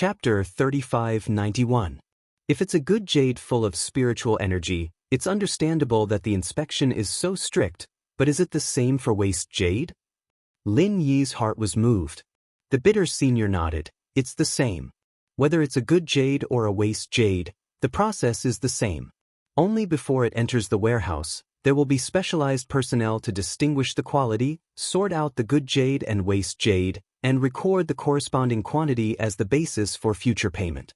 Chapter 3591. If it's a good jade full of spiritual energy, it's understandable that the inspection is so strict, but is it the same for waste jade? Lin Yi's heart was moved. The bitter senior nodded. It's the same. Whether it's a good jade or a waste jade, the process is the same. Only before it enters the warehouse, there will be specialized personnel to distinguish the quality, sort out the good jade and waste jade, and record the corresponding quantity as the basis for future payment.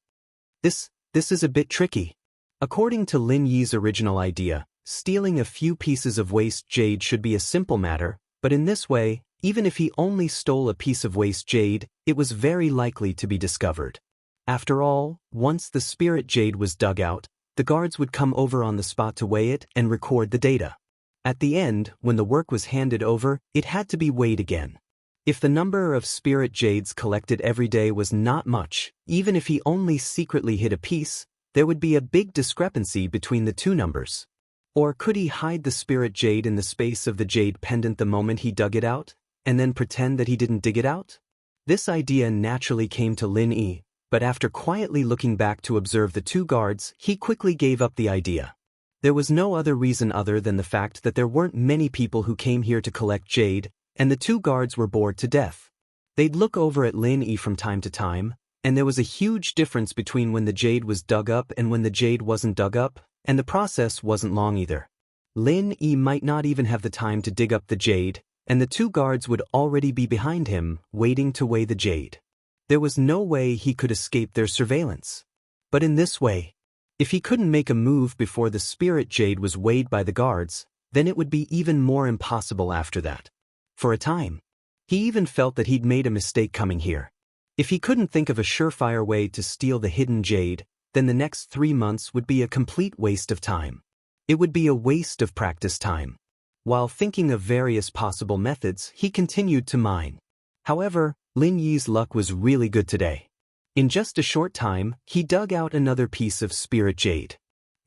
This is a bit tricky. According to Lin Yi's original idea, stealing a few pieces of waste jade should be a simple matter, but in this way, even if he only stole a piece of waste jade, it was very likely to be discovered. After all, once the spirit jade was dug out, the guards would come over on the spot to weigh it and record the data. At the end, when the work was handed over, it had to be weighed again. If the number of spirit jades collected every day was not much, even if he only secretly hid a piece, there would be a big discrepancy between the two numbers. Or could he hide the spirit jade in the space of the jade pendant the moment he dug it out, and then pretend that he didn't dig it out? This idea naturally came to Lin Yi, but after quietly looking back to observe the two guards, he quickly gave up the idea. There was no other reason other than the fact that there weren't many people who came here to collect jade, and the two guards were bored to death. They'd look over at Lin Yi from time to time, and there was a huge difference between when the jade was dug up and when the jade wasn't dug up, and the process wasn't long either. Lin Yi might not even have the time to dig up the jade, and the two guards would already be behind him, waiting to weigh the jade. There was no way he could escape their surveillance. But in this way, if he couldn't make a move before the spirit jade was weighed by the guards, then it would be even more impossible after that. For a time, he even felt that he'd made a mistake coming here. If he couldn't think of a surefire way to steal the hidden jade, then the next 3 months would be a complete waste of time. It would be a waste of practice time. While thinking of various possible methods, he continued to mine. However, Lin Yi's luck was really good today. In just a short time, he dug out another piece of spirit jade.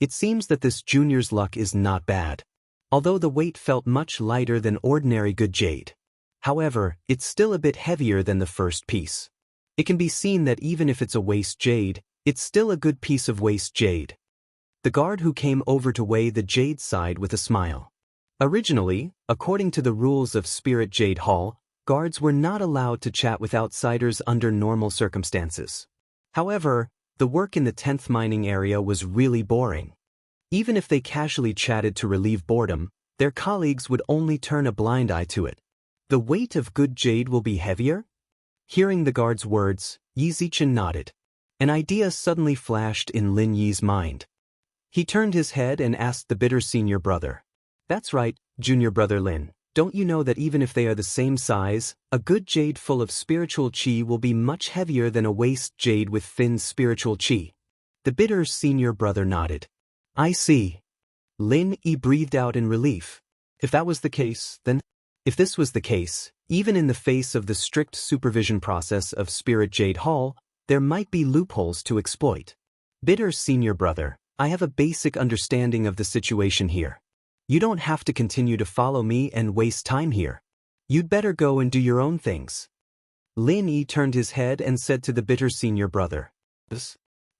It seems that this junior's luck is not bad, although the weight felt much lighter than ordinary good jade. However, it's still a bit heavier than the first piece. It can be seen that even if it's a waste jade, it's still a good piece of waste jade. The guard who came over to weigh the jade sighed with a smile. Originally, according to the rules of Spirit Jade Hall, guards were not allowed to chat with outsiders under normal circumstances. However, the work in the 10th mining area was really boring. Even if they casually chatted to relieve boredom, their colleagues would only turn a blind eye to it. The weight of good jade will be heavier? Hearing the guard's words, Yi Zichen nodded. An idea suddenly flashed in Lin Yi's mind. He turned his head and asked the bitter senior brother. That's right, junior brother Lin. Don't you know that even if they are the same size, a good jade full of spiritual qi will be much heavier than a waste jade with thin spiritual qi? The bitter senior brother nodded. I see. Lin Yi breathed out in relief. If that was the case, then... If this was the case, even in the face of the strict supervision process of Spirit Jade Hall, there might be loopholes to exploit. Bitter senior brother, I have a basic understanding of the situation here. You don't have to continue to follow me and waste time here. You'd better go and do your own things. Lin Yi turned his head and said to the bitter senior brother.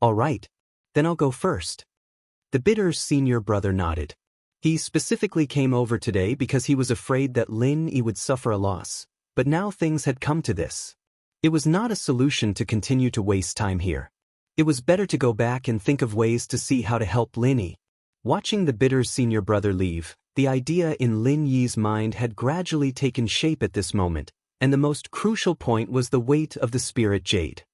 All right. Then I'll go first. The bitter senior brother nodded. He specifically came over today because he was afraid that Lin Yi would suffer a loss, but now things had come to this. It was not a solution to continue to waste time here. It was better to go back and think of ways to see how to help Lin Yi. Watching the bitter senior brother leave, the idea in Lin Yi's mind had gradually taken shape at this moment, and the most crucial point was the weight of the spirit jade.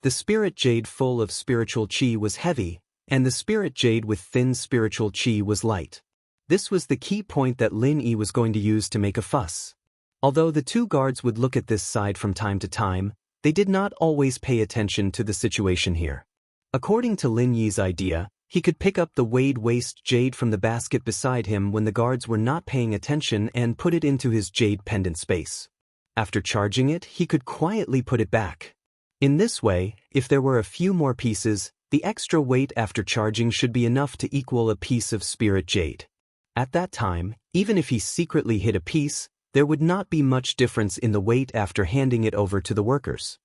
The spirit jade full of spiritual qi was heavy, and the spirit jade with thin spiritual qi was light. This was the key point that Lin Yi was going to use to make a fuss. Although the two guards would look at this side from time to time, they did not always pay attention to the situation here. According to Lin Yi's idea, he could pick up the weighed waste jade from the basket beside him when the guards were not paying attention and put it into his jade pendant space. After charging it, he could quietly put it back. In this way, if there were a few more pieces, the extra weight after charging should be enough to equal a piece of spirit jade. At that time, even if he secretly hid a piece, there would not be much difference in the weight after handing it over to the workers.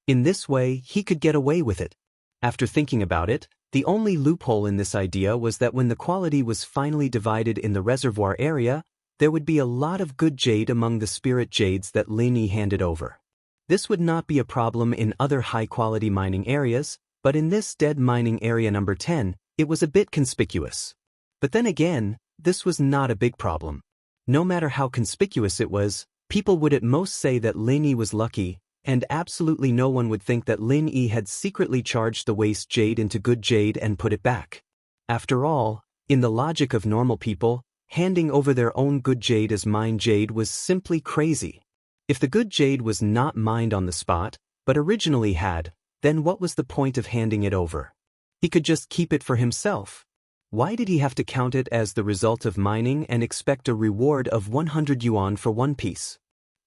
In this way, he could get away with it. After thinking about it, the only loophole in this idea was that when the quality was finally divided in the reservoir area, there would be a lot of good jade among the spirit jades that Lin Yi handed over. This would not be a problem in other high-quality mining areas, but in this dead mining area number 10, it was a bit conspicuous. But then again, this was not a big problem. No matter how conspicuous it was, people would at most say that Lin Yi was lucky, and absolutely no one would think that Lin Yi had secretly charged the waste jade into good jade and put it back. After all, in the logic of normal people, handing over their own good jade as mined jade was simply crazy. If the good jade was not mined on the spot, but originally had, then what was the point of handing it over? He could just keep it for himself. Why did he have to count it as the result of mining and expect a reward of 100 yuan for one piece?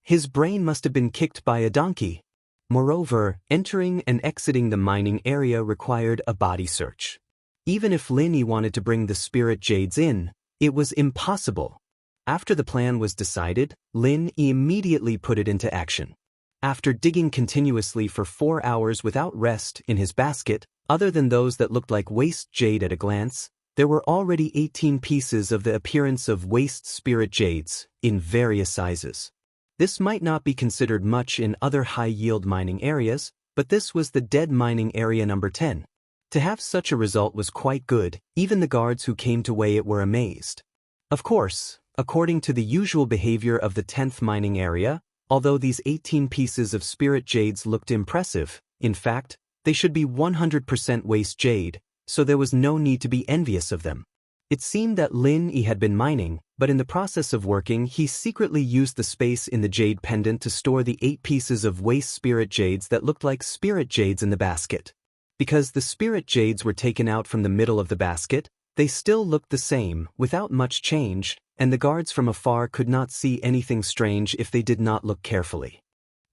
His brain must have been kicked by a donkey. Moreover, entering and exiting the mining area required a body search. Even if Lin Yi wanted to bring the spirit jades in, it was impossible. After the plan was decided, Lin Yi immediately put it into action. After digging continuously for 4 hours without rest in his basket, other than those that looked like waste jade at a glance, there were already 18 pieces of the appearance of waste spirit jades, in various sizes. This might not be considered much in other high-yield mining areas, but this was the dead mining area number 10. To have such a result was quite good, even the guards who came to weigh it were amazed. Of course, according to the usual behavior of the 10th mining area, although these 18 pieces of spirit jades looked impressive, in fact, they should be 100% waste jade, so there was no need to be envious of them. It seemed that Lin Yi had been mining, but in the process of working he secretly used the space in the jade pendant to store the 8 pieces of waste spirit jades that looked like spirit jades in the basket. Because the spirit jades were taken out from the middle of the basket, they still looked the same, without much change, and the guards from afar could not see anything strange if they did not look carefully.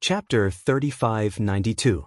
Chapter 3592.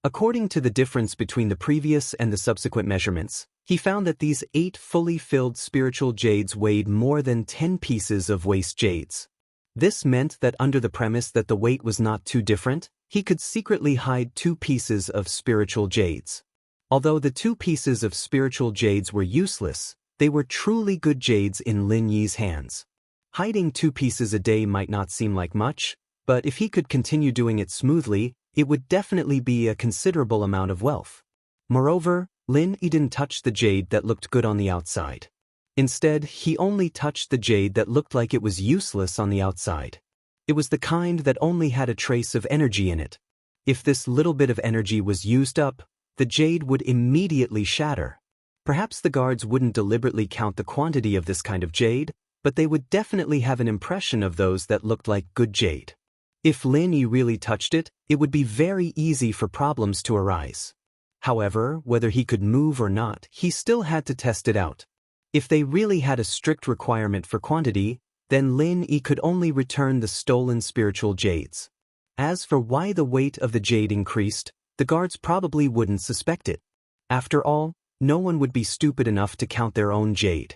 According to the difference between the previous and the subsequent measurements, he found that these 8 fully filled spiritual jades weighed more than 10 pieces of waste jades. This meant that under the premise that the weight was not too different, he could secretly hide 2 pieces of spiritual jades. Although the 2 pieces of spiritual jades were useless, they were truly good jades in Lin Yi's hands. Hiding 2 pieces a day might not seem like much, but if he could continue doing it smoothly, it would definitely be a considerable amount of wealth. Moreover, Lin Yi didn't touch the jade that looked good on the outside. Instead, he only touched the jade that looked like it was useless on the outside. It was the kind that only had a trace of energy in it. If this little bit of energy was used up, the jade would immediately shatter. Perhaps the guards wouldn't deliberately count the quantity of this kind of jade, but they would definitely have an impression of those that looked like good jade. If Lin Yi really touched it, it would be very easy for problems to arise. However, whether he could move or not, he still had to test it out. If they really had a strict requirement for quantity, then Lin Yi could only return the stolen spiritual jades. As for why the weight of the jade increased, the guards probably wouldn't suspect it. After all, no one would be stupid enough to count their own jade.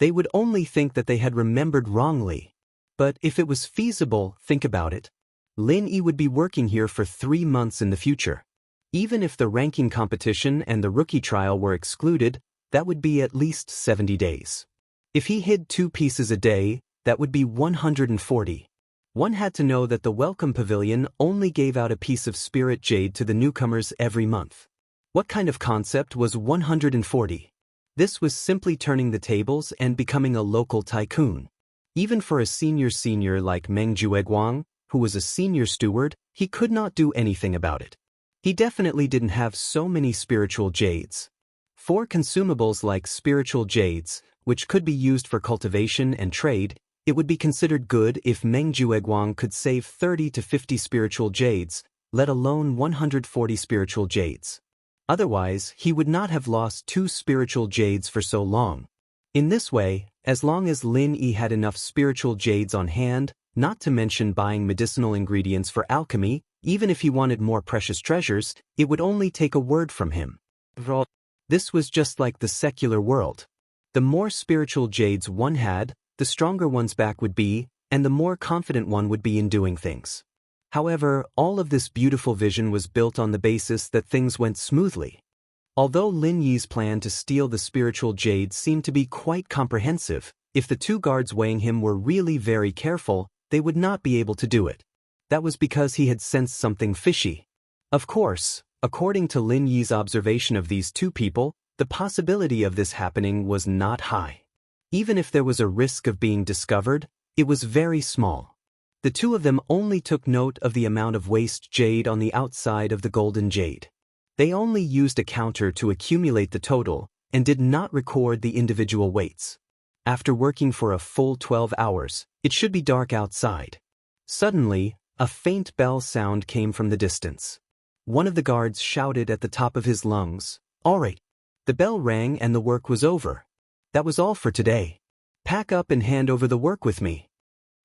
They would only think that they had remembered wrongly. But if it was feasible, think about it. Lin Yi would be working here for 3 months in the future. Even if the ranking competition and the rookie trial were excluded, that would be at least 70 days. If he hid 2 pieces a day, that would be 140. One had to know that the Welcome Pavilion only gave out a piece of spirit jade to the newcomers every month. What kind of concept was 140? This was simply turning the tables and becoming a local tycoon. Even for a senior like Meng Jueguang, who was a senior steward, he could not do anything about it. He definitely didn't have so many spiritual jades. For consumables like spiritual jades, which could be used for cultivation and trade, it would be considered good if Meng Jueguang could save 30 to 50 spiritual jades, let alone 140 spiritual jades. Otherwise, he would not have lost 2 spiritual jades for so long. In this way, as long as Lin Yi had enough spiritual jades on hand, not to mention buying medicinal ingredients for alchemy, even if he wanted more precious treasures, it would only take a word from him. This was just like the secular world. The more spiritual jades one had, the stronger one's back would be, and the more confident one would be in doing things. However, all of this beautiful vision was built on the basis that things went smoothly. Although Lin Yi's plan to steal the spiritual jade seemed to be quite comprehensive, if the two guards weighing him were really very careful, they would not be able to do it. That was because he had sensed something fishy. Of course, according to Lin Yi's observation of these two people, the possibility of this happening was not high. Even if there was a risk of being discovered, it was very small. The two of them only took note of the amount of waste jade on the outside of the golden jade. They only used a counter to accumulate the total and did not record the individual weights. After working for a full 12 hours, it should be dark outside. Suddenly, a faint bell sound came from the distance. One of the guards shouted at the top of his lungs, "All right." The bell rang and the work was over. That was all for today. Pack up and hand over the work with me.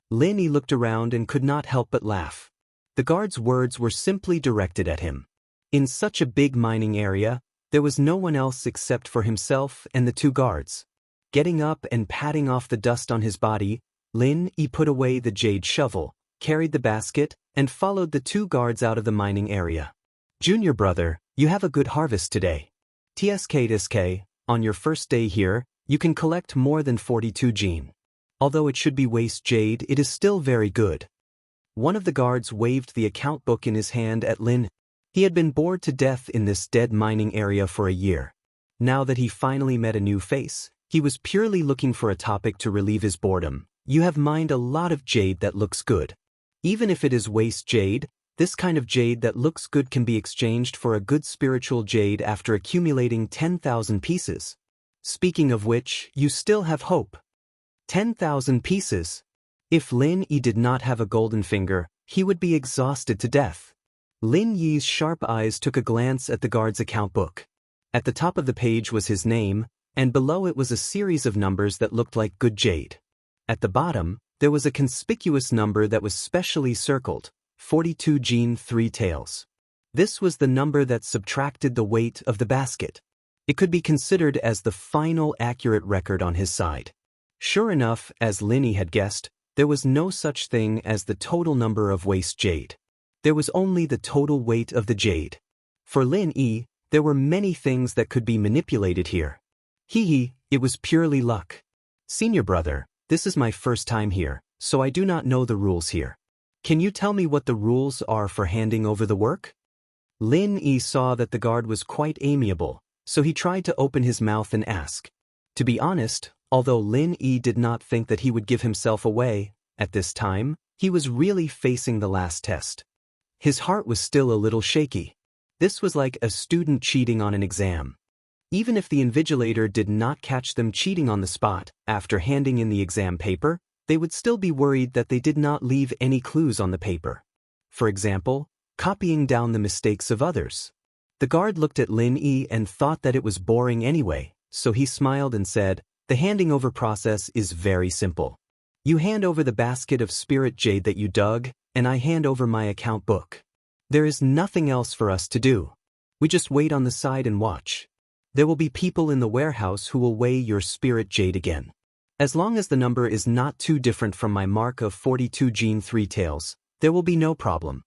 Lin Yi looked around and could not help but laugh. The guard's words were simply directed at him. In such a big mining area, there was no one else except for himself and the two guards. Getting up and patting off the dust on his body, Lin Yi put away the jade shovel, carried the basket, and followed the two guards out of the mining area. "Junior brother, you have a good harvest today. TSK, on your first day here, you can collect more than 42 jin. Although it should be waste jade, it is still very good." One of the guards waved the account book in his hand at Lin. He had been bored to death in this dead mining area for a year. Now that he finally met a new face, he was purely looking for a topic to relieve his boredom. "You have mined a lot of jade that looks good. Even if it is waste jade, this kind of jade that looks good can be exchanged for a good spiritual jade after accumulating 10,000 pieces. Speaking of which, you still have hope." 10,000 pieces. If Lin Yi did not have a golden finger, he would be exhausted to death. Lin Yi's sharp eyes took a glance at the guard's account book. At the top of the page was his name, and below it was a series of numbers that looked like good jade. At the bottom, there was a conspicuous number that was specially circled, 42 jin 3 taels. This was the number that subtracted the weight of the basket. It could be considered as the final accurate record on his side. Sure enough, as Lin Yi had guessed, there was no such thing as the total number of waste jade. There was only the total weight of the jade. For Lin Yi, there were many things that could be manipulated here. It was purely luck. "Senior brother, this is my first time here, so I do not know the rules here. Can you tell me what the rules are for handing over the work?" Lin Yi saw that the guard was quite amiable, so he tried to open his mouth and ask. To be honest, although Lin Yi did not think that he would give himself away, at this time, he was really facing the last test. His heart was still a little shaky. This was like a student cheating on an exam. Even if the invigilator did not catch them cheating on the spot, after handing in the exam paper, they would still be worried that they did not leave any clues on the paper. For example, copying down the mistakes of others. The guard looked at Lin Yi and thought that it was boring anyway, so he smiled and said, "The handing over process is very simple. You hand over the basket of spirit jade that you dug, and I hand over my account book. There is nothing else for us to do. We just wait on the side and watch. There will be people in the warehouse who will weigh your spirit jade again. As long as the number is not too different from my mark of 42 jin 3 taels, there will be no problem."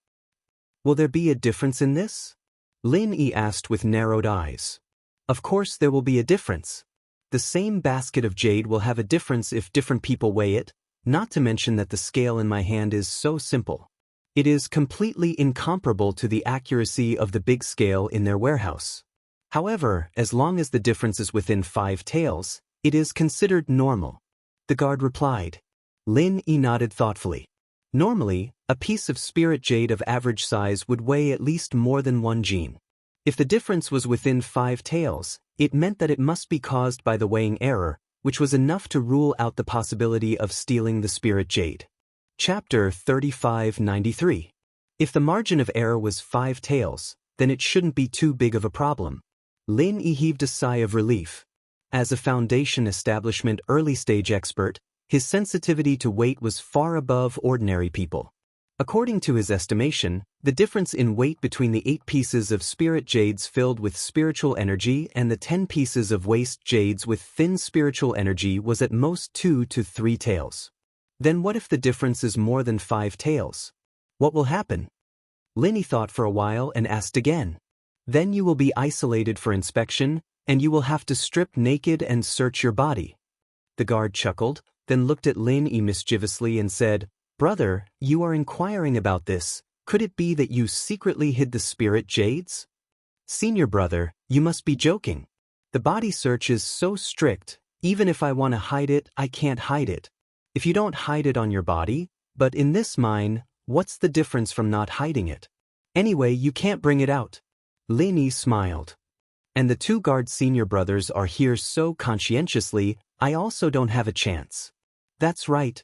"Will there be a difference in this?" Lin Yi asked with narrowed eyes. "Of course there will be a difference. The same basket of jade will have a difference if different people weigh it, not to mention that the scale in my hand is so simple. It is completely incomparable to the accuracy of the big scale in their warehouse. However, as long as the difference is within 5 taels, it is considered normal." The guard replied. Lin Yi nodded thoughtfully. Normally, a piece of spirit jade of average size would weigh at least more than 1 jin. If the difference was within 5 taels, it meant that it must be caused by the weighing error, which was enough to rule out the possibility of stealing the spirit jade. Chapter 3593. If the margin of error was 5 taels, then it shouldn't be too big of a problem. Lin Yi heaved a sigh of relief. As a foundation establishment early-stage expert, his sensitivity to weight was far above ordinary people. According to his estimation, the difference in weight between the 8 pieces of spirit jades filled with spiritual energy and the 10 pieces of waste jades with thin spiritual energy was at most 2 to 3 taels. Then what if the difference is more than 5 taels? What will happen? Lin thought for a while and asked again. Then you will be isolated for inspection, and you will have to strip naked and search your body. The guard chuckled, then looked at Lin mischievously and said, Brother, you are inquiring about this. Could it be that you secretly hid the spirit jades? Senior brother, you must be joking. The body search is so strict, even if I want to hide it, I can't hide it. If you don't hide it on your body, but in this mine, what's the difference from not hiding it? Anyway, you can't bring it out. Lin smiled. And the two guard senior brothers are here so conscientiously, I also don't have a chance. That's right.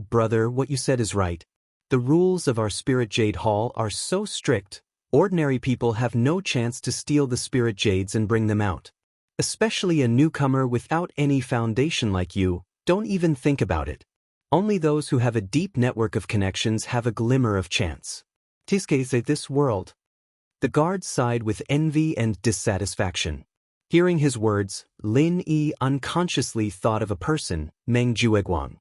Brother, what you said is right. The rules of our Spirit Jade Hall are so strict, ordinary people have no chance to steal the Spirit Jades and bring them out. Especially a newcomer without any foundation like you, don't even think about it. Only those who have a deep network of connections have a glimmer of chance. Tisque this world. The guard sighed with envy and dissatisfaction. Hearing his words, Lin unconsciously thought of a person, Meng Jueguang.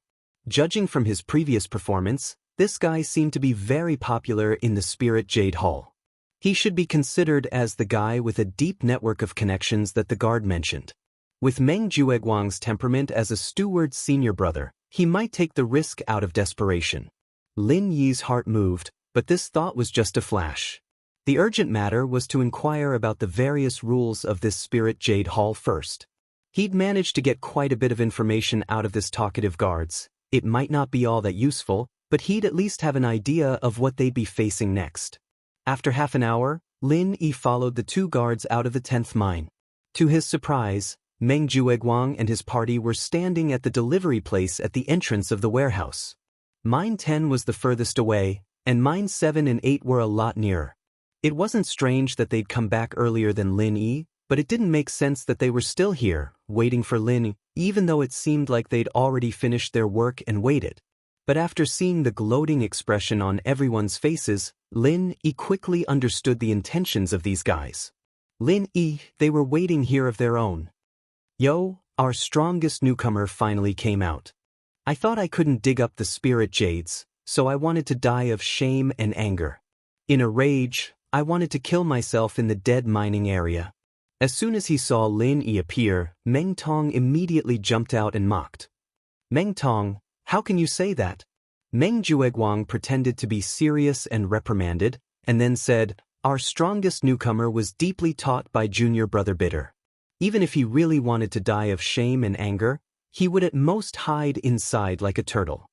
Judging from his previous performance, this guy seemed to be very popular in the Spirit Jade Hall. He should be considered as the guy with a deep network of connections that the guard mentioned. With Meng Jueguang's temperament as a steward senior brother, he might take the risk out of desperation. Lin Yi's heart moved, but this thought was just a flash. The urgent matter was to inquire about the various rules of this Spirit Jade Hall first. He'd managed to get quite a bit of information out of this talkative guards. It might not be all that useful, but he'd at least have an idea of what they'd be facing next. After half an hour, Lin followed the two guards out of the 10th mine. To his surprise, Meng Jueguang and his party were standing at the delivery place at the entrance of the warehouse. Mine 10 was the furthest away, and mine 7 and 8 were a lot nearer. It wasn't strange that they'd come back earlier than Lin, but it didn't make sense that they were still here, waiting for Lin, even though it seemed like they'd already finished their work and waited. But after seeing the gloating expression on everyone's faces, Lin quickly understood the intentions of these guys. Lin they were waiting here of their own. Yo, our strongest newcomer finally came out. I thought I couldn't dig up the spirit jades, so I wanted to die of shame and anger. In a rage, I wanted to kill myself in the dead mining area. As soon as he saw Lin appear, Meng Tong immediately jumped out and mocked. Meng Tong, how can you say that? Meng Jueguang pretended to be serious and reprimanded, and then said, Our strongest newcomer was deeply taught by junior brother Bitter. Even if he really wanted to die of shame and anger, he would at most hide inside like a turtle.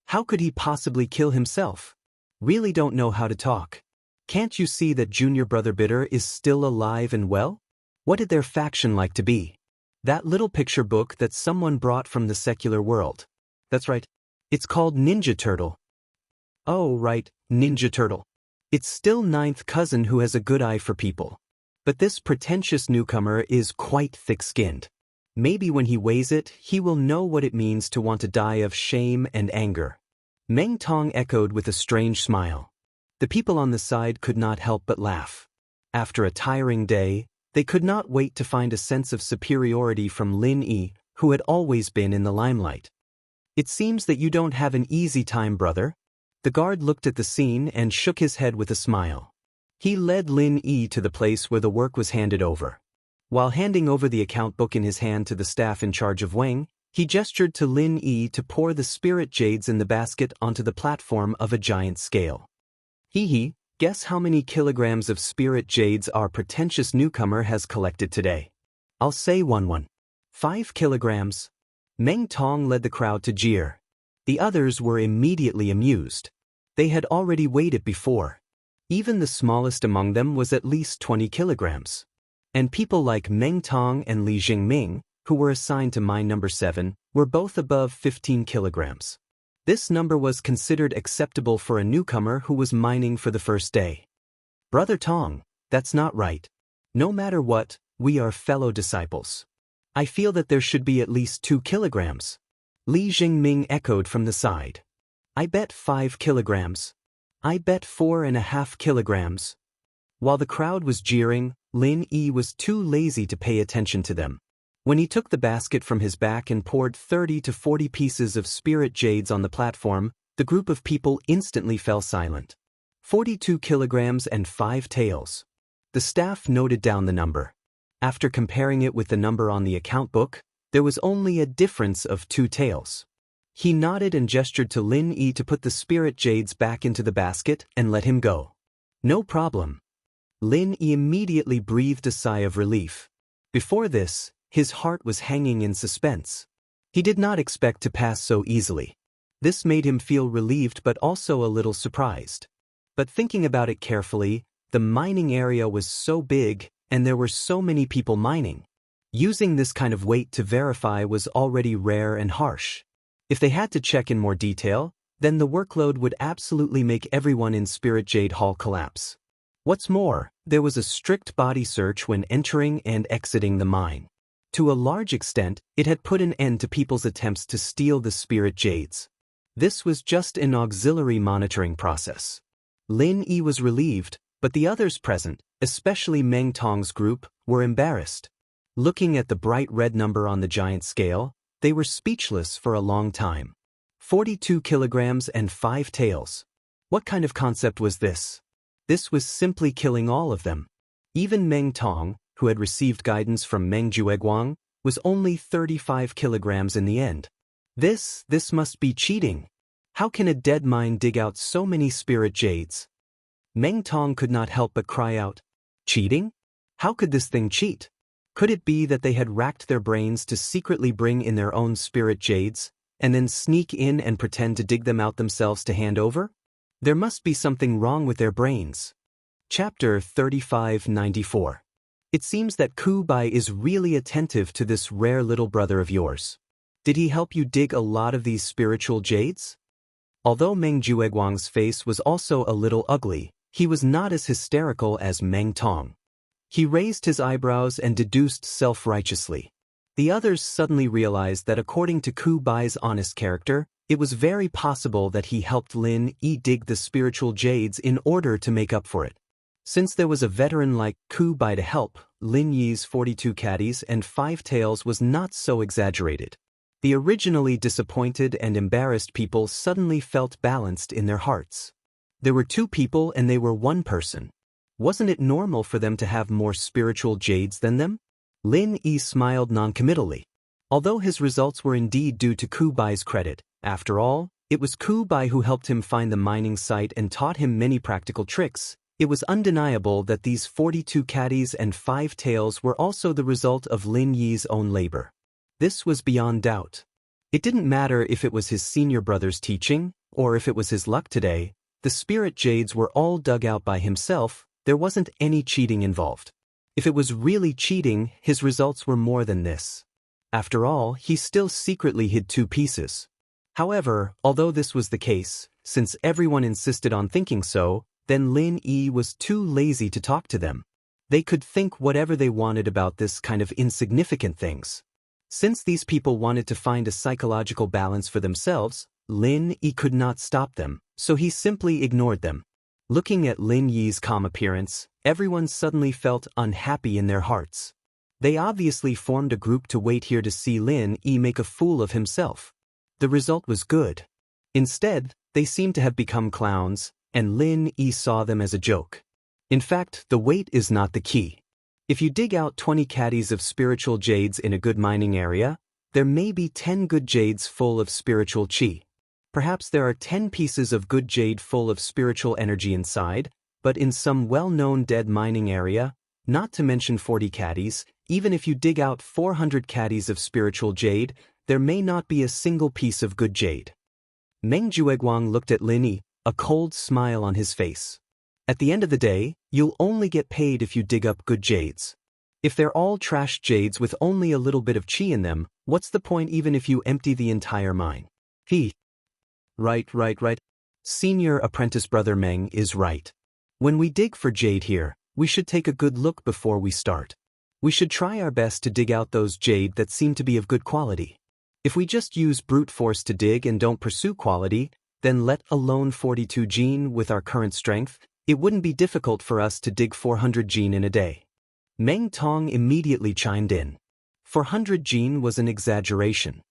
How could he possibly kill himself? Really don't know how to talk. Can't you see that junior brother Bitter is still alive and well? What did their faction like to be? That little picture book that someone brought from the secular world. That's right. It's called Ninja Turtle. Oh, right, Ninja Turtle. It's still ninth cousin who has a good eye for people. But this pretentious newcomer is quite thick-skinned. Maybe when he weighs it, he will know what it means to want to die of shame and anger. Meng Tong echoed with a strange smile. The people on the side could not help but laugh. After a tiring day, they could not wait to find a sense of superiority from Lin who had always been in the limelight. It seems that you don't have an easy time, brother. The guard looked at the scene and shook his head with a smile. He led Lin to the place where the work was handed over. While handing over the account book in his hand to the staff in charge of Wang, he gestured to Lin to pour the spirit jades in the basket onto the platform of a giant scale. Guess how many kilograms of spirit jades our pretentious newcomer has collected today? I'll say 5 kilograms. Meng Tong led the crowd to jeer. The others were immediately amused. They had already weighed it before. Even the smallest among them was at least 20 kilograms. And people like Meng Tong and Li Jingming, who were assigned to mine number 7, were both above 15 kilograms. This number was considered acceptable for a newcomer who was mining for the first day. Brother Tong, that's not right. No matter what, we are fellow disciples. I feel that there should be at least 2 kilograms. Li Jingming echoed from the side. I bet 5 kilograms. I bet 4.5 kilograms. While the crowd was jeering, Lin was too lazy to pay attention to them. When he took the basket from his back and poured 30 to 40 pieces of spirit jades on the platform, the group of people instantly fell silent. 42 kilograms and 5 taels. The staff noted down the number. After comparing it with the number on the account book, there was only a difference of 2 taels. He nodded and gestured to Lin Yi to put the spirit jades back into the basket and let him go. No problem. Lin Yi immediately breathed a sigh of relief. Before this, his heart was hanging in suspense. He did not expect to pass so easily. This made him feel relieved but also a little surprised. But thinking about it carefully, the mining area was so big and there were so many people mining. Using this kind of weight to verify was already rare and harsh. If they had to check in more detail, then the workload would absolutely make everyone in Spirit Jade Hall collapse. What's more, there was a strict body search when entering and exiting the mine. To a large extent, it had put an end to people's attempts to steal the spirit jades. This was just an auxiliary monitoring process. Lin Yi was relieved, but the others present, especially Meng Tong's group, were embarrassed. Looking at the bright red number on the giant scale, they were speechless for a long time. 42 kilograms and 5 taels. What kind of concept was this? This was simply killing all of them. Even Meng Tong, who had received guidance from Meng Jueguang, was only 35 kilograms in the end. This must be cheating. How can a dead mine dig out so many spirit jades? Meng Tong could not help but cry out, "Cheating? How could this thing cheat? Could it be that they had racked their brains to secretly bring in their own spirit jades, and then sneak in and pretend to dig them out themselves to hand over? There must be something wrong with their brains." Chapter 3594. It seems that Ku Bai is really attentive to this rare little brother of yours. Did he help you dig a lot of these spiritual jades? Although Meng Jueguang's face was also a little ugly, he was not as hysterical as Meng Tong. He raised his eyebrows and deduced self-righteously. The others suddenly realized that according to Ku Bai's honest character, it was very possible that he helped Lin Yi dig the spiritual jades in order to make up for it. Since there was a veteran like Ku Bai to help, Lin Yi's 42 caddies and 5 taels was not so exaggerated. The originally disappointed and embarrassed people suddenly felt balanced in their hearts. There were 2 people and they were 1 person. Wasn't it normal for them to have more spiritual jades than them? Lin Yi smiled noncommittally. Although his results were indeed due to Ku Bai's credit, after all, it was Ku Bai who helped him find the mining site and taught him many practical tricks. It was undeniable that these 42 caddies and 5 taels were also the result of Lin Yi's own labor. This was beyond doubt. It didn't matter if it was his senior brother's teaching, or if it was his luck today, the spirit jades were all dug out by himself. There wasn't any cheating involved. If it was really cheating, his results were more than this. After all, he still secretly hid 2 pieces. However, although this was the case, since everyone insisted on thinking so, then Lin Yi was too lazy to talk to them. They could think whatever they wanted about this kind of insignificant things. Since these people wanted to find a psychological balance for themselves, Lin Yi could not stop them, so he simply ignored them. Looking at Lin Yi's calm appearance, everyone suddenly felt unhappy in their hearts. They obviously formed a group to wait here to see Lin Yi make a fool of himself. The result was good. Instead, they seemed to have become clowns, and Lin Yi saw them as a joke. In fact, the weight is not the key. If you dig out 20 caddies of spiritual jades in a good mining area, there may be 10 good jades full of spiritual qi. Perhaps there are 10 pieces of good jade full of spiritual energy inside, but in some well-known dead mining area, not to mention 40 caddies, even if you dig out 400 caddies of spiritual jade, there may not be a single piece of good jade. Meng Jueguang looked at Lin Yi, a cold smile on his face. At the end of the day, you'll only get paid if you dig up good jades. If they're all trash jades with only a little bit of qi in them, what's the point even if you empty the entire mine? Right. Senior apprentice brother Meng is right. When we dig for jade here, we should take a good look before we start. We should try our best to dig out those jade that seem to be of good quality. If we just use brute force to dig and don't pursue quality, then let alone 42 gene with our current strength, it wouldn't be difficult for us to dig 400 gene in a day. Meng Tong immediately chimed in. 400 gene was an exaggeration.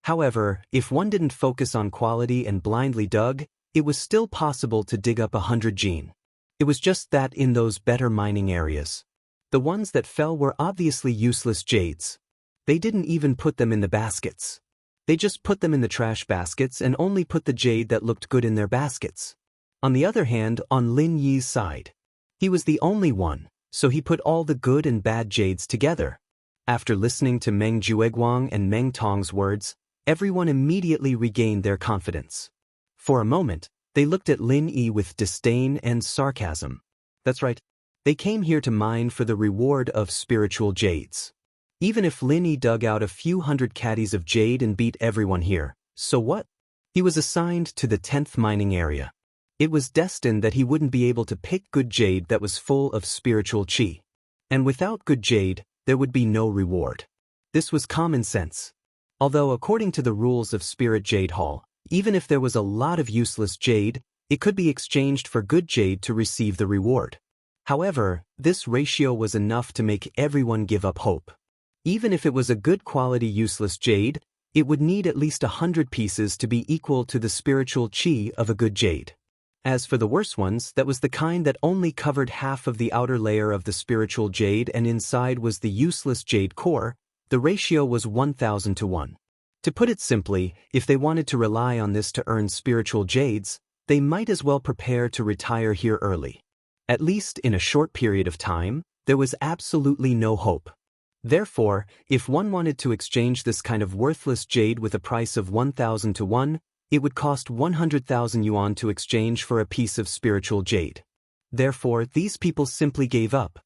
However, if one didn't focus on quality and blindly dug, it was still possible to dig up 100 gene. It was just that in those better mining areas, the ones that fell were obviously useless jades. They didn't even put them in the baskets. They just put them in the trash baskets and only put the jade that looked good in their baskets. On the other hand, on Lin Yi's side, he was the only one, so he put all the good and bad jades together. After listening to Meng Jueguang and Meng Tong's words, everyone immediately regained their confidence. For a moment, they looked at Lin Yi with disdain and sarcasm. That's right, they came here to mine for the reward of spiritual jades. Even if Lin Yi dug out a few hundred caddies of jade and beat everyone here, so what? He was assigned to the 10th mining area. It was destined that he wouldn't be able to pick good jade that was full of spiritual qi. And without good jade, there would be no reward. This was common sense. Although according to the rules of Spirit Jade Hall, even if there was a lot of useless jade, it could be exchanged for good jade to receive the reward. However, this ratio was enough to make everyone give up hope. Even if it was a good quality useless jade, it would need at least 100 pieces to be equal to the spiritual qi of a good jade. As for the worse ones, that was the kind that only covered half of the outer layer of the spiritual jade and inside was the useless jade core, the ratio was 1,000 to 1. To put it simply, if they wanted to rely on this to earn spiritual jades, they might as well prepare to retire here early. At least in a short period of time, there was absolutely no hope. Therefore, if one wanted to exchange this kind of worthless jade with a price of 1,000 to 1, it would cost 100,000 yuan to exchange for a piece of spiritual jade. Therefore, these people simply gave up.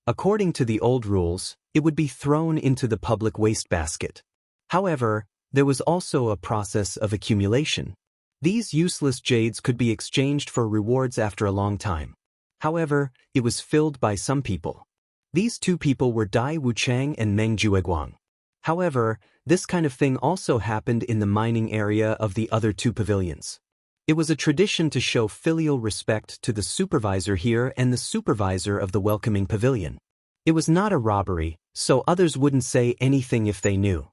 According to the old rules, it would be thrown into the public waste basket. However, there was also a process of accumulation. These useless jades could be exchanged for rewards after a long time. However, it was filled by some people. These two people were Dai Wuchang and Meng Jueguang. However, this kind of thing also happened in the mining area of the other two pavilions. It was a tradition to show filial respect to the supervisor here and the supervisor of the welcoming pavilion. It was not a robbery, so others wouldn't say anything if they knew.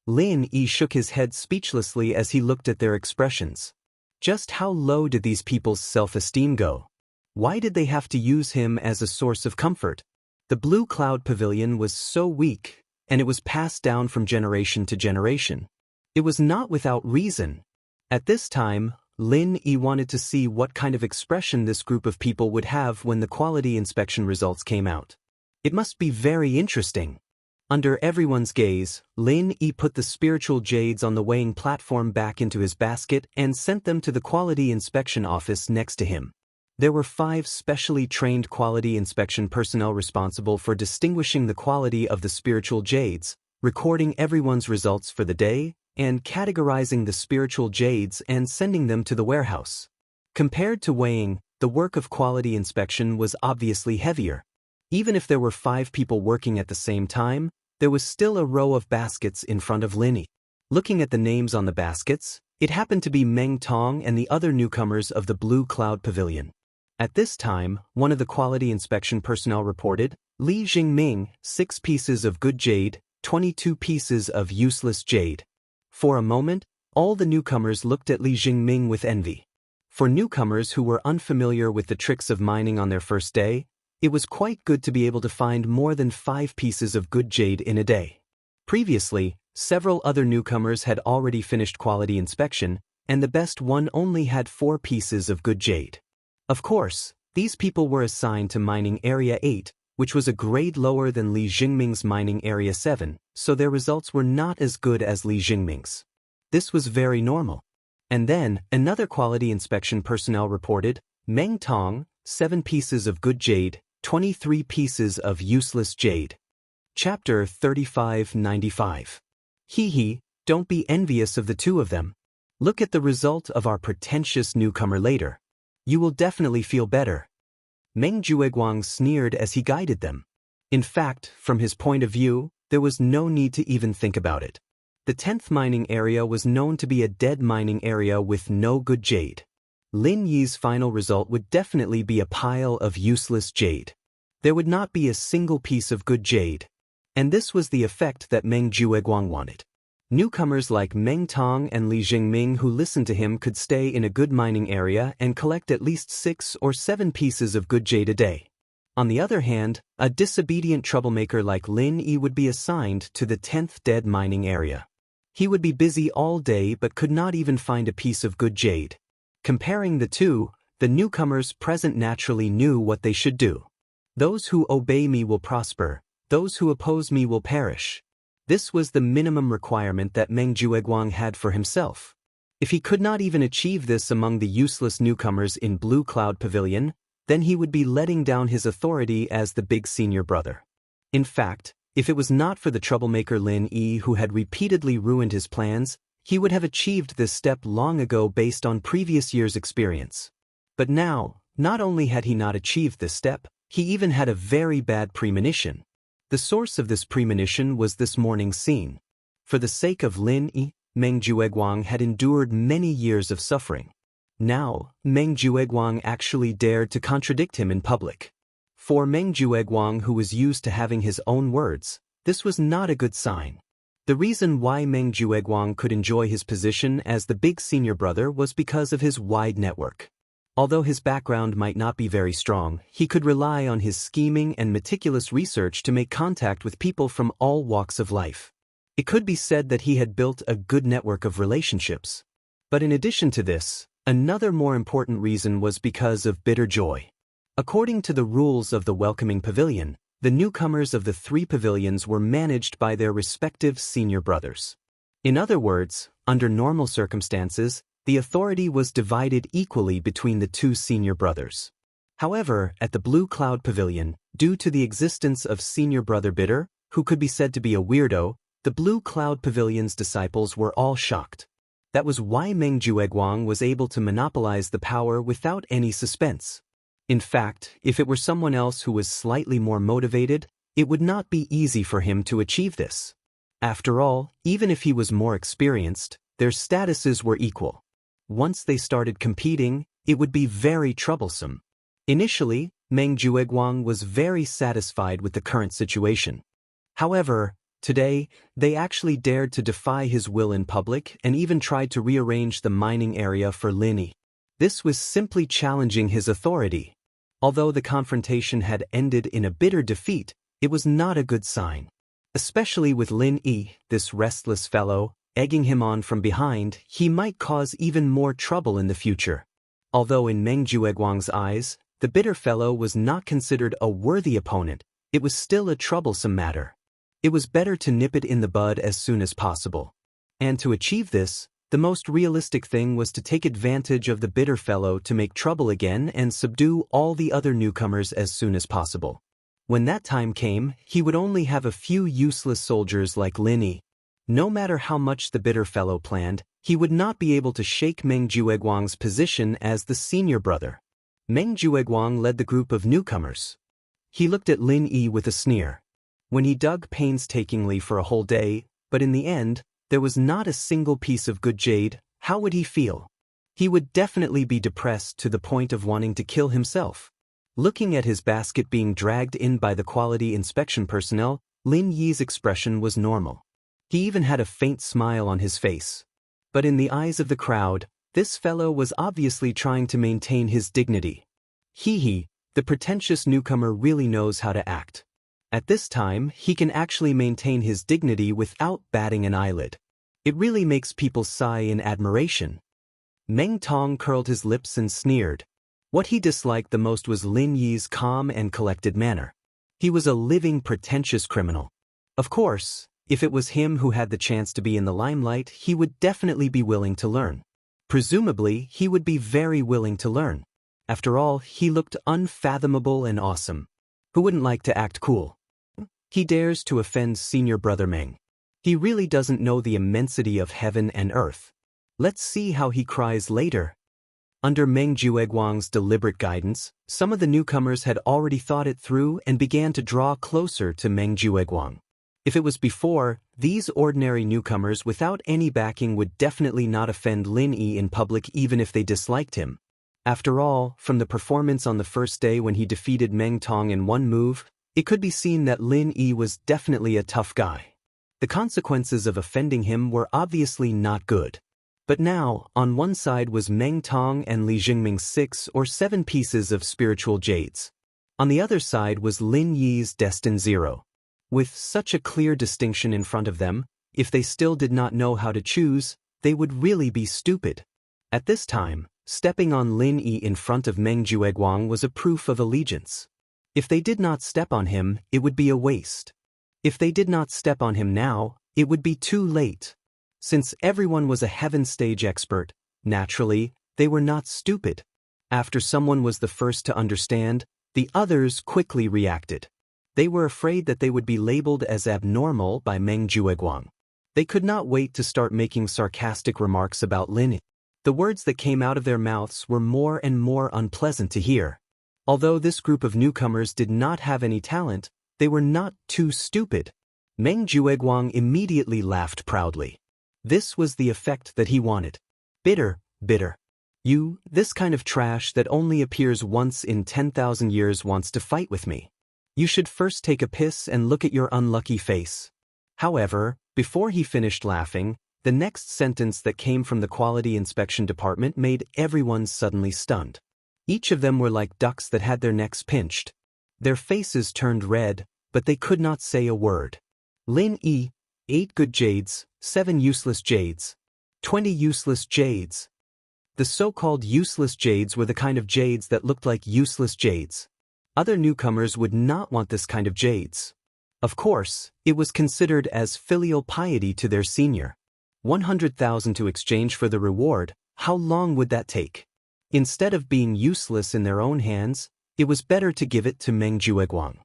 Lin Yi shook his head speechlessly as he looked at their expressions. Just how low did these people's self-esteem go? Why did they have to use him as a source of comfort? The Blue Cloud Pavilion was so weak, and it was passed down from generation to generation. It was not without reason. At this time, Lin Yi wanted to see what kind of expression this group of people would have when the quality inspection results came out. It must be very interesting. Under everyone's gaze, Lin Yi put the spiritual jades on the weighing platform back into his basket and sent them to the quality inspection office next to him. There were 5 specially trained quality inspection personnel responsible for distinguishing the quality of the spiritual jades, recording everyone's results for the day, and categorizing the spiritual jades and sending them to the warehouse. Compared to weighing, the work of quality inspection was obviously heavier. Even if there were 5 people working at the same time, there was still a row of baskets in front of Lin Yi. Looking at the names on the baskets, it happened to be Meng Tong and the other newcomers of the Blue Cloud Pavilion. At this time, one of the quality inspection personnel reported, Li Jingming, 6 pieces of good jade, 22 pieces of useless jade. For a moment, all the newcomers looked at Li Jingming with envy. For newcomers who were unfamiliar with the tricks of mining on their first day, it was quite good to be able to find more than 5 pieces of good jade in a day. Previously, several other newcomers had already finished quality inspection, and the best one only had 4 pieces of good jade. Of course, these people were assigned to Mining Area 8, which was a grade lower than Li Jingming's Mining Area 7, so their results were not as good as Li Jingming's. This was very normal. And then, another quality inspection personnel reported, Meng Tong, 7 pieces of good jade, 23 pieces of useless jade. Chapter 3595. Hee, don't be envious of the two of them. Look at the result of our pretentious newcomer later. You will definitely feel better. Meng Jueguang sneered as he guided them. In fact, from his point of view, there was no need to even think about it. The 10th mining area was known to be a dead mining area with no good jade. Lin Yi's final result would definitely be a pile of useless jade. There would not be a single piece of good jade. And this was the effect that Meng Jueguang wanted. Newcomers like Meng Tong and Li Jingming who listened to him could stay in a good mining area and collect at least 6 or 7 pieces of good jade a day. On the other hand, a disobedient troublemaker like Lin Yi would be assigned to the 10th dead mining area. He would be busy all day but could not even find a piece of good jade. Comparing the two, the newcomers present naturally knew what they should do. Those who obey me will prosper, those who oppose me will perish. This was the minimum requirement that Meng Jueguang had for himself. If he could not even achieve this among the useless newcomers in Blue Cloud Pavilion, then he would be letting down his authority as the big senior brother. In fact, if it was not for the troublemaker Lin Yi who had repeatedly ruined his plans, he would have achieved this step long ago based on previous years' experience. But now, not only had he not achieved this step, he even had a very bad premonition. The source of this premonition was this morning's scene. For the sake of Lin Yi, Meng Jueguang had endured many years of suffering. Now, Meng Jueguang actually dared to contradict him in public. For Meng Jueguang, who was used to having his own words, this was not a good sign. The reason why Meng Jueguang could enjoy his position as the big senior brother was because of his wide network. Although his background might not be very strong, he could rely on his scheming and meticulous research to make contact with people from all walks of life. It could be said that he had built a good network of relationships. But in addition to this, another more important reason was because of bitter joy. According to the rules of the welcoming pavilion, the newcomers of the 3 pavilions were managed by their respective senior brothers. In other words, under normal circumstances, the authority was divided equally between the 2 senior brothers. However, at the Blue Cloud Pavilion, due to the existence of senior brother Bitter, who could be said to be a weirdo, the Blue Cloud Pavilion's disciples were all shocked. That was why Meng Jueguang was able to monopolize the power without any suspense. In fact, if it were someone else who was slightly more motivated, it would not be easy for him to achieve this. After all, even if he was more experienced, their statuses were equal. Once they started competing, it would be very troublesome. Initially, Meng Jueguang was very satisfied with the current situation. However, today, they actually dared to defy his will in public and even tried to rearrange the mining area for Lin Yi. This was simply challenging his authority. Although the confrontation had ended in a bitter defeat, it was not a good sign. Especially with Lin Yi, this restless fellow, egging him on from behind, he might cause even more trouble in the future. Although in Meng Jueguang's eyes, the bitter fellow was not considered a worthy opponent, it was still a troublesome matter. It was better to nip it in the bud as soon as possible. And to achieve this, the most realistic thing was to take advantage of the bitter fellow to make trouble again and subdue all the other newcomers as soon as possible. When that time came, he would only have a few useless soldiers like Lin Yi. No matter how much the bitter fellow planned, he would not be able to shake Meng Jueguang's position as the senior brother. Meng Jueguang led the group of newcomers. He looked at Lin Yi with a sneer. When he dug painstakingly for a whole day, but in the end, there was not a single piece of good jade, how would he feel? He would definitely be depressed to the point of wanting to kill himself. Looking at his basket being dragged in by the quality inspection personnel, Lin Yi's expression was normal. He even had a faint smile on his face. But in the eyes of the crowd, this fellow was obviously trying to maintain his dignity. The pretentious newcomer really knows how to act. At this time, he can actually maintain his dignity without batting an eyelid. It really makes people sigh in admiration. Meng Tong curled his lips and sneered. What he disliked the most was Lin Yi's calm and collected manner. He was a living pretentious criminal. Of course, if it was him who had the chance to be in the limelight, he would definitely be willing to learn. Presumably, he would be very willing to learn. After all, he looked unfathomable and awesome. Who wouldn't like to act cool? He dares to offend senior brother Meng. He really doesn't know the immensity of heaven and earth. Let's see how he cries later. Under Meng Jueguang's deliberate guidance, some of the newcomers had already thought it through and began to draw closer to Meng Jueguang. If it was before, these ordinary newcomers without any backing would definitely not offend Lin Yi in public even if they disliked him. After all, from the performance on the first day when he defeated Meng Tong in one move, it could be seen that Lin Yi was definitely a tough guy. The consequences of offending him were obviously not good. But now, on one side was Meng Tong and Li Jingming's 6 or 7 pieces of spiritual jades. On the other side was Lin Yi's destined 0. With such a clear distinction in front of them, if they still did not know how to choose, they would really be stupid. At this time, stepping on Lin Yi in front of Meng Jueguang was a proof of allegiance. If they did not step on him, it would be a waste. If they did not step on him now, it would be too late. Since everyone was a heaven stage expert, naturally, they were not stupid. After someone was the first to understand, the others quickly reacted. They were afraid that they would be labeled as abnormal by Meng Jueguang. They could not wait to start making sarcastic remarks about Lin. The words that came out of their mouths were more and more unpleasant to hear. Although this group of newcomers did not have any talent, they were not too stupid. Meng Jueguang immediately laughed proudly. This was the effect that he wanted. Bitter, bitter. You, this kind of trash that only appears once in 10,000 years wants to fight with me. You should first take a piss and look at your unlucky face. However, before he finished laughing, the next sentence that came from the quality inspection department made everyone suddenly stunned. Each of them were like ducks that had their necks pinched. Their faces turned red, but they could not say a word. Lin Yi, 8 good jades, 7 useless jades. 20 useless jades. The so-called useless jades were the kind of jades that looked like useless jades. Other newcomers would not want this kind of jades. Of course, it was considered as filial piety to their senior. 100,000 to exchange for the reward, how long would that take? Instead of being useless in their own hands, it was better to give it to Meng Jueguang.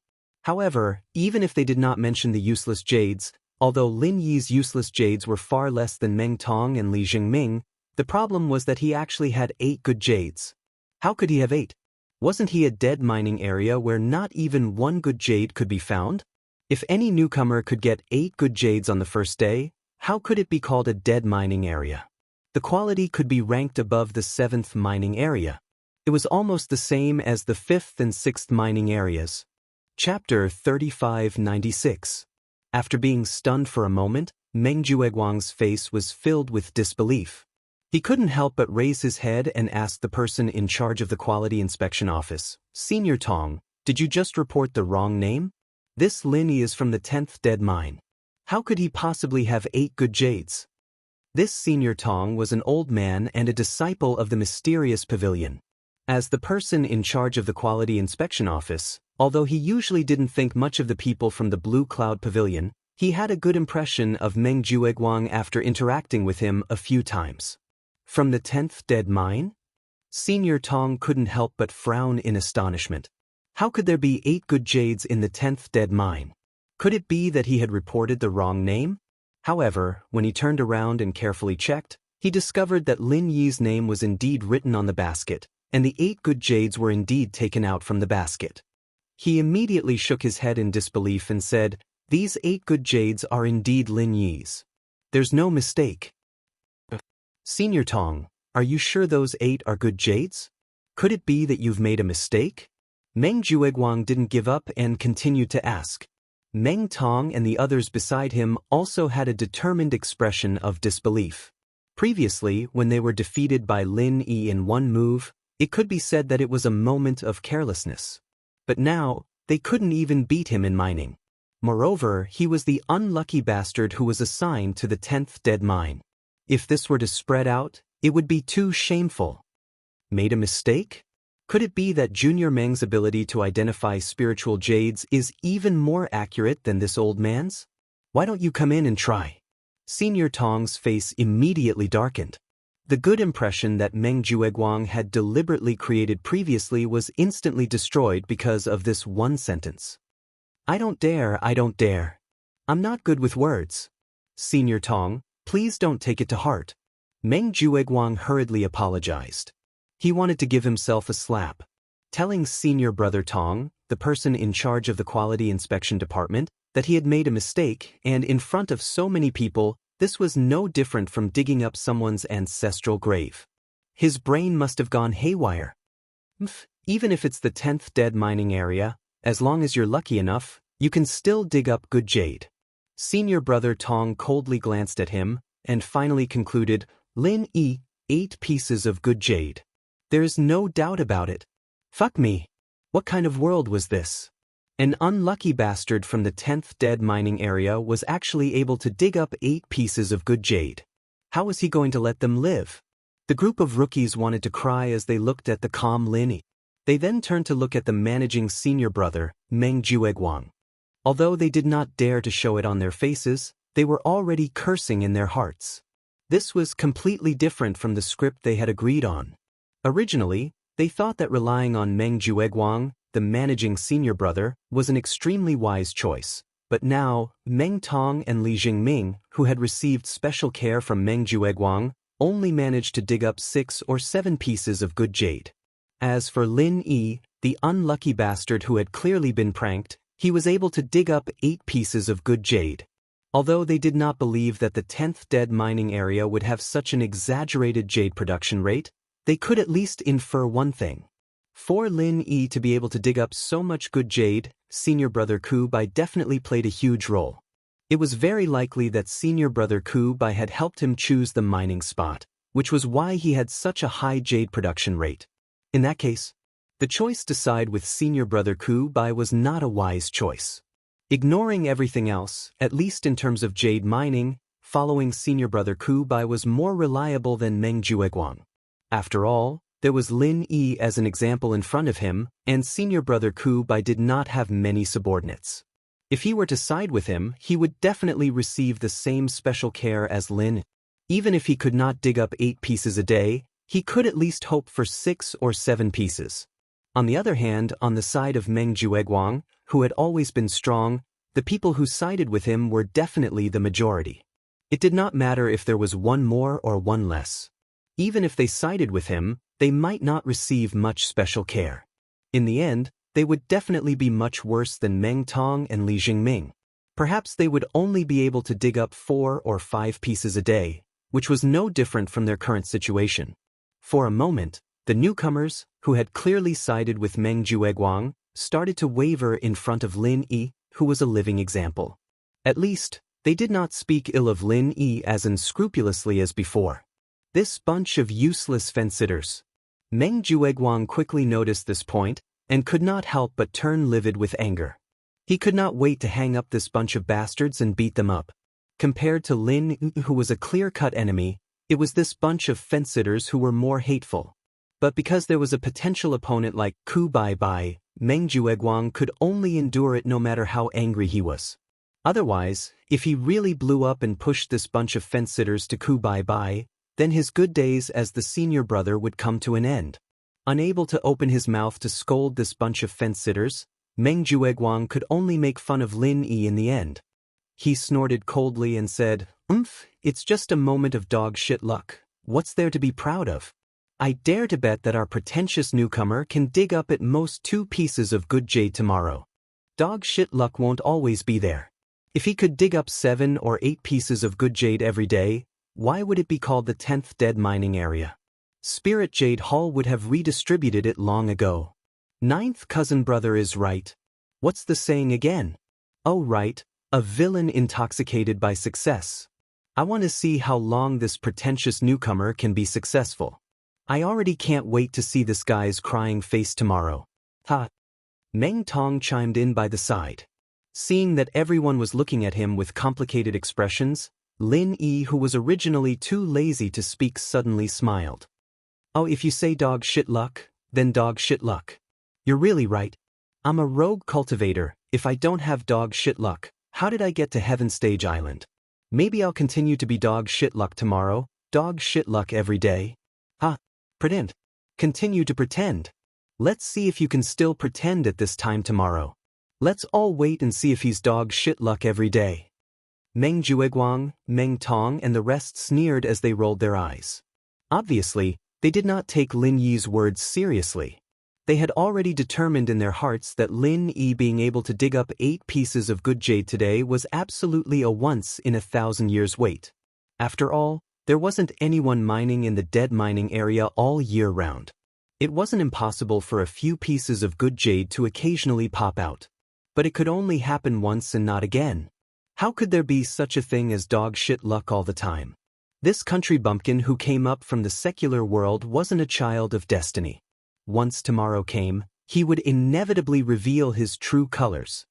However, even if they did not mention the useless jades, although Lin Yi's useless jades were far less than Meng Tong and Li Jingming, the problem was that he actually had 8 good jades. How could he have 8? Wasn't he a dead mining area where not even 1 good jade could be found? If any newcomer could get 8 good jades on the first day, how could it be called a dead mining area? The quality could be ranked above the 7th mining area. It was almost the same as the 5th and 6th mining areas. Chapter 3596. After being stunned for a moment, Meng Jueguang's face was filled with disbelief. He couldn't help but raise his head and ask the person in charge of the quality inspection office, Senior Tong, did you just report the wrong name? This Lin Yi is from the 10th dead mine. How could he possibly have 8 good jades? This Senior Tong was an old man and a disciple of the mysterious pavilion. As the person in charge of the quality inspection office, although he usually didn't think much of the people from the Blue Cloud Pavilion, he had a good impression of Meng Jueguang after interacting with him a few times. From the 10th dead mine? Senior Tong couldn't help but frown in astonishment. How could there be 8 good jades in the 10th dead mine? Could it be that he had reported the wrong name? However, when he turned around and carefully checked, he discovered that Lin Yi's name was indeed written on the basket, and the 8 good jades were indeed taken out from the basket. He immediately shook his head in disbelief and said, these 8 good jades are indeed Lin Yi's. There's no mistake. Senior Tong, are you sure those 8 are good jades? Could it be that you've made a mistake? Meng Jueguang didn't give up and continued to ask. Meng Tong and the others beside him also had a determined expression of disbelief. Previously, when they were defeated by Lin Yi in one move, it could be said that it was a moment of carelessness. But now, they couldn't even beat him in mining. Moreover, he was the unlucky bastard who was assigned to the 10th dead mine. If this were to spread out, it would be too shameful. Made a mistake? Could it be that Junior Meng's ability to identify spiritual jades is even more accurate than this old man's? Why don't you come in and try? Senior Tong's face immediately darkened. The good impression that Meng Jueguang had deliberately created previously was instantly destroyed because of this one sentence. I don't dare, I don't dare. I'm not good with words. Senior Tong, please don't take it to heart. Meng Jueguang hurriedly apologized. He wanted to give himself a slap. Telling Senior Brother Tong, the person in charge of the quality inspection department, that he had made a mistake, and in front of so many people, this was no different from digging up someone's ancestral grave. His brain must have gone haywire. Even if it's the 10th dead mining area, as long as you're lucky enough, you can still dig up good jade. Senior brother Tong coldly glanced at him, and finally concluded, Lin Yi, 8 pieces of good jade. There's no doubt about it. Fuck me. What kind of world was this? An unlucky bastard from the 10th dead mining area was actually able to dig up 8 pieces of good jade. How was he going to let them live? The group of rookies wanted to cry as they looked at the calm Lin Yi. They then turned to look at the managing senior brother, Meng Jueguang. Although they did not dare to show it on their faces, they were already cursing in their hearts. This was completely different from the script they had agreed on. Originally, they thought that relying on Meng Jueguang, the managing senior brother, was an extremely wise choice. But now, Meng Tong and Li Jingming, who had received special care from Meng Jueguang, only managed to dig up 6 or 7 pieces of good jade. As for Lin Yi, the unlucky bastard who had clearly been pranked, he was able to dig up 8 pieces of good jade. Although they did not believe that the 10th dead mining area would have such an exaggerated jade production rate, they could at least infer one thing. For Lin Yi to be able to dig up so much good jade, senior brother Ku Bai definitely played a huge role. It was very likely that senior brother Ku Bai had helped him choose the mining spot, which was why he had such a high jade production rate. In that case, the choice to side with senior brother Ku Bai was not a wise choice. Ignoring everything else, at least in terms of jade mining, following senior brother Ku Bai was more reliable than Meng Jueguang. After all, there was Lin Yi as an example in front of him, and senior brother Ku Bai did not have many subordinates. If he were to side with him, he would definitely receive the same special care as Lin. Even if he could not dig up 8 pieces a day, he could at least hope for 6 or 7 pieces. On the other hand, on the side of Meng Jueguang, who had always been strong, the people who sided with him were definitely the majority. It did not matter if there was one more or one less. Even if they sided with him, they might not receive much special care. In the end, they would definitely be much worse than Meng Tong and Li Jingming. Perhaps they would only be able to dig up 4 or 5 pieces a day, which was no different from their current situation. For a moment, the newcomers, who had clearly sided with Meng Jueguang, started to waver in front of Lin Yi, who was a living example. At least, they did not speak ill of Lin Yi as unscrupulously as before. This bunch of useless fence-sitters. Meng Jueguang quickly noticed this point, and could not help but turn livid with anger. He could not wait to hang up this bunch of bastards and beat them up. Compared to Lin Yi, who was a clear-cut enemy, it was this bunch of fence-sitters who were more hateful. But because there was a potential opponent like Ku Bai, Meng Jueguang could only endure it no matter how angry he was. Otherwise, if he really blew up and pushed this bunch of fence-sitters to Ku Bai, then his good days as the senior brother would come to an end. Unable to open his mouth to scold this bunch of fence-sitters, Meng Jueguang could only make fun of Lin Yi in the end. He snorted coldly and said, it's just a moment of dog shit luck. What's there to be proud of? I dare to bet that our pretentious newcomer can dig up at most 2 pieces of good jade tomorrow. Dog shit luck won't always be there. If he could dig up 7 or 8 pieces of good jade every day, why would it be called the 10th dead mining area? Spirit Jade Hall would have redistributed it long ago. 9th cousin brother is right. What's the saying again? Oh right, a villain intoxicated by success. I want to see how long this pretentious newcomer can be successful. I already can't wait to see this guy's crying face tomorrow. Ha! Meng Tong chimed in by the side. Seeing that everyone was looking at him with complicated expressions, Lin Yi, who was originally too lazy to speak, suddenly smiled. Oh, if you say dog shit luck, then dog shit luck. You're really right. I'm a rogue cultivator. If I don't have dog shit luck, how did I get to Heaven Stage Island? Maybe I'll continue to be dog shit luck tomorrow, dog shit luck every day. Ha! Pretend. Continue to pretend. Let's see if you can still pretend at this time tomorrow. Let's all wait and see if he's dog shit luck every day. Meng Jueguang, Meng Tong and the rest sneered as they rolled their eyes. Obviously, they did not take Lin Yi's words seriously. They had already determined in their hearts that Lin Yi being able to dig up 8 pieces of good jade today was absolutely a once-in-a-thousand-years wait. After all, there wasn't anyone mining in the dead mining area all year round. It wasn't impossible for a few pieces of good jade to occasionally pop out. But it could only happen once and not again. How could there be such a thing as dog shit luck all the time? This country bumpkin who came up from the secular world wasn't a child of destiny. Once tomorrow came, he would inevitably reveal his true colors.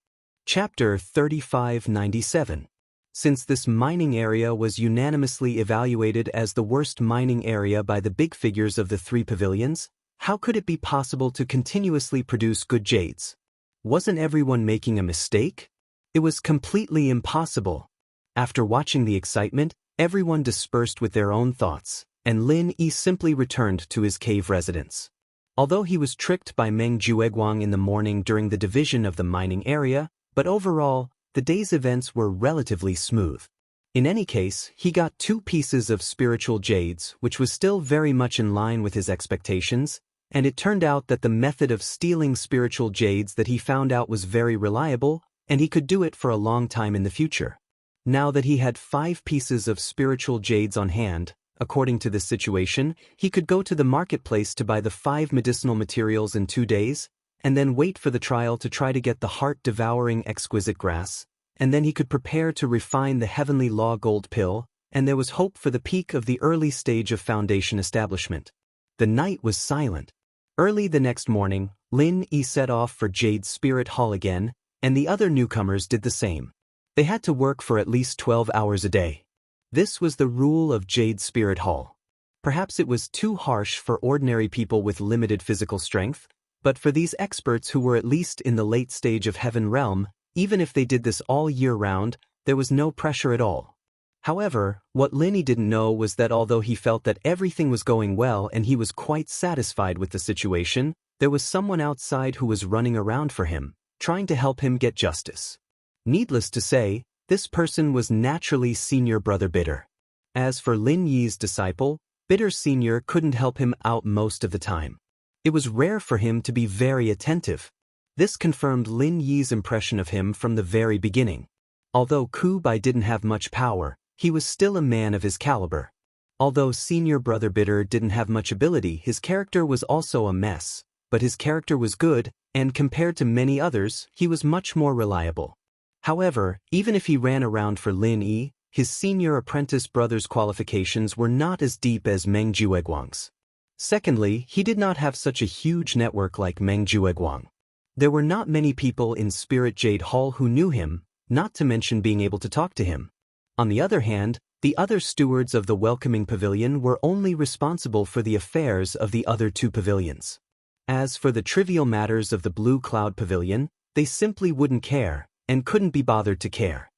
Chapter 3597. Since this mining area was unanimously evaluated as the worst mining area by the big figures of the three pavilions, how could it be possible to continuously produce good jades? Wasn't everyone making a mistake? It was completely impossible. After watching the excitement, everyone dispersed with their own thoughts, and Lin Yi simply returned to his cave residence. Although he was tricked by Meng Jueguang in the morning during the division of the mining area, but overall, the day's events were relatively smooth. In any case, he got 2 pieces of spiritual jades, which was still very much in line with his expectations, and it turned out that the method of stealing spiritual jades that he found out was very reliable, and he could do it for a long time in the future. Now that he had 5 pieces of spiritual jades on hand, according to this situation, he could go to the marketplace to buy the 5 medicinal materials in 2 days, and then wait for the trial to try to get the heart-devouring exquisite grass, and then he could prepare to refine the heavenly law gold pill, and there was hope for the peak of the early stage of foundation establishment. The night was silent. Early the next morning, Lin Yi set off for Jade's Spirit Hall again, and the other newcomers did the same. They had to work for at least 12 hours a day. This was the rule of Jade's Spirit Hall. Perhaps it was too harsh for ordinary people with limited physical strength, but for these experts who were at least in the late stage of Heaven Realm, even if they did this all year round, there was no pressure at all. However, what Lin Yi didn't know was that although he felt that everything was going well and he was quite satisfied with the situation, there was someone outside who was running around for him, trying to help him get justice. Needless to say, this person was naturally Senior Brother Bitter. As for Lin Yi's disciple, Bitter Senior couldn't help him out most of the time. It was rare for him to be very attentive. This confirmed Lin Yi's impression of him from the very beginning. Although Ku Bai didn't have much power, he was still a man of his caliber. Although Senior Brother Bitter didn't have much ability, his character was also a mess, but his character was good, and compared to many others, he was much more reliable. However, even if he ran around for Lin Yi, his senior apprentice brother's qualifications were not as deep as Meng Jueguang's. Secondly, he did not have such a huge network like Meng Jueguang. There were not many people in Spirit Jade Hall who knew him, not to mention being able to talk to him. On the other hand, the other stewards of the welcoming pavilion were only responsible for the affairs of the other 2 pavilions. As for the trivial matters of the Blue Cloud Pavilion, they simply wouldn't care, and couldn't be bothered to care.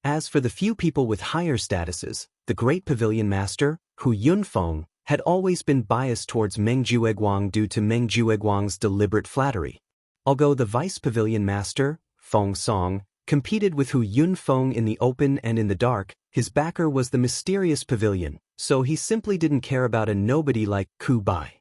As for the few people with higher statuses, the Great Pavilion Master, Hu Yunfeng, had always been biased towards Meng Jueguang due to Meng Jueguang's deliberate flattery. Although the Vice Pavilion Master, Feng Song, competed with Hu Yunfeng in the open and in the dark, his backer was the mysterious pavilion, so he simply didn't care about a nobody like Ku Bai.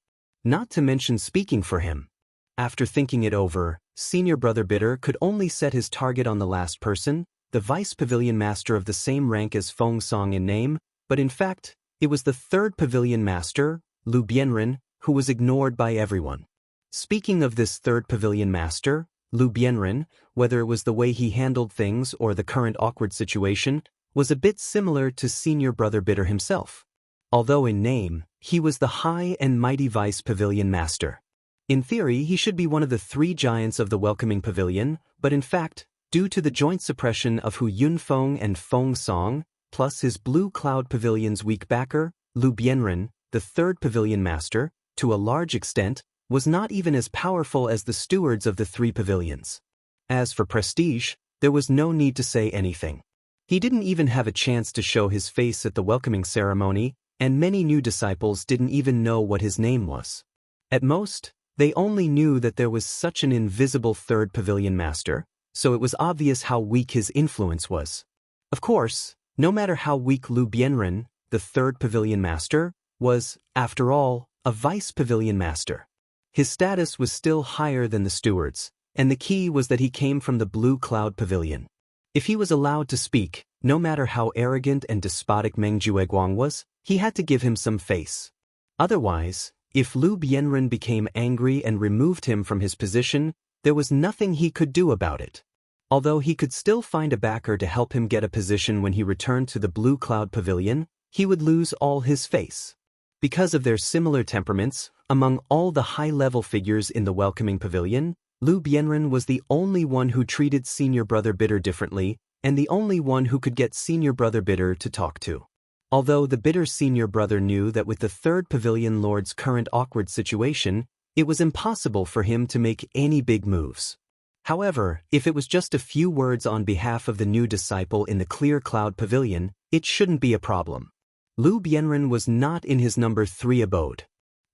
Not to mention speaking for him. After thinking it over, Senior Brother Bitter could only set his target on the last person, the Vice Pavilion Master of the same rank as Feng Song in name, but in fact, it was the 3rd Pavilion Master, Lu Bianren, who was ignored by everyone. Speaking of this 3rd Pavilion Master, Lu Bianren, whether it was the way he handled things or the current awkward situation, was a bit similar to Senior Brother Bitter himself. Although in name, he was the high and mighty Vice Pavilion Master. In theory, he should be one of the 3 giants of the welcoming pavilion, but in fact, due to the joint suppression of Hu Yunfeng and Feng Song, plus his Blue Cloud Pavilion's weak backer, Lu Bianren, the 3rd Pavilion Master, to a large extent, was not even as powerful as the stewards of the 3 pavilions. As for prestige, there was no need to say anything. He didn't even have a chance to show his face at the welcoming ceremony, and many new disciples didn't even know what his name was. At most, they only knew that there was such an invisible 3rd Pavilion Master, so it was obvious how weak his influence was. Of course, no matter how weak Lu Bianren, the 3rd Pavilion Master, was, after all, a Vice Pavilion Master. His status was still higher than the stewards, and the key was that he came from the Blue Cloud Pavilion. If he was allowed to speak, no matter how arrogant and despotic Meng Jueguang was, he had to give him some face. Otherwise, if Lu Bianren became angry and removed him from his position, there was nothing he could do about it. Although he could still find a backer to help him get a position when he returned to the Blue Cloud Pavilion, he would lose all his face. Because of their similar temperaments, among all the high-level figures in the welcoming pavilion, Lu Bianren was the only one who treated Senior Brother Bitter differently, and the only one who could get Senior Brother Bitter to talk to. Although the bitter Senior Brother knew that with the third Pavilion Lord's current awkward situation, it was impossible for him to make any big moves. However, if it was just a few words on behalf of the new disciple in the Clear Cloud Pavilion, it shouldn't be a problem. Lu Bianren was not in his number 3 abode.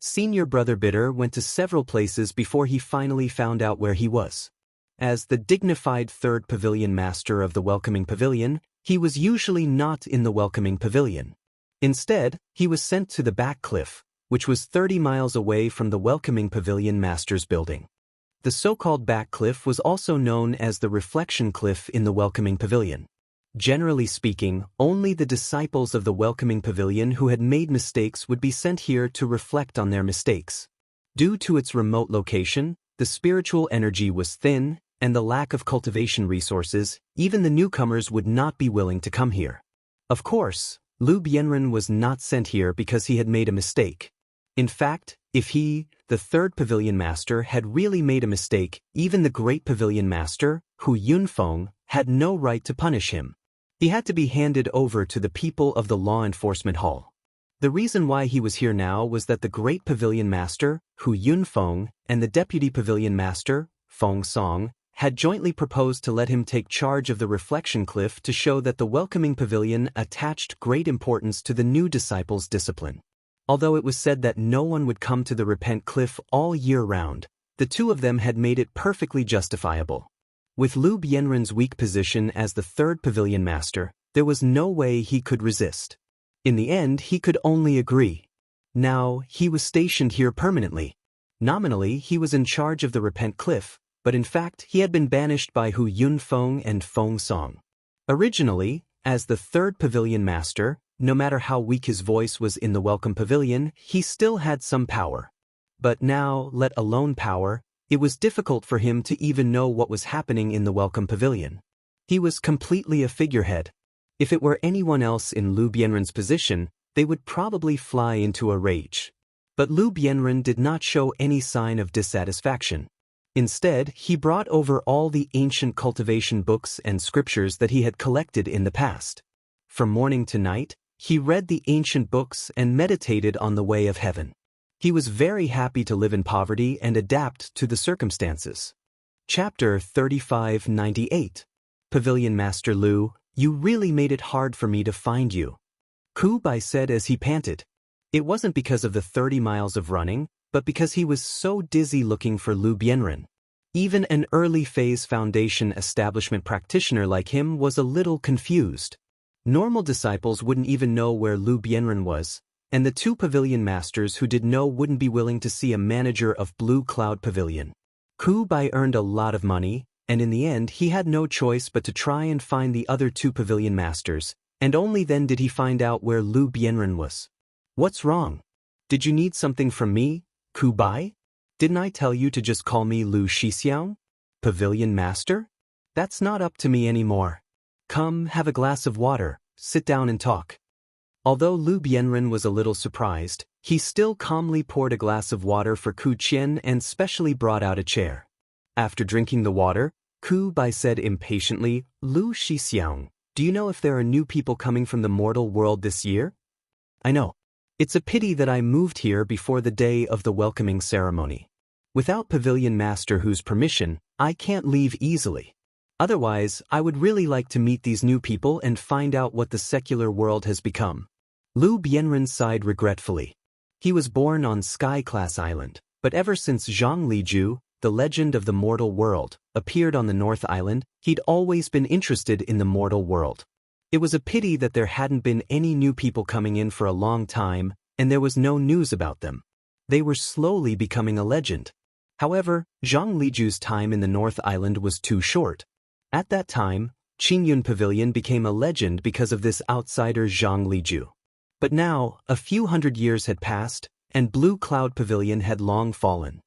Senior Brother Bitter went to several places before he finally found out where he was. As the dignified third Pavilion Master of the Welcoming Pavilion, he was usually not in the Welcoming Pavilion. Instead, he was sent to the back cliff, which was 30 miles away from the Welcoming Pavilion Master's building. The so-called back cliff was also known as the Reflection Cliff in the Welcoming Pavilion. Generally speaking, only the disciples of the Welcoming Pavilion who had made mistakes would be sent here to reflect on their mistakes. Due to its remote location, the spiritual energy was thin, and the lack of cultivation resources, even the newcomers would not be willing to come here. Of course, Lu Bianren was not sent here because he had made a mistake. In fact, if he, the third Pavilion Master, had really made a mistake, even the great Pavilion Master, Hu Yunfeng, had no right to punish him. He had to be handed over to the people of the Law Enforcement Hall. The reason why he was here now was that the great Pavilion Master, Hu Yunfeng, and the Deputy Pavilion Master, Feng Song, had jointly proposed to let him take charge of the Reflection Cliff to show that the Welcoming Pavilion attached great importance to the new disciples' discipline. Although it was said that no one would come to the Repent Cliff all year round, the two of them had made it perfectly justifiable. With Lu Bianren's weak position as the third Pavilion Master, there was no way he could resist. In the end, he could only agree. Now, he was stationed here permanently. Nominally, he was in charge of the Repent Cliff, but in fact, he had been banished by Hu Yunfeng and Feng Song. Originally, as the third Pavilion Master, no matter how weak his voice was in the Welcome Pavilion, he still had some power. But now, let alone power, it was difficult for him to even know what was happening in the Welcome Pavilion. He was completely a figurehead. If it were anyone else in Lu Bianren's position, they would probably fly into a rage. But Lu Bianren did not show any sign of dissatisfaction. Instead, he brought over all the ancient cultivation books and scriptures that he had collected in the past. From morning to night, he read the ancient books and meditated on the way of heaven. He was very happy to live in poverty and adapt to the circumstances. Chapter 3598. Pavilion Master Lu, you really made it hard for me to find you. Ku Bai said as he panted. It wasn't because of the 30 miles of running, but because he was so dizzy looking for Lu Bianren. Even an early-phase foundation establishment practitioner like him was a little confused. Normal disciples wouldn't even know where Lu Bianren was, and the two Pavilion Masters who did know wouldn't be willing to see a manager of Blue Cloud Pavilion. Ku Bai earned a lot of money, and in the end he had no choice but to try and find the other two Pavilion Masters, and only then did he find out where Lu Bianren was. What's wrong? Did you need something from me, Ku Bai? Didn't I tell you to just call me Lu Shixiang? Pavilion Master? That's not up to me anymore. Come, have a glass of water, sit down and talk. Although Lu Bianren was a little surprised, he still calmly poured a glass of water for Ku Qian and specially brought out a chair. After drinking the water, Ku Bai said impatiently, Lu Shixiang, do you know if there are new people coming from the mortal world this year? I know. It's a pity that I moved here before the day of the welcoming ceremony. Without Pavilion Master Hu's permission, I can't leave easily. Otherwise, I would really like to meet these new people and find out what the secular world has become. Lu Bianren sighed regretfully. He was born on Sky Class Island, but ever since Zhang Liju, the legend of the mortal world, appeared on the North Island, he'd always been interested in the mortal world. It was a pity that there hadn't been any new people coming in for a long time, and there was no news about them. They were slowly becoming a legend. However, Zhang Liju's time in the North Island was too short. At that time, Qingyun Pavilion became a legend because of this outsider Zhang Liju. But now, a few hundred years had passed, and Blue Cloud Pavilion had long fallen.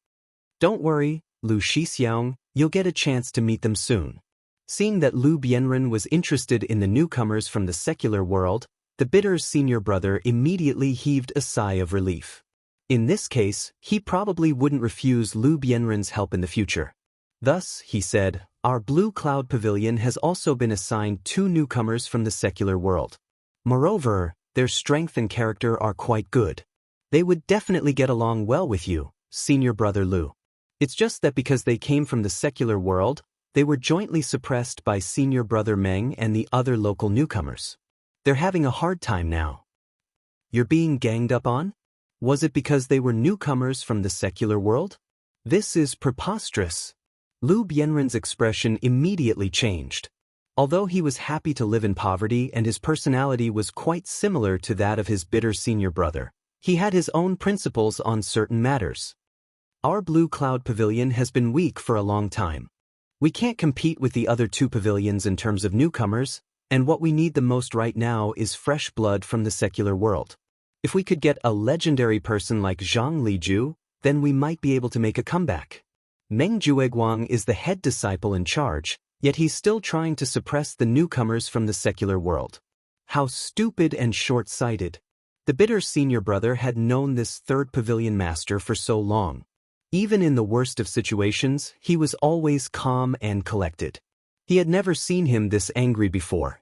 Don't worry, Lu Shixiang, you'll get a chance to meet them soon. Seeing that Lu Bianren was interested in the newcomers from the secular world, the bitter senior brother immediately heaved a sigh of relief. In this case, he probably wouldn't refuse Lu Bianren's help in the future. Thus, he said, our Blue Cloud Pavilion has also been assigned 2 newcomers from the secular world. Moreover, their strength and character are quite good. They would definitely get along well with you, senior brother Lu. It's just that because they came from the secular world, they were jointly suppressed by senior brother Meng and the other local newcomers. They're having a hard time now. You're being ganged up on? Was it because they were newcomers from the secular world? This is preposterous. Lu Bianren's expression immediately changed. Although he was happy to live in poverty and his personality was quite similar to that of his bitter senior brother, he had his own principles on certain matters. Our Blue Cloud Pavilion has been weak for a long time. We can't compete with the other 2 pavilions in terms of newcomers, and what we need the most right now is fresh blood from the secular world. If we could get a legendary person like Zhang Liju, then we might be able to make a comeback. Meng Jueguang is the head disciple in charge, yet he's still trying to suppress the newcomers from the secular world. How stupid and short-sighted. The bitter senior brother had known this 3rd pavilion master for so long. Even in the worst of situations, he was always calm and collected. He had never seen him this angry before.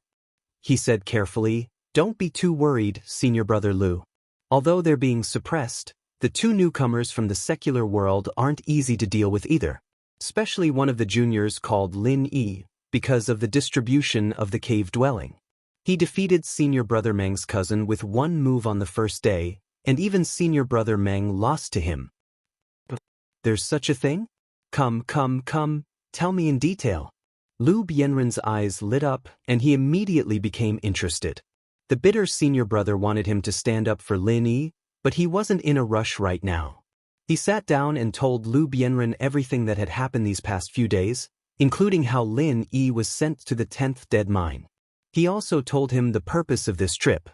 He said carefully, "Don't be too worried, senior brother Lu. Although they're being suppressed, the 2 newcomers from the secular world aren't easy to deal with either, especially one of the juniors called Lin Yi, because of the distribution of the cave dwelling. He defeated senior brother Meng's cousin with 1 move on the first day, and even senior brother Meng lost to him." There's such a thing? Come, tell me in detail. Lu Bianren's eyes lit up, and he immediately became interested. The bitter senior brother wanted him to stand up for Lin Yi, but he wasn't in a rush right now. He sat down and told Lu Bianren everything that had happened these past few days, including how Lin Yi was sent to the 10th dead mine. He also told him the purpose of this trip.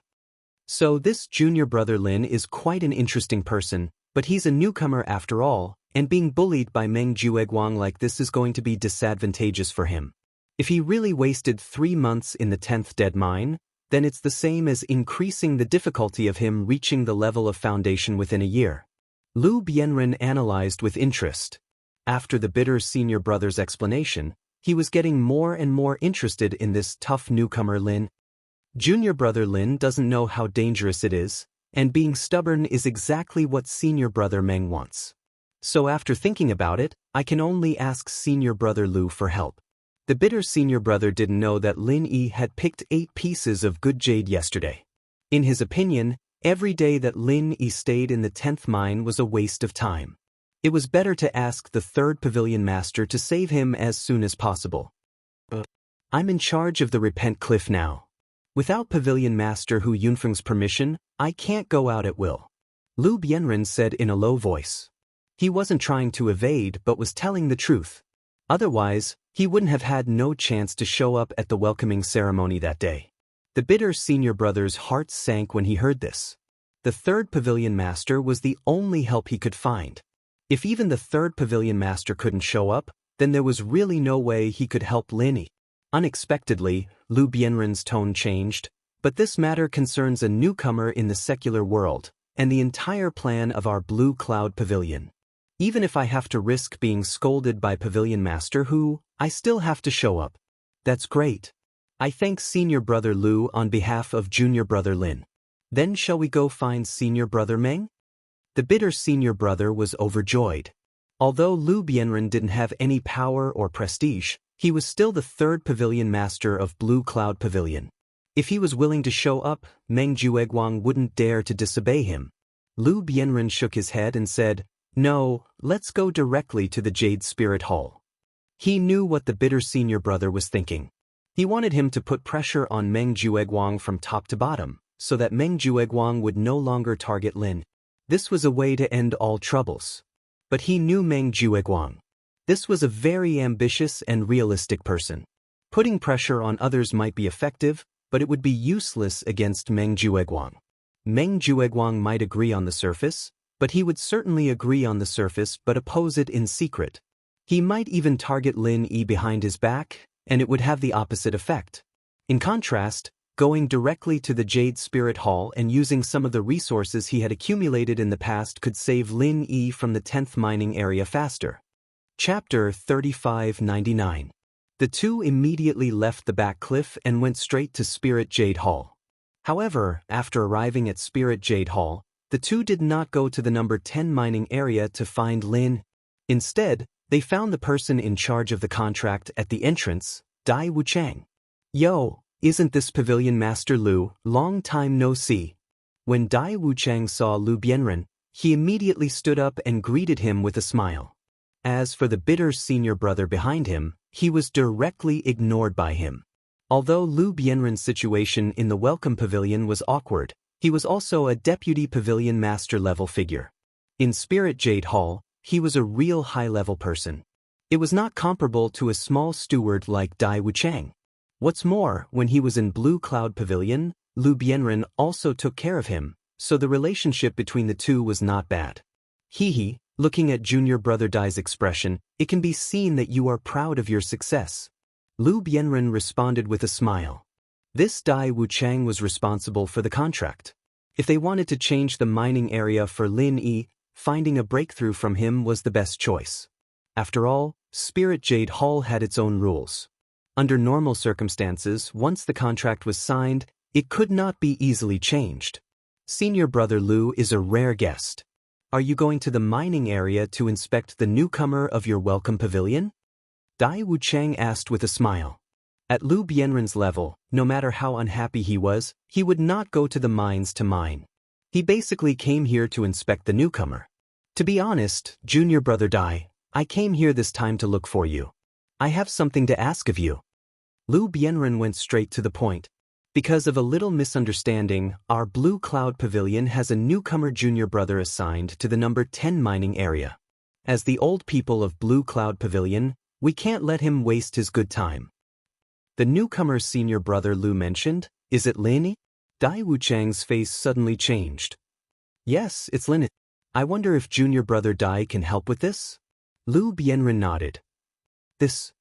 So this junior brother Lin is quite an interesting person, but he's a newcomer after all, and being bullied by Meng Jueguang like this is going to be disadvantageous for him. If he really wasted 3 months in the 10th dead mine, then it's the same as increasing the difficulty of him reaching the level of foundation within a year. Lu Bianren analyzed with interest. After the bitter senior brother's explanation, he was getting more and more interested in this tough newcomer Lin. Junior brother Lin doesn't know how dangerous it is, and being stubborn is exactly what senior brother Meng wants. So after thinking about it, I can only ask senior brother Lu for help. The bitter senior brother didn't know that Lin Yi had picked 8 pieces of good jade yesterday. In his opinion, every day that Lin Yi stayed in the 10th mine was a waste of time. It was better to ask the 3rd pavilion master to save him as soon as possible. I'm in charge of the Repent Cliff now. Without pavilion master Hu Yunfeng's permission, I can't go out at will. Lu Bianren said in a low voice. He wasn't trying to evade but was telling the truth. Otherwise, he wouldn't have had no chance to show up at the welcoming ceremony that day. The bitter senior brother's heart sank when he heard this. The 3rd pavilion master was the only help he could find. If even the 3rd pavilion master couldn't show up, then there was really no way he could help Lin Yi. Unexpectedly, Lu Bianren's tone changed, but this matter concerns a newcomer in the secular world, and the entire plan of our Blue Cloud Pavilion. Even if I have to risk being scolded by Pavilion Master Hu, I still have to show up. That's great. I thank Senior Brother Lu on behalf of Junior Brother Lin. Then shall we go find Senior Brother Meng? The bitter Senior Brother was overjoyed. Although Lu Bianren didn't have any power or prestige, he was still the 3rd Pavilion Master of Blue Cloud Pavilion. If he was willing to show up, Meng Jueguang wouldn't dare to disobey him. Lu Bianren shook his head and said, "No, let's go directly to the Jade Spirit Hall." He knew what the bitter senior brother was thinking. He wanted him to put pressure on Meng Jueguang from top to bottom, so that Meng Jueguang would no longer target Lin. This was a way to end all troubles. But he knew Meng Jueguang. This was a very ambitious and realistic person. Putting pressure on others might be effective, but it would be useless against Meng Jueguang. Meng Jueguang might agree on the surface, but he would certainly agree on the surface but oppose it in secret. He might even target Lin Yi behind his back, and it would have the opposite effect. In contrast, going directly to the Jade Spirit Hall and using some of the resources he had accumulated in the past could save Lin Yi from the 10th mining area faster. Chapter 3599. The two immediately left the back cliff and went straight to Spirit Jade Hall. However, after arriving at Spirit Jade Hall, the two did not go to the number 10 mining area to find Lin. Instead, they found the person in charge of the contract at the entrance, Dai Wuchang. "Yo, isn't this Pavilion Master Lu? Long time no see." When Dai Wuchang saw Lu Bianren, he immediately stood up and greeted him with a smile. As for the bitter senior brother behind him, he was directly ignored by him. Although Lu Bianren's situation in the Welcome Pavilion was awkward, he was also a deputy pavilion master level figure. In Spirit Jade Hall, he was a real high-level person. It was not comparable to a small steward like Dai Wuchang. What's more, when he was in Blue Cloud Pavilion, Lu Bianren also took care of him, so the relationship between the two was not bad. Hee. Looking at junior brother Dai's expression, it can be seen that you are proud of your success. Lu Bianren responded with a smile. This Dai Wuchang was responsible for the contract. If they wanted to change the mining area for Lin Yi, finding a breakthrough from him was the best choice. After all, Spirit Jade Hall had its own rules. Under normal circumstances, once the contract was signed, it could not be easily changed. Senior brother Lu is a rare guest. Are you going to the mining area to inspect the newcomer of your welcome pavilion? Dai Wuchang asked with a smile. At Lu Bianren's level, no matter how unhappy he was, he would not go to the mines to mine. He basically came here to inspect the newcomer. To be honest, junior brother Dai, I came here this time to look for you. I have something to ask of you. Lu Bianren went straight to the point. Because of a little misunderstanding, our Blue Cloud Pavilion has a newcomer junior brother assigned to the number 10 mining area. As the old people of Blue Cloud Pavilion, we can't let him waste his good time. The newcomer's senior brother Lu mentioned, is it Lin? Dai Wuchang's face suddenly changed. Yes, it's Lin. I wonder if junior brother Dai can help with this? Lu Bianren nodded. This.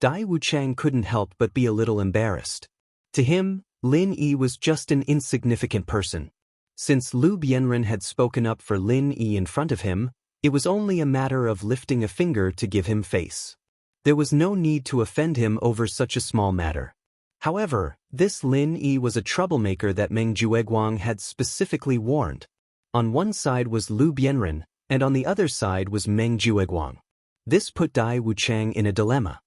Dai Wuchang couldn't help but be a little embarrassed. To him, Lin Yi was just an insignificant person. Since Lu Bianren had spoken up for Lin Yi in front of him, it was only a matter of lifting a finger to give him face. There was no need to offend him over such a small matter. However, this Lin Yi was a troublemaker that Meng Jueguang had specifically warned. On one side was Lu Bianren, and on the other side was Meng Jueguang. This put Dai Wuchang in a dilemma.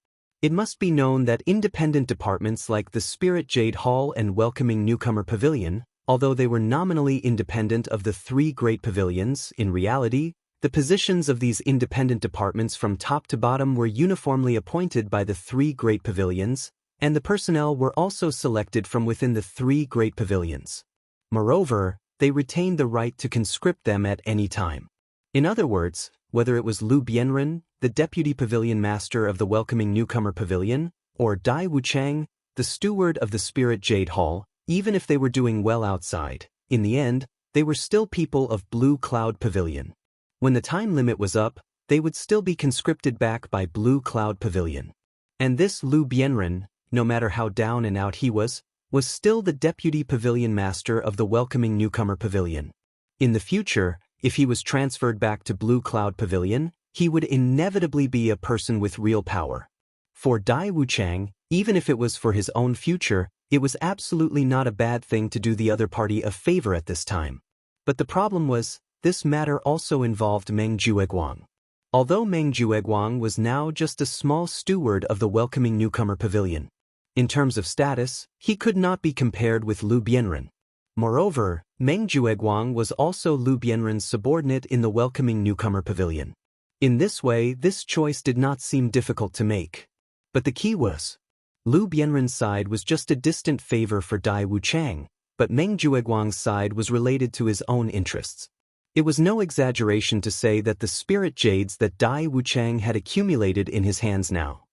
It must be known that independent departments like the Spirit Jade Hall and Welcoming Newcomer Pavilion, although they were nominally independent of the three great pavilions, in reality, the positions of these independent departments from top to bottom were uniformly appointed by the three great pavilions, and the personnel were also selected from within the three great pavilions. Moreover, they retained the right to conscript them at any time. In other words, whether it was Lu Bianren, the deputy pavilion master of the Welcoming Newcomer Pavilion, or Dai Wuchang, the steward of the Spirit Jade Hall, even if they were doing well outside, in the end, they were still people of Blue Cloud Pavilion. When the time limit was up, they would still be conscripted back by Blue Cloud Pavilion. And this Lu Bianren, no matter how down and out he was still the deputy pavilion master of the Welcoming Newcomer Pavilion. In the future, if he was transferred back to Blue Cloud Pavilion, he would inevitably be a person with real power. For Dai Wuchang, even if it was for his own future, it was absolutely not a bad thing to do the other party a favor at this time. But the problem was, this matter also involved Meng Jueguang. Although Meng Jueguang was now just a small steward of the Welcoming Newcomer Pavilion. In terms of status, he could not be compared with Lu Bianren. Moreover, Meng Jueguang was also Lu Bianren's subordinate in the Welcoming Newcomer Pavilion. In this way, this choice did not seem difficult to make. But the key was, Lu Bianren's side was just a distant favor for Dai Wuchang, but Meng Jueguang's side was related to his own interests. It was no exaggeration to say that the spirit jades that Dai Wuchang had accumulated in his hands now,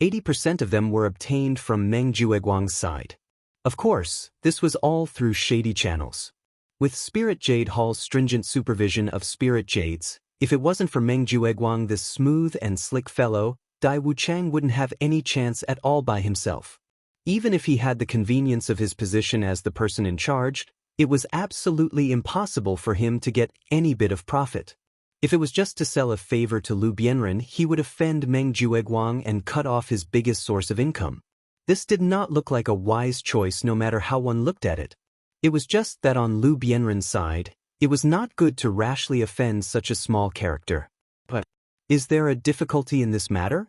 80% of them were obtained from Meng Jueguang's side. Of course, this was all through shady channels. With Spirit Jade Hall's stringent supervision of spirit jades, if it wasn't for Meng Jueguang, this smooth and slick fellow, Dai Wuchang wouldn't have any chance at all by himself. Even if he had the convenience of his position as the person in charge, it was absolutely impossible for him to get any bit of profit. If it was just to sell a favor to Lu Bianren, he would offend Meng Jueguang and cut off his biggest source of income. This did not look like a wise choice no matter how one looked at it. It was just that on Lu Bianren's side, it was not good to rashly offend such a small character. But is there a difficulty in this matter?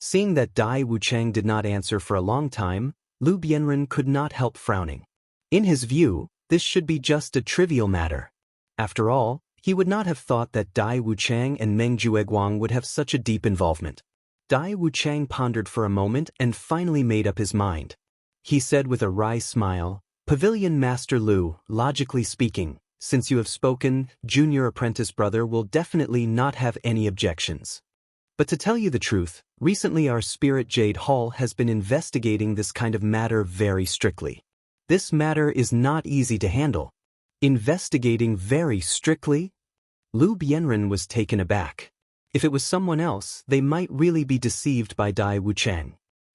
Seeing that Dai Wuchang did not answer for a long time, Lu Bianren could not help frowning. In his view, this should be just a trivial matter. After all, he would not have thought that Dai Wuchang and Meng Jueguang would have such a deep involvement. Dai Wuchang pondered for a moment and finally made up his mind. He said with a wry smile, "Pavilion Master Lu, logically speaking, since you have spoken, junior apprentice brother will definitely not have any objections. But to tell you the truth, recently our Spirit Jade Hall has been investigating this kind of matter very strictly. This matter is not easy to handle." Investigating very strictly? Lu Bianren was taken aback. If it was someone else, they might really be deceived by Dai Wuchang.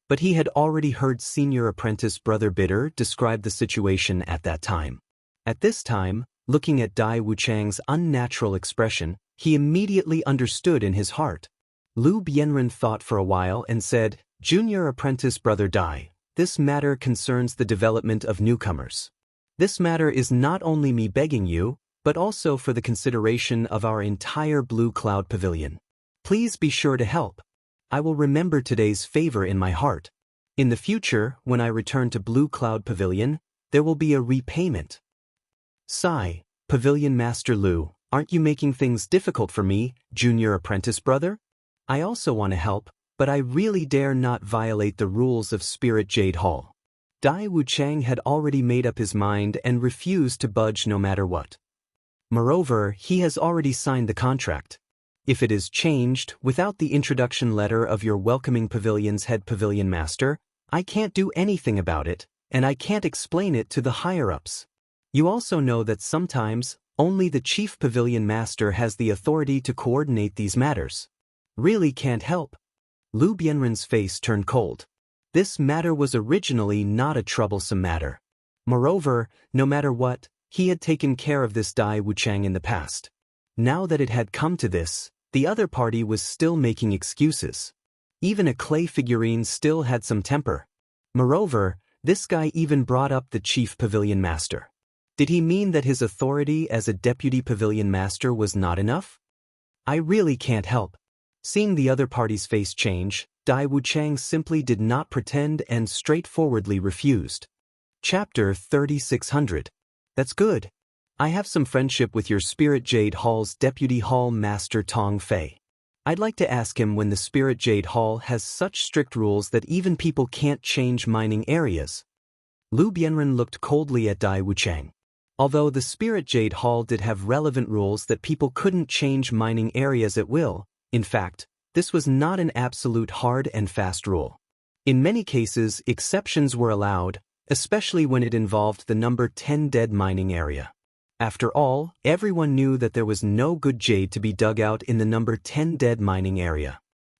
But he had already heard senior apprentice brother Bitter describe the situation at that time. At this time, looking at Dai Wuchang's unnatural expression, he immediately understood in his heart. Lu Bianren thought for a while and said, "Junior apprentice brother Dai, this matter concerns the development of newcomers. This matter is not only me begging you, but also for the consideration of our entire Blue Cloud Pavilion. Please be sure to help. I will remember today's favor in my heart. In the future, when I return to Blue Cloud Pavilion, there will be a repayment." Sigh, Pavilion Master Lu, aren't you making things difficult for me, junior apprentice brother? I also want to help, but I really dare not violate the rules of Spirit Jade Hall. Dai Wuchang had already made up his mind and refused to budge no matter what. Moreover, he has already signed the contract. If it is changed, without the introduction letter of your welcoming pavilion's head pavilion master, I can't do anything about it, and I can't explain it to the higher-ups. You also know that sometimes, only the chief pavilion master has the authority to coordinate these matters. Really can't help. Lu Bianren's face turned cold. This matter was originally not a troublesome matter. Moreover, no matter what, he had taken care of this Dai Wuchang in the past. Now that it had come to this, the other party was still making excuses. Even a clay figurine still had some temper. Moreover, this guy even brought up the chief pavilion master. Did he mean that his authority as a deputy pavilion master was not enough? I really can't help. Seeing the other party's face change, Dai Wuchang simply did not pretend and straightforwardly refused. Chapter 3600. That's good. I have some friendship with your Spirit Jade Hall's Deputy Hall Master Tong Fei. I'd like to ask him when the Spirit Jade Hall has such strict rules that even people can't change mining areas. Lu Bianren looked coldly at Dai Wuchang. Although the Spirit Jade Hall did have relevant rules that people couldn't change mining areas at will, in fact, this was not an absolute hard and fast rule. In many cases, exceptions were allowed, especially when it involved the number 10 dead mining area. After all, everyone knew that there was no good jade to be dug out in the number 10 dead mining area.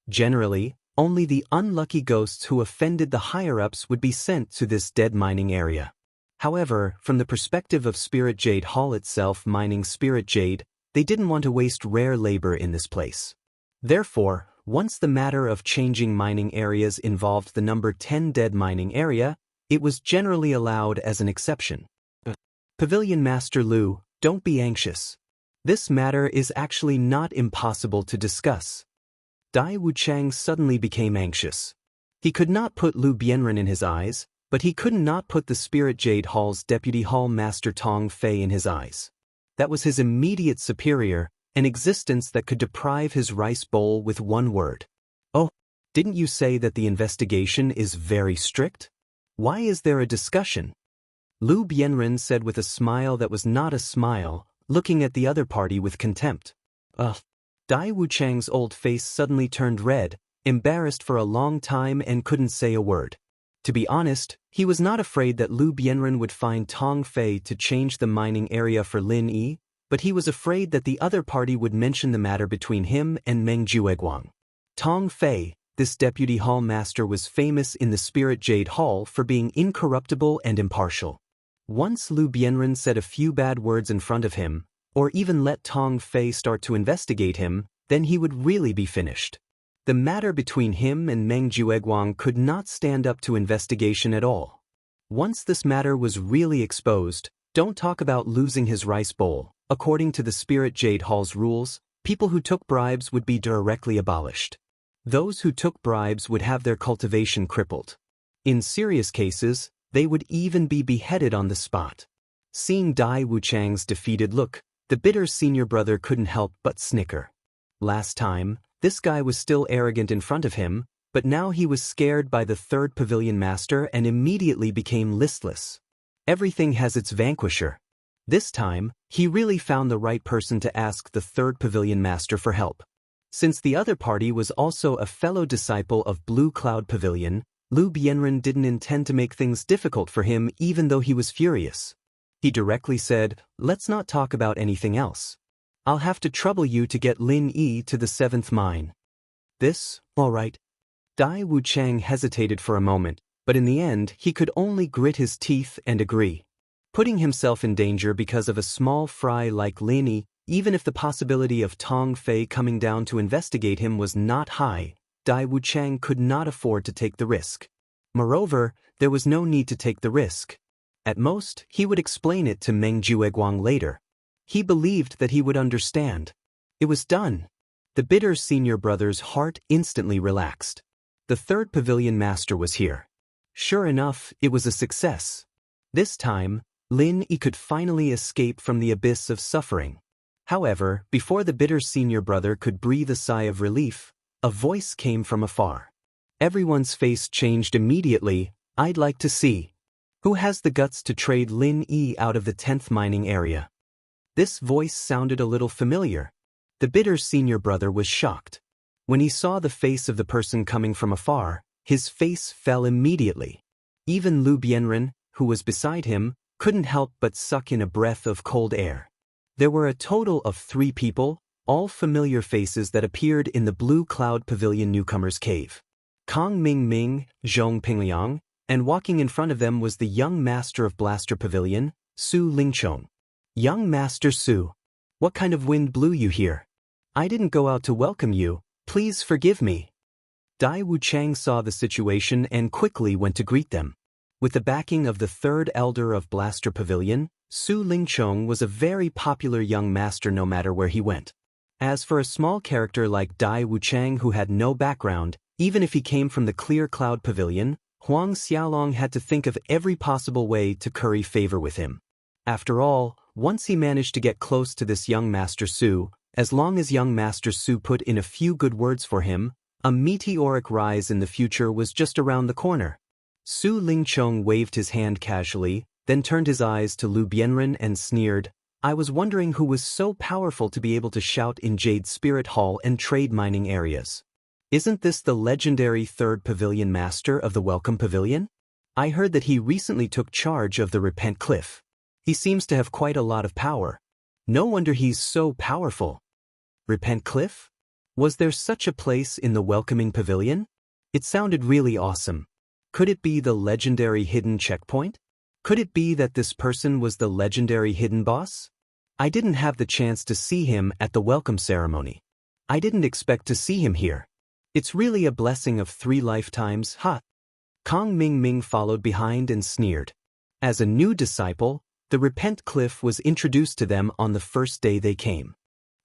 Generally, only the unlucky ghosts who offended the higher-ups would be sent to this dead mining area. However, from the perspective of Spirit Jade Hall itself mining spirit jade, they didn't want to waste rare labor in this place. Therefore, once the matter of changing mining areas involved the number 10 dead mining area, it was generally allowed as an exception. Pavilion Master Lu, don't be anxious. This matter is actually not impossible to discuss. Dai Wuchang suddenly became anxious. He could not put Lu Bianren in his eyes, but he could not put the Spirit Jade Hall's Deputy Hall Master Tong Fei in his eyes. That was his immediate superior, an existence that could deprive his rice bowl with one word. Oh, didn't you say that the investigation is very strict? Why is there a discussion? Lu Bianren said with a smile that was not a smile, looking at the other party with contempt. Dai Wuchang's old face suddenly turned red, embarrassed for a long time and couldn't say a word. To be honest, he was not afraid that Lu Bianren would find Tong Fei to change the mining area for Lin Yi, but he was afraid that the other party would mention the matter between him and Meng Jueguang. Tong Fei, this deputy hall master was famous in the Spirit Jade Hall for being incorruptible and impartial. Once Lu Bianren said a few bad words in front of him, or even let Tong Fei start to investigate him, then he would really be finished. The matter between him and Meng Jueguang could not stand up to investigation at all. Once this matter was really exposed, don't talk about losing his rice bowl. According to the Spirit Jade Hall's rules, people who took bribes would be directly abolished. Those who took bribes would have their cultivation crippled. In serious cases, they would even be beheaded on the spot. Seeing Dai Wuchang's defeated look, the bitter senior brother couldn't help but snicker. Last time, this guy was still arrogant in front of him, but now he was scared by the third pavilion master and immediately became listless. Everything has its vanquisher. This time, he really found the right person to ask the third pavilion master for help. Since the other party was also a fellow disciple of Blue Cloud Pavilion, Lu Bianren didn't intend to make things difficult for him even though he was furious. He directly said, "Let's not talk about anything else. I'll have to trouble you to get Lin Yi to the 7th mine." This, all right. Dai Wuchang hesitated for a moment, but in the end he could only grit his teeth and agree. Putting himself in danger because of a small fry like Lin Yi, even if the possibility of Tong Fei coming down to investigate him was not high, Dai Wuchang could not afford to take the risk. Moreover, there was no need to take the risk. At most, he would explain it to Meng Jueguang later. He believed that he would understand. It was done. The bitter senior brother's heart instantly relaxed. The third pavilion master was here. Sure enough, it was a success. This time, Lin Yi could finally escape from the abyss of suffering. However, before the bitter senior brother could breathe a sigh of relief, a voice came from afar. Everyone's face changed immediately. "I'd like to see. Who has the guts to trade Lin Yi out of the 10th mining area?" This voice sounded a little familiar. The bitter senior brother was shocked. When he saw the face of the person coming from afar, his face fell immediately. Even Lu Bianren, who was beside him, couldn't help but suck in a breath of cold air. There were a total of 3 people, all familiar faces that appeared in the Blue Cloud Pavilion newcomer's cave. Kong Ming, Zhong Pingliang, and walking in front of them was the young master of Blaster Pavilion, Su Lingchong. "Young Master Su, what kind of wind blew you here? I didn't go out to welcome you, please forgive me." Dai Wuchang saw the situation and quickly went to greet them. With the backing of the third elder of Blaster Pavilion, Su Lingchong was a very popular young master no matter where he went. As for a small character like Dai Wuchang who had no background, even if he came from the Clear Cloud Pavilion, Huang Xiaolong had to think of every possible way to curry favor with him. After all, once he managed to get close to this young Master Su, as long as young Master Su put in a few good words for him, a meteoric rise in the future was just around the corner. Su Lingchong waved his hand casually, then turned his eyes to Lu Bianren and sneered, "I was wondering who was so powerful to be able to shout in Jade Spirit Hall and trade mining areas. Isn't this the legendary third pavilion master of the Welcome Pavilion? I heard that he recently took charge of the Repent Cliff. He seems to have quite a lot of power. No wonder he's so powerful." Repent Cliff? Was there such a place in the Welcoming Pavilion? It sounded really awesome. Could it be the legendary hidden checkpoint? Could it be that this person was the legendary hidden boss? I didn't have the chance to see him at the welcome ceremony. I didn't expect to see him here. It's really a blessing of 3 lifetimes, huh? Kong Ming followed behind and sneered. As a new disciple, the Repent Cliff was introduced to them on the first day they came.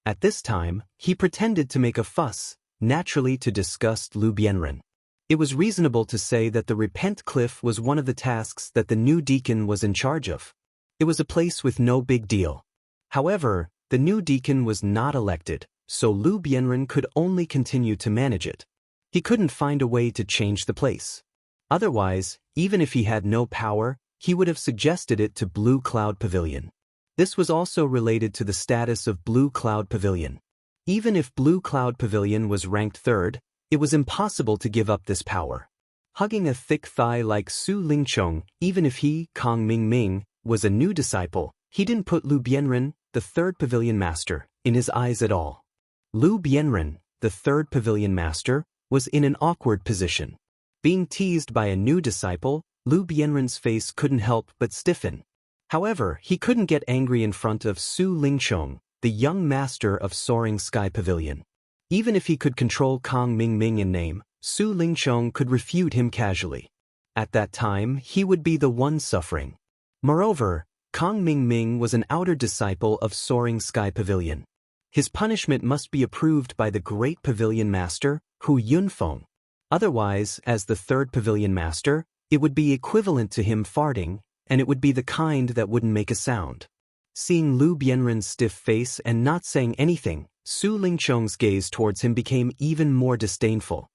At this time, he pretended to make a fuss, naturally to disgust Lu Bianren. It was reasonable to say that the Repent Cliff was one of the tasks that the new deacon was in charge of. It was a place with no big deal. However, the new deacon was not elected, so Lu Bianren could only continue to manage it. He couldn't find a way to change the place. Otherwise, even if he had no power, he would have suggested it to Blue Cloud Pavilion. This was also related to the status of Blue Cloud Pavilion. Even if Blue Cloud Pavilion was ranked 3rd, it was impossible to give up this power. Hugging a thick thigh like Su Lingchong, even if he, Kong Ming, was a new disciple, he didn't put Lu Bianren, the 3rd pavilion master, in his eyes at all. Lu Bianren, the 3rd pavilion master, was in an awkward position. Being teased by a new disciple, Lu Bianren's face couldn't help but stiffen. However, he couldn't get angry in front of Su Lingchong, the young master of Soaring Sky Pavilion. Even if he could control Kong Mingming in name, Su Lingchong could refute him casually. At that time, he would be the one suffering. Moreover, Kong Mingming was an outer disciple of Soaring Sky Pavilion. His punishment must be approved by the great pavilion master, Hu Yunfeng. Otherwise, as the third pavilion master, it would be equivalent to him farting, and it would be the kind that wouldn't make a sound. Seeing Lu Bianren's stiff face and not saying anything, Su Lingchong's gaze towards him became even more disdainful.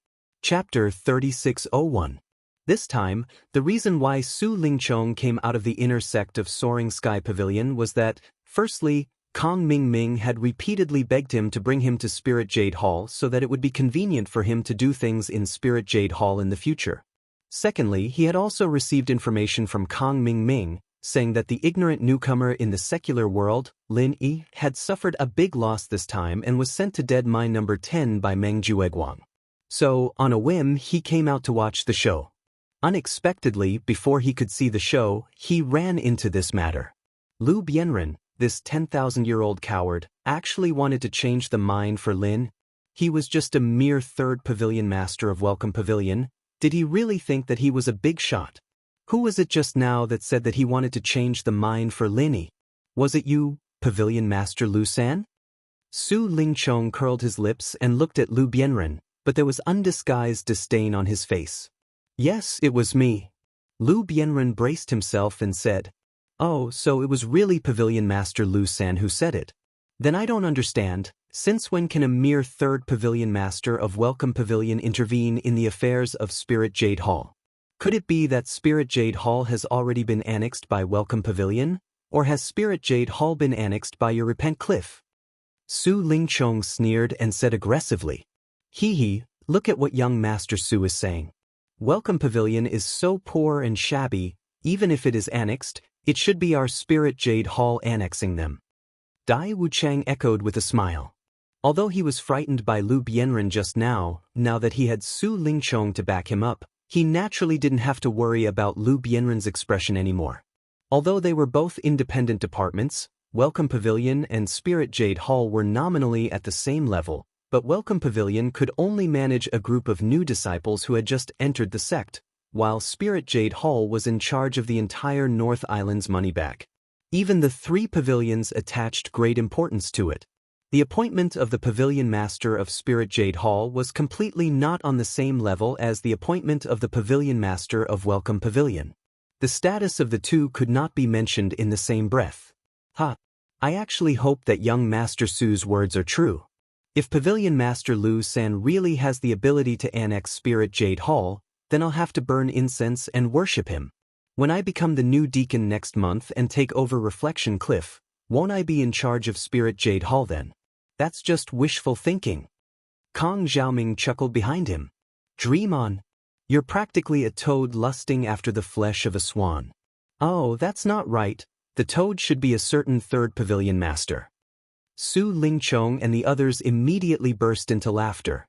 Chapter 3601. This time, the reason why Su Lingchong came out of the inner sect of Soaring Sky Pavilion was that, firstly, Kong Mingming had repeatedly begged him to bring him to Spirit Jade Hall so that it would be convenient for him to do things in Spirit Jade Hall in the future. Secondly, he had also received information from Kong Mingming, saying that the ignorant newcomer in the secular world, Lin Yi, had suffered a big loss this time and was sent to Dead Mine number 10 by Meng Jueguang. So, on a whim, he came out to watch the show. Unexpectedly, before he could see the show, he ran into this matter. Lu Bianren, this 10,000-year-old coward, actually wanted to change the mine for Lin. He was just a mere third pavilion master of Welcome Pavilion. Did he really think that he was a big shot? Who was it just now that said that he wanted to change the mine for Linny? Was it you, Pavilion Master Lu San? Su Lingchong curled his lips and looked at Lu Bianren, but there was undisguised disdain on his face. Yes, it was me. Lu Bianren braced himself and said, "Oh, so it was really Pavilion Master Lu San who said it. Then I don't understand. Since when can a mere third pavilion master of Welcome Pavilion intervene in the affairs of Spirit Jade Hall? Could it be that Spirit Jade Hall has already been annexed by Welcome Pavilion, or has Spirit Jade Hall been annexed by your Repent Cliff?" Su Lingchong sneered and said aggressively, "Hee, look at what young Master Su is saying. Welcome Pavilion is so poor and shabby, even if it is annexed, it should be our Spirit Jade Hall annexing them." Dai Wuchang echoed with a smile. Although he was frightened by Lu Bianren just now that he had Su Lingchong to back him up, he naturally didn't have to worry about Lu Bianren's expression anymore. Although they were both independent departments, Welcome Pavilion and Spirit Jade Hall were nominally at the same level, but Welcome Pavilion could only manage a group of new disciples who had just entered the sect, while Spirit Jade Hall was in charge of the entire North Island's money back. Even the three pavilions attached great importance to it. The appointment of the Pavilion Master of Spirit Jade Hall was completely not on the same level as the appointment of the Pavilion Master of Welcome Pavilion. The status of the two could not be mentioned in the same breath. I actually hope that young Master Su's words are true. If Pavilion Master Lu San really has the ability to annex Spirit Jade Hall, then I'll have to burn incense and worship him. When I become the new deacon next month and take over Reflection Cliff, won't I be in charge of Spirit Jade Hall then? That's just wishful thinking. Kong Xiaoming chuckled behind him. Dream on. You're practically a toad lusting after the flesh of a swan. Oh, that's not right. The toad should be a certain third pavilion master. Su Lingchong and the others immediately burst into laughter.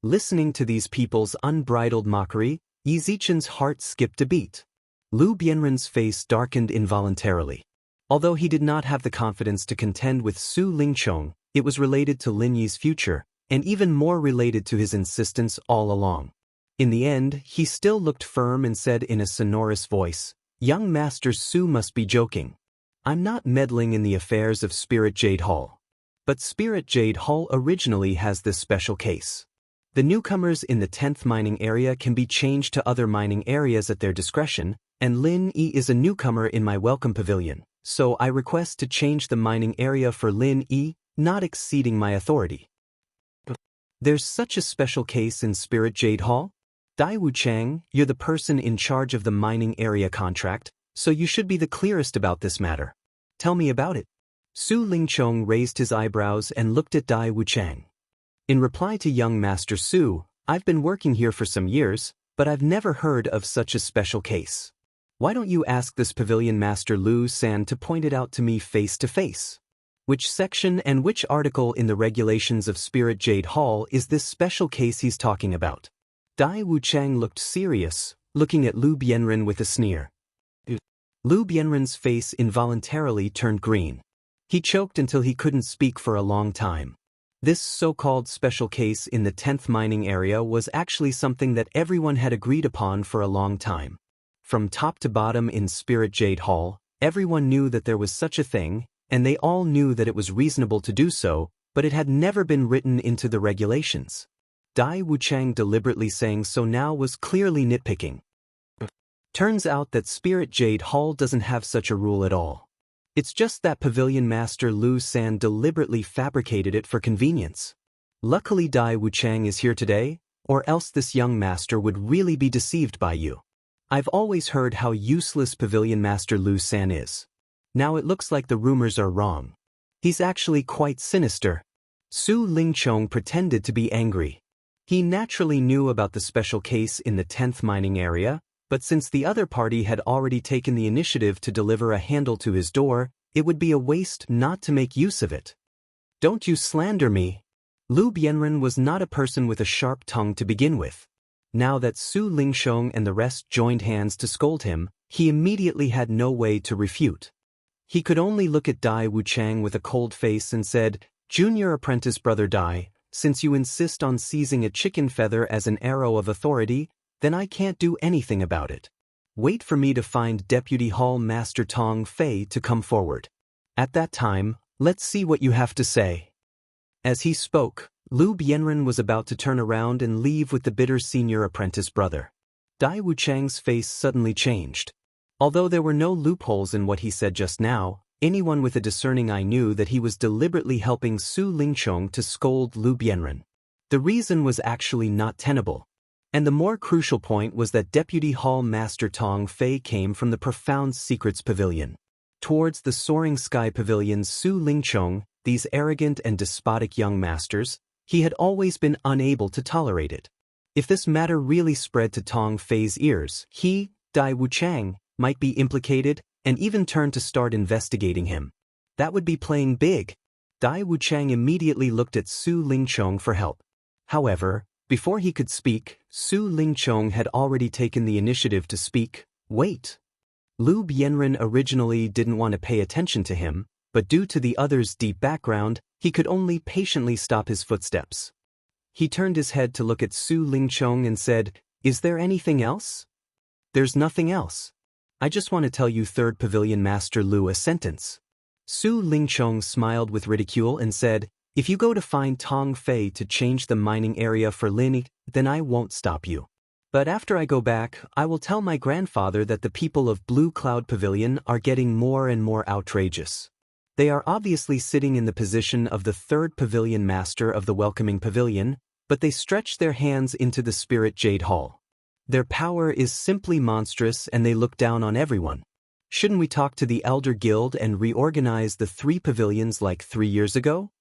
Listening to these people's unbridled mockery, Yi Zichen's heart skipped a beat. Lu Bianren's face darkened involuntarily. Although he did not have the confidence to contend with Su Lingchong, it was related to Lin Yi's future, and even more related to his insistence all along. In the end, he still looked firm and said in a sonorous voice, "Young Master Su must be joking. I'm not meddling in the affairs of Spirit Jade Hall. But Spirit Jade Hall originally has this special case. The newcomers in the 10th mining area can be changed to other mining areas at their discretion, and Lin Yi is a newcomer in my Welcome Pavilion, so I request to change the mining area for Lin Yi, not exceeding my authority." There's such a special case in Spirit Jade Hall? Dai Wuchang, you're the person in charge of the mining area contract, so you should be the clearest about this matter. Tell me about it. Su Lingchong raised his eyebrows and looked at Dai Wuchang. In reply to young Master Su, I've been working here for some years, but I've never heard of such a special case. Why don't you ask this Pavilion Master Lu San to point it out to me face to face? Which section and which article in the regulations of Spirit Jade Hall is this special case he's talking about? Dai Wuchang looked serious, looking at Lu Bianren with a sneer. Lu Bianren's face involuntarily turned green. He choked until he couldn't speak for a long time. This so-called special case in the 10th mining area was actually something that everyone had agreed upon for a long time. From top to bottom in Spirit Jade Hall, everyone knew that there was such a thing, and they all knew that it was reasonable to do so, but it had never been written into the regulations. Dai Wuchang deliberately saying so now was clearly nitpicking. Turns out that Spirit Jade Hall doesn't have such a rule at all. It's just that Pavilion Master Lu San deliberately fabricated it for convenience. Luckily Dai Wuchang is here today, or else this young master would really be deceived by you. I've always heard how useless Pavilion Master Lu San is. Now it looks like the rumors are wrong. He's actually quite sinister. Su Lingchong pretended to be angry. He naturally knew about the special case in the 10th mining area, but since the other party had already taken the initiative to deliver a handle to his door, it would be a waste not to make use of it. Don't you slander me. Lu Bianren was not a person with a sharp tongue to begin with. Now that Su Lingchong and the rest joined hands to scold him, he immediately had no way to refute. He could only look at Dai Wuchang with a cold face and said, "Junior apprentice brother Dai, since you insist on seizing a chicken feather as an arrow of authority, then I can't do anything about it. Wait for me to find Deputy Hall Master Tong Fei to come forward. At that time, let's see what you have to say." As he spoke, Lu Bianren was about to turn around and leave with the bitter senior apprentice brother. Dai Wuchang's face suddenly changed. Although there were no loopholes in what he said just now, anyone with a discerning eye knew that he was deliberately helping Su Lingchong to scold Lu Bianren. The reason was actually not tenable. And the more crucial point was that Deputy Hall Master Tong Fei came from the Profound Secrets Pavilion. Towards the Soaring Sky Pavilion's Su Lingchong, these arrogant and despotic young masters, he had always been unable to tolerate it. If this matter really spread to Tong Fei's ears, he, Dai Wuchang, might be implicated, and even turn to start investigating him. That would be playing big. Dai Wuchang immediately looked at Su Lingchong for help. However, before he could speak, Su Lingchong had already taken the initiative to speak. Wait. Lu Bianren originally didn't want to pay attention to him, but due to the other's deep background, he could only patiently stop his footsteps. He turned his head to look at Su Lingchong and said, "Is there anything else?" "There's nothing else. I just want to tell you Third Pavilion Master Lu a sentence." Su Lingchong smiled with ridicule and said, "If you go to find Tong Fei to change the mining area for Lin, then I won't stop you. But after I go back, I will tell my grandfather that the people of Blue Cloud Pavilion are getting more and more outrageous. They are obviously sitting in the position of the Third Pavilion Master of the Welcoming Pavilion, but they stretch their hands into the Spirit Jade Hall. Their power is simply monstrous and they look down on everyone. Shouldn't we talk to the Elder Guild and reorganize the 3 pavilions like 3 years ago?"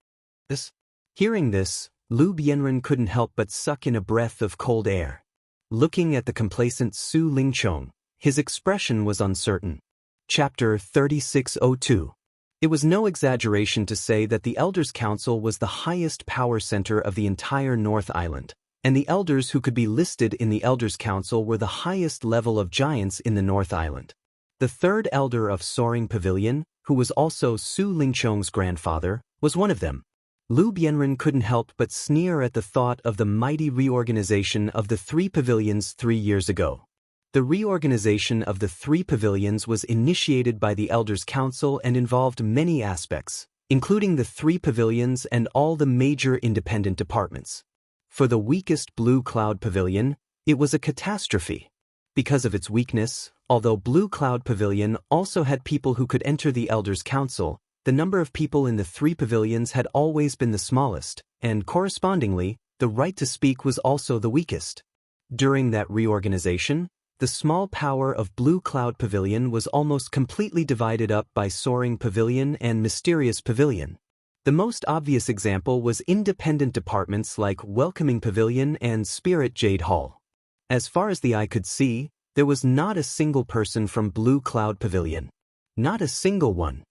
Hearing this, Lu Bianren couldn't help but suck in a breath of cold air. Looking at the complacent Su Lingchong, his expression was uncertain. Chapter 3602. It was no exaggeration to say that the Elders' Council was the highest power center of the entire North Island, and the elders who could be listed in the Elders' Council were the highest level of giants in the North Island. The third elder of Soaring Pavilion, who was also Su Lingchong's grandfather, was one of them. Lu Bianren couldn't help but sneer at the thought of the mighty reorganization of the 3 pavilions 3 years ago. The reorganization of the 3 pavilions was initiated by the Elders' Council and involved many aspects, including the 3 pavilions and all the major independent departments. For the weakest Blue Cloud Pavilion, it was a catastrophe. Because of its weakness, although Blue Cloud Pavilion also had people who could enter the Elders' Council, the number of people in the 3 pavilions had always been the smallest, and correspondingly, the right to speak was also the weakest. During that reorganization, the small power of Blue Cloud Pavilion was almost completely divided up by Soaring Pavilion and Mysterious Pavilion. The most obvious example was independent departments like Welcoming Pavilion and Spirit Jade Hall. As far as the eye could see, there was not a single person from Blue Cloud Pavilion. Not a single one.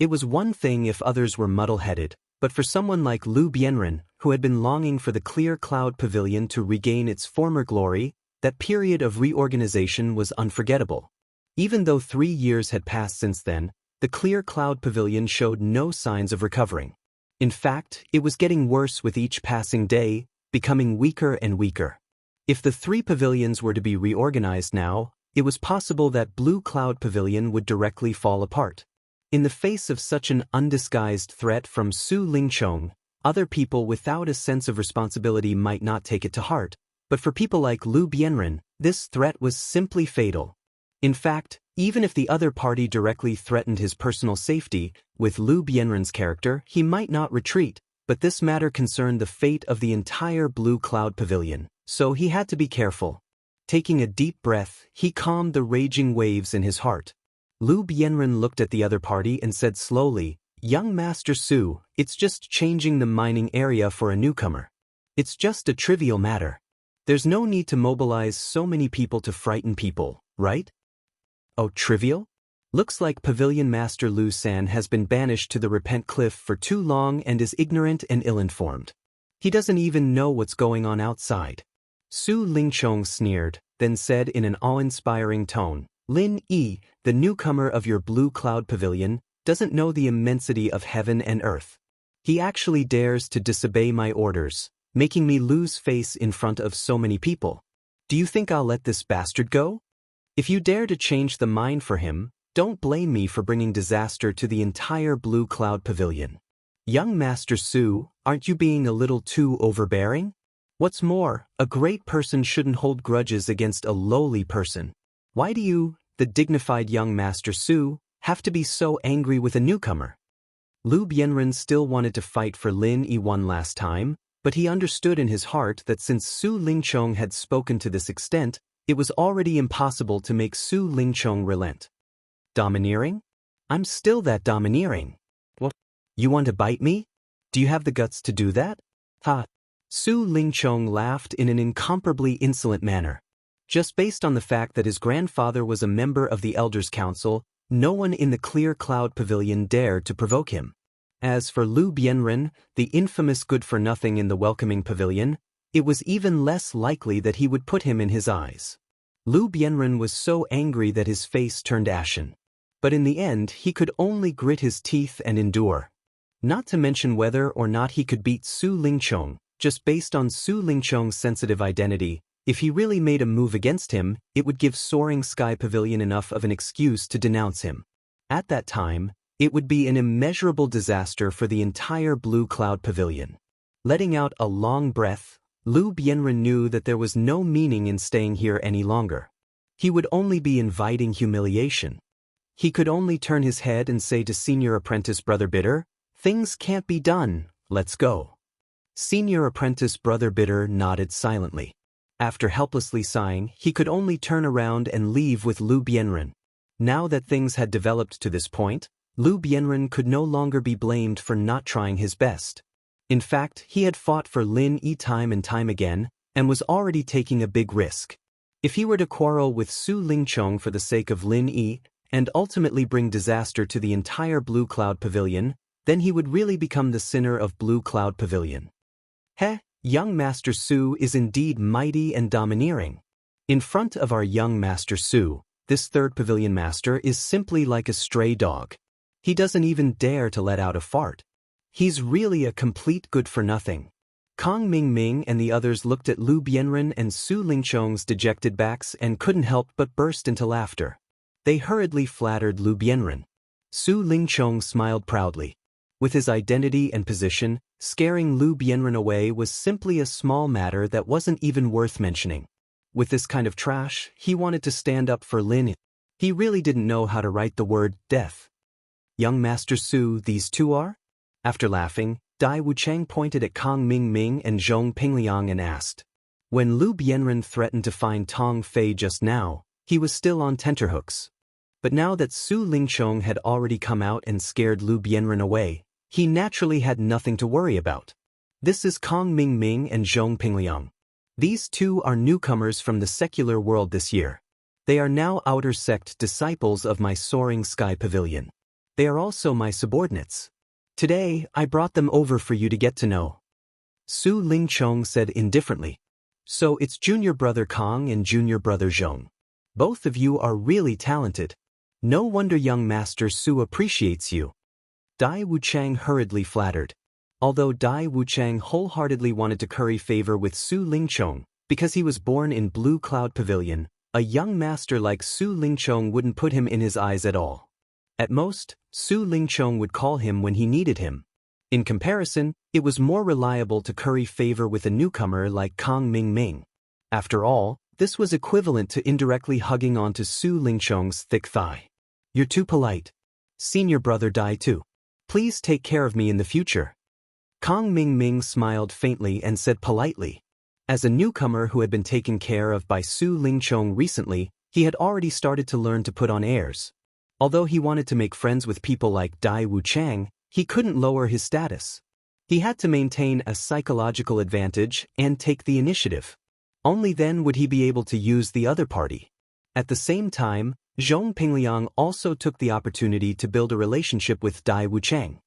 It was one thing if others were muddle-headed, but for someone like Lu Bianren, who had been longing for the clear cloud pavilion to regain its former glory, that period of reorganization was unforgettable. Even though 3 years had passed since then, the clear cloud pavilion showed no signs of recovering. In fact, it was getting worse with each passing day, becoming weaker and weaker. If the 3 pavilions were to be reorganized now, it was possible that Blue Cloud Pavilion would directly fall apart. In the face of such an undisguised threat from Su Lingchong, other people without a sense of responsibility might not take it to heart, but for people like Lu Bianren, this threat was simply fatal. In fact, even if the other party directly threatened his personal safety, with Lu Bianren's character, he might not retreat, but this matter concerned the fate of the entire Blue Cloud Pavilion, so he had to be careful. Taking a deep breath, he calmed the raging waves in his heart. Lu Bianren looked at the other party and said slowly, "Young Master Su, it's just changing the mining area for a newcomer. It's just a trivial matter. There's no need to mobilize so many people to frighten people, right?" "Oh, trivial? Looks like Pavilion Master Lu San has been banished to the Repent Cliff for too long and is ignorant and ill-informed. He doesn't even know what's going on outside." Su Lingchong sneered, then said in an awe-inspiring tone, "Lin Yi, the newcomer of your Blue Cloud Pavilion, doesn't know the immensity of heaven and earth. He actually dares to disobey my orders, making me lose face in front of so many people. Do you think I'll let this bastard go? If you dare to change the mind for him, don't blame me for bringing disaster to the entire Blue Cloud Pavilion. Young Master Su, aren't you being a little too overbearing? What's more, a great person shouldn't hold grudges against a lowly person. Why do you, the dignified young Master Su, have to be so angry with a newcomer?" Lu Bianren still wanted to fight for Lin Yi one last time, but he understood in his heart that since Su Lingchong had spoken to this extent, it was already impossible to make Su Lingchong relent. "Domineering? I'm still that domineering. What? You want to bite me? Do you have the guts to do that? Ha!" Su Lingchong laughed in an incomparably insolent manner. Just based on the fact that his grandfather was a member of the Elders' Council, no one in the Clear Cloud Pavilion dared to provoke him. As for Lu Bianren, the infamous good-for-nothing in the Welcoming Pavilion, it was even less likely that he would put him in his eyes. Lu Bianren was so angry that his face turned ashen. But in the end, he could only grit his teeth and endure. Not to mention whether or not he could beat Su Lingchong, just based on Su Lingchong's sensitive identity. If he really made a move against him, it would give Soaring Sky Pavilion enough of an excuse to denounce him. At that time, it would be an immeasurable disaster for the entire Blue Cloud Pavilion. Letting out a long breath, Lu Bianren knew that there was no meaning in staying here any longer. He would only be inviting humiliation. He could only turn his head and say to Senior Apprentice Brother Bitter, "Things can't be done, let's go." Senior Apprentice Brother Bitter nodded silently. After helplessly sighing, he could only turn around and leave with Lu Bianren. Now that things had developed to this point, Lu Bianren could no longer be blamed for not trying his best. In fact, he had fought for Lin Yi time and time again, and was already taking a big risk. If he were to quarrel with Su Lingchong for the sake of Lin Yi, and ultimately bring disaster to the entire Blue Cloud Pavilion, then he would really become the sinner of Blue Cloud Pavilion. Heh, young Master Su is indeed mighty and domineering. In front of our young Master Su, this third pavilion master is simply like a stray dog. He doesn't even dare to let out a fart. He's really a complete good-for-nothing. Kong Ming and the others looked at Lu Bianren and Su Lingchong's dejected backs and couldn't help but burst into laughter. They hurriedly flattered Lu Bianren. Su Lingchong smiled proudly. With his identity and position, scaring Lu Bianren away was simply a small matter that wasn't even worth mentioning. With this kind of trash, he wanted to stand up for Lin. He really didn't know how to write the word death. Young Master Su, these two are? After laughing, Dai Wuchang pointed at Kong Ming and Zhong Pingliang and asked. When Lu Bianren threatened to find Tong Fei just now, he was still on tenterhooks. But now that Su Lingchong had already come out and scared Lu Bianren away, he naturally had nothing to worry about. This is Kong Ming and Zhong Pingliang. These two are newcomers from the secular world this year. They are now outer sect disciples of my Soaring Sky Pavilion. They are also my subordinates. Today, I brought them over for you to get to know. Su Lingchong said indifferently. So it's junior brother Kong and junior brother Zhong. Both of you are really talented. No wonder young master Su appreciates you. Dai Wuchang hurriedly flattered. Although Dai Wuchang wholeheartedly wanted to curry favor with Su Lingchong, because he was born in Blue Cloud Pavilion, a young master like Su Lingchong wouldn't put him in his eyes at all. At most, Su Lingchong would call him when he needed him. In comparison, it was more reliable to curry favor with a newcomer like Kong Mingming. After all, this was equivalent to indirectly hugging onto Su Lingchong's thick thigh. You're too polite. Senior brother Dai too. Please take care of me in the future. Kong Mingming smiled faintly and said politely. As a newcomer who had been taken care of by Su Lingchong recently, he had already started to learn to put on airs. Although he wanted to make friends with people like Dai Wuchang, he couldn't lower his status. He had to maintain a psychological advantage and take the initiative. Only then would he be able to use the other party. At the same time, Zhong Pingliang also took the opportunity to build a relationship with Dai Wuchang.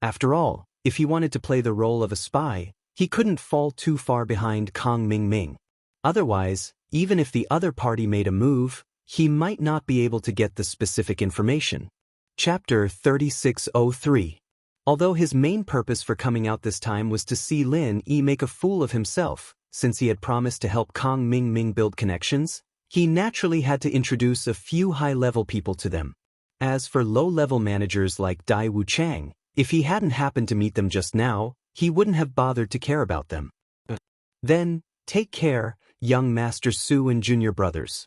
After all, if he wanted to play the role of a spy, he couldn't fall too far behind Kong Mingming. Otherwise, even if the other party made a move, he might not be able to get the specific information. Chapter 3603. Although his main purpose for coming out this time was to see Lin Yi make a fool of himself, since he had promised to help Kong Mingming build connections, he naturally had to introduce a few high-level people to them. As for low-level managers like Dai Wuchang, if he hadn't happened to meet them just now, he wouldn't have bothered to care about them. Then, take care, young Master Su and junior brothers.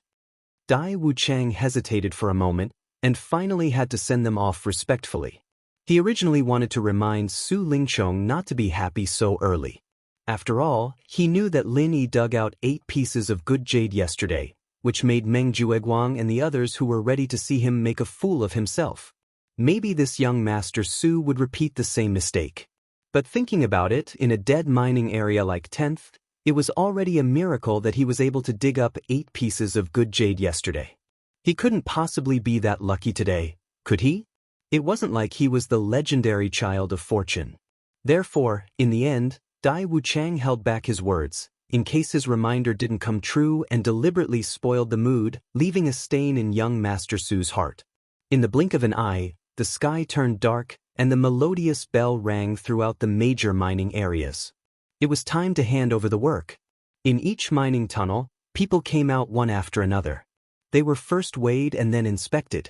Dai Wuchang hesitated for a moment, and finally had to send them off respectfully. He originally wanted to remind Su Lingchong not to be happy so early. After all, he knew that Lin Yi dug out 8 pieces of good jade yesterday, which made Meng Jueguang and the others who were ready to see him make a fool of himself. Maybe this young Master Su would repeat the same mistake. But thinking about it, in a dead mining area like 10th, it was already a miracle that he was able to dig up 8 pieces of good jade yesterday. He couldn't possibly be that lucky today, could he? It wasn't like he was the legendary child of fortune. Therefore, in the end, Dai Wuchang held back his words, in case his reminder didn't come true, and deliberately spoiled the mood, leaving a stain in young Master Su's heart. In the blink of an eye, the sky turned dark, and the melodious bell rang throughout the major mining areas. It was time to hand over the work. In each mining tunnel, people came out one after another. They were first weighed and then inspected.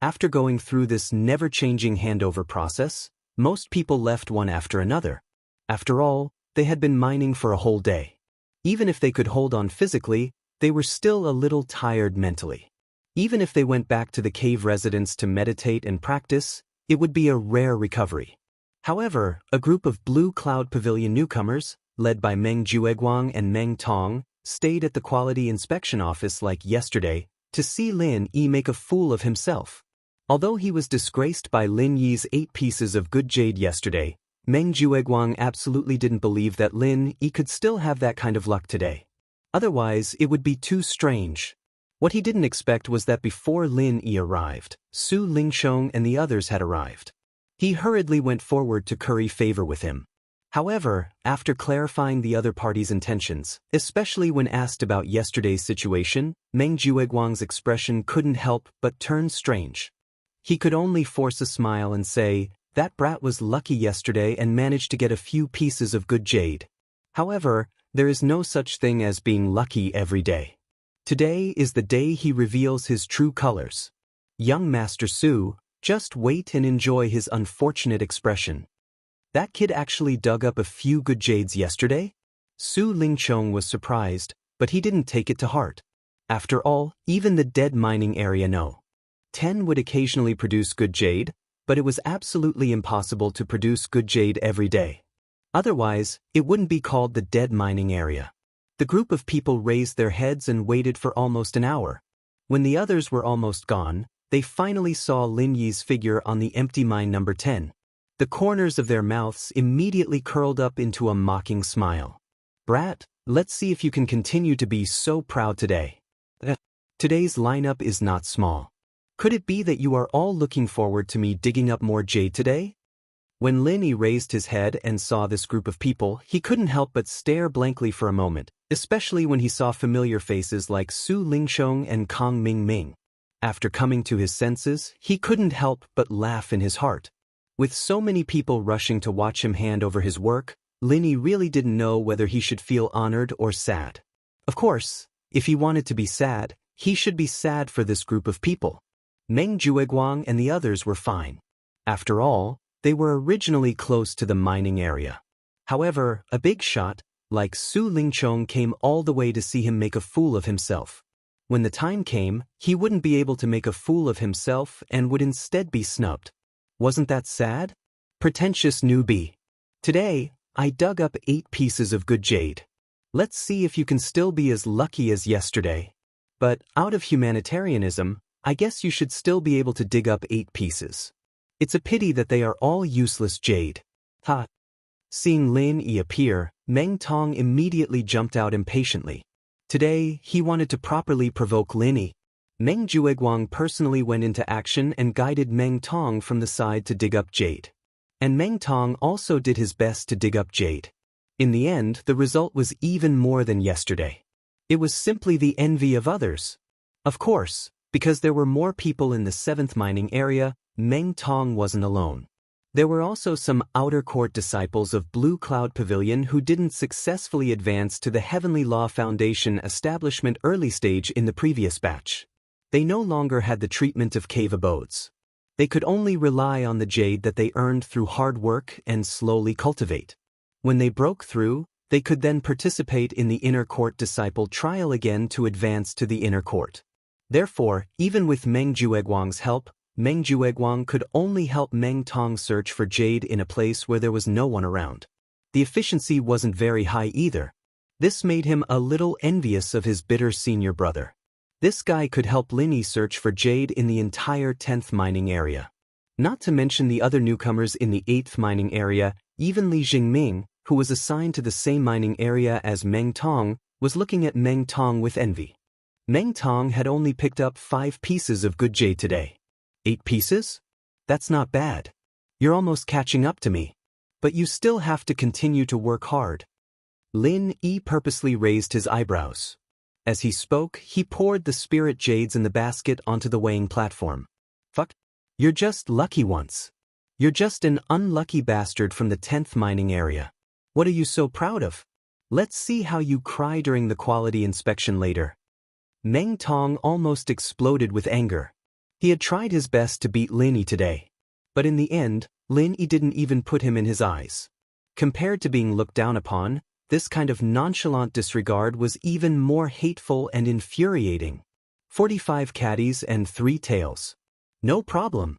After going through this never-changing handover process, most people left one after another. After all, they had been mining for a whole day. Even if they could hold on physically, they were still a little tired mentally. Even if they went back to the cave residence to meditate and practice, it would be a rare recovery. However, a group of Blue Cloud Pavilion newcomers, led by Meng Jueguang and Meng Tong, stayed at the quality inspection office like yesterday to see Lin Yi make a fool of himself. Although he was disgraced by Lin Yi's 8 pieces of good jade yesterday, Meng Jueguang absolutely didn't believe that Lin Yi could still have that kind of luck today. Otherwise, it would be too strange. What he didn't expect was that before Lin Yi arrived, Su Lingchong and the others had arrived. He hurriedly went forward to curry favor with him. However, after clarifying the other party's intentions, especially when asked about yesterday's situation, Meng Jueguang's expression couldn't help but turn strange. He could only force a smile and say, "That brat was lucky yesterday and managed to get a few pieces of good jade." However, there is no such thing as being lucky every day. Today is the day he reveals his true colors. Young Master Su, just wait and enjoy his unfortunate expression. That kid actually dug up a few good jades yesterday? Su Lingchong was surprised, but he didn't take it to heart. After all, even the dead mining area know. 10 would occasionally produce good jade, but it was absolutely impossible to produce good jade every day. Otherwise, it wouldn't be called the dead mining area. The group of people raised their heads and waited for almost an hour. When the others were almost gone, they finally saw Lin Yi's figure on the empty mine number 10. The corners of their mouths immediately curled up into a mocking smile. "Brat, let's see if you can continue to be so proud today." Today's lineup is not small. Could it be that you are all looking forward to me digging up more jade today? When Lin raised his head and saw this group of people, he couldn't help but stare blankly for a moment, especially when he saw familiar faces like Su Lingsheng and Kang Mingming. After coming to his senses, he couldn't help but laugh in his heart. With so many people rushing to watch him hand over his work, Lin really didn't know whether he should feel honored or sad. Of course, if he wanted to be sad, he should be sad for this group of people. Meng Jueguang and the others were fine. After all, they were originally close to the mining area. However, a big shot, like Su Lingchong, came all the way to see him make a fool of himself. When the time came, he wouldn't be able to make a fool of himself and would instead be snubbed. Wasn't that sad? Pretentious newbie. Today, I dug up 8 pieces of good jade. Let's see if you can still be as lucky as yesterday. But out of humanitarianism, I guess you should still be able to dig up 8 pieces. It's a pity that they are all useless jade. Ha! Seeing Lin Yi appear, Meng Tong immediately jumped out impatiently. Today, he wanted to properly provoke Lin Yi. Meng Jueguang personally went into action and guided Meng Tong from the side to dig up jade. And Meng Tong also did his best to dig up jade. In the end, the result was even more than yesterday. It was simply the envy of others. Of course, because there were more people in the 7th mining area, Meng Tong wasn't alone. There were also some outer court disciples of Blue Cloud Pavilion who didn't successfully advance to the Heavenly Law Foundation establishment early stage in the previous batch. They no longer had the treatment of cave abodes. They could only rely on the jade that they earned through hard work and slowly cultivate. When they broke through, they could then participate in the inner court disciple trial again to advance to the inner court. Therefore, even with Meng Jueguang's help, Meng Jueguang could only help Meng Tong search for jade in a place where there was no one around. The efficiency wasn't very high either. This made him a little envious of his bitter senior brother. This guy could help Lin Yi search for jade in the entire 10th mining area. Not to mention the other newcomers in the 8th mining area, even Li Jingming, who was assigned to the same mining area as Meng Tong, was looking at Meng Tong with envy. Meng Tong had only picked up 5 pieces of good jade today. 8 pieces? That's not bad. You're almost catching up to me. But you still have to continue to work hard. Lin Yi purposely raised his eyebrows. As he spoke, he poured the spirit jades in the basket onto the weighing platform. Fuck. You're just lucky once. You're just an unlucky bastard from the 10th mining area. What are you so proud of? Let's see how you cry during the quality inspection later. Meng Tong almost exploded with anger. He had tried his best to beat Lin Yi today. But in the end, Lin Yi didn't even put him in his eyes. Compared to being looked down upon, this kind of nonchalant disregard was even more hateful and infuriating. 45 caddies and 3 tails. No problem.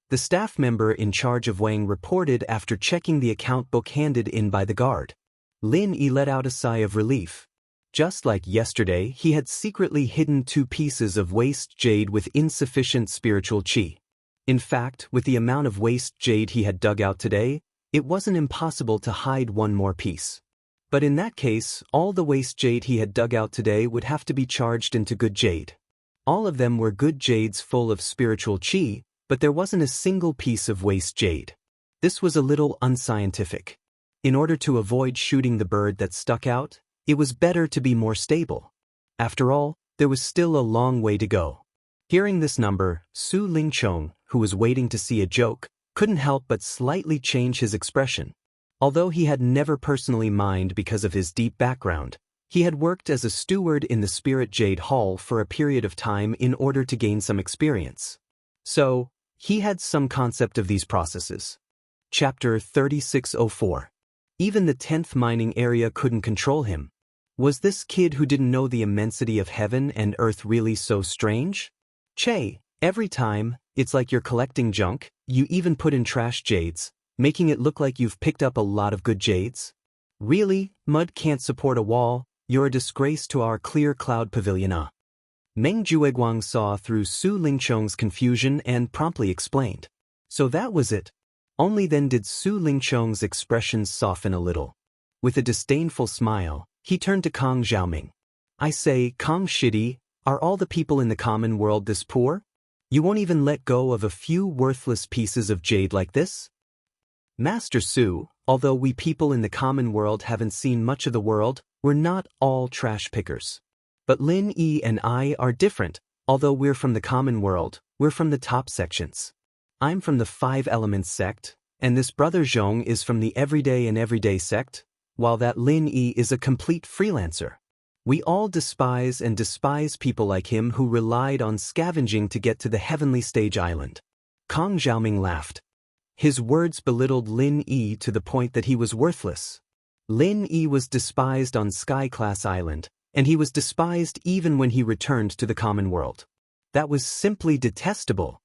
The staff member in charge of Wang reported after checking the account book handed in by the guard. Lin Yi let out a sigh of relief. Just like yesterday, he had secretly hidden 2 pieces of waste jade with insufficient spiritual qi. In fact, with the amount of waste jade he had dug out today, it wasn't impossible to hide 1 more piece. But in that case, all the waste jade he had dug out today would have to be charged into good jade. All of them were good jades full of spiritual qi, but there wasn't a single piece of waste jade. This was a little unscientific. In order to avoid shooting the bird that stuck out, it was better to be more stable. After all, there was still a long way to go. Hearing this number, Su Lingchong, who was waiting to see a joke, couldn't help but slightly change his expression. Although he had never personally mined because of his deep background, he had worked as a steward in the Spirit Jade Hall for a period of time in order to gain some experience. So, he had some concept of these processes. Chapter 3604. Even the 10th mining area couldn't control him. Was this kid who didn't know the immensity of heaven and earth really so strange? Che, every time, it's like you're collecting junk, you even put in trash jades, making it look like you've picked up a lot of good jades? Really, mud can't support a wall, you're a disgrace to our clear cloud pavilion. Meng Jueguang saw through Su Lingchong's confusion and promptly explained. So that was it. Only then did Su Lingchong's expressions soften a little. With a disdainful smile, he turned to Kang Xiaoming. I say, Kang Shidi, are all the people in the common world this poor? You won't even let go of a few worthless pieces of jade like this? Master Su, although we people in the common world haven't seen much of the world, we're not all trash pickers. But Lin Yi and I are different. Although we're from the common world, we're from the top sections. I'm from the 5 Elements sect, and this brother Zhong is from the Everyday and Everyday sect, while that Lin Yi is a complete freelancer. We all despise people like him who relied on scavenging to get to the heavenly stage island. Kang Xiaoming laughed. His words belittled Lin Yi to the point that he was worthless. Lin Yi was despised on Sky-class Island, and he was despised even when he returned to the common world. That was simply detestable.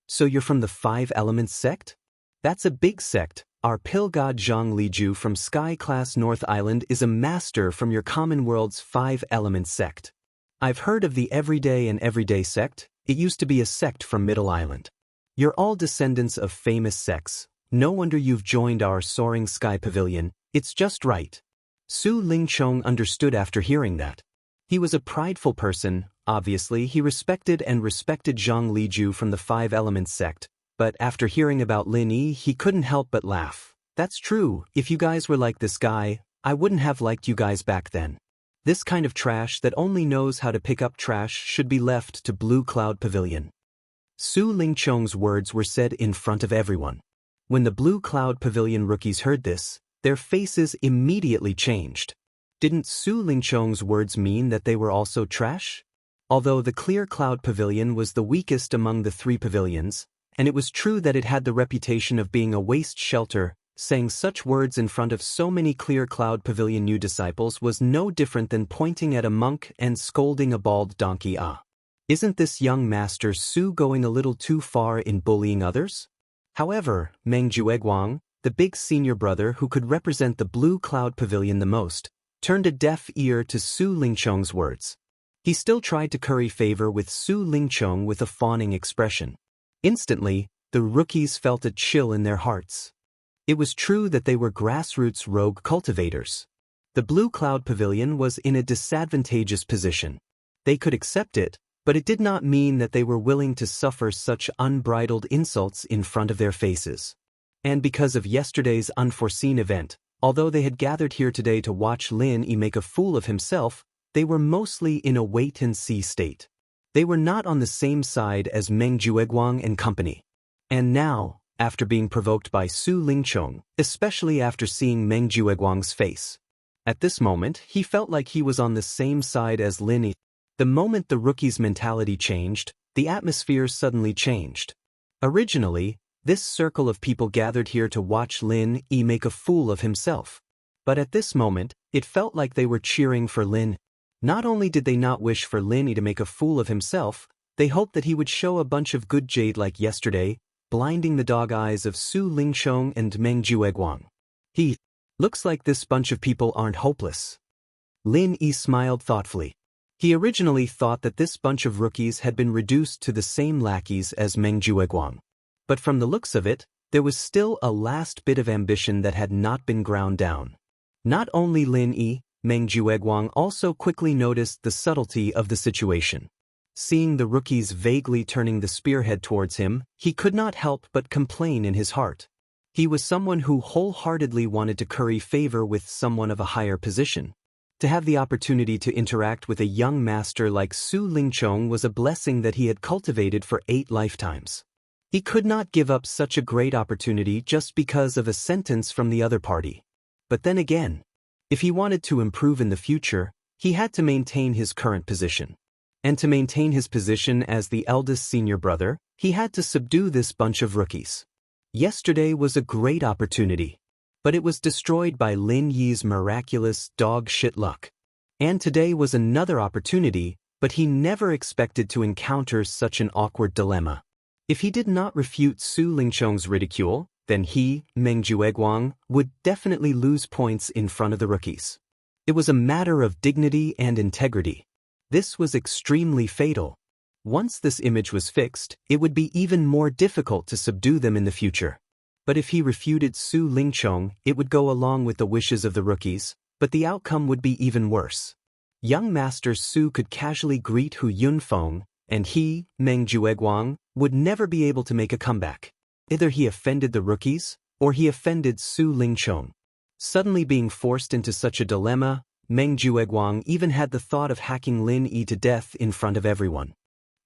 So you're from the 5 Elements sect? That's a big sect. Our pill god Zhang Liju from Sky-class North Island is a master from your common world's 5 Elements sect. I've heard of the Everyday and Everyday sect. It used to be a sect from Middle Island. You're all descendants of famous sects. No wonder you've joined our soaring sky pavilion. It's just right. Su Lingchong understood after hearing that. He was a prideful person. Obviously, he respected Zhang Liju from the 5 Elements sect, but after hearing about Lin Yi, he couldn't help but laugh. That's true. If you guys were like this guy, I wouldn't have liked you guys back then. This kind of trash that only knows how to pick up trash should be left to Blue Cloud Pavilion. Su Lingchong's words were said in front of everyone. When the Blue Cloud Pavilion rookies heard this, their faces immediately changed. Didn't Su Lingchong's words mean that they were also trash? Although the Clear Cloud Pavilion was the weakest among the 3 pavilions, and it was true that it had the reputation of being a waste shelter, saying such words in front of so many Clear Cloud Pavilion new disciples was no different than pointing at a monk and scolding a bald donkey. Isn't this young master Su going a little too far in bullying others? However, Meng Jueguang, the big senior brother who could represent the Blue Cloud Pavilion the most, turned a deaf ear to Su Lingchong's words. He still tried to curry favor with Su Lingchong with a fawning expression. Instantly, the rookies felt a chill in their hearts. It was true that they were grassroots rogue cultivators. The Blue Cloud Pavilion was in a disadvantageous position. They could accept it, but it did not mean that they were willing to suffer such unbridled insults in front of their faces. And because of yesterday's unforeseen event, although they had gathered here today to watch Lin Yi make a fool of himself, they were mostly in a wait-and-see state. They were not on the same side as Meng Jueguang and company. And now, after being provoked by Su Lingchong, especially after seeing Meng Jueguang's face, at this moment he felt like he was on the same side as Lin Yi. The moment the rookie's mentality changed, the atmosphere suddenly changed. Originally, this circle of people gathered here to watch Lin Yi make a fool of himself. But at this moment, it felt like they were cheering for Lin. Not only did they not wish for Lin Yi to make a fool of himself, they hoped that he would show a bunch of good jade like yesterday, blinding the dog eyes of Su Lingchong and Meng Jueguang. Looks like this bunch of people aren't hopeless. Lin Yi smiled thoughtfully. He originally thought that this bunch of rookies had been reduced to the same lackeys as Meng Jueguang. But from the looks of it, there was still a last bit of ambition that had not been ground down. Not only Lin Yi, Meng Jueguang also quickly noticed the subtlety of the situation. Seeing the rookies vaguely turning the spearhead towards him, he could not help but complain in his heart. He was someone who wholeheartedly wanted to curry favor with someone of a higher position. To have the opportunity to interact with a young master like Su Lingchong was a blessing that he had cultivated for 8 lifetimes. He could not give up such a great opportunity just because of a sentence from the other party. But then again, if he wanted to improve in the future, he had to maintain his current position. And to maintain his position as the eldest senior brother, he had to subdue this bunch of rookies. Yesterday was a great opportunity, but it was destroyed by Lin Yi's miraculous dog shit luck. And today was another opportunity, but he never expected to encounter such an awkward dilemma. If he did not refute Su Lingchong's ridicule, then he, Meng Jueguang, would definitely lose points in front of the rookies. It was a matter of dignity and integrity. This was extremely fatal. Once this image was fixed, it would be even more difficult to subdue them in the future. But if he refuted Su Lingchong, it would go along with the wishes of the rookies, but the outcome would be even worse. Young Master Su could casually greet Hu Yunfeng, and he, Meng Jueguang, would never be able to make a comeback. Either he offended the rookies, or he offended Su Lingchong. Suddenly being forced into such a dilemma, Meng Jueguang even had the thought of hacking Lin Yi to death in front of everyone.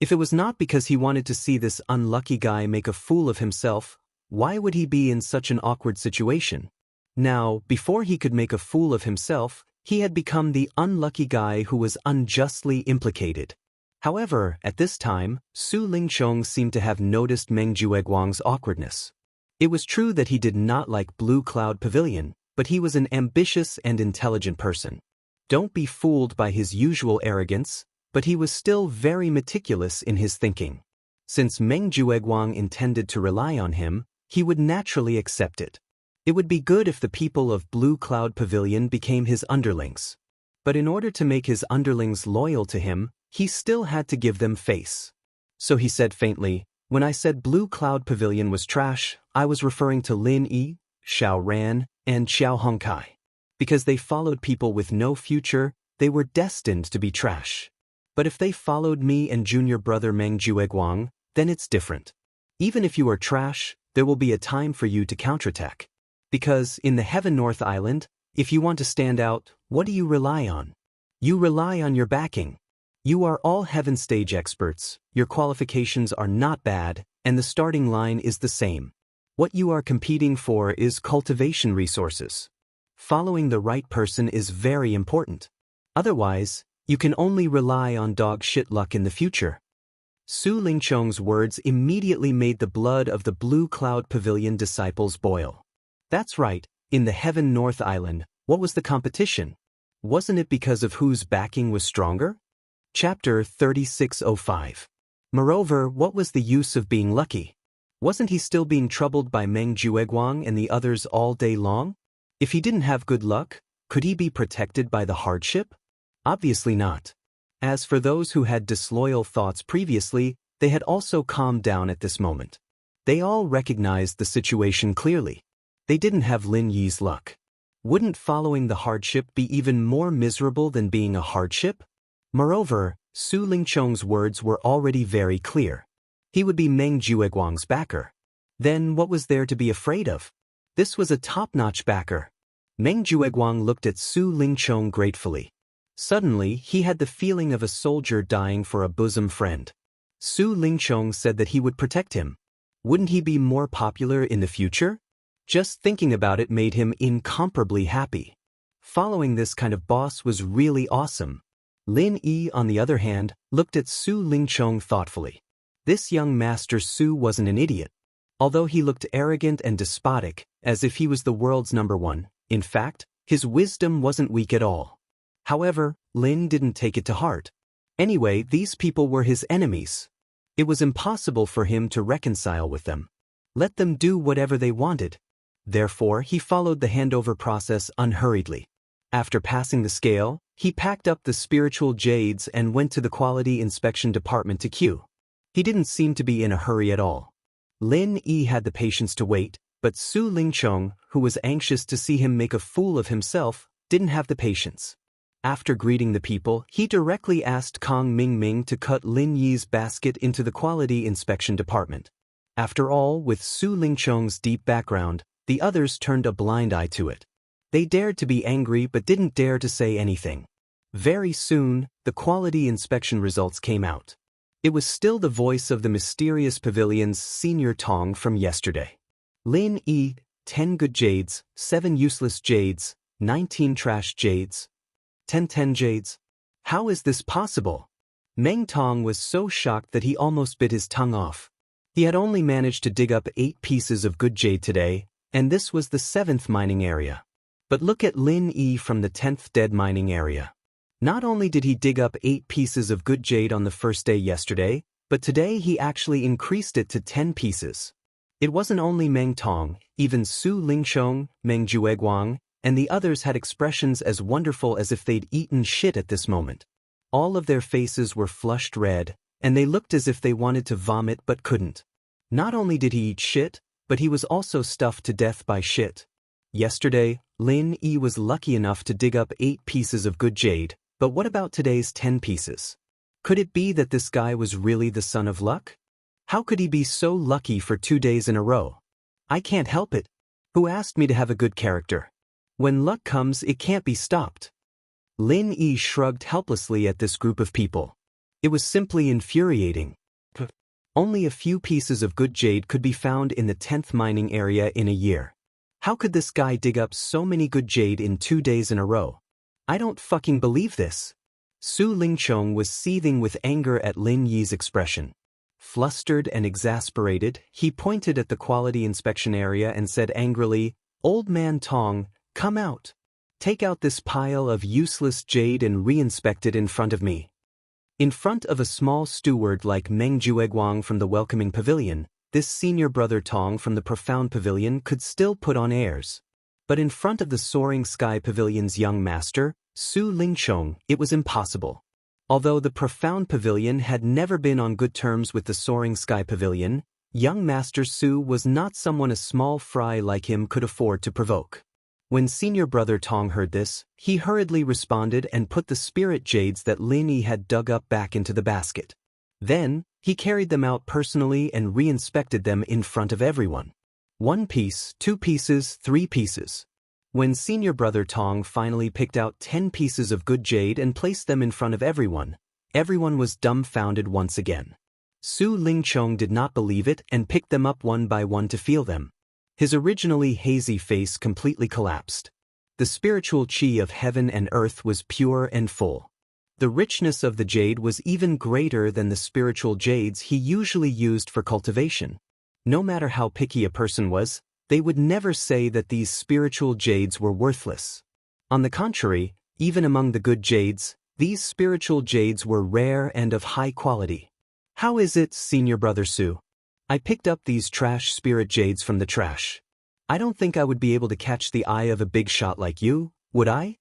If it was not because he wanted to see this unlucky guy make a fool of himself, why would he be in such an awkward situation? Now, before he could make a fool of himself, he had become the unlucky guy who was unjustly implicated. However, at this time, Su Lingchong seemed to have noticed Meng Jueguang's awkwardness. It was true that he did not like Blue Cloud Pavilion, but he was an ambitious and intelligent person. Don't be fooled by his usual arrogance, but he was still very meticulous in his thinking. Since Meng Jueguang intended to rely on him, he would naturally accept it. It would be good if the people of Blue Cloud Pavilion became his underlings. But in order to make his underlings loyal to him, he still had to give them face. So he said faintly, "When I said Blue Cloud Pavilion was trash, I was referring to Lin Yi, Xiao Ran, and Xiao Hongkai. Because they followed people with no future, they were destined to be trash. But if they followed me and junior brother Meng Jueguang, then it's different. Even if you are trash, there will be a time for you to counterattack. Because in the Heaven North Island, if you want to stand out, what do you rely on? You rely on your backing. You are all Heaven stage experts, your qualifications are not bad, and the starting line is the same. What you are competing for is cultivation resources. Following the right person is very important. Otherwise, you can only rely on dog shit luck in the future." Su Lingchong's words immediately made the blood of the Blue Cloud Pavilion disciples boil. That's right, in the Heaven North Island, what was the competition? Wasn't it because of whose backing was stronger? Chapter 3605. Moreover, what was the use of being lucky? Wasn't he still being troubled by Meng Jueguang and the others all day long? If he didn't have good luck, could he be protected by the hardship? Obviously not. As for those who had disloyal thoughts previously, they had also calmed down at this moment. They all recognized the situation clearly. They didn't have Lin Yi's luck. Wouldn't following the hardship be even more miserable than being a hardship? Moreover, Su Lingchong's words were already very clear. He would be Meng Jueguang's backer. Then what was there to be afraid of? This was a top-notch backer. Meng Jueguang looked at Su Lingchong gratefully. Suddenly, he had the feeling of a soldier dying for a bosom friend. Su Lingchong said that he would protect him. Wouldn't he be more popular in the future? Just thinking about it made him incomparably happy. Following this kind of boss was really awesome. Lin Yi, on the other hand, looked at Su Lingchong thoughtfully. This young Master Su wasn't an idiot. Although he looked arrogant and despotic, as if he was the world's #1, in fact, his wisdom wasn't weak at all. However, Lin didn't take it to heart. Anyway, these people were his enemies. It was impossible for him to reconcile with them. Let them do whatever they wanted. Therefore, he followed the handover process unhurriedly. After passing the scale, he packed up the spiritual jades and went to the quality inspection department to queue. He didn't seem to be in a hurry at all. Lin Yi had the patience to wait, but Su Lingchong, who was anxious to see him make a fool of himself, didn't have the patience. After greeting the people, he directly asked Kong Mingming to cut Lin Yi's basket into the quality inspection department. After all, with Su Lingchong's deep background, the others turned a blind eye to it. They dared to be angry but didn't dare to say anything. Very soon, the quality inspection results came out. It was still the voice of the mysterious pavilion's senior Tong from yesterday. Lin Yi, 10 good jades, 7 useless jades, 19 trash jades, 10 jades. How is this possible? Meng Tong was so shocked that he almost bit his tongue off. He had only managed to dig up 8 pieces of good jade today, and this was the 7th mining area. But look at Lin Yi from the 10th dead mining area. Not only did he dig up 8 pieces of good jade on the first day yesterday, but today he actually increased it to 10 pieces. It wasn't only Meng Tong, even Su Lingchong, Meng Jueguang, and the others had expressions as wonderful as if they'd eaten shit at this moment. All of their faces were flushed red, and they looked as if they wanted to vomit but couldn't. Not only did he eat shit, but he was also stuffed to death by shit. Yesterday, Lin Yi was lucky enough to dig up 8 pieces of good jade, but what about today's 10 pieces? Could it be that this guy was really the son of luck? How could he be so lucky for 2 days in a row? I can't help it. Who asked me to have a good character? When luck comes, it can't be stopped. Lin Yi shrugged helplessly at this group of people. It was simply infuriating. Only a few pieces of good jade could be found in the 10th mining area in a year. How could this guy dig up so many good jade in 2 days in a row? I don't fucking believe this. Su Lingchong was seething with anger at Lin Yi's expression. Flustered and exasperated, he pointed at the quality inspection area and said angrily, "Old man Tong, come out. Take out this pile of useless jade and re-inspect it in front of me." In front of a small steward like Meng Jueguang from the welcoming pavilion, this senior brother Tong from the profound pavilion could still put on airs. But in front of the soaring sky pavilion's young master, Su Lingchong, it was impossible. Although the profound pavilion had never been on good terms with the soaring sky pavilion, young master Su was not someone a small fry like him could afford to provoke. When senior brother Tong heard this, he hurriedly responded and put the spirit jades that Lin Yi had dug up back into the basket. Then, he carried them out personally and re-inspected them in front of everyone. 1 piece, 2 pieces, 3 pieces. When senior brother Tong finally picked out 10 pieces of good jade and placed them in front of everyone, everyone was dumbfounded once again. Su Lingchong did not believe it and picked them up one by one to feel them. His originally hazy face completely collapsed. The spiritual chi of heaven and earth was pure and full. The richness of the jade was even greater than the spiritual jades he usually used for cultivation. No matter how picky a person was, they would never say that these spiritual jades were worthless. On the contrary, even among the good jades, these spiritual jades were rare and of high quality. "How is it, senior brother Su? I picked up these trash spirit jades from the trash. I don't think I would be able to catch the eye of a big shot like you, would I?"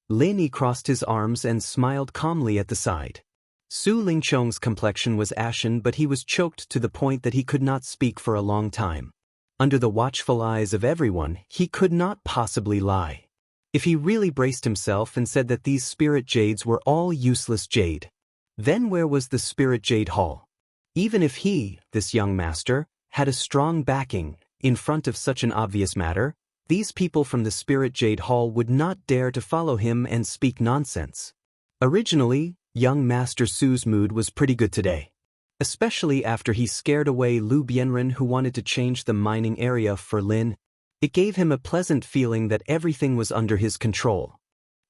Lin Yi crossed his arms and smiled calmly at the side. Su Lingchong's complexion was ashen, but he was choked to the point that he could not speak for a long time. Under the watchful eyes of everyone, he could not possibly lie. If he really braced himself and said that these spirit jades were all useless jade, then where was the spirit jade hall? Even if he, this young master, had a strong backing, in front of such an obvious matter, these people from the Spirit Jade Hall would not dare to follow him and speak nonsense. Originally, young Master Su's mood was pretty good today. Especially after he scared away Lu Bianren, who wanted to change the mining area for Lin. It gave him a pleasant feeling that everything was under his control.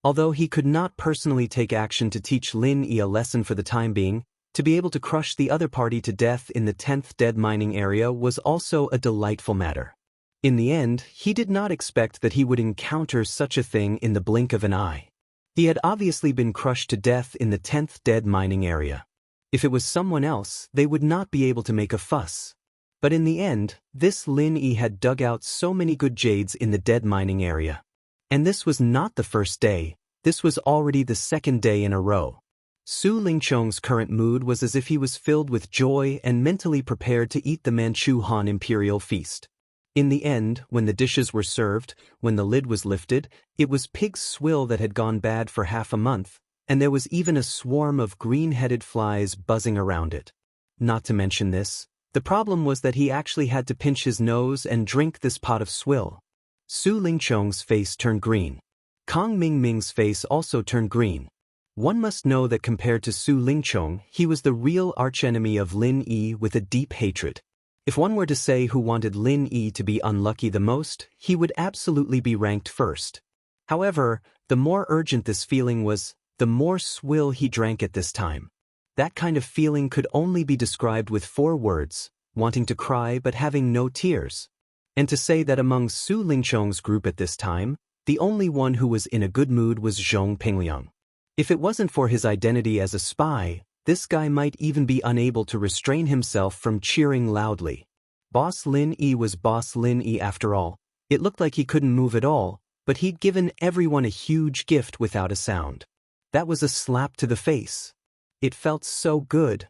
Although he could not personally take action to teach Lin Yi a lesson for the time being, to be able to crush the other party to death in the 10th dead mining area was also a delightful matter. In the end, he did not expect that he would encounter such a thing in the blink of an eye. He had obviously been crushed to death in the 10th dead mining area. If it was someone else, they would not be able to make a fuss. But in the end, this Lin Yi had dug out so many good jades in the dead mining area. And this was not the first day, this was already the 2nd day in a row. Su Lingchong's current mood was as if he was filled with joy and mentally prepared to eat the Manchu Han imperial feast. In the end, when the dishes were served, when the lid was lifted, it was pig's swill that had gone bad for half a month, and there was even a swarm of green-headed flies buzzing around it. Not to mention this, the problem was that he actually had to pinch his nose and drink this pot of swill. Su Lingchong's face turned green. Kong Mingming's face also turned green. One must know that compared to Su Lingchong, he was the real archenemy of Lin Yi with a deep hatred. If one were to say who wanted Lin Yi to be unlucky the most, he would absolutely be ranked first. However, the more urgent this feeling was, the more swill he drank at this time. That kind of feeling could only be described with 4 words, wanting to cry but having no tears. And to say that among Su Lingchong's group at this time, the only one who was in a good mood was Zhong Pingliang. If it wasn't for his identity as a spy, this guy might even be unable to restrain himself from cheering loudly. Boss Lin Yi was Boss Lin Yi after all. It looked like he couldn't move at all, but he'd given everyone a huge gift without a sound. That was a slap to the face. It felt so good.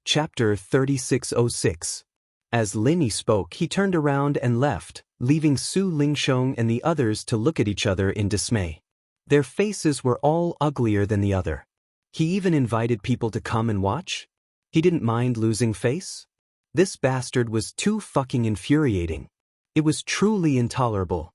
Chapter 3606. As Lin Yi spoke, he turned around and left, leaving Su Lingchong and the others to look at each other in dismay. Their faces were all uglier than the other. He even invited people to come and watch? He didn't mind losing face? This bastard was too fucking infuriating. It was truly intolerable.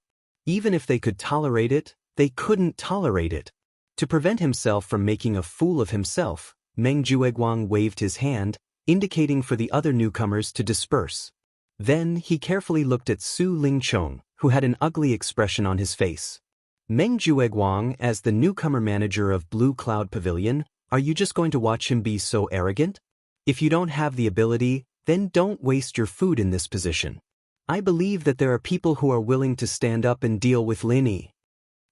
Even if they could tolerate it, they couldn't tolerate it. To prevent himself from making a fool of himself, Meng Jueguang waved his hand, indicating for the other newcomers to disperse. Then he carefully looked at Su Lingchong, who had an ugly expression on his face. Meng Jueguang, as the newcomer manager of Blue Cloud Pavilion, are you just going to watch him be so arrogant? If you don't have the ability, then don't waste your food in this position. I believe that there are people who are willing to stand up and deal with Lin Yi.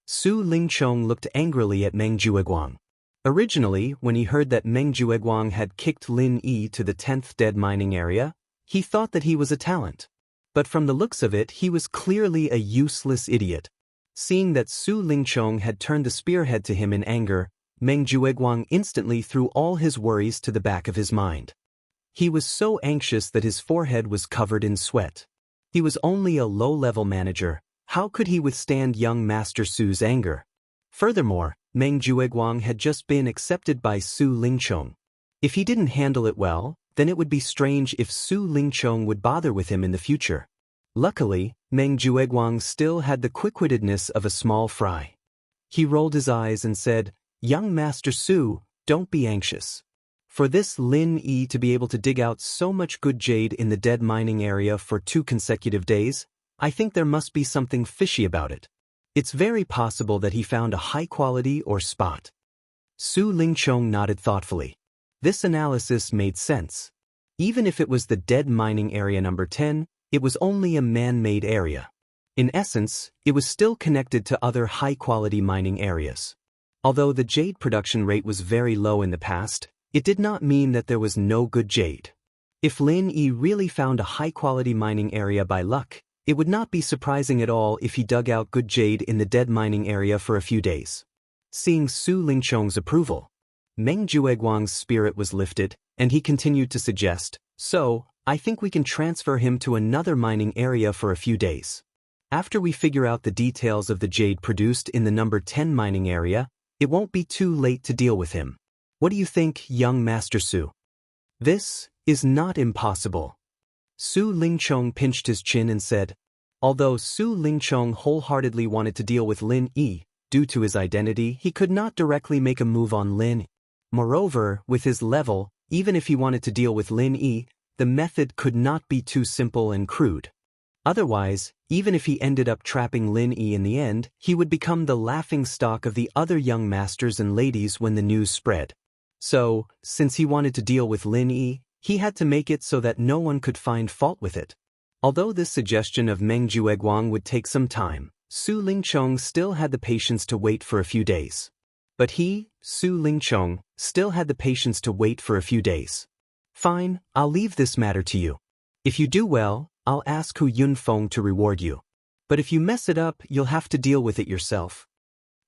Su Lingchong looked angrily at Meng Jueguang. Originally, when he heard that Meng Jueguang had kicked Lin Yi to the 10th dead mining area, he thought that he was a talent. But from the looks of it, he was clearly a useless idiot. Seeing that Su Lingchong had turned the spearhead to him in anger, Meng Jueguang instantly threw all his worries to the back of his mind. He was so anxious that his forehead was covered in sweat. He was only a low-level manager. How could he withstand young Master Su's anger? Furthermore, Meng Jueguang had just been accepted by Su Lingchong. If he didn't handle it well, then it would be strange if Su Lingchong would bother with him in the future. Luckily, Meng Jueguang still had the quick-wittedness of a small fry. He rolled his eyes and said, "Young Master Su, don't be anxious. For this Lin Yi to be able to dig out so much good jade in the dead mining area for 2 consecutive days, I think there must be something fishy about it. It's very possible that he found a high-quality ore spot." Su Lingchong nodded thoughtfully. This analysis made sense. Even if it was the dead mining area number 10, it was only a man-made area. In essence, it was still connected to other high-quality mining areas. Although the jade production rate was very low in the past, it did not mean that there was no good jade. If Lin Yi really found a high-quality mining area by luck, it would not be surprising at all if he dug out good jade in the dead mining area for a few days. Seeing Su Lingchong's approval, Meng Jueguang's spirit was lifted, and he continued to suggest, "So, I think we can transfer him to another mining area for a few days. After we figure out the details of the jade produced in the number 10 mining area, it won't be too late to deal with him. What do you think, young Master Su?" "This is not impossible." Su Lingchong pinched his chin and said, although Su Lingchong wholeheartedly wanted to deal with Lin Yi, due to his identity, he could not directly make a move on Lin. Moreover, with his level, even if he wanted to deal with Lin Yi, the method could not be too simple and crude. Otherwise, even if he ended up trapping Lin Yi in the end, he would become the laughingstock of the other young masters and ladies when the news spread. So, since he wanted to deal with Lin Yi, he had to make it so that no one could find fault with it. Although this suggestion of Meng Jueguang would take some time, Su Lingchong still had the patience to wait for a few days. But he, Su Lingchong, still had the patience to wait for a few days. "Fine, I'll leave this matter to you. If you do well, I'll ask Hu Yunfeng to reward you. But if you mess it up, you'll have to deal with it yourself."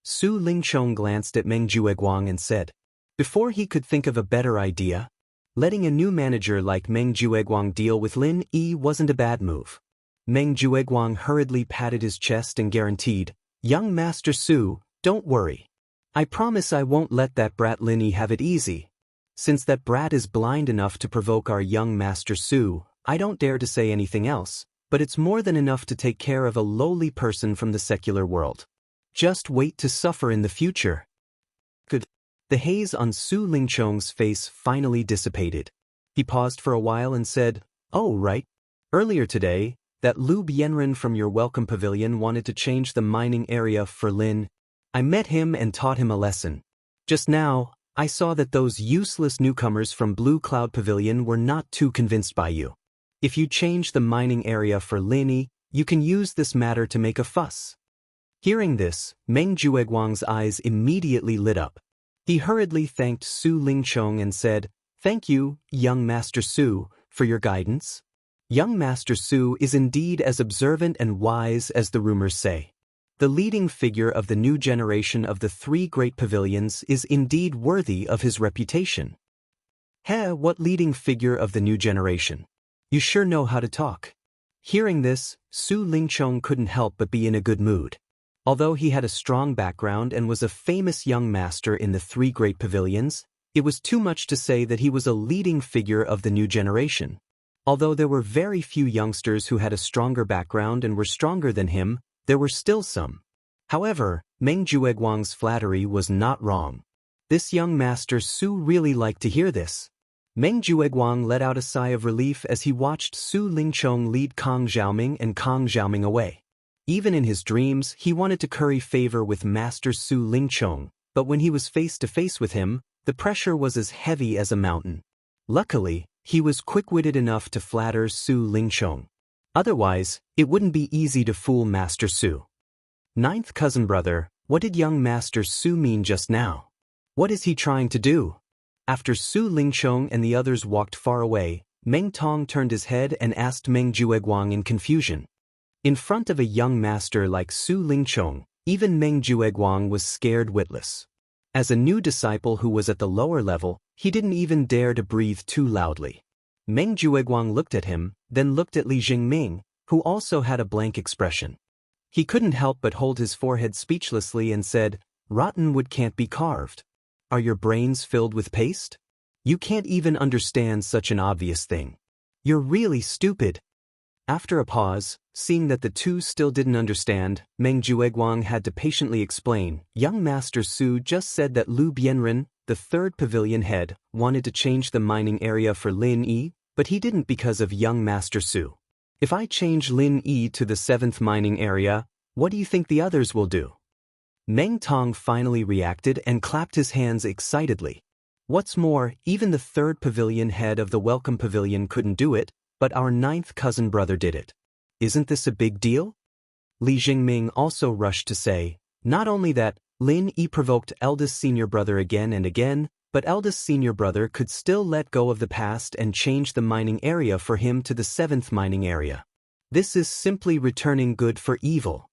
Su Lingchong glanced at Meng Jueguang and said, before he could think of a better idea, letting a new manager like Meng Jueguang deal with Lin Yi wasn't a bad move. Meng Jueguang hurriedly patted his chest and guaranteed, "Young Master Su, don't worry. I promise I won't let that brat Lin Yi have it easy. Since that brat is blind enough to provoke our young Master Su, I don't dare to say anything else, but it's more than enough to take care of a lowly person from the secular world. Just wait to suffer in the future." Good. The haze on Su Lingchong's face finally dissipated. He paused for a while and said, "Oh, right. Earlier today, that Lu Bienren from your welcome pavilion wanted to change the mining area for Lin. I met him and taught him a lesson. Just now, I saw that those useless newcomers from Blue Cloud Pavilion were not too convinced by you. If you change the mining area for Lin Yi, you can use this matter to make a fuss." Hearing this, Meng Jueguang's eyes immediately lit up. He hurriedly thanked Su Lingchong and said, "Thank you, young Master Su, for your guidance. Young Master Su is indeed as observant and wise as the rumors say. The leading figure of the new generation of the 3 great pavilions is indeed worthy of his reputation." What leading figure of the new generation? You sure know how to talk." Hearing this, Su Lingchong couldn't help but be in a good mood. Although he had a strong background and was a famous young master in the three great pavilions, it was too much to say that he was a leading figure of the new generation. Although there were very few youngsters who had a stronger background and were stronger than him, there were still some. However, Meng Jueguang's flattery was not wrong. This young master Su really liked to hear this. Meng Jueguang let out a sigh of relief as he watched Su Lingchong lead Kang Xiaoming and Kang Xiaoming away. Even in his dreams, he wanted to curry favor with Master Su Lingchong, but when he was face to face with him, the pressure was as heavy as a mountain. Luckily, he was quick-witted enough to flatter Su Lingchong. Otherwise, it wouldn't be easy to fool Master Su. Ninth cousin brother, what did young Master Su mean just now? What is he trying to do? After Su Lingchong and the others walked far away, Meng Tong turned his head and asked Meng Jueguang in confusion. In front of a young master like Su Lingchong, even Meng Jueguang was scared witless. As a new disciple who was at the lower level, he didn't even dare to breathe too loudly. Meng Jueguang looked at him, then looked at Li Jingming, who also had a blank expression. He couldn't help but hold his forehead speechlessly and said, "Rotten wood can't be carved. Are your brains filled with paste? You can't even understand such an obvious thing. You're really stupid." After a pause, seeing that the two still didn't understand, Meng Jueguang had to patiently explain. Young Master Su just said that Lu Bianren, the third pavilion head, wanted to change the mining area for Lin Yi, but he didn't because of young Master Su. If I change Lin Yi to the 7th mining area, what do you think the others will do? Meng Tong finally reacted and clapped his hands excitedly. What's more, even the 3rd pavilion head of the Welcome Pavilion couldn't do it, but our 9th cousin brother did it. Isn't this a big deal? Li Jingming also rushed to say, not only that, Lin Yi provoked eldest senior brother again and again, but eldest senior brother could still let go of the past and change the mining area for him to the 7th mining area. This is simply returning good for evil.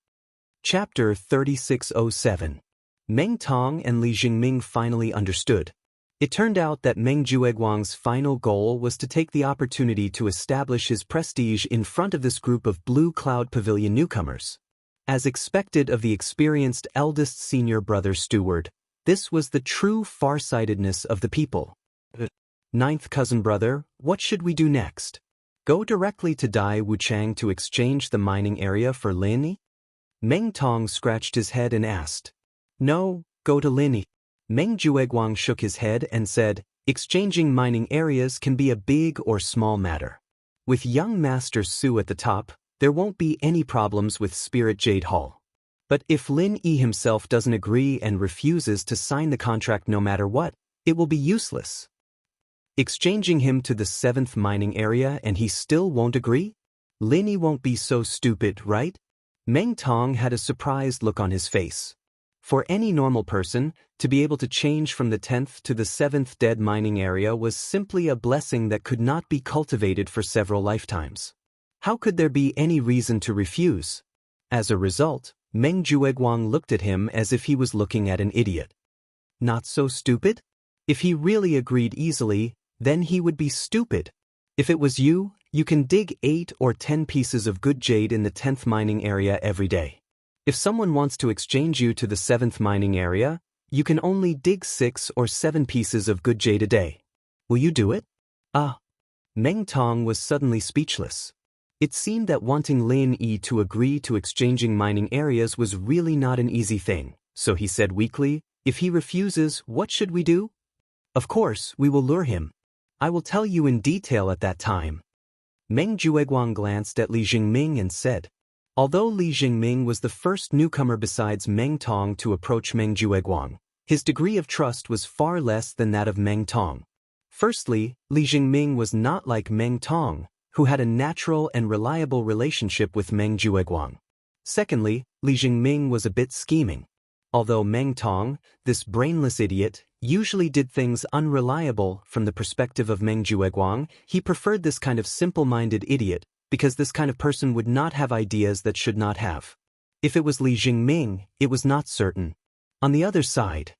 Chapter 3607. Meng Tong and Li Jingming finally understood. It turned out that Meng Jueguang's final goal was to take the opportunity to establish his prestige in front of this group of Blue Cloud Pavilion newcomers. As expected of the experienced eldest senior brother steward, this was the true farsightedness of the people. 9th cousin brother, what should we do next? Go directly to Dai Wuchang to exchange the mining area for Lin Yi? Meng Tong scratched his head and asked. No, go to Lin Yi. Meng Jueguang shook his head and said, exchanging mining areas can be a big or small matter. With young Master Su at the top, there won't be any problems with Spirit Jade Hall. But if Lin Yi himself doesn't agree and refuses to sign the contract no matter what, it will be useless. Exchanging him to the 7th mining area and he still won't agree? Lin Yi won't be so stupid, right? Meng Tong had a surprised look on his face. For any normal person, to be able to change from the 10th to the 7th dead mining area was simply a blessing that could not be cultivated for several lifetimes. How could there be any reason to refuse? As a result, Meng Jueguang looked at him as if he was looking at an idiot. Not so stupid? If he really agreed easily, then he would be stupid. If it was you, you can dig 8 or 10 pieces of good jade in the 10th mining area every day. If someone wants to exchange you to the 7th mining area, you can only dig 6 or 7 pieces of good jade a day. Will you do it? Meng Tong was suddenly speechless. It seemed that wanting Lin Yi to agree to exchanging mining areas was really not an easy thing, so he said weakly, if he refuses, what should we do? Of course, we will lure him. I will tell you in detail at that time. Meng Jueguang glanced at Li Jingming and said, although Li Jingming was the first newcomer besides Meng Tong to approach Meng Jueguang, his degree of trust was far less than that of Meng Tong. Firstly, Li Jingming was not like Meng Tong, who had a natural and reliable relationship with Meng Jueguang. Secondly, Li Jingming was a bit scheming. Although Meng Tong, this brainless idiot, usually did things unreliable from the perspective of Meng Jueguang, he preferred this kind of simple-minded idiot, because this kind of person would not have ideas that should not have. If it was Li Jingming, it was not certain. On the other side,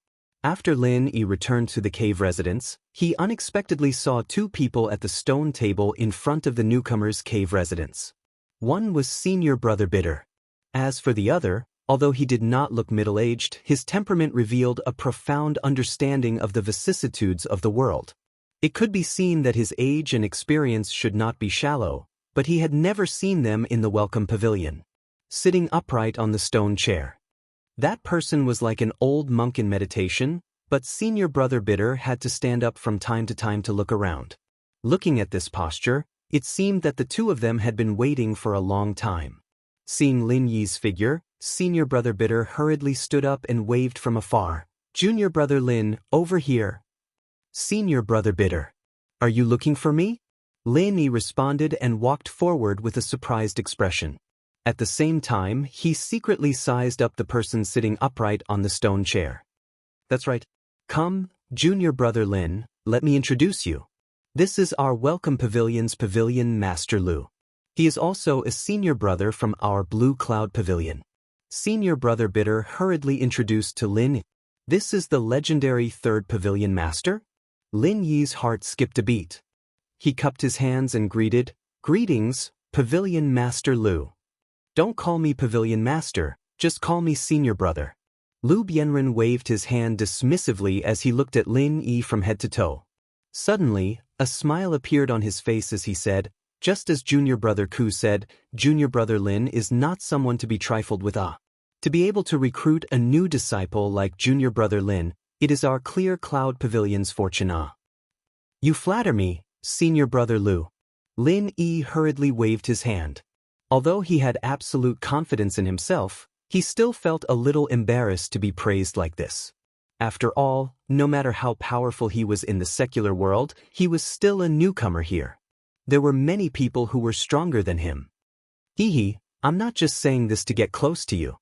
after Lin Yi returned to the cave residence, he unexpectedly saw 2 people at the stone table in front of the newcomer's cave residence. One was senior brother Bitter. As for the other, Although he did not look middle-aged, his temperament revealed a profound understanding of the vicissitudes of the world. It could be seen that his age and experience should not be shallow, but he had never seen them in the welcome pavilion. Sitting upright on the stone chair. That person was like an old monk in meditation, but senior brother Bitter had to stand up from time to time to look around. Looking at this posture, it seemed that the two of them had been waiting for a long time. Seeing Lin Yi's figure, senior brother Bitter hurriedly stood up and waved from afar. Junior brother Lin, over here. Senior brother Bitter. Are you looking for me? Lin Yi responded and walked forward with a surprised expression. At the same time, he secretly sized up the person sitting upright on the stone chair. That's right. Come, junior brother Lin, let me introduce you. This is our welcome pavilion's pavilion master Lu. He is also a senior brother from our Blue Cloud Pavilion. Senior brother Bitter hurriedly introduced to Lin. This is the legendary third pavilion master? Lin Yi's heart skipped a beat. He cupped his hands and greeted, Greetings, Pavilion Master Lu. Don't call me Pavilion Master, just call me Senior Brother. Lu Bianren waved his hand dismissively as he looked at Lin Yi from head to toe. Suddenly, a smile appeared on his face as he said, just as Junior Brother Ku said, Junior Brother Lin is not someone to be trifled with. To be able to recruit a new disciple like Junior Brother Lin, it is our Clear Cloud Pavilion's fortune. You flatter me, Senior Brother Lu. Lin Yi hurriedly waved his hand. Although he had absolute confidence in himself, he still felt a little embarrassed to be praised like this. After all, no matter how powerful he was in the secular world, he was still a newcomer here. There were many people who were stronger than him. I'm not just saying this to get close to you.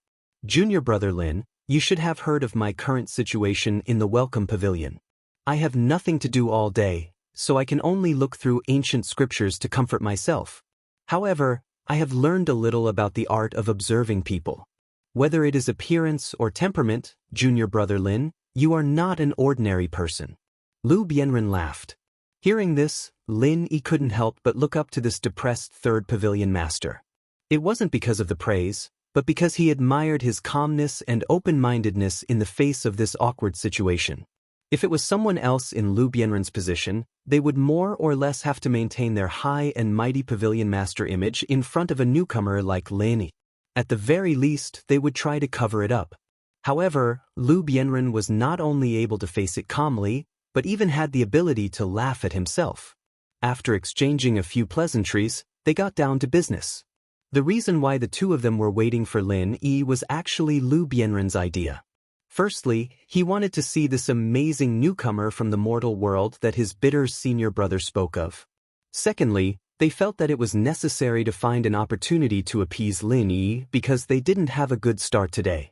Junior Brother Lin, you should have heard of my current situation in the Welcome Pavilion. I have nothing to do all day, so I can only look through ancient scriptures to comfort myself. However, I have learned a little about the art of observing people. Whether it is appearance or temperament, Junior Brother Lin, you are not an ordinary person. Lu Bianren laughed. Hearing this, Lin Yi couldn't help but look up to this depressed third pavilion master. It wasn't because of the praise, but because he admired his calmness and open-mindedness in the face of this awkward situation. If it was someone else in Lu Bianren's position, they would more or less have to maintain their high and mighty pavilion master image in front of a newcomer like Lin Yi. At the very least, they would try to cover it up. However, Lu Bianren was not only able to face it calmly, but even had the ability to laugh at himself. After exchanging a few pleasantries, they got down to business. The reason why the two of them were waiting for Lin Yi was actually Lu Bianren's idea. Firstly, he wanted to see this amazing newcomer from the mortal world that his bitter senior brother spoke of. Secondly, they felt that it was necessary to find an opportunity to appease Lin Yi because they didn't have a good start today.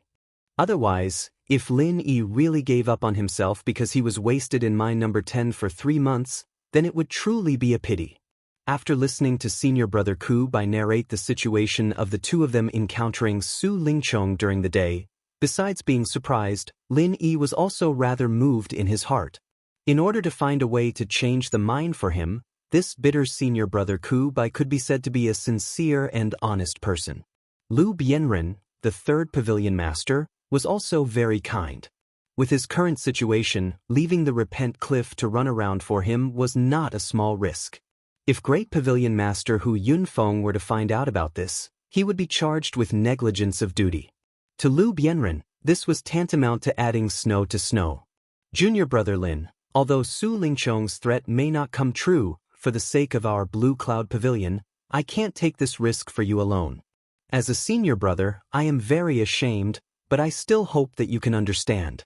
Otherwise, if Lin Yi really gave up on himself because he was wasted in mine number 10 for 3 months, then it would truly be a pity. After listening to Senior Brother Ku narrate the situation of the two of them encountering Su Lingchong during the day, besides being surprised, Lin Yi was also rather moved in his heart. In order to find a way to change the mind for him, this bitter Senior Brother Ku could be said to be a sincere and honest person. Lu Bianren, the third pavilion master, was also very kind. With his current situation, leaving the Repent Cliff to run around for him was not a small risk. If Great Pavilion Master Hu Yunfeng were to find out about this, he would be charged with negligence of duty. To Lu Bianren, this was tantamount to adding snow to snow. Junior Brother Lin, although Su Lingchong's threat may not come true, for the sake of our Blue Cloud Pavilion, I can't take this risk for you alone. As a senior brother, I am very ashamed, but I still hope that you can understand.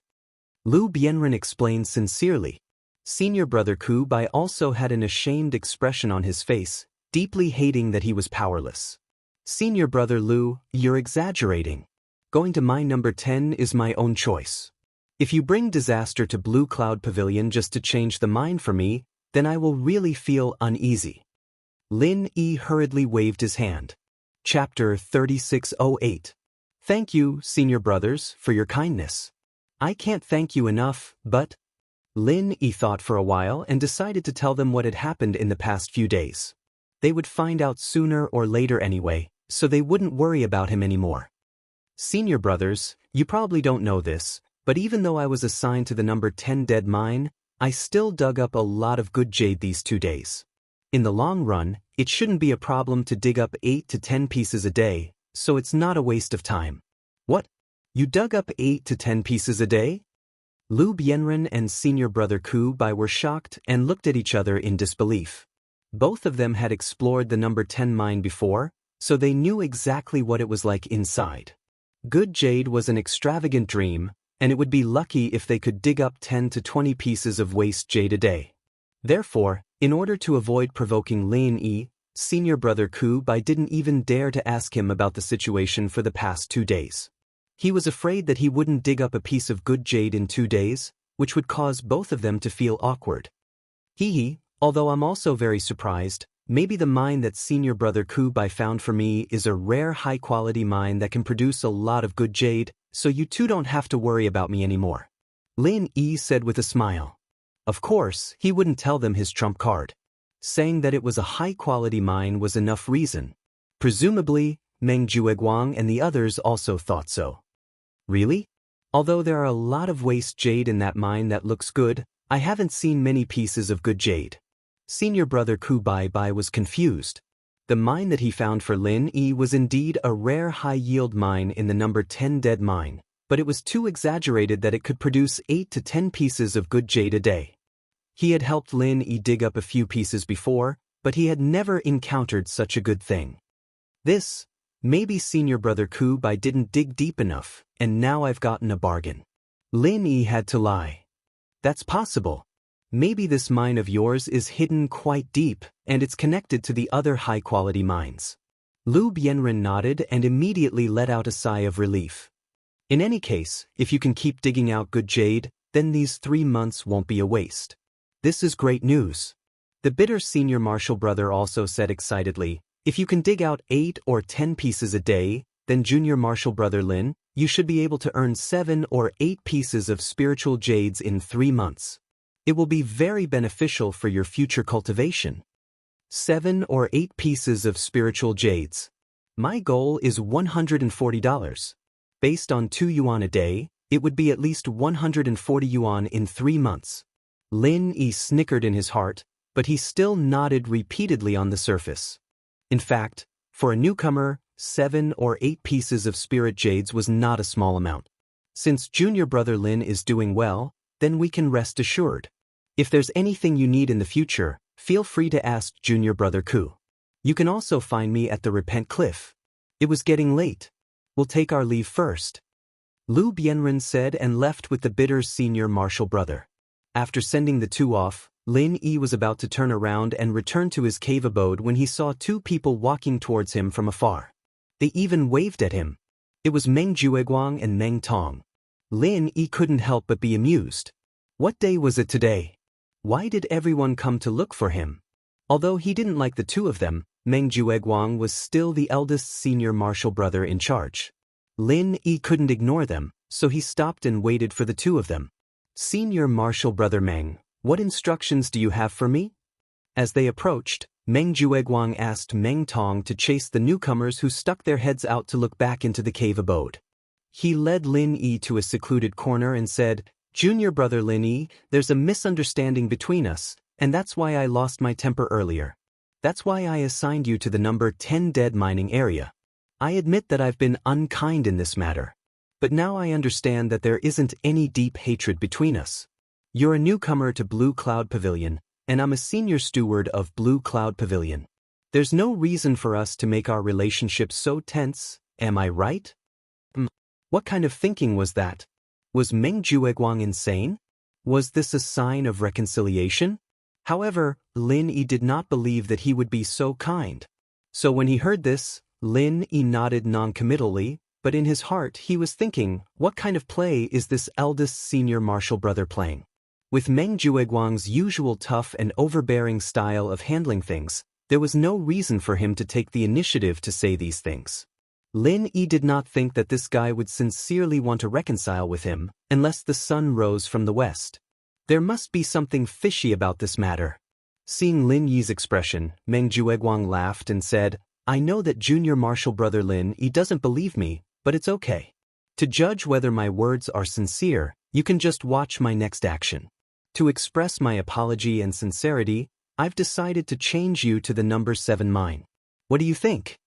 Lu Bianren explained sincerely. Senior Brother Ku also had an ashamed expression on his face, deeply hating that he was powerless. Senior Brother Lu, you're exaggerating. Going to mine number 10 is my own choice. If you bring disaster to Blue Cloud Pavilion just to change the mine for me, then I will really feel uneasy. Lin Yi hurriedly waved his hand. Chapter 3608. Thank you, Senior Brothers, for your kindness. I can't thank you enough, but... Lin Yi thought for a while and decided to tell them what had happened in the past few days. They would find out sooner or later anyway, so they wouldn't worry about him anymore. Senior brothers, you probably don't know this, but even though I was assigned to the number 10 dead mine, I still dug up a lot of good jade these 2 days. In the long run, it shouldn't be a problem to dig up 8 to 10 pieces a day, so it's not a waste of time. What? You dug up 8 to 10 pieces a day? Lu Bianren and senior brother Ku Bai were shocked and looked at each other in disbelief. Both of them had explored the number 10 mine before, so they knew exactly what it was like inside. Good jade was an extravagant dream, and it would be lucky if they could dig up 10 to 20 pieces of waste jade a day. Therefore, in order to avoid provoking Lin Yi, senior brother Ku Bai didn't even dare to ask him about the situation for the past 2 days. He was afraid that he wouldn't dig up a piece of good jade in 2 days, which would cause both of them to feel awkward. Hee, although I'm also very surprised, maybe the mine that senior brother Ku Bai found for me is a rare high-quality mine that can produce a lot of good jade, so you two don't have to worry about me anymore. Lin Yi said with a smile. Of course, he wouldn't tell them his trump card. Saying that it was a high-quality mine was enough reason. Presumably, Meng Jueguang and the others also thought so. Really? Although there are a lot of waste jade in that mine that looks good, I haven't seen many pieces of good jade. Senior brother Ku Bai was confused. The mine that he found for Lin Yi was indeed a rare high-yield mine in the number 10 dead mine, but it was too exaggerated that it could produce 8 to 10 pieces of good jade a day. He had helped Lin Yi dig up a few pieces before, but he had never encountered such a good thing. Maybe senior brother Ku Bai didn't dig deep enough, and now I've gotten a bargain. Lin Yi had to lie. That's possible. Maybe this mine of yours is hidden quite deep, and it's connected to the other high-quality mines. Lu Bianren nodded and immediately let out a sigh of relief. In any case, if you can keep digging out good jade, then these 3 months won't be a waste. This is great news. The bitter senior martial brother also said excitedly, if you can dig out 8 or 10 pieces a day, then junior martial brother Lin, you should be able to earn 7 or 8 pieces of spiritual jades in 3 months. It will be very beneficial for your future cultivation. 7 or 8 pieces of spiritual jades. My goal is $140. Based on 2 yuan a day, it would be at least 140 yuan in 3 months. Lin Yi snickered in his heart, but he still nodded repeatedly on the surface. In fact, for a newcomer, 7 or 8 pieces of spirit jades was not a small amount. Since junior brother Lin is doing well, then we can rest assured. If there's anything you need in the future, feel free to ask junior brother Ku. You can also find me at the Repent Cliff. It was getting late. We'll take our leave first. Lu Bianren said and left with the bitter senior martial brother. After sending the two off, Lin Yi was about to turn around and return to his cave abode when he saw 2 people walking towards him from afar. They even waved at him. It was Meng Jueguang and Meng Tong. Lin Yi couldn't help but be amused. What day was it today? Why did everyone come to look for him? Although he didn't like the 2 of them, Meng Jueguang was still the eldest senior martial brother in charge. Lin Yi couldn't ignore them, so he stopped and waited for the 2 of them. Senior martial brother Meng, what instructions do you have for me? As they approached, Meng Jueguang asked Meng Tong to chase the newcomers who stuck their heads out to look back into the cave abode. He led Lin Yi to a secluded corner and said, Junior brother Lin Yi, there's a misunderstanding between us, and that's why I lost my temper earlier. That's why I assigned you to the number 10 dead mining area. I admit that I've been unkind in this matter. But now I understand that there isn't any deep hatred between us. You're a newcomer to Blue Cloud Pavilion, and I'm a senior steward of Blue Cloud Pavilion. There's no reason for us to make our relationship so tense, am I right? What kind of thinking was that? Was Meng Jueguang insane? Was this a sign of reconciliation? However, Lin Yi did not believe that he would be so kind. So when he heard this, Lin Yi nodded non-committally, but in his heart he was thinking, what kind of play is this eldest senior martial brother playing? With Meng Jueguang's usual tough and overbearing style of handling things, there was no reason for him to take the initiative to say these things. Lin Yi did not think that this guy would sincerely want to reconcile with him, unless the sun rose from the west. There must be something fishy about this matter. Seeing Lin Yi's expression, Meng Jueguang laughed and said, I know that junior martial brother Lin Yi doesn't believe me, but it's okay. To judge whether my words are sincere, you can just watch my next action. To express my apology and sincerity, I've decided to change you to the number 7 mine. What do you think?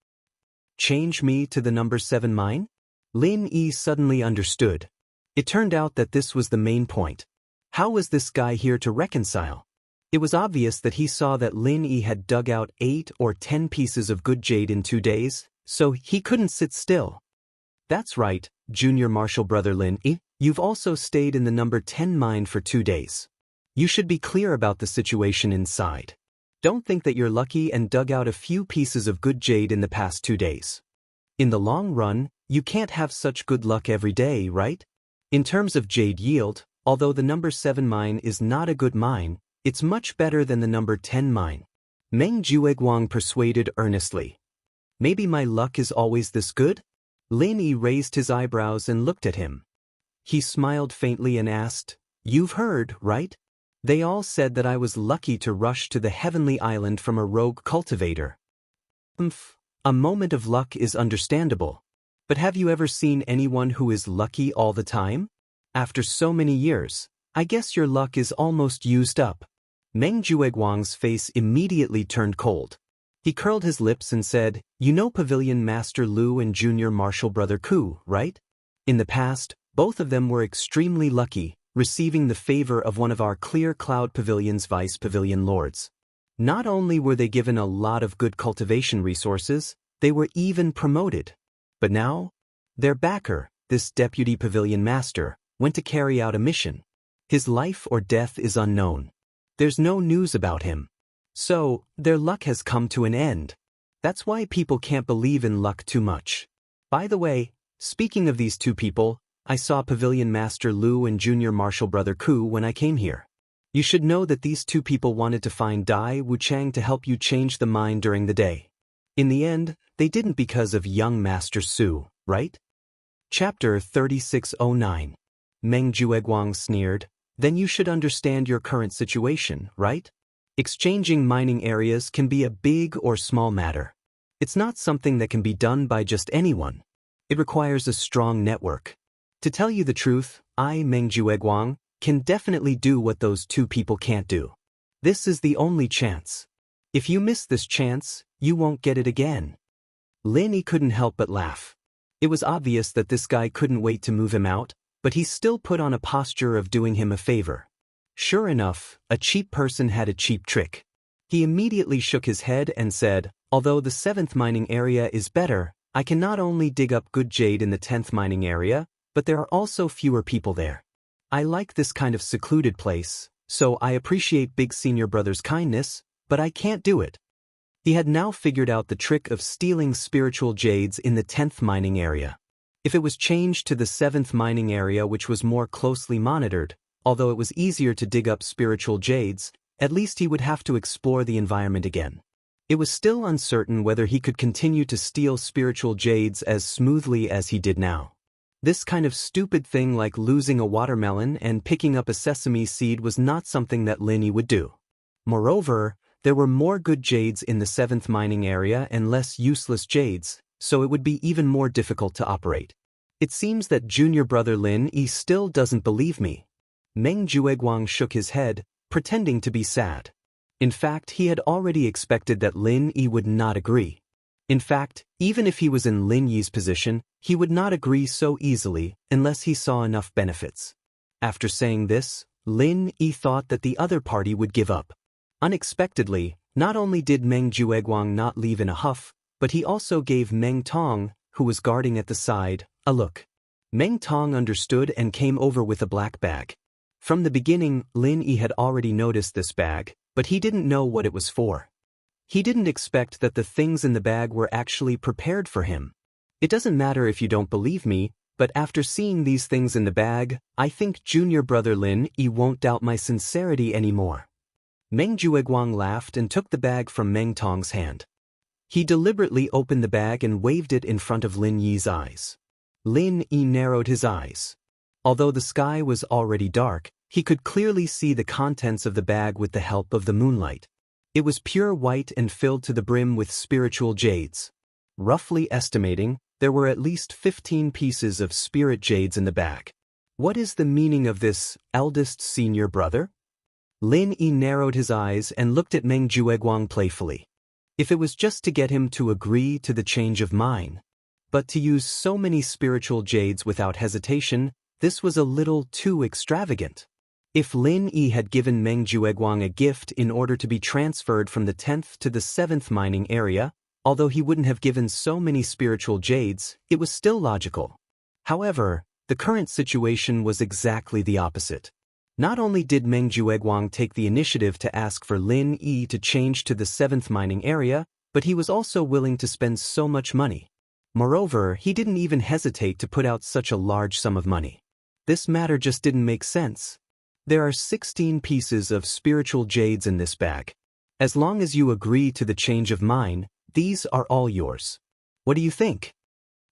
Change me to the number 7 mine? Lin Yi suddenly understood. It turned out that this was the main point. How was this guy here to reconcile? It was obvious that he saw that Lin Yi had dug out 8 or 10 pieces of good jade in 2 days, so he couldn't sit still. That's right, junior martial brother Lin Yi, you've also stayed in the number 10 mine for 2 days. You should be clear about the situation inside. Don't think that you're lucky and dug out a few pieces of good jade in the past 2 days. In the long run, you can't have such good luck every day, right? In terms of jade yield, although the number 7 mine is not a good mine, it's much better than the number 10 mine. Meng Jueguang persuaded earnestly. Maybe my luck is always this good? Lin Yi raised his eyebrows and looked at him. He smiled faintly and asked, "You've heard, right? They all said that I was lucky to rush to the heavenly island from a rogue cultivator. A moment of luck is understandable. But have you ever seen anyone who is lucky all the time? After so many years, I guess your luck is almost used up." Meng Jueguang's face immediately turned cold. He curled his lips and said, "You know Pavilion Master Lu and Junior Martial Brother Ku, right? In the past, both of them were extremely lucky, receiving the favor of one of our Clear Cloud Pavilion's Vice Pavilion Lords. Not only were they given a lot of good cultivation resources, they were even promoted. But now, their backer, this Deputy Pavilion Master, went to carry out a mission. His life or death is unknown. There's no news about him. So, their luck has come to an end. That's why people can't believe in luck too much. By the way, speaking of these 2 people, I saw Pavilion Master Lu and Junior Martial Brother Ku when I came here. You should know that these 2 people wanted to find Dai Wuchang to help you change the mine during the day. In the end, they didn't because of young Master Su, right?" Chapter 3609. Meng Jueguang sneered. "Then you should understand your current situation, right? Exchanging mining areas can be a big or small matter. It's not something that can be done by just anyone. It requires a strong network. To tell you the truth, I, Meng Jueguang, can definitely do what those 2 people can't do. This is the only chance. If you miss this chance, you won't get it again." Lin Yi couldn't help but laugh. It was obvious that this guy couldn't wait to move him out, but he still put on a posture of doing him a favor. Sure enough, a cheap person had a cheap trick. He immediately shook his head and said, "Although the 7th mining area is better, I can not only dig up good jade in the 10th mining area, but there are also fewer people there. I like this kind of secluded place, so I appreciate Big Senior Brother's kindness, but I can't do it." He had now figured out the trick of stealing spiritual jades in the 10th mining area. If it was changed to the 7th mining area, which was more closely monitored, although it was easier to dig up spiritual jades, at least he would have to explore the environment again. It was still uncertain whether he could continue to steal spiritual jades as smoothly as he did now. This kind of stupid thing like losing a watermelon and picking up a sesame seed was not something that Lin Yi would do. Moreover, there were more good jades in the 7th mining area and less useless jades, so it would be even more difficult to operate. It seems that junior brother Lin Yi still doesn't believe me. Meng Jueguang shook his head, pretending to be sad. In fact, he had already expected that Lin Yi would not agree. In fact, even if he was in Lin Yi's position, he would not agree so easily unless he saw enough benefits. After saying this, Lin Yi thought that the other party would give up. Unexpectedly, not only did Meng Jueguang not leave in a huff, but he also gave Meng Tong, who was guarding at the side, a look. Meng Tong understood and came over with a black bag. From the beginning, Lin Yi had already noticed this bag, but he didn't know what it was for. He didn't expect that the things in the bag were actually prepared for him. It doesn't matter if you don't believe me, but after seeing these things in the bag, I think junior brother Lin Yi won't doubt my sincerity anymore. Meng Jueguang laughed and took the bag from Meng Tong's hand. He deliberately opened the bag and waved it in front of Lin Yi's eyes. Lin Yi narrowed his eyes. Although the sky was already dark, he could clearly see the contents of the bag with the help of the moonlight. It was pure white and filled to the brim with spiritual jades. Roughly estimating, There were at least 15 pieces of spirit jades in the bag. What is the meaning of this, eldest senior brother? Lin Yi narrowed his eyes and looked at Meng Jueguang playfully. If it was just to get him to agree to the change of mind, but to use so many spiritual jades without hesitation, this was a little too extravagant. If Lin Yi had given Meng Jueguang a gift in order to be transferred from the 10th to the 7th mining area, although he wouldn't have given so many spiritual jades, it was still logical. However, the current situation was exactly the opposite. Not only did Meng Jueguang take the initiative to ask for Lin Yi to change to the 7th mining area, but he was also willing to spend so much money. Moreover, he didn't even hesitate to put out such a large sum of money. This matter just didn't make sense. There are 16 pieces of spiritual jades in this bag. As long as you agree to the change of mind, these are all yours. What do you think?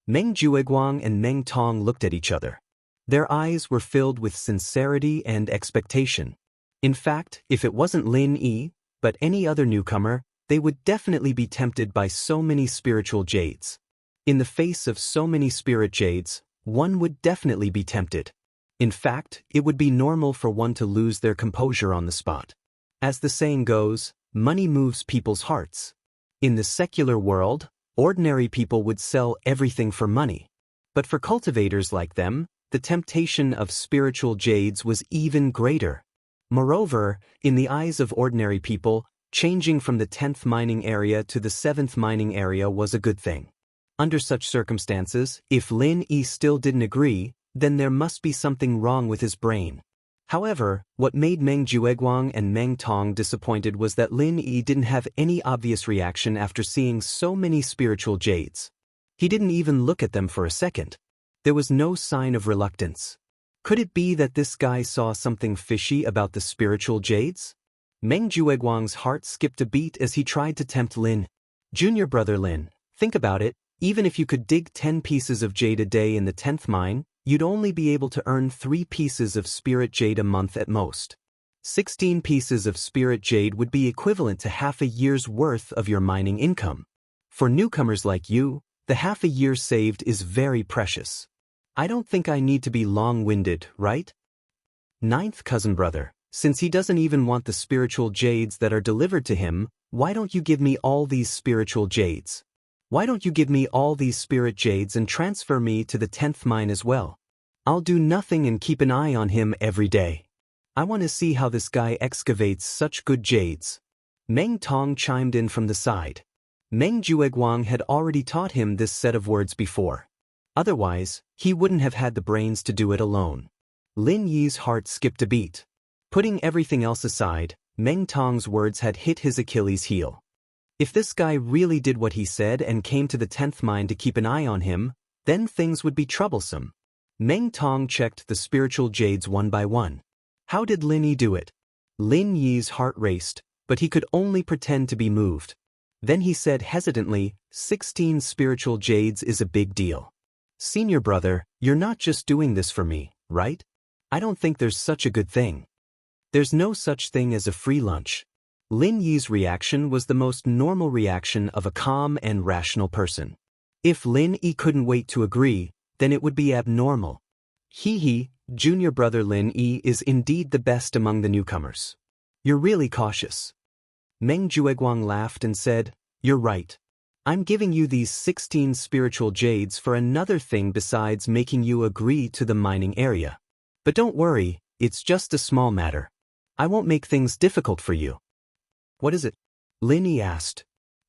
Meng Jueguang and Meng Tong looked at each other. Their eyes were filled with sincerity and expectation. In fact, if it wasn't Lin Yi, but any other newcomer, they would definitely be tempted by so many spiritual jades. In the face of so many spirit jades, one would definitely be tempted. In fact, it would be normal for one to lose their composure on the spot. As the saying goes, money moves people's hearts. In the secular world, ordinary people would sell everything for money. But for cultivators like them, the temptation of spiritual jades was even greater. Moreover, in the eyes of ordinary people, changing from the 10th mining area to the 7th mining area was a good thing. Under such circumstances, if Lin Yi still didn't agree, then there must be something wrong with his brain. However, what made Meng Jueguang and Meng Tong disappointed was that Lin Yi didn't have any obvious reaction after seeing so many spiritual jades. He didn't even look at them for a second. There was no sign of reluctance. Could it be that this guy saw something fishy about the spiritual jades? Meng Jueguang's heart skipped a beat as he tried to tempt Lin. Junior brother Lin, think about it, even if you could dig 10 pieces of jade a day in the 10th mine, you'd only be able to earn 3 pieces of spirit jade a month at most. 16 pieces of spirit jade would be equivalent to half a year's worth of your mining income. For newcomers like you, the half a year saved is very precious. I don't think I need to be long-winded, right? 9th cousin brother, since he doesn't even want the spiritual jades that are delivered to him, why don't you give me all these spiritual jades? Why don't you give me all these spirit jades and transfer me to the 10th mine as well? I'll do nothing and keep an eye on him every day. I want to see how this guy excavates such good jades. Meng Tong chimed in from the side. Meng Jueguang had already taught him this set of words before. Otherwise, he wouldn't have had the brains to do it alone. Lin Yi's heart skipped a beat. Putting everything else aside, Meng Tong's words had hit his Achilles heel. If this guy really did what he said and came to the 10th mine to keep an eye on him, then things would be troublesome. Meng Tong checked the spiritual jades one by one. How did Lin Yi do it? Lin Yi's heart raced, but he could only pretend to be moved. Then he said hesitantly, 16 spiritual jades is a big deal. Senior brother, you're not just doing this for me, right? I don't think there's such a good thing. There's no such thing as a free lunch. Lin Yi's reaction was the most normal reaction of a calm and rational person. If Lin Yi couldn't wait to agree, then it would be abnormal. He, junior brother Lin Yi is indeed the best among the newcomers. You're really cautious. Meng Jueguang laughed and said, you're right. I'm giving you these 16 spiritual jades for another thing besides making you agree to the mining area. But don't worry, it's just a small matter. I won't make things difficult for you. What is it? Lin Yi asked.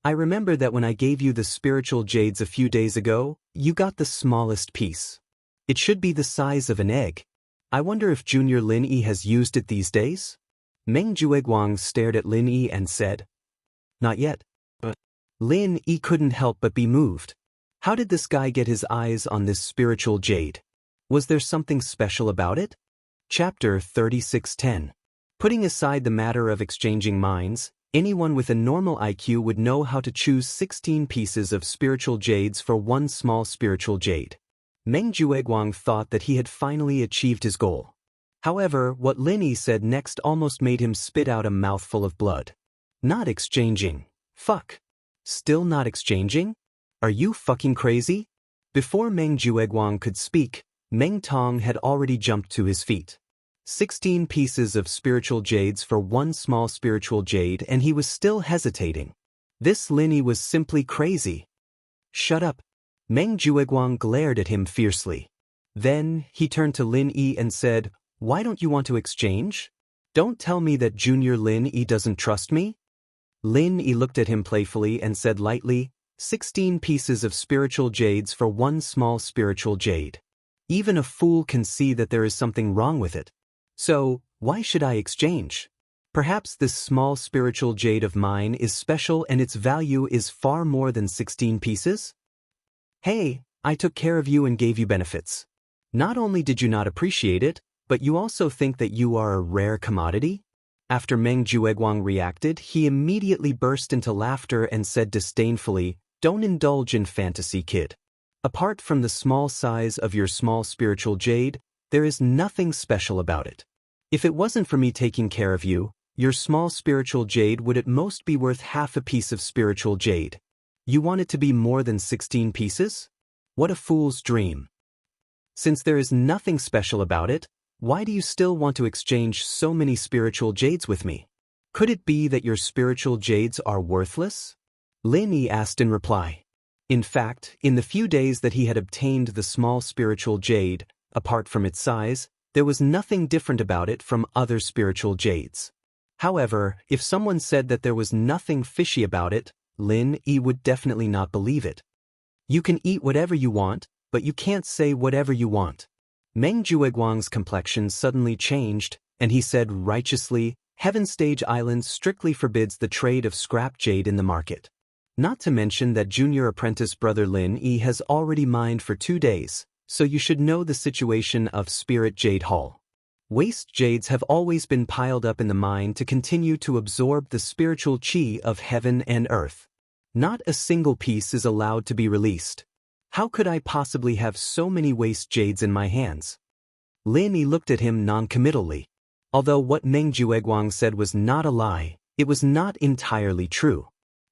I remember that when I gave you the spiritual jades a few days ago, you got the smallest piece. It should be the size of an egg. I wonder if Junior Lin Yi has used it these days? Meng Jueguang stared at Lin Yi and said, not yet. But Lin Yi couldn't help but be moved. How did this guy get his eyes on this spiritual jade? Was there something special about it? Chapter 3610. Putting aside the matter of exchanging minds, anyone with a normal IQ would know how to choose 16 pieces of spiritual jades for one small spiritual jade. Meng Jueguang thought that he had finally achieved his goal. However, what Lin Yi said next almost made him spit out a mouthful of blood. Not exchanging. Fuck. Still not exchanging? Are you fucking crazy? Before Meng Jueguang could speak, Meng Tong had already jumped to his feet. 16 pieces of spiritual jades for one small spiritual jade, and he was still hesitating. This Lin Yi was simply crazy. Shut up. Meng Jueguang glared at him fiercely. Then, he turned to Lin Yi and said, "Why don't you want to exchange? Don't tell me that Junior Lin Yi doesn't trust me?" Lin Yi looked at him playfully and said lightly, 16 pieces of spiritual jades for one small spiritual jade. Even a fool can see that there is something wrong with it. So, why should I exchange? Perhaps this small spiritual jade of mine is special and its value is far more than 16 pieces? Hey, I took care of you and gave you benefits. Not only did you not appreciate it, but you also think that you are a rare commodity? After Meng Jueguang reacted, he immediately burst into laughter and said disdainfully, "Don't indulge in fantasy, kid. Apart from the small size of your small spiritual jade, there is nothing special about it. If it wasn't for me taking care of you, your small spiritual jade would at most be worth half a piece of spiritual jade. You want it to be more than 16 pieces? What a fool's dream. Since there is nothing special about it, why do you still want to exchange so many spiritual jades with me? Could it be that your spiritual jades are worthless?" Lin Yi asked in reply. In fact, in the few days that he had obtained the small spiritual jade, apart from its size, there was nothing different about it from other spiritual jades. However, if someone said that there was nothing fishy about it, Lin Yi would definitely not believe it. You can eat whatever you want, but you can't say whatever you want. Meng Jueguang's complexion suddenly changed, and he said righteously, "Heaven Stage Island strictly forbids the trade of scrap jade in the market. Not to mention that junior apprentice brother Lin Yi has already mined for 2 days, so you should know the situation of Spirit Jade Hall. Waste jades have always been piled up in the mine to continue to absorb the spiritual qi of heaven and earth. Not a single piece is allowed to be released. How could I possibly have so many waste jades in my hands?" Lin Yi looked at him non-committally. Although what Meng Jueguang said was not a lie, it was not entirely true.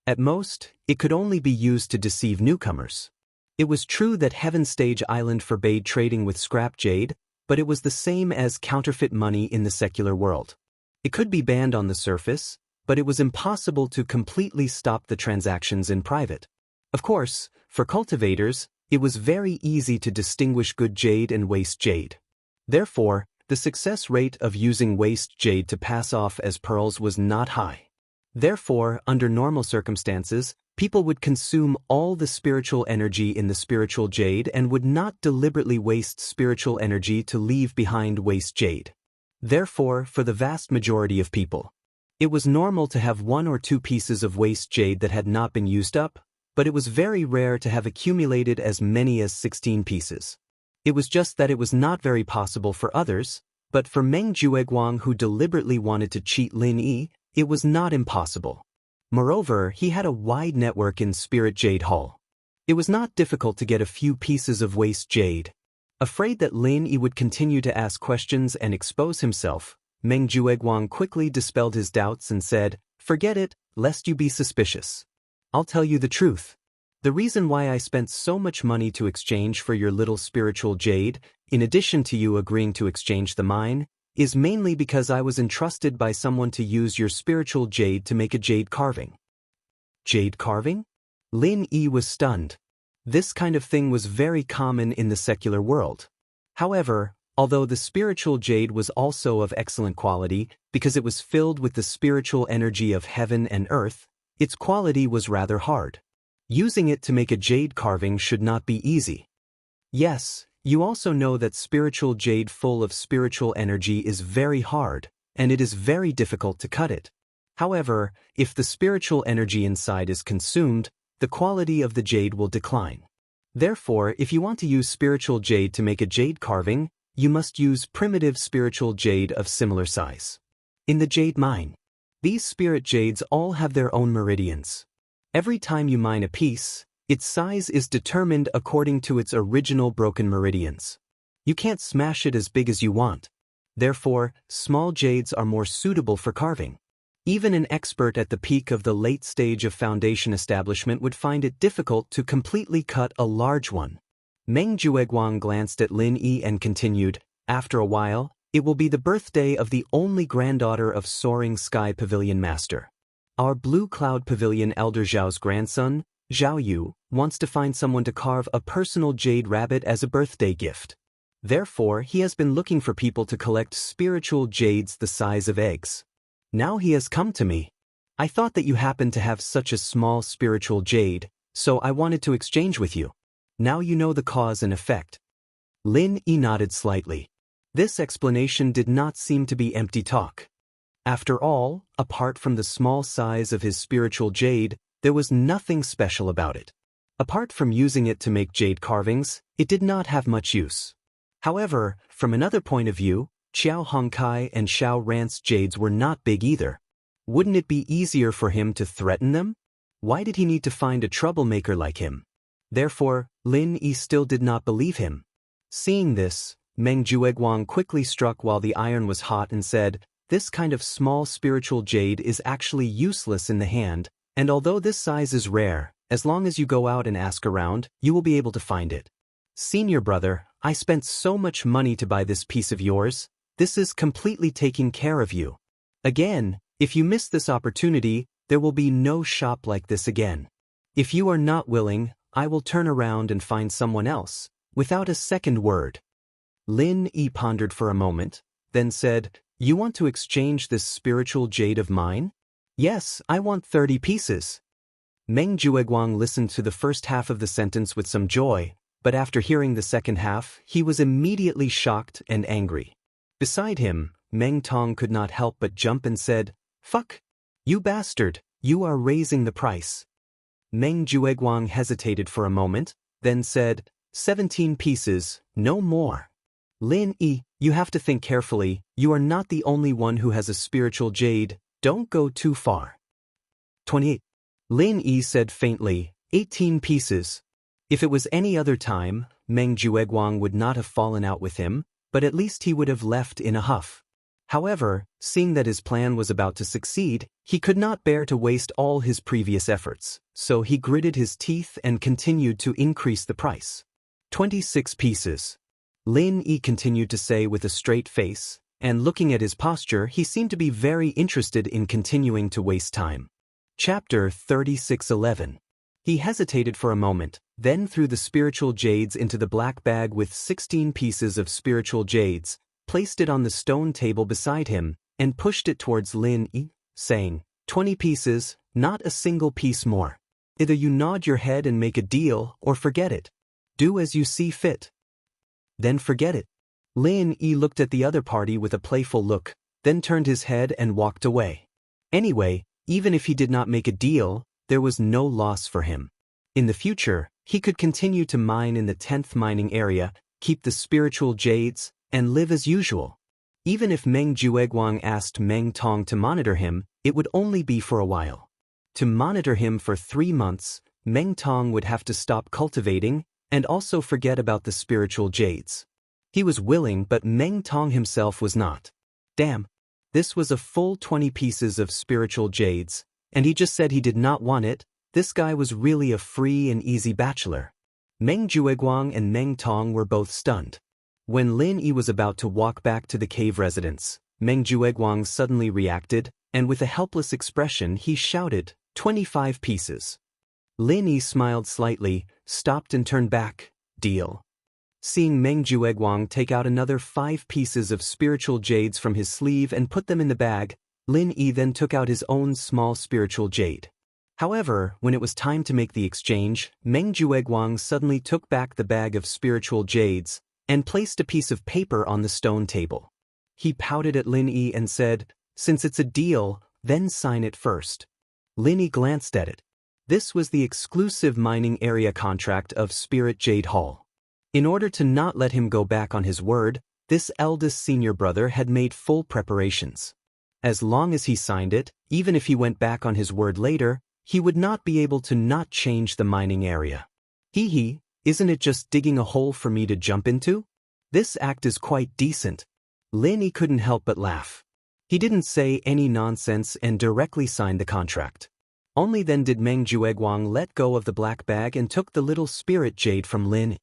At most, it could only be used to deceive newcomers. It was true that Heaven Stage Island forbade trading with scrap jade, but it was the same as counterfeit money in the secular world. It could be banned on the surface, but it was impossible to completely stop the transactions in private. Of course, for cultivators, it was very easy to distinguish good jade and waste jade. Therefore, the success rate of using waste jade to pass off as pearls was not high. Therefore, under normal circumstances, people would consume all the spiritual energy in the spiritual jade and would not deliberately waste spiritual energy to leave behind waste jade. Therefore, for the vast majority of people, it was normal to have 1 or 2 pieces of waste jade that had not been used up, but it was very rare to have accumulated as many as 16 pieces. It was just that it was not very possible for others, but for Meng Jueguang, who deliberately wanted to cheat Lin Yi, it was not impossible. Moreover, he had a wide network in Spirit Jade Hall. It was not difficult to get a few pieces of waste jade. Afraid that Lin Yi would continue to ask questions and expose himself, Meng Jueguang quickly dispelled his doubts and said, "Forget it, lest you be suspicious. I'll tell you the truth. The reason why I spent so much money to exchange for your little spiritual jade, in addition to you agreeing to exchange the mine, is mainly because I was entrusted by someone to use your spiritual jade to make a jade carving." Jade carving? Lin Yi was stunned. This kind of thing was very common in the secular world. However, although the spiritual jade was also of excellent quality because it was filled with the spiritual energy of heaven and earth, its quality was rather hard. Using it to make a jade carving should not be easy. Yes, you also know that spiritual jade full of spiritual energy is very hard, and it is very difficult to cut it. However, if the spiritual energy inside is consumed, the quality of the jade will decline. Therefore, if you want to use spiritual jade to make a jade carving, you must use primitive spiritual jade of similar size. In the jade mine, these spirit jades all have their own meridians. Every time you mine a piece, its size is determined according to its original broken meridians. You can't smash it as big as you want. Therefore, small jades are more suitable for carving. Even an expert at the peak of the late stage of foundation establishment would find it difficult to completely cut a large one. Meng Jueguang glanced at Lin Yi and continued, "After a while, it will be the birthday of the only granddaughter of Soaring Sky Pavilion Master. Our Blue Cloud Pavilion Elder Zhao's grandson, Zhao Yu, wants to find someone to carve a personal jade rabbit as a birthday gift. Therefore, he has been looking for people to collect spiritual jades the size of eggs. Now he has come to me. I thought that you happened to have such a small spiritual jade, so I wanted to exchange with you. Now you know the cause and effect." Lin Yi nodded slightly. This explanation did not seem to be empty talk. After all, apart from the small size of his spiritual jade, there was nothing special about it. Apart from using it to make jade carvings, it did not have much use. However, from another point of view, Xiao Hongkai and Xiao Rant's jades were not big either. Wouldn't it be easier for him to threaten them? Why did he need to find a troublemaker like him? Therefore, Lin Yi still did not believe him. Seeing this, Meng Jueguang quickly struck while the iron was hot and said, "This kind of small spiritual jade is actually useless in the hand, and although this size is rare, as long as you go out and ask around, you will be able to find it. Senior brother, I spent so much money to buy this piece of yours. This is completely taking care of you. Again, if you miss this opportunity, there will be no shop like this again. If you are not willing, I will turn around and find someone else," without a second word. Lin Yi pondered for a moment, then said, "You want to exchange this spiritual jade of mine?" "Yes, I want 30 pieces." Meng Jueguang listened to the first half of the sentence with some joy, but after hearing the second half, he was immediately shocked and angry. Beside him, Meng Tong could not help but jump and said, "Fuck! You bastard, you are raising the price." Meng Jueguang hesitated for a moment, then said, 17 pieces, no more." "Lin Yi, you have to think carefully, you are not the only one who has a spiritual jade, don't go too far." 28. Lin Yi said faintly, 18 pieces. If it was any other time, Meng Jueguang would not have fallen out with him, but at least he would have left in a huff. However, seeing that his plan was about to succeed, he could not bear to waste all his previous efforts, so he gritted his teeth and continued to increase the price. 26 pieces. Lin Yi continued to say with a straight face, and looking at his posture, he seemed to be very interested in continuing to waste time. Chapter 36:11. He hesitated for a moment, then threw the spiritual jades into the black bag with 16 pieces of spiritual jades, placed it on the stone table beside him, and pushed it towards Lin Yi, saying, 20 pieces, not a single piece more. Either you nod your head and make a deal, or forget it. Do as you see fit. Then forget it. Lin Yi looked at the other party with a playful look, then turned his head and walked away. Anyway, even if he did not make a deal, there was no loss for him. In the future, he could continue to mine in the 10th mining area, keep the spiritual jades, and live as usual. Even if Meng Jueguang asked Meng Tong to monitor him, it would only be for a while. To monitor him for 3 months, Meng Tong would have to stop cultivating and also forget about the spiritual jades. He was willing, but Meng Tong himself was not. Damn, this was a full 20 pieces of spiritual jades, and he just said he did not want it. This guy was really a free and easy bachelor. Meng Jueguang and Meng Tong were both stunned. When Lin Yi was about to walk back to the cave residence, Meng Jueguang suddenly reacted, and with a helpless expression he shouted, 25 pieces. Lin Yi smiled slightly, stopped and turned back. Deal. Seeing Meng Jueguang take out another 5 pieces of spiritual jades from his sleeve and put them in the bag, Lin Yi then took out his own small spiritual jade. However, when it was time to make the exchange, Meng Jueguang suddenly took back the bag of spiritual jades and placed a piece of paper on the stone table. He pouted at Lin Yi and said, "Since it's a deal, then sign it first." Lin Yi glanced at it. This was the exclusive mining area contract of Spirit Jade Hall. In order to not let him go back on his word, this eldest senior brother had made full preparations. As long as he signed it, even if he went back on his word later, he would not be able to not change the mining area. Hee, isn't it just digging a hole for me to jump into? This act is quite decent. Lin Yi couldn't help but laugh. He didn't say any nonsense and directly signed the contract. Only then did Meng Jueguang let go of the black bag and took the little spirit jade from Lin Yi.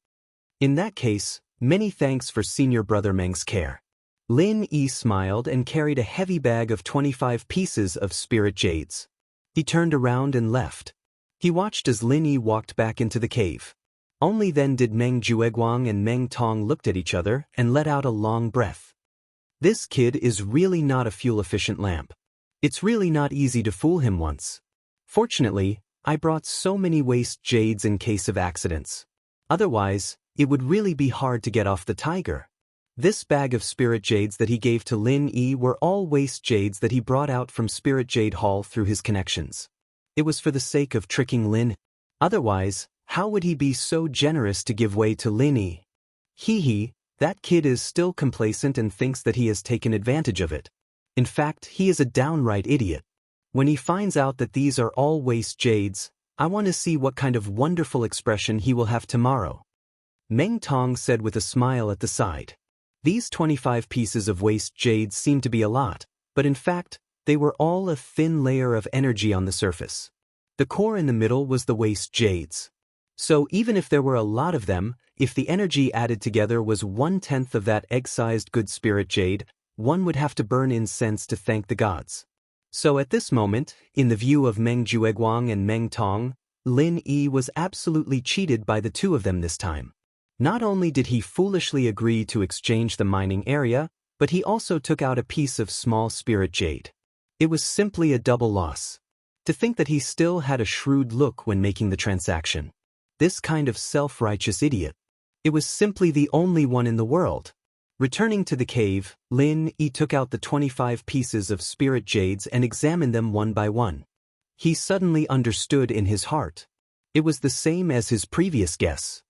In that case, many thanks for senior brother Meng's care. Lin Yi smiled and carried a heavy bag of 25 pieces of spirit jades. He turned around and left. He watched as Lin Yi walked back into the cave. Only then did Meng Jueguang and Meng Tong looked at each other and let out a long breath. This kid is really not a fuel-efficient lamp. It's really not easy to fool him once. Fortunately, I brought so many waste jades in case of accidents. Otherwise, it would really be hard to get off the tiger. This bag of spirit jades that he gave to Lin Yi were all waste jades that he brought out from Spirit Jade Hall through his connections. It was for the sake of tricking Lin. Otherwise, how would he be so generous to give way to Lin Yi? Hee, that kid is still complacent and thinks that he has taken advantage of it. In fact, he is a downright idiot. When he finds out that these are all waste jades, I want to see what kind of wonderful expression he will have tomorrow. Meng Tong said with a smile at the side. These 25 pieces of waste jades seemed to be a lot, but in fact, they were all a thin layer of energy on the surface. The core in the middle was the waste jades. So even if there were a lot of them, if the energy added together was 1/10 of that egg-sized good spirit jade, one would have to burn incense to thank the gods. So at this moment, in the view of Meng Jueguang and Meng Tong, Lin Yi was absolutely cheated by the two of them this time. Not only did he foolishly agree to exchange the mining area, but he also took out a piece of small spirit jade. It was simply a double loss. To think that he still had a shrewd look when making the transaction. This kind of self-righteous idiot. It was simply the only one in the world. Returning to the cave, Lin Yi took out the 25 pieces of spirit jades and examined them one by one. He suddenly understood in his heart. It was the same as his previous guess.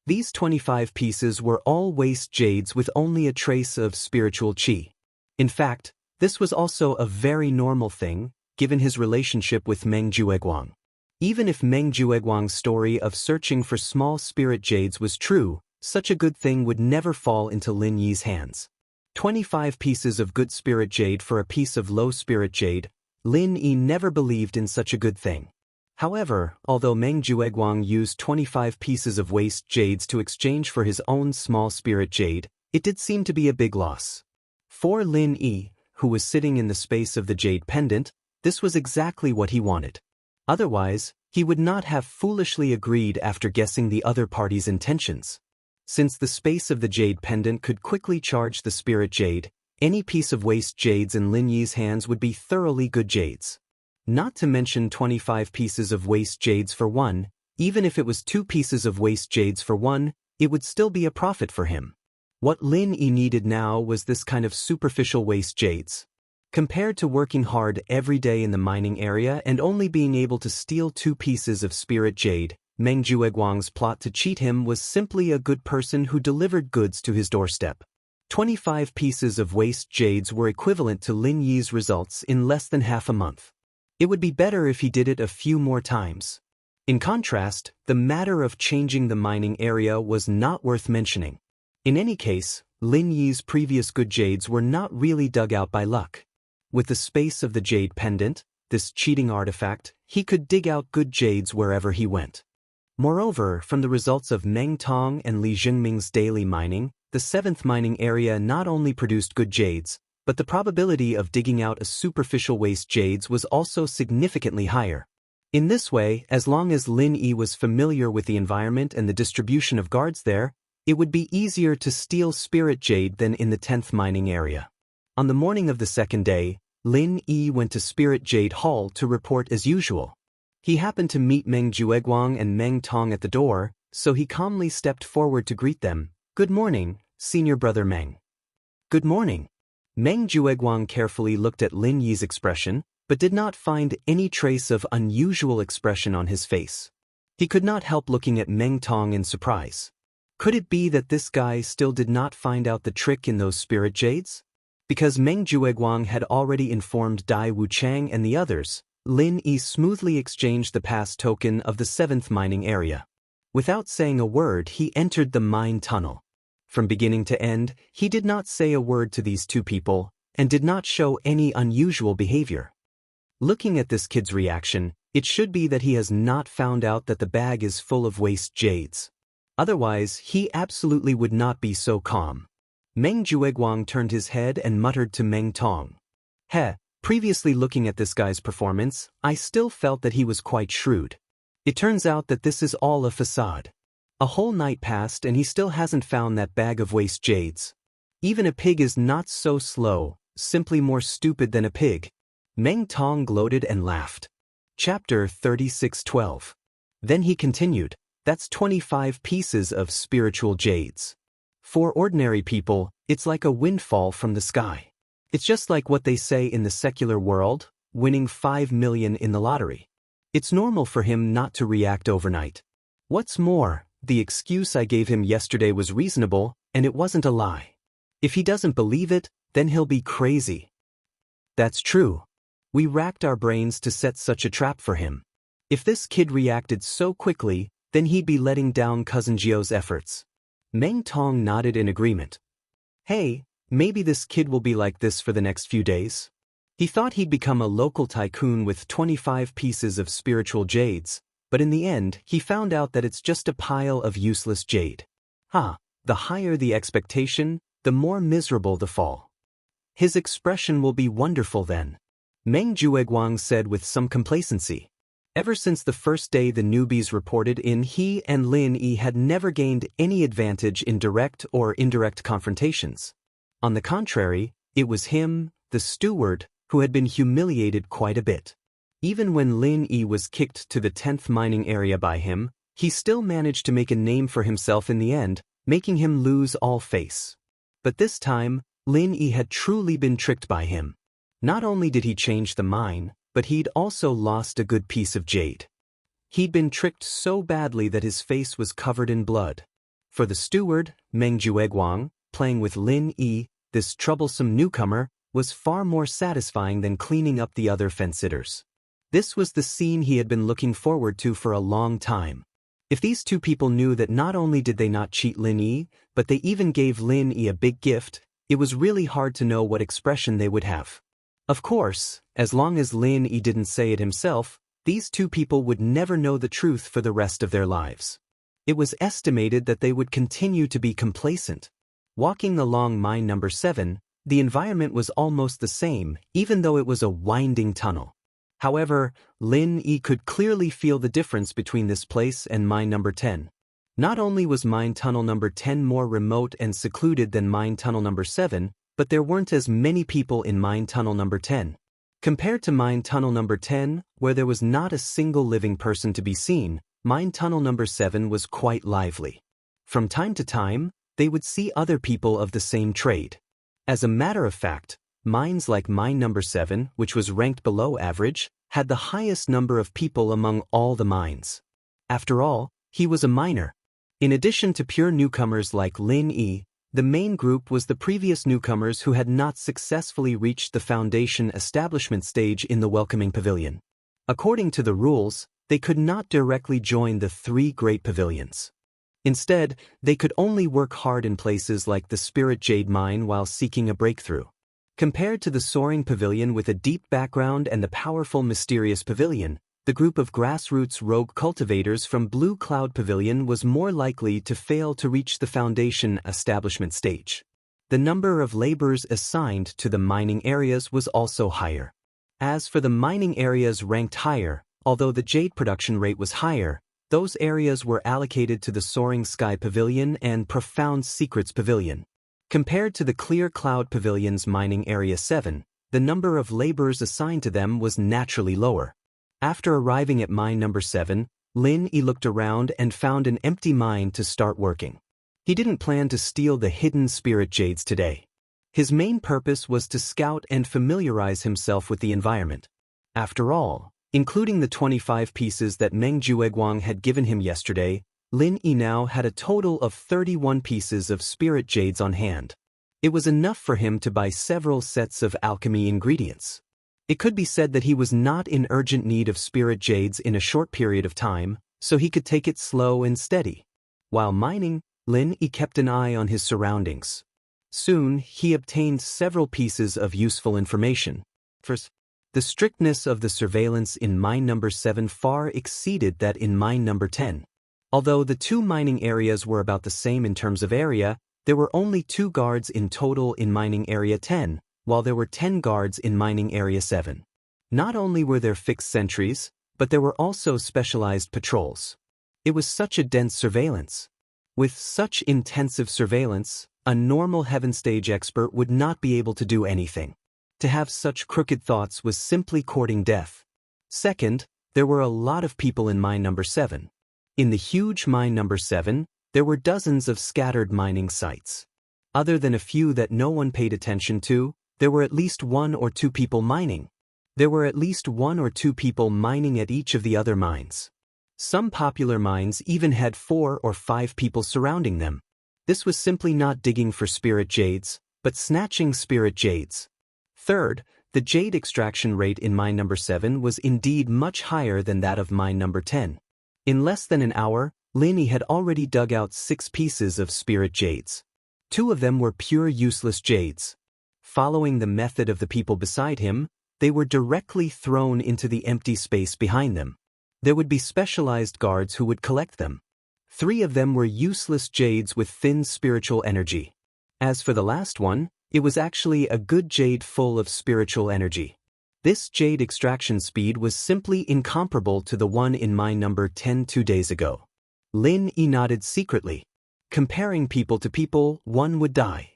These 25 pieces were all waste jades with only a trace of spiritual qi. In fact, this was also a very normal thing, given his relationship with Meng Jueguang. Even if Meng Jueguang's story of searching for small spirit jades was true, such a good thing would never fall into Lin Yi's hands. 25 pieces of good spirit jade for a piece of low spirit jade, Lin Yi never believed in such a good thing. However, although Meng Jueguang used 25 pieces of waste jades to exchange for his own small spirit jade, it did seem to be a big loss. For Lin Yi, who was sitting in the space of the jade pendant, this was exactly what he wanted. Otherwise, he would not have foolishly agreed after guessing the other party's intentions. Since the space of the jade pendant could quickly charge the spirit jade, any piece of waste jades in Lin Yi's hands would be thoroughly good jades. Not to mention 25 pieces of waste jades for one, even if it was 2 pieces of waste jades for one, it would still be a profit for him. What Lin Yi needed now was this kind of superficial waste jades. Compared to working hard every day in the mining area and only being able to steal 2 pieces of spirit jade, Meng Jueguang's plot to cheat him was simply a good person who delivered goods to his doorstep. 25 pieces of waste jades were equivalent to Lin Yi's results in less than half a month. It would be better if he did it a few more times. In contrast, the matter of changing the mining area was not worth mentioning. In any case, Lin Yi's previous good jades were not really dug out by luck. With the space of the jade pendant, this cheating artifact, he could dig out good jades wherever he went. Moreover, from the results of Meng Tong and Li Jingming's daily mining, the 7th mining area not only produced good jades, but the probability of digging out a superficial waste jades was also significantly higher. In this way, as long as Lin Yi was familiar with the environment and the distribution of guards there, it would be easier to steal spirit jade than in the 10th mining area. On the morning of the second day, Lin Yi went to Spirit Jade Hall to report as usual. He happened to meet Meng Jueguang and Meng Tong at the door, so he calmly stepped forward to greet them. "Good morning, senior brother Meng." "Good morning." Meng Jueguang carefully looked at Lin Yi's expression, but did not find any trace of unusual expression on his face. He could not help looking at Meng Tong in surprise. Could it be that this guy still did not find out the trick in those spirit jades? Because Meng Jueguang had already informed Dai Wuchang and the others, Lin Yi smoothly exchanged the pass token of the 7th mining area. Without saying a word, he entered the mine tunnel. From beginning to end, he did not say a word to these two people, and did not show any unusual behavior. Looking at this kid's reaction, it should be that he has not found out that the bag is full of waste jades. Otherwise, he absolutely would not be so calm. Meng Jueguang turned his head and muttered to Meng Tong. Previously looking at this guy's performance, I still felt that he was quite shrewd. It turns out that this is all a facade. A whole night passed and he still hasn't found that bag of waste jades. Even a pig is not so slow, simply more stupid than a pig. Meng Tong gloated and laughed. Chapter 36:12. Then he continued, that's 25 pieces of spiritual jades. For ordinary people, it's like a windfall from the sky. It's just like what they say in the secular world, winning 5 million in the lottery. It's normal for him not to react overnight. What's more, the excuse I gave him yesterday was reasonable, and it wasn't a lie. If he doesn't believe it, then he'll be crazy. That's true. We racked our brains to set such a trap for him. If this kid reacted so quickly, then he'd be letting down Cousin Gio's efforts. Meng Tong nodded in agreement. Hey, maybe this kid will be like this for the next few days. He thought he'd become a local tycoon with 25 pieces of spiritual jades, but in the end, he found out that it's just a pile of useless jade. The higher the expectation, the more miserable the fall. His expression will be wonderful then, Meng Jueguang said with some complacency. Ever since the first day the newbies reported in, he and Lin Yi had never gained any advantage in direct or indirect confrontations. On the contrary, it was him, the steward, who had been humiliated quite a bit. Even when Lin Yi was kicked to the 10th mining area by him, he still managed to make a name for himself in the end, making him lose all face. But this time, Lin Yi had truly been tricked by him. Not only did he change the mine, but he'd also lost a good piece of jade. He'd been tricked so badly that his face was covered in blood. For the steward, Meng Jueguang, playing with Lin Yi, this troublesome newcomer, was far more satisfying than cleaning up the other fence-sitters. This was the scene he had been looking forward to for a long time. If these two people knew that not only did they not cheat Lin Yi, but they even gave Lin Yi a big gift, it was really hard to know what expression they would have. Of course, as long as Lin Yi didn't say it himself, these two people would never know the truth for the rest of their lives. It was estimated that they would continue to be complacent. Walking along mine number 7, the environment was almost the same, even though it was a winding tunnel. However, Lin Yi could clearly feel the difference between this place and mine number 10. Not only was mine tunnel number 10 more remote and secluded than mine tunnel number 7, but there weren't as many people in mine tunnel number 10. Compared to mine tunnel number 10, where there was not a single living person to be seen, mine tunnel number 7 was quite lively. From time to time, they would see other people of the same trade. As a matter of fact, mines like mine number 7, which was ranked below average, had the highest number of people among all the mines. After all, he was a miner. In addition to pure newcomers like Lin Yi, the main group was the previous newcomers who had not successfully reached the foundation establishment stage in the welcoming pavilion. According to the rules, they could not directly join the 3 great pavilions. Instead, they could only work hard in places like the Spirit Jade Mine while seeking a breakthrough. Compared to the soaring pavilion with a deep background and the powerful mysterious pavilion, the group of grassroots rogue cultivators from Blue Cloud Pavilion was more likely to fail to reach the foundation establishment stage. The number of laborers assigned to the mining areas was also higher. As for the mining areas ranked higher, although the jade production rate was higher, those areas were allocated to the Soaring Sky Pavilion and Profound Secrets Pavilion. Compared to the Clear Cloud Pavilion's mining area 7, the number of laborers assigned to them was naturally lower. After arriving at mine number 7, Lin Yi looked around and found an empty mine to start working. He didn't plan to steal the hidden spirit jades today. His main purpose was to scout and familiarize himself with the environment. After all, including the 25 pieces that Meng Jueguang had given him yesterday, Lin Yi now had a total of 31 pieces of spirit jades on hand. It was enough for him to buy several sets of alchemy ingredients. It could be said that he was not in urgent need of spirit jades in a short period of time, so he could take it slow and steady. While mining, Lin Yi kept an eye on his surroundings. Soon, he obtained several pieces of useful information. First, the strictness of the surveillance in mine number 7 far exceeded that in mine number 10. Although the two mining areas were about the same in terms of area, there were only 2 guards in total in mining area 10, while there were 10 guards in mining area 7. Not only were there fixed sentries, but there were also specialized patrols. It was such a dense surveillance. With such intensive surveillance, a normal heaven stage expert would not be able to do anything. To have such crooked thoughts was simply courting death. Second, there were a lot of people in mine number 7. In the huge mine number 7, there were dozens of scattered mining sites. Other than a few that no one paid attention to, there were at least 1 or 2 people mining. There were at least 1 or 2 people mining at each of the other mines. Some popular mines even had 4 or 5 people surrounding them. This was simply not digging for spirit jades, but snatching spirit jades. Third, the jade extraction rate in mine number 7 was indeed much higher than that of mine number 10. In less than an hour, Lin had already dug out 6 pieces of spirit jades. 2 of them were pure useless jades. Following the method of the people beside him, they were directly thrown into the empty space behind them. There would be specialized guards who would collect them. 3 of them were useless jades with thin spiritual energy. As for the last one, it was actually a good jade full of spiritual energy. This jade extraction speed was simply incomparable to the one in mine number 10 2 days ago. Lin nodded secretly. Comparing people to people, one would die.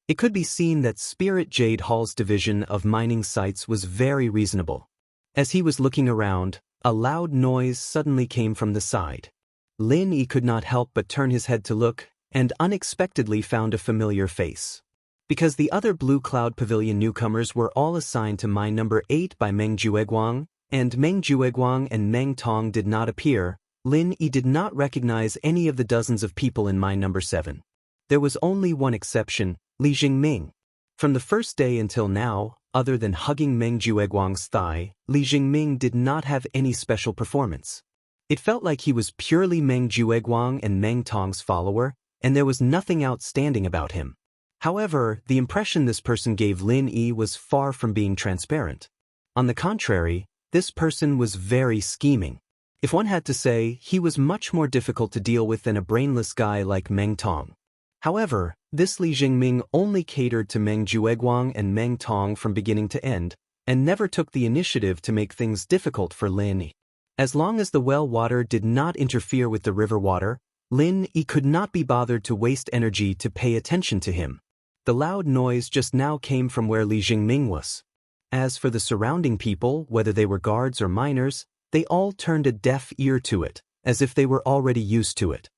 It could be seen that Spirit Jade Hall's division of mining sites was very reasonable. As he was looking around, a loud noise suddenly came from the side. Lin could not help but turn his head to look, and unexpectedly found a familiar face. Because the other Blue Cloud Pavilion newcomers were all assigned to mine number 8 by Meng Jueguang, and Meng Jueguang and Meng Tong did not appear, Lin did not recognize any of the dozens of people in mine number 7. There was only one exception, Li Jingming. From the first day until now, other than hugging Meng Jueguang's thigh, Li Jingming did not have any special performance. It felt like he was purely Meng Jueguang and Meng Tong's follower, and there was nothing outstanding about him. However, the impression this person gave Lin was far from being transparent. On the contrary, this person was very scheming. If one had to say, he was much more difficult to deal with than a brainless guy like Meng Tong. However, this Li Jingming only catered to Meng Jueguang and Meng Tong from beginning to end, and never took the initiative to make things difficult for Lin. As long as the well water did not interfere with the river water, Lin could not be bothered to waste energy to pay attention to him. The loud noise just now came from where Li Jingming was. As for the surrounding people, whether they were guards or miners, they all turned a deaf ear to it, as if they were already used to it.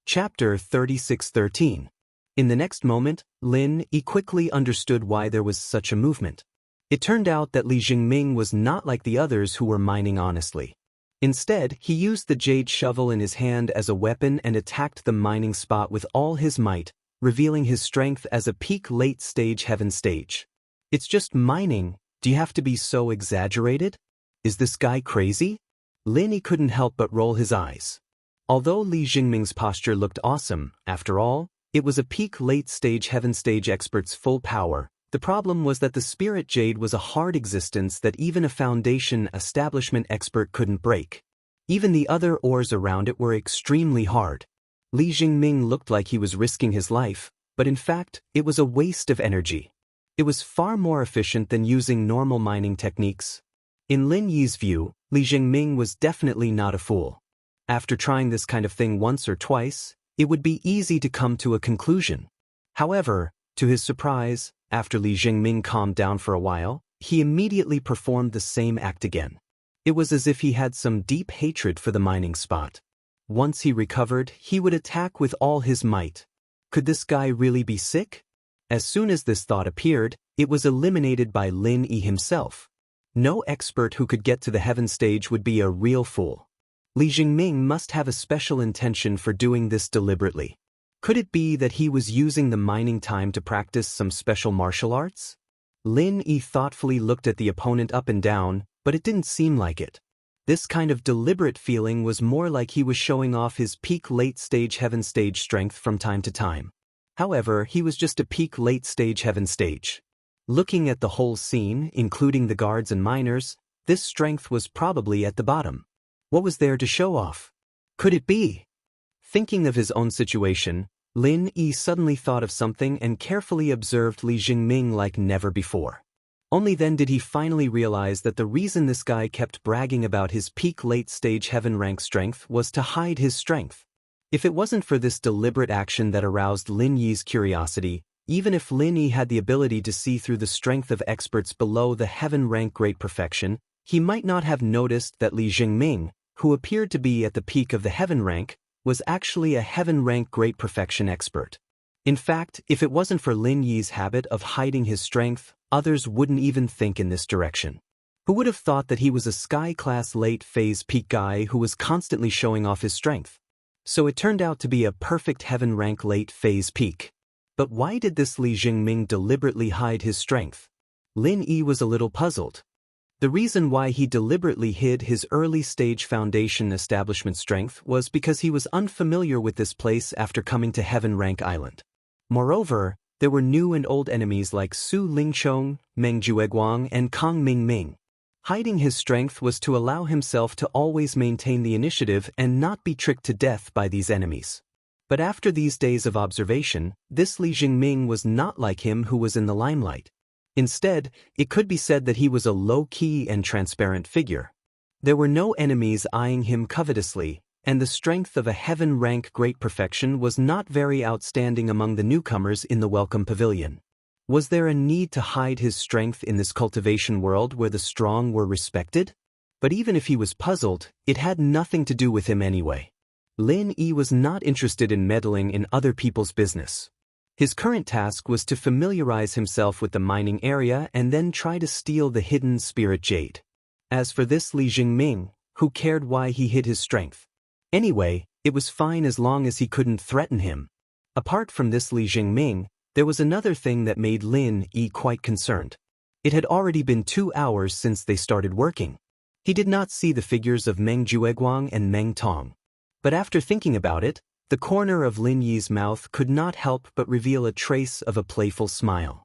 Chapter 36:13. In the next moment, Lin quickly understood why there was such a movement. It turned out that Li Jingming was not like the others who were mining honestly. Instead, he used the jade shovel in his hand as a weapon and attacked the mining spot with all his might, revealing his strength as a peak late-stage heaven stage. It's just mining, do you have to be so exaggerated? Is this guy crazy? Lin couldn't help but roll his eyes. Although Li Jingming's posture looked awesome, after all, it was a peak late-stage heaven stage expert's full power. The problem was that the spirit jade was a hard existence that even a foundation establishment expert couldn't break. Even the other ores around it were extremely hard. Li Jingming looked like he was risking his life, but in fact, it was a waste of energy. It was far more efficient than using normal mining techniques. In Lin Yi's view, Li Jingming was definitely not a fool. After trying this kind of thing once or twice, it would be easy to come to a conclusion. However, to his surprise, after Li Jingming calmed down for a while, he immediately performed the same act again. It was as if he had some deep hatred for the mining spot. Once he recovered, he would attack with all his might. Could this guy really be sick? As soon as this thought appeared, it was eliminated by Lin himself. No expert who could get to the heaven stage would be a real fool. Li Jingming must have a special intention for doing this deliberately. Could it be that he was using the mining time to practice some special martial arts? Lin thoughtfully looked at the opponent up and down, but it didn't seem like it. This kind of deliberate feeling was more like he was showing off his peak late-stage heaven stage strength from time to time. However, he was just a peak late-stage heaven stage. Looking at the whole scene, including the guards and miners, this strength was probably at the bottom. What was there to show off? Could it be? Thinking of his own situation, Lin Yi suddenly thought of something and carefully observed Li Jingming like never before. Only then did he finally realize that the reason this guy kept bragging about his peak late-stage heaven rank strength was to hide his strength. If it wasn't for this deliberate action that aroused Lin Yi's curiosity, even if Lin Yi had the ability to see through the strength of experts below the heaven rank great perfection, he might not have noticed that Li Jingming, who appeared to be at the peak of the heaven rank, was actually a heaven rank great perfection expert. In fact, if it wasn't for Lin Yi's habit of hiding his strength, others wouldn't even think in this direction. Who would have thought that he was a sky-class late-phase peak guy who was constantly showing off his strength? So it turned out to be a perfect heaven rank late-phase peak. But why did this Li Jingming deliberately hide his strength? Lin Yi was a little puzzled. The reason why he deliberately hid his early-stage foundation establishment strength was because he was unfamiliar with this place after coming to Heaven Rank Island. Moreover, there were new and old enemies like Su Lingchong, Meng Jueguang, and Kang Mingming. Hiding his strength was to allow himself to always maintain the initiative and not be tricked to death by these enemies. But after these days of observation, this Li Jingming was not like him who was in the limelight. Instead, it could be said that he was a low-key and transparent figure. There were no enemies eyeing him covetously, and the strength of a heaven rank great perfection was not very outstanding among the newcomers in the welcome pavilion. Was there a need to hide his strength in this cultivation world where the strong were respected? But even if he was puzzled, it had nothing to do with him anyway. Lin Yi was not interested in meddling in other people's business. His current task was to familiarize himself with the mining area and then try to steal the hidden spirit jade. As for this Li Jingming, who cared why he hid his strength? Anyway, it was fine as long as he couldn't threaten him. Apart from this Li Jingming, there was another thing that made Lin Yi quite concerned. It had already been 2 hours since they started working. He did not see the figures of Meng Jueguang and Meng Tong. But after thinking about it, the corner of Lin Yi's mouth could not help but reveal a trace of a playful smile.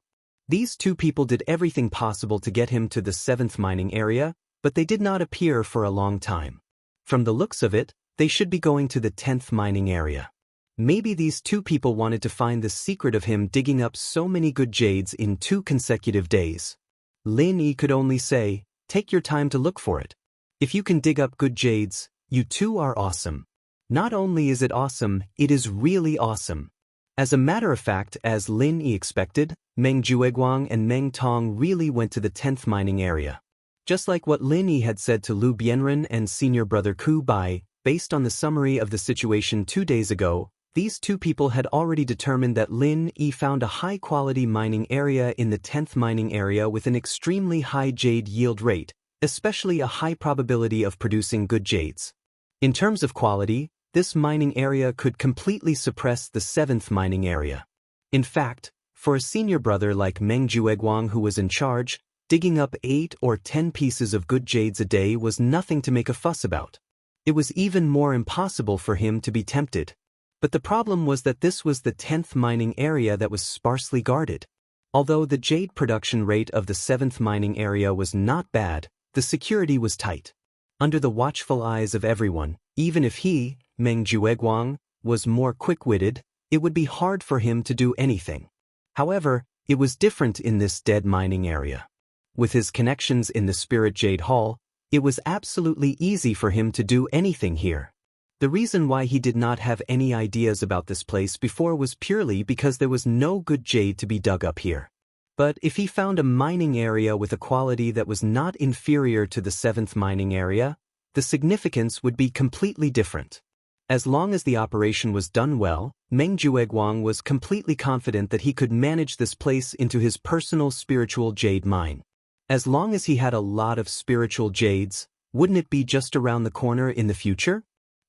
These two people did everything possible to get him to the 7th mining area, but they did not appear for a long time. From the looks of it, they should be going to the 10th mining area. Maybe these two people wanted to find the secret of him digging up so many good jades in 2 consecutive days. Lin Yi could only say, take your time to look for it. If you can dig up good jades, you too are awesome. Not only is it awesome, it is really awesome. As a matter of fact, as Lin Yi expected, Meng Jueguang and Meng Tong really went to the 10th mining area. Just like what Lin Yi had said to Lu Bianren and senior brother Ku Bai, based on the summary of the situation 2 days ago, these two people had already determined that Lin Yi found a high-quality mining area in the 10th mining area with an extremely high jade yield rate, especially a high probability of producing good jades. In terms of quality, this mining area could completely suppress the 7th mining area. In fact, for a senior brother like Meng Jueguang who was in charge, digging up 8 or 10 pieces of good jades a day was nothing to make a fuss about. It was even more impossible for him to be tempted. But the problem was that this was the 10th mining area that was sparsely guarded. Although the jade production rate of the 7th mining area was not bad, the security was tight. Under the watchful eyes of everyone, even if he, Meng Jueguang, was more quick-witted, it would be hard for him to do anything. However, it was different in this dead mining area. With his connections in the Spirit Jade Hall, it was absolutely easy for him to do anything here. The reason why he did not have any ideas about this place before was purely because there was no good jade to be dug up here. But if he found a mining area with a quality that was not inferior to the 7th mining area, the significance would be completely different. As long as the operation was done well, Meng Jueguang was completely confident that he could manage this place into his personal spiritual jade mine. As long as he had a lot of spiritual jades, wouldn't it be just around the corner in the future?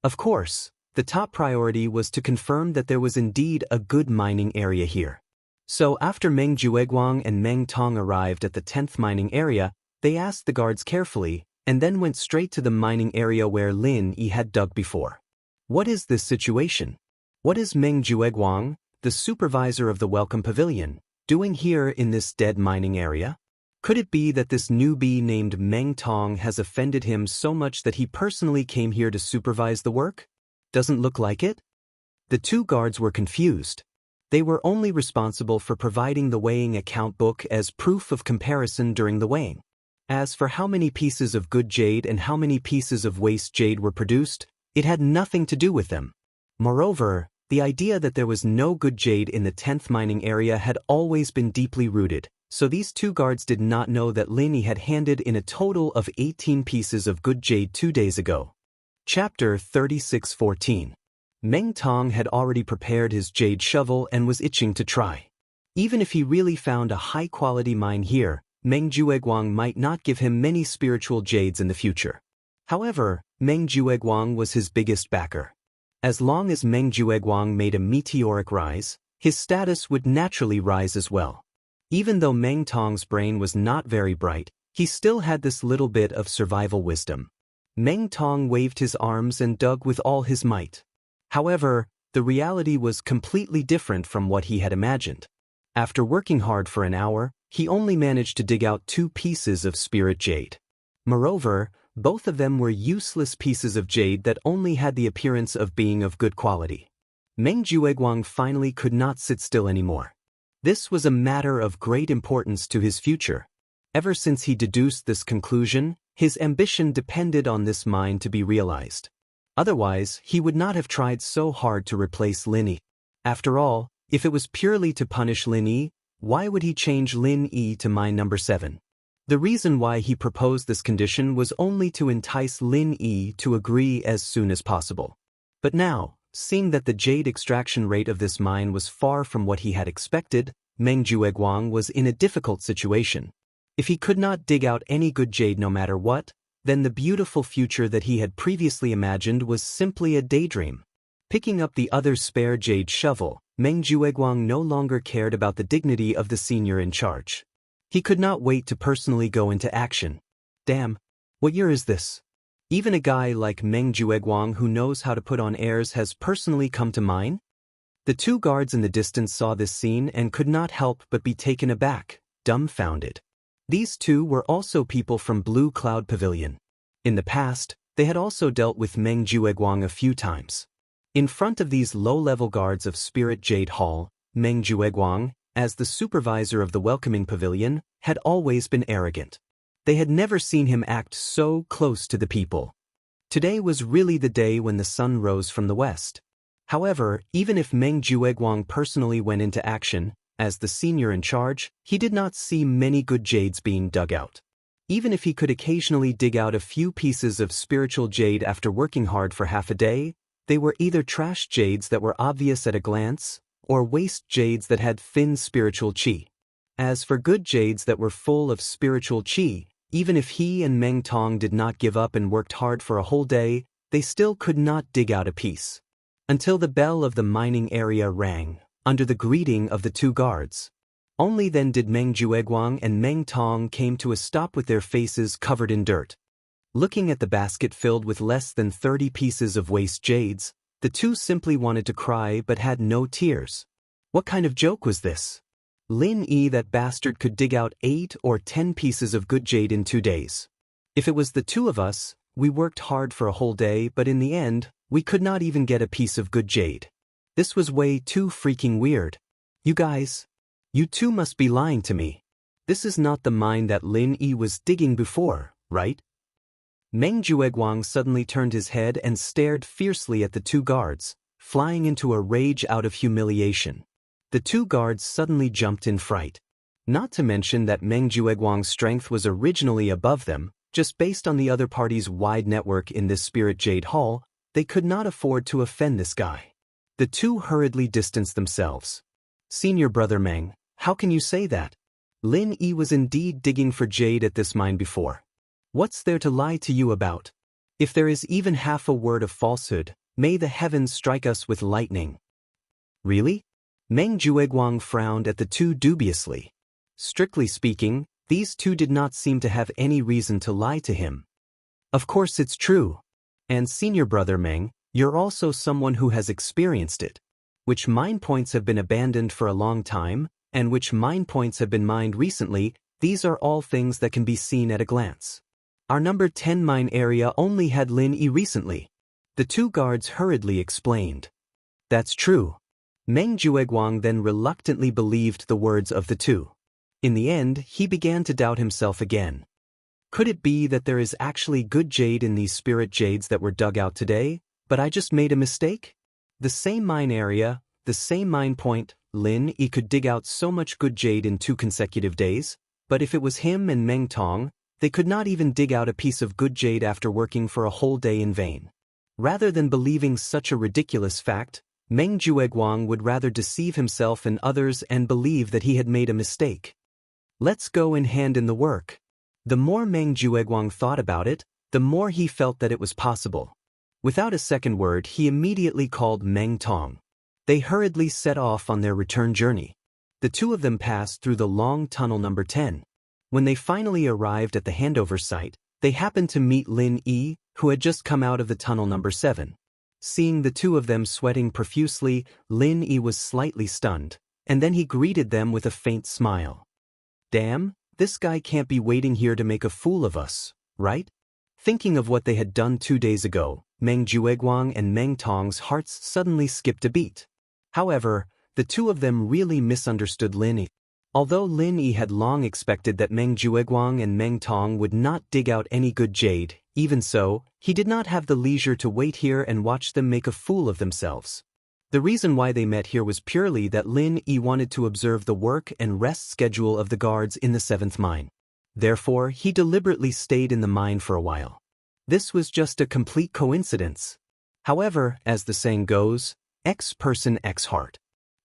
Of course, the top priority was to confirm that there was indeed a good mining area here. So after Meng Jueguang and Meng Tong arrived at the 10th mining area, they asked the guards carefully, and then went straight to the mining area where Lin Yi had dug before. What is this situation? What is Meng Jueguang, the supervisor of the Welcome Pavilion, doing here in this dead mining area? Could it be that this newbie named Meng Tong has offended him so much that he personally came here to supervise the work? Doesn't look like it. The two guards were confused. They were only responsible for providing the weighing account book as proof of comparison during the weighing. As for how many pieces of good jade and how many pieces of waste jade were produced, it had nothing to do with them. Moreover, the idea that there was no good jade in the 10th mining area had always been deeply rooted, so these two guards did not know that Lin Yi had handed in a total of 18 pieces of good jade 2 days ago. Chapter 36:14. Meng Tong had already prepared his jade shovel and was itching to try. Even if he really found a high-quality mine here, Meng Jueguang might not give him many spiritual jades in the future. However, Meng Jueguang was his biggest backer. As long as Meng Jueguang made a meteoric rise, his status would naturally rise as well. Even though Meng Tong's brain was not very bright, he still had this little bit of survival wisdom. Meng Tong waved his arms and dug with all his might. However, the reality was completely different from what he had imagined. After working hard for an hour, he only managed to dig out 2 pieces of spirit jade. Moreover, both of them were useless pieces of jade that only had the appearance of being of good quality. Meng Jueguang finally could not sit still anymore. This was a matter of great importance to his future. Ever since he deduced this conclusion, his ambition depended on this mine to be realized. Otherwise, he would not have tried so hard to replace Lin Yi. After all, if it was purely to punish Lin Yi, why would he change Lin Yi to mine number 7? The reason why he proposed this condition was only to entice Lin Yi to agree as soon as possible. But now, seeing that the jade extraction rate of this mine was far from what he had expected, Meng Jueguang was in a difficult situation. If he could not dig out any good jade no matter what, then the beautiful future that he had previously imagined was simply a daydream. Picking up the other spare jade shovel, Meng Jueguang no longer cared about the dignity of the senior in charge. He could not wait to personally go into action. Damn, what year is this? Even a guy like Meng Jueguang who knows how to put on airs has personally come to mine? The two guards in the distance saw this scene and could not help but be taken aback, dumbfounded. These two were also people from Blue Cloud Pavilion. In the past, they had also dealt with Meng Jueguang a few times. In front of these low-level guards of Spirit Jade Hall, Meng Jueguang, as the supervisor of the welcoming pavilion, had always been arrogant. They had never seen him act so close to the people. Today was really the day when the sun rose from the west. However, even if Meng Jueguang personally went into action, as the senior in charge, he did not see many good jades being dug out. Even if he could occasionally dig out a few pieces of spiritual jade after working hard for half a day, they were either trash jades that were obvious at a glance, or waste jades that had thin spiritual qi. As for good jades that were full of spiritual qi, even if he and Meng Tong did not give up and worked hard for a whole day, they still could not dig out a piece. Until the bell of the mining area rang, under the greeting of the two guards. Only then did Meng Jueguang and Meng Tong came to a stop with their faces covered in dirt. Looking at the basket filled with less than 30 pieces of waste jades, the two simply wanted to cry but had no tears. What kind of joke was this? Lin Yi, that bastard, could dig out 8 or 10 pieces of good jade in 2 days. If it was the two of us, we worked hard for a whole day, but in the end, we could not even get a piece of good jade. This was way too freaking weird. You guys, you two must be lying to me. This is not the mine that Lin Yi was digging before, right? Meng Jueguang suddenly turned his head and stared fiercely at the two guards, flying into a rage out of humiliation. The two guards suddenly jumped in fright. Not to mention that Meng Jueguang's strength was originally above them, just based on the other party's wide network in this Spirit Jade Hall, they could not afford to offend this guy. The two hurriedly distanced themselves. Senior brother Meng, how can you say that? Lin Yi was indeed digging for jade at this mine before. What's there to lie to you about? If there is even half a word of falsehood, may the heavens strike us with lightning. Really? Meng Jueguang frowned at the two dubiously. Strictly speaking, these two did not seem to have any reason to lie to him. Of course it's true. And senior brother Meng, you're also someone who has experienced it. Which mine points have been abandoned for a long time, and which mine points have been mined recently, these are all things that can be seen at a glance. Our number 10 mine area only had Lin Yi recently. The two guards hurriedly explained. That's true. Meng Jueguang then reluctantly believed the words of the two. In the end, he began to doubt himself again. Could it be that there is actually good jade in these spirit jades that were dug out today, but I just made a mistake? The same mine area, the same mine point, Lin Yi could dig out so much good jade in 2 consecutive days, but if it was him and Meng Tong, they could not even dig out a piece of good jade after working for a whole day in vain. Rather than believing such a ridiculous fact, Meng Jueguang would rather deceive himself and others and believe that he had made a mistake. Let's go in hand in the work. The more Meng Jueguang thought about it, the more he felt that it was possible. Without a second word, he immediately called Meng Tong. They hurriedly set off on their return journey. The two of them passed through the long tunnel number 10. When they finally arrived at the handover site, they happened to meet Lin Yi, who had just come out of the tunnel number 7. Seeing the two of them sweating profusely, Lin Yi was slightly stunned, and then he greeted them with a faint smile. Damn, this guy can't be waiting here to make a fool of us, right? Thinking of what they had done 2 days ago, Meng Jueguang and Meng Tong's hearts suddenly skipped a beat. However, the two of them really misunderstood Lin Yi. Although Lin Yi had long expected that Meng Jueguang and Meng Tong would not dig out any good jade, even so, he did not have the leisure to wait here and watch them make a fool of themselves. The reason why they met here was purely that Lin Yi wanted to observe the work and rest schedule of the guards in the 7th mine. Therefore, he deliberately stayed in the mine for a while. This was just a complete coincidence. However, as the saying goes, X person X heart.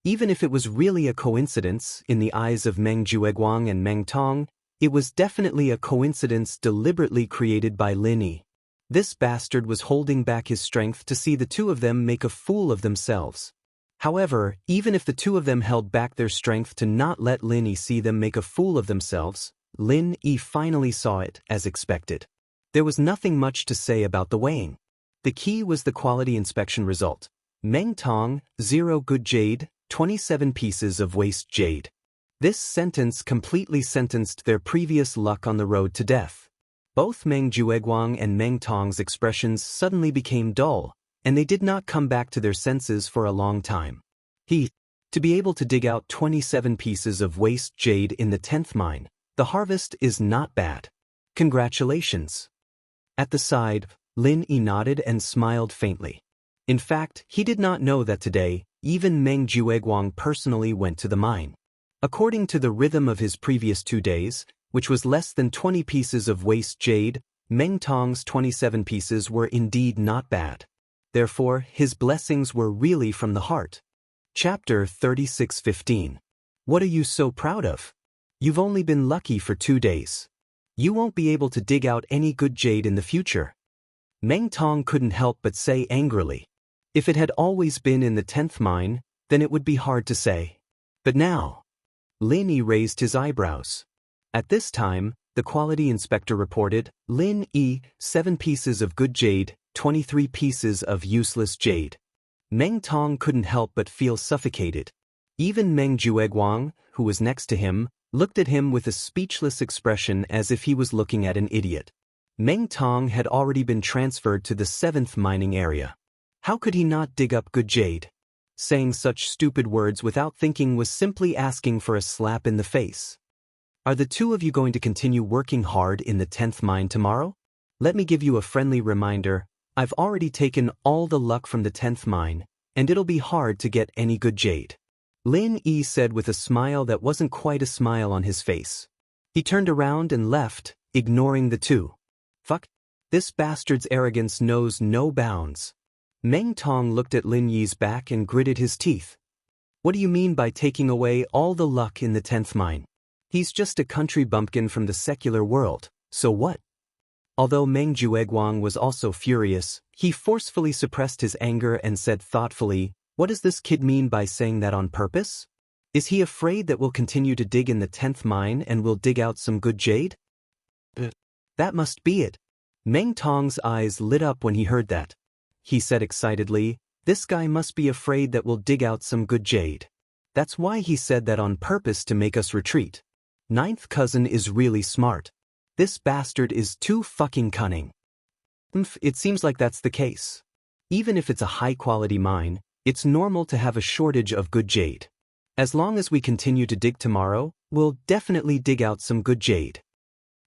Even if it was really a coincidence, in the eyes of Meng Jueguang and Meng Tong, it was definitely a coincidence deliberately created by Lin Yi. This bastard was holding back his strength to see the two of them make a fool of themselves. However, even if the two of them held back their strength to not let Lin Yi see them make a fool of themselves, Lin Yi finally saw it, as expected. There was nothing much to say about the weighing. The key was the quality inspection result. Meng Tong, 0 good jade, 27 pieces of waste jade. This sentence completely sentenced their previous luck on the road to death. Both Meng Jueguang and Meng Tong's expressions suddenly became dull, and they did not come back to their senses for a long time. To be able to dig out 27 pieces of waste jade in the 10th mine, the harvest is not bad. Congratulations. At the side, Lin Yi nodded and smiled faintly. In fact, he did not know that today, even Meng Jueguang personally went to the mine. According to the rhythm of his previous 2 days, which was less than 20 pieces of waste jade, Meng Tong's 27 pieces were indeed not bad. Therefore, his blessings were really from the heart. Chapter 36:15. What are you so proud of? You've only been lucky for 2 days. You won't be able to dig out any good jade in the future. Meng Tong couldn't help but say angrily. If it had always been in the 10th mine, then it would be hard to say. But now, Lin Yi raised his eyebrows. At this time, the quality inspector reported, Lin Yi, 7 pieces of good jade, 23 pieces of useless jade. Meng Tong couldn't help but feel suffocated. Even Meng Jueguang, who was next to him, looked at him with a speechless expression as if he was looking at an idiot. Meng Tong had already been transferred to the 7th mining area. How could he not dig up good jade? Saying such stupid words without thinking was simply asking for a slap in the face. Are the two of you going to continue working hard in the 10th mine tomorrow? Let me give you a friendly reminder, I've already taken all the luck from the 10th mine, and it'll be hard to get any good jade. Lin Yi said with a smile that wasn't quite a smile on his face. He turned around and left, ignoring the two. Fuck, this bastard's arrogance knows no bounds. Meng Tong looked at Lin Yi's back and gritted his teeth. What do you mean by taking away all the luck in the 10th mine? He's just a country bumpkin from the secular world, so what? Although Meng Jueguang was also furious, he forcefully suppressed his anger and said thoughtfully, what does this kid mean by saying that on purpose? Is he afraid that we'll continue to dig in the 10th mine and we'll dig out some good jade? That must be it. Meng Tong's eyes lit up when he heard that. He said excitedly, this guy must be afraid that we'll dig out some good jade. That's why he said that on purpose to make us retreat. 9th cousin is really smart. This bastard is too fucking cunning. It seems like that's the case. Even if it's a high-quality mine, It's normal to have a shortage of good jade. As long as we continue to dig tomorrow, we'll definitely dig out some good jade.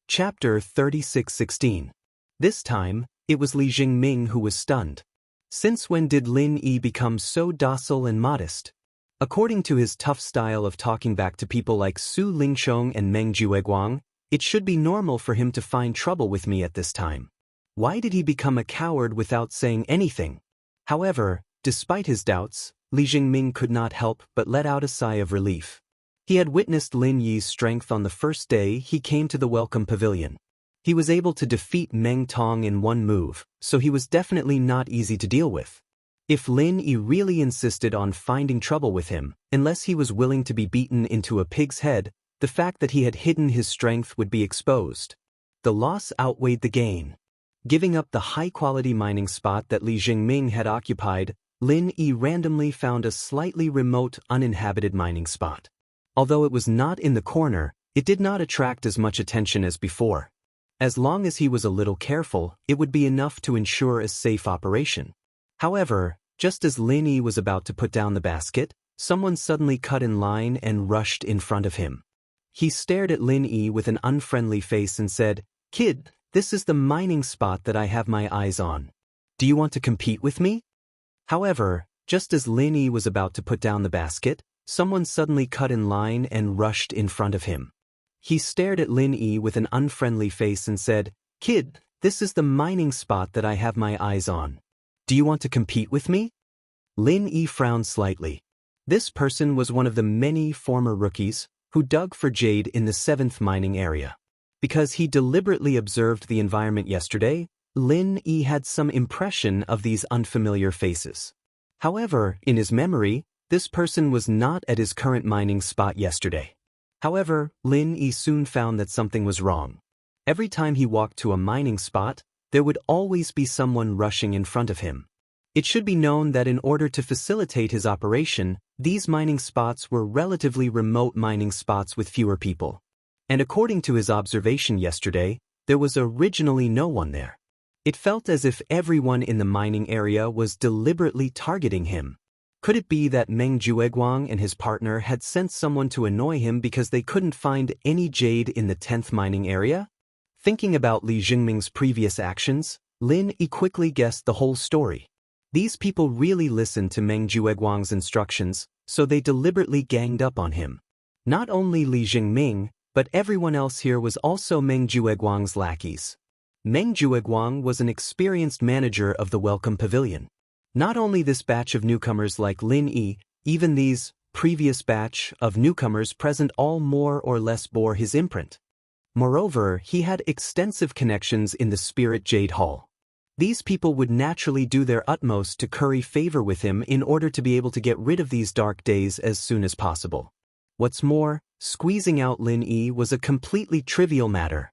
Chapter 36:16. This time, it was Li Jingming who was stunned. Since when did Lin Yi become so docile and modest? According to his tough style of talking back to people like Su Lingsheng and Meng Jueguang, it should be normal for him to find trouble with me at this time. Why did he become a coward without saying anything? However, despite his doubts, Li Jingming could not help but let out a sigh of relief. He had witnessed Lin Yi's strength on the first day he came to the welcome pavilion. He was able to defeat Meng Tong in one move, so he was definitely not easy to deal with. If Lin Yi really insisted on finding trouble with him, unless he was willing to be beaten into a pig's head, the fact that he had hidden his strength would be exposed. The loss outweighed the gain. Giving up the high-quality mining spot that Li Jingming had occupied, Lin Yi randomly found a slightly remote, uninhabited mining spot. Although it was not in the corner, it did not attract as much attention as before. As long as he was a little careful, it would be enough to ensure a safe operation. However, just as Lin Yi was about to put down the basket, someone suddenly cut in line and rushed in front of him. He stared at Lin Yi with an unfriendly face and said, "Kid, this is the mining spot that I have my eyes on. Do you want to compete with me?" However, just as Lin Yi was about to put down the basket, someone suddenly cut in line and rushed in front of him. He stared at Lin Yi with an unfriendly face and said, "Kid, this is the mining spot that I have my eyes on. Do you want to compete with me?" Lin Yi frowned slightly. This person was one of the many former rookies who dug for jade in the 7th mining area. Because he deliberately observed the environment yesterday, Lin Yi had some impression of these unfamiliar faces. However, in his memory, this person was not at his current mining spot yesterday. However, Lin Yi soon found that something was wrong. Every time he walked to a mining spot, there would always be someone rushing in front of him. It should be known that in order to facilitate his operation, these mining spots were relatively remote mining spots with fewer people. And according to his observation yesterday, there was originally no one there. It felt as if everyone in the mining area was deliberately targeting him. Could it be that Meng Jueguang and his partner had sent someone to annoy him because they couldn't find any jade in the 10th mining area? Thinking about Li Jingming's previous actions, Lin Yi quickly guessed the whole story. These people really listened to Meng Jueguang's instructions, so they deliberately ganged up on him. Not only Li Jingming, but everyone else here was also Meng Jueguang's lackeys. Meng Jueguang was an experienced manager of the Welcome Pavilion. Not only this batch of newcomers like Lin Yi, even these previous batch of newcomers present all more or less bore his imprint. Moreover, he had extensive connections in the Spirit Jade Hall. These people would naturally do their utmost to curry favor with him in order to be able to get rid of these dark days as soon as possible. What's more, squeezing out Lin Yi was a completely trivial matter.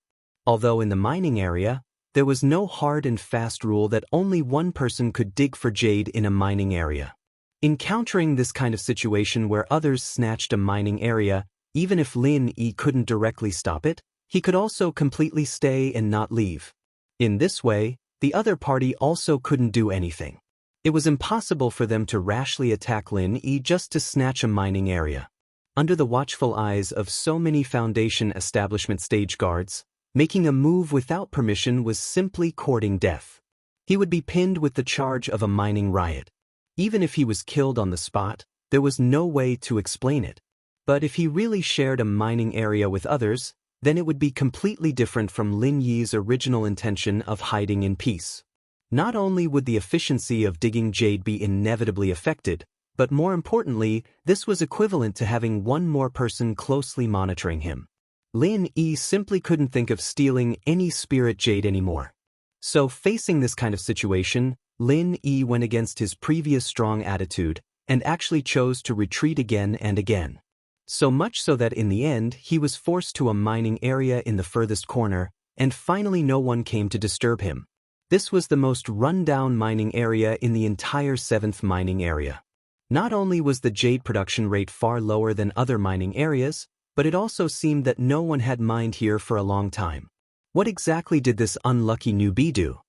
Although in the mining area, there was no hard and fast rule that only one person could dig for jade in a mining area. Encountering this kind of situation where others snatched a mining area, even if Lin Yi couldn't directly stop it, he could also completely stay and not leave. In this way, the other party also couldn't do anything. It was impossible for them to rashly attack Lin Yi just to snatch a mining area. Under the watchful eyes of so many Foundation establishment stage guards, making a move without permission was simply courting death. He would be pinned with the charge of a mining riot. Even if he was killed on the spot, there was no way to explain it. But if he really shared a mining area with others, then it would be completely different from Lin Yi's original intention of hiding in peace. Not only would the efficiency of digging jade be inevitably affected, but more importantly, this was equivalent to having one more person closely monitoring him. Lin Yi simply couldn't think of stealing any spirit jade anymore. So facing this kind of situation, Lin Yi went against his previous strong attitude and actually chose to retreat again and again. So much so that in the end he was forced to a mining area in the furthest corner, and finally no one came to disturb him. This was the most run-down mining area in the entire 7th mining area. Not only was the jade production rate far lower than other mining areas, but it also seemed that no one had mined here for a long time. What exactly did this unlucky newbie do?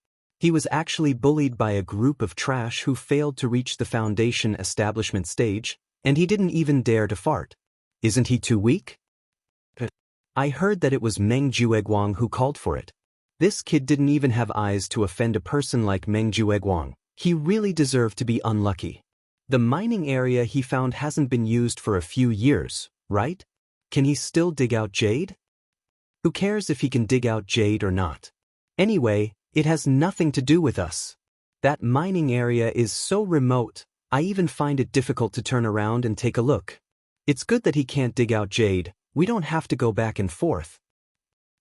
He was actually bullied by a group of trash who failed to reach the foundation establishment stage, and he didn't even dare to fart. Isn't he too weak? I heard that it was Meng Jueguang who called for it. This kid didn't even have eyes to offend a person like Meng Jueguang. He really deserved to be unlucky. The mining area he found hasn't been used for a few years, right? Can he still dig out jade? Who cares if he can dig out jade or not? Anyway, it has nothing to do with us. That mining area is so remote, I even find it difficult to turn around and take a look. It's good that he can't dig out jade. We don't have to go back and forth.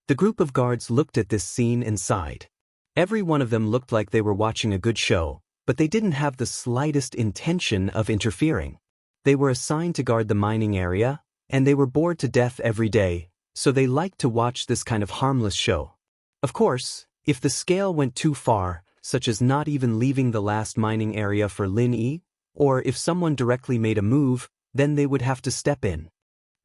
The group of guards looked at this scene and sighed. Every one of them looked like they were watching a good show, but they didn't have the slightest intention of interfering. They were assigned to guard the mining area, and they were bored to death every day, so they liked to watch this kind of harmless show. Of course, if the scale went too far, such as not even leaving the last mining area for Lin Yi, or if someone directly made a move, then they would have to step in.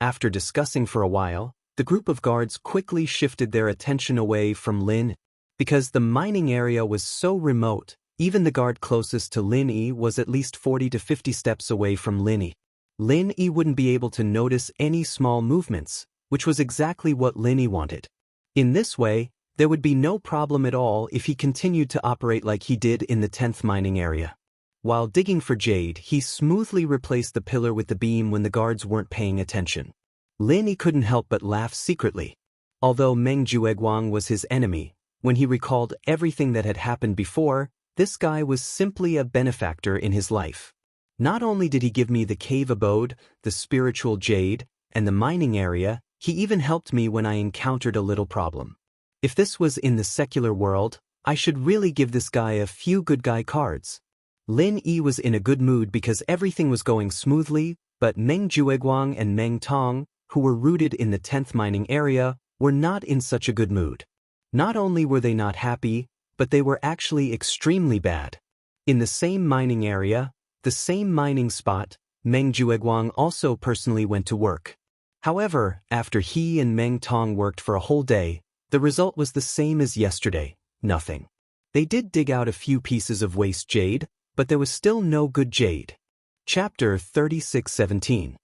After discussing for a while, the group of guards quickly shifted their attention away from Lin. Because the mining area was so remote, even the guard closest to Lin Yi was at least 40 to 50 steps away from Lin Yi. Lin Yi wouldn't be able to notice any small movements, which was exactly what Lin Yi wanted. In this way, there would be no problem at all if he continued to operate like he did in the 10th mining area. While digging for jade, he smoothly replaced the pillar with the beam when the guards weren't paying attention. Lin Yi couldn't help but laugh secretly. Although Meng Jueguang was his enemy, when he recalled everything that had happened before, this guy was simply a benefactor in his life. Not only did he give me the cave abode, the spiritual jade, and the mining area, he even helped me when I encountered a little problem. If this was in the secular world, I should really give this guy a few good guy cards. Lin Yi was in a good mood because everything was going smoothly, but Meng Jueguang and Meng Tong, who were rooted in the 10th mining area, were not in such a good mood. Not only were they not happy, but they were actually extremely bad. In the same mining area, the same mining spot, Meng Jueguang also personally went to work. However, after he and Meng Tong worked for a whole day, the result was the same as yesterday, nothing. They did dig out a few pieces of waste jade, but there was still no good jade. Chapter 36:17.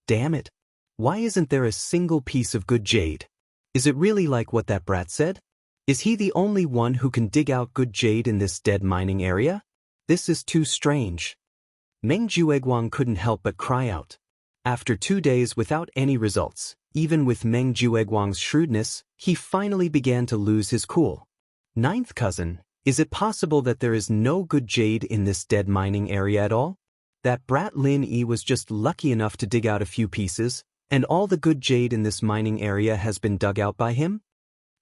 Damn it. Why isn't there a single piece of good jade? Is it really like what that brat said? Is he the only one who can dig out good jade in this dead mining area? This is too strange. Meng Jueguang couldn't help but cry out. After 2 days without any results, even with Meng Jueguang's shrewdness, he finally began to lose his cool. Ninth cousin, is it possible that there is no good jade in this dead mining area at all? That brat Lin Yi was just lucky enough to dig out a few pieces, and all the good jade in this mining area has been dug out by him?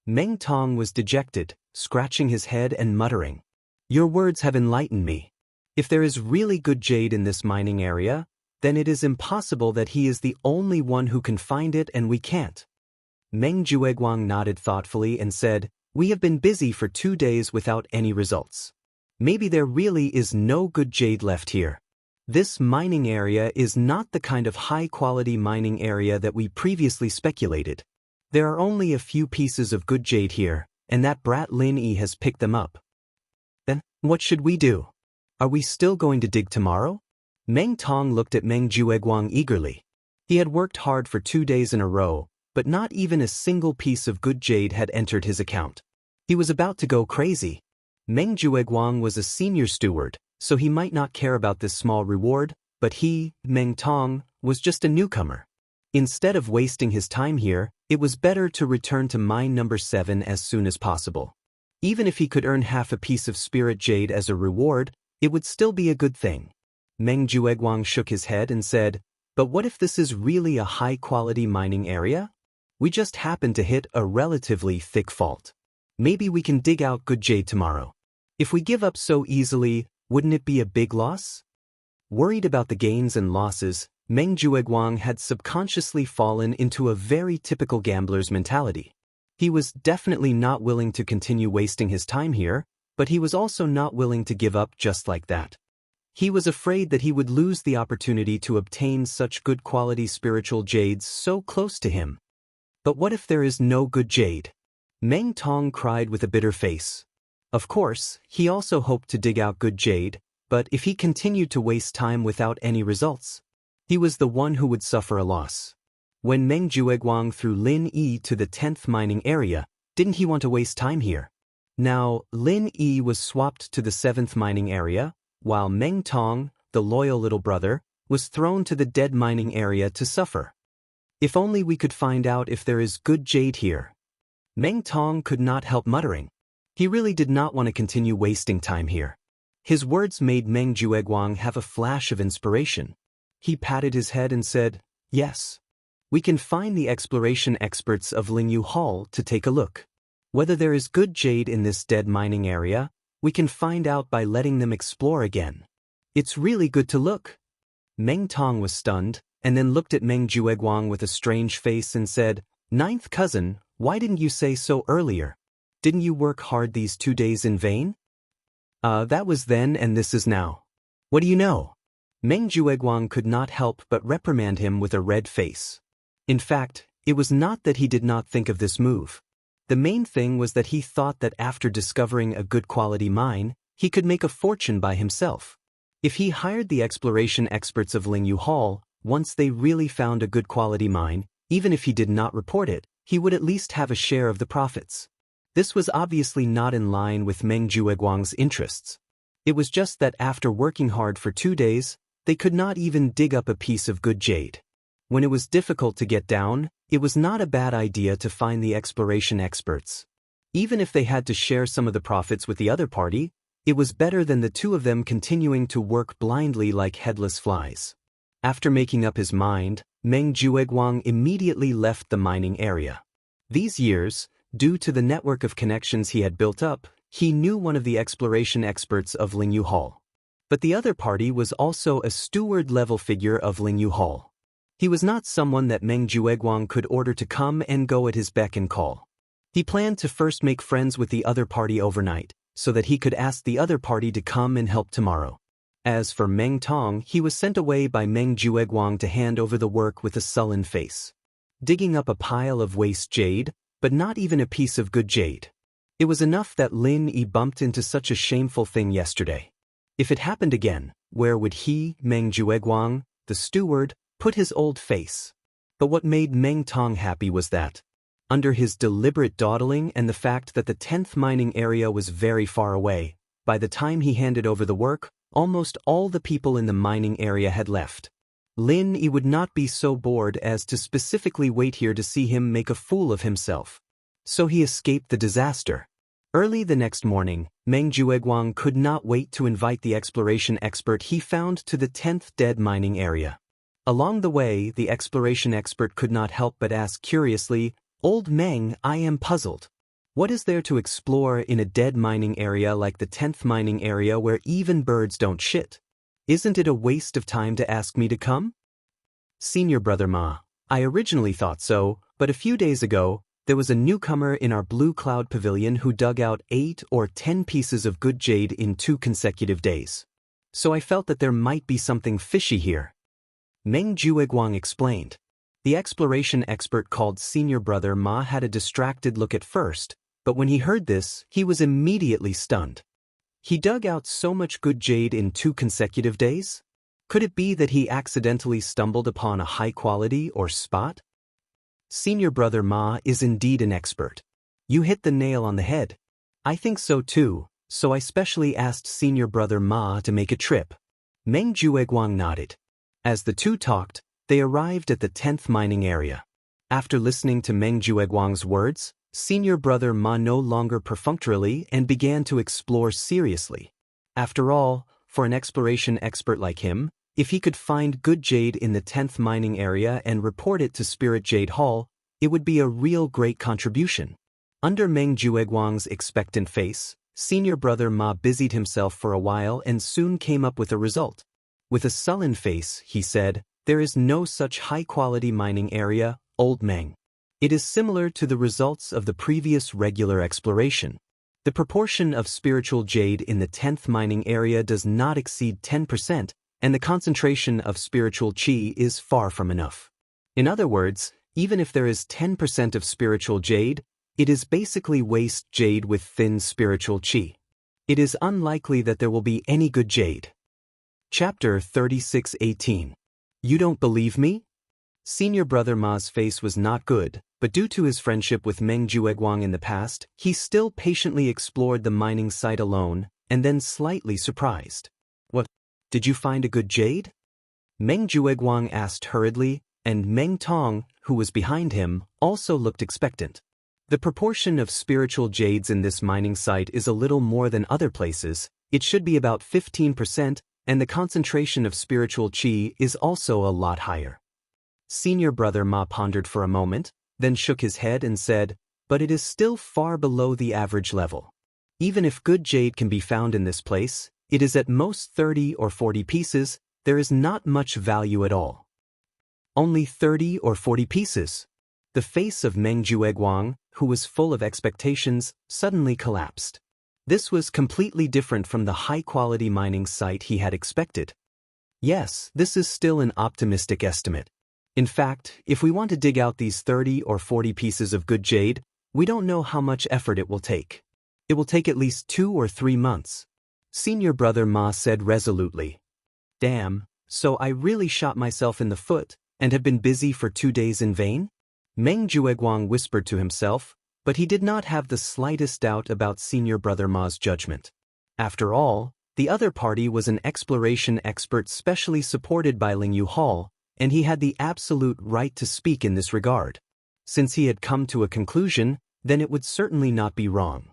Meng Tong was dejected, scratching his head and muttering. Your words have enlightened me. If there is really good jade in this mining area, then it is impossible that he is the only one who can find it and we can't. Meng Jueguang nodded thoughtfully and said, We have been busy for 2 days without any results. Maybe there really is no good jade left here. This mining area is not the kind of high-quality mining area that we previously speculated. There are only a few pieces of good jade here, and that brat Lin Yi has picked them up. Then, what should we do? Are we still going to dig tomorrow? Meng Tong looked at Meng Jueguang eagerly. He had worked hard for 2 days in a row, but not even a single piece of good jade had entered his account. He was about to go crazy. Meng Jueguang was a senior steward, so he might not care about this small reward, but he, Meng Tong, was just a newcomer. Instead of wasting his time here, it was better to return to mine number 7 as soon as possible. Even if he could earn half a piece of spirit jade as a reward, it would still be a good thing. Meng Jueguang shook his head and said, But what if this is really a high-quality mining area? We just happened to hit a relatively thick fault. Maybe we can dig out good jade tomorrow. If we give up so easily, wouldn't it be a big loss? Worried about the gains and losses, Meng Jueguang had subconsciously fallen into a very typical gambler's mentality. He was definitely not willing to continue wasting his time here, but he was also not willing to give up just like that. He was afraid that he would lose the opportunity to obtain such good quality spiritual jades so close to him. But what if there is no good jade? Meng Tong cried with a bitter face. Of course, he also hoped to dig out good jade, but if he continued to waste time without any results, he was the one who would suffer a loss. When Meng Jueguang threw Lin Yi to the 10th mining area, didn't he want to waste time here? Now, Lin Yi was swapped to the 7th mining area, while Meng Tong, the loyal little brother, was thrown to the dead mining area to suffer. If only we could find out if there is good jade here. Meng Tong could not help muttering. He really did not want to continue wasting time here. His words made Meng Jueguang have a flash of inspiration. He patted his head and said, "Yes. We can find the exploration experts of Lingyu Hall to take a look. Whether there is good jade in this dead mining area, we can find out by letting them explore again. It's really good to look." Meng Tong was stunned, and then looked at Meng Jueguang with a strange face and said, "Ninth cousin, why didn't you say so earlier? Didn't you work hard these 2 days in vain?" That was then and this is now. What do you know?" Meng Jueguang could not help but reprimand him with a red face. In fact, it was not that he did not think of this move. The main thing was that he thought that after discovering a good quality mine, he could make a fortune by himself. If he hired the exploration experts of Lingyu Hall, once they really found a good quality mine, even if he did not report it, he would at least have a share of the profits. This was obviously not in line with Meng Jueguang's interests. It was just that after working hard for 2 days, they could not even dig up a piece of good jade. When it was difficult to get down, it was not a bad idea to find the exploration experts. Even if they had to share some of the profits with the other party, it was better than the two of them continuing to work blindly like headless flies. After making up his mind, Meng Jueguang immediately left the mining area. These years, due to the network of connections he had built up, he knew one of the exploration experts of Lingyu Hall. But the other party was also a steward-level figure of Lingyu Hall. He was not someone that Meng Jueguang could order to come and go at his beck and call. He planned to first make friends with the other party overnight, so that he could ask the other party to come and help tomorrow. As for Meng Tong, he was sent away by Meng Jueguang to hand over the work with a sullen face. Digging up a pile of waste jade, but not even a piece of good jade. It was enough that Lin Yi bumped into such a shameful thing yesterday. If it happened again, where would he, Meng Jueguang, the steward, put his old face? But what made Meng Tong happy was that, under his deliberate dawdling and the fact that the 10th mining area was very far away, by the time he handed over the work, almost all the people in the mining area had left. Lin Yi would not be so bored as to specifically wait here to see him make a fool of himself. So he escaped the disaster. Early the next morning, Meng Jueguang could not wait to invite the exploration expert he found to the 10th dead mining area. Along the way, the exploration expert could not help but ask curiously, "Old Meng, I am puzzled. What is there to explore in a dead mining area like the 10th mining area where even birds don't shit? Isn't it a waste of time to ask me to come?" "Senior brother Ma, I originally thought so, but a few days ago, there was a newcomer in our Blue Cloud Pavilion who dug out 8 or 10 pieces of good jade in 2 consecutive days. So I felt that there might be something fishy here," Meng Jueguang explained. The exploration expert called Senior Brother Ma had a distracted look at first, but when he heard this, he was immediately stunned. He dug out so much good jade in 2 consecutive days? Could it be that he accidentally stumbled upon a high quality or spot? Senior Brother Ma is indeed an expert. You hit the nail on the head. I think so too, so I specially asked Senior Brother Ma to make a trip. Meng Jueguang nodded. As the two talked, they arrived at the 10th mining area. After listening to Meng Jueguang's words, Senior Brother Ma no longer perfunctorily and began to explore seriously. After all, for an exploration expert like him, if he could find good jade in the 10th mining area and report it to Spirit Jade Hall, it would be a real great contribution. Under Meng Jueguang's expectant face, Senior Brother Ma busied himself for a while and soon came up with a result. With a sullen face, he said, "There is no such high-quality mining area, Old Meng. It is similar to the results of the previous regular exploration. The proportion of spiritual jade in the 10th mining area does not exceed 10%, and the concentration of spiritual qi is far from enough. In other words, even if there is 10% of spiritual jade, it is basically waste jade with thin spiritual qi. It is unlikely that there will be any good jade. Chapter 36:18. You don't believe me? Senior brother Ma's face was not good, but due to his friendship with Meng Jueguang in the past, he still patiently explored the mining site alone, and then slightly surprised. What? Did you find a good jade? Meng Jueguang asked hurriedly, and Meng Tong, who was behind him, also looked expectant. The proportion of spiritual jades in this mining site is a little more than other places. It should be about 15%, and the concentration of spiritual qi is also a lot higher. Senior brother Ma pondered for a moment, then shook his head and said, but it is still far below the average level. Even if good jade can be found in this place, it is at most 30 or 40 pieces. There is not much value at all. Only 30 or 40 pieces. The face of Meng Jueguang, who was full of expectations, suddenly collapsed. This was completely different from the high-quality mining site he had expected. Yes, this is still an optimistic estimate. In fact, if we want to dig out these 30 or 40 pieces of good jade, we don't know how much effort it will take. It will take at least 2 or 3 months. Senior brother Ma said resolutely. Damn, so I really shot myself in the foot, and have been busy for 2 days in vain? Meng Jueguang whispered to himself, but he did not have the slightest doubt about Senior brother Ma's judgment. After all, the other party was an exploration expert specially supported by Ling Yu Hall, and he had the absolute right to speak in this regard. Since he had come to a conclusion, then it would certainly not be wrong.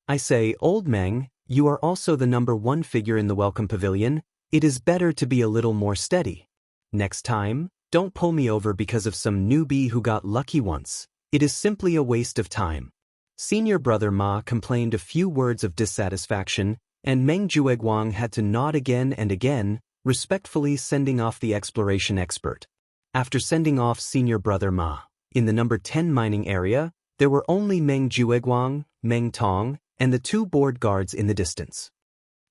I say, Old Meng, you are also the #1 figure in the Welcome Pavilion. It is better to be a little more steady. Next time, don't pull me over because of some newbie who got lucky once. It is simply a waste of time. Senior brother Ma complained a few words of dissatisfaction, and Meng Jueguang had to nod again and again, respectfully sending off the exploration expert. After sending off Senior brother Ma, in the #10 mining area, there were only Meng Jueguang, Meng Tong, and the 2 board guards in the distance.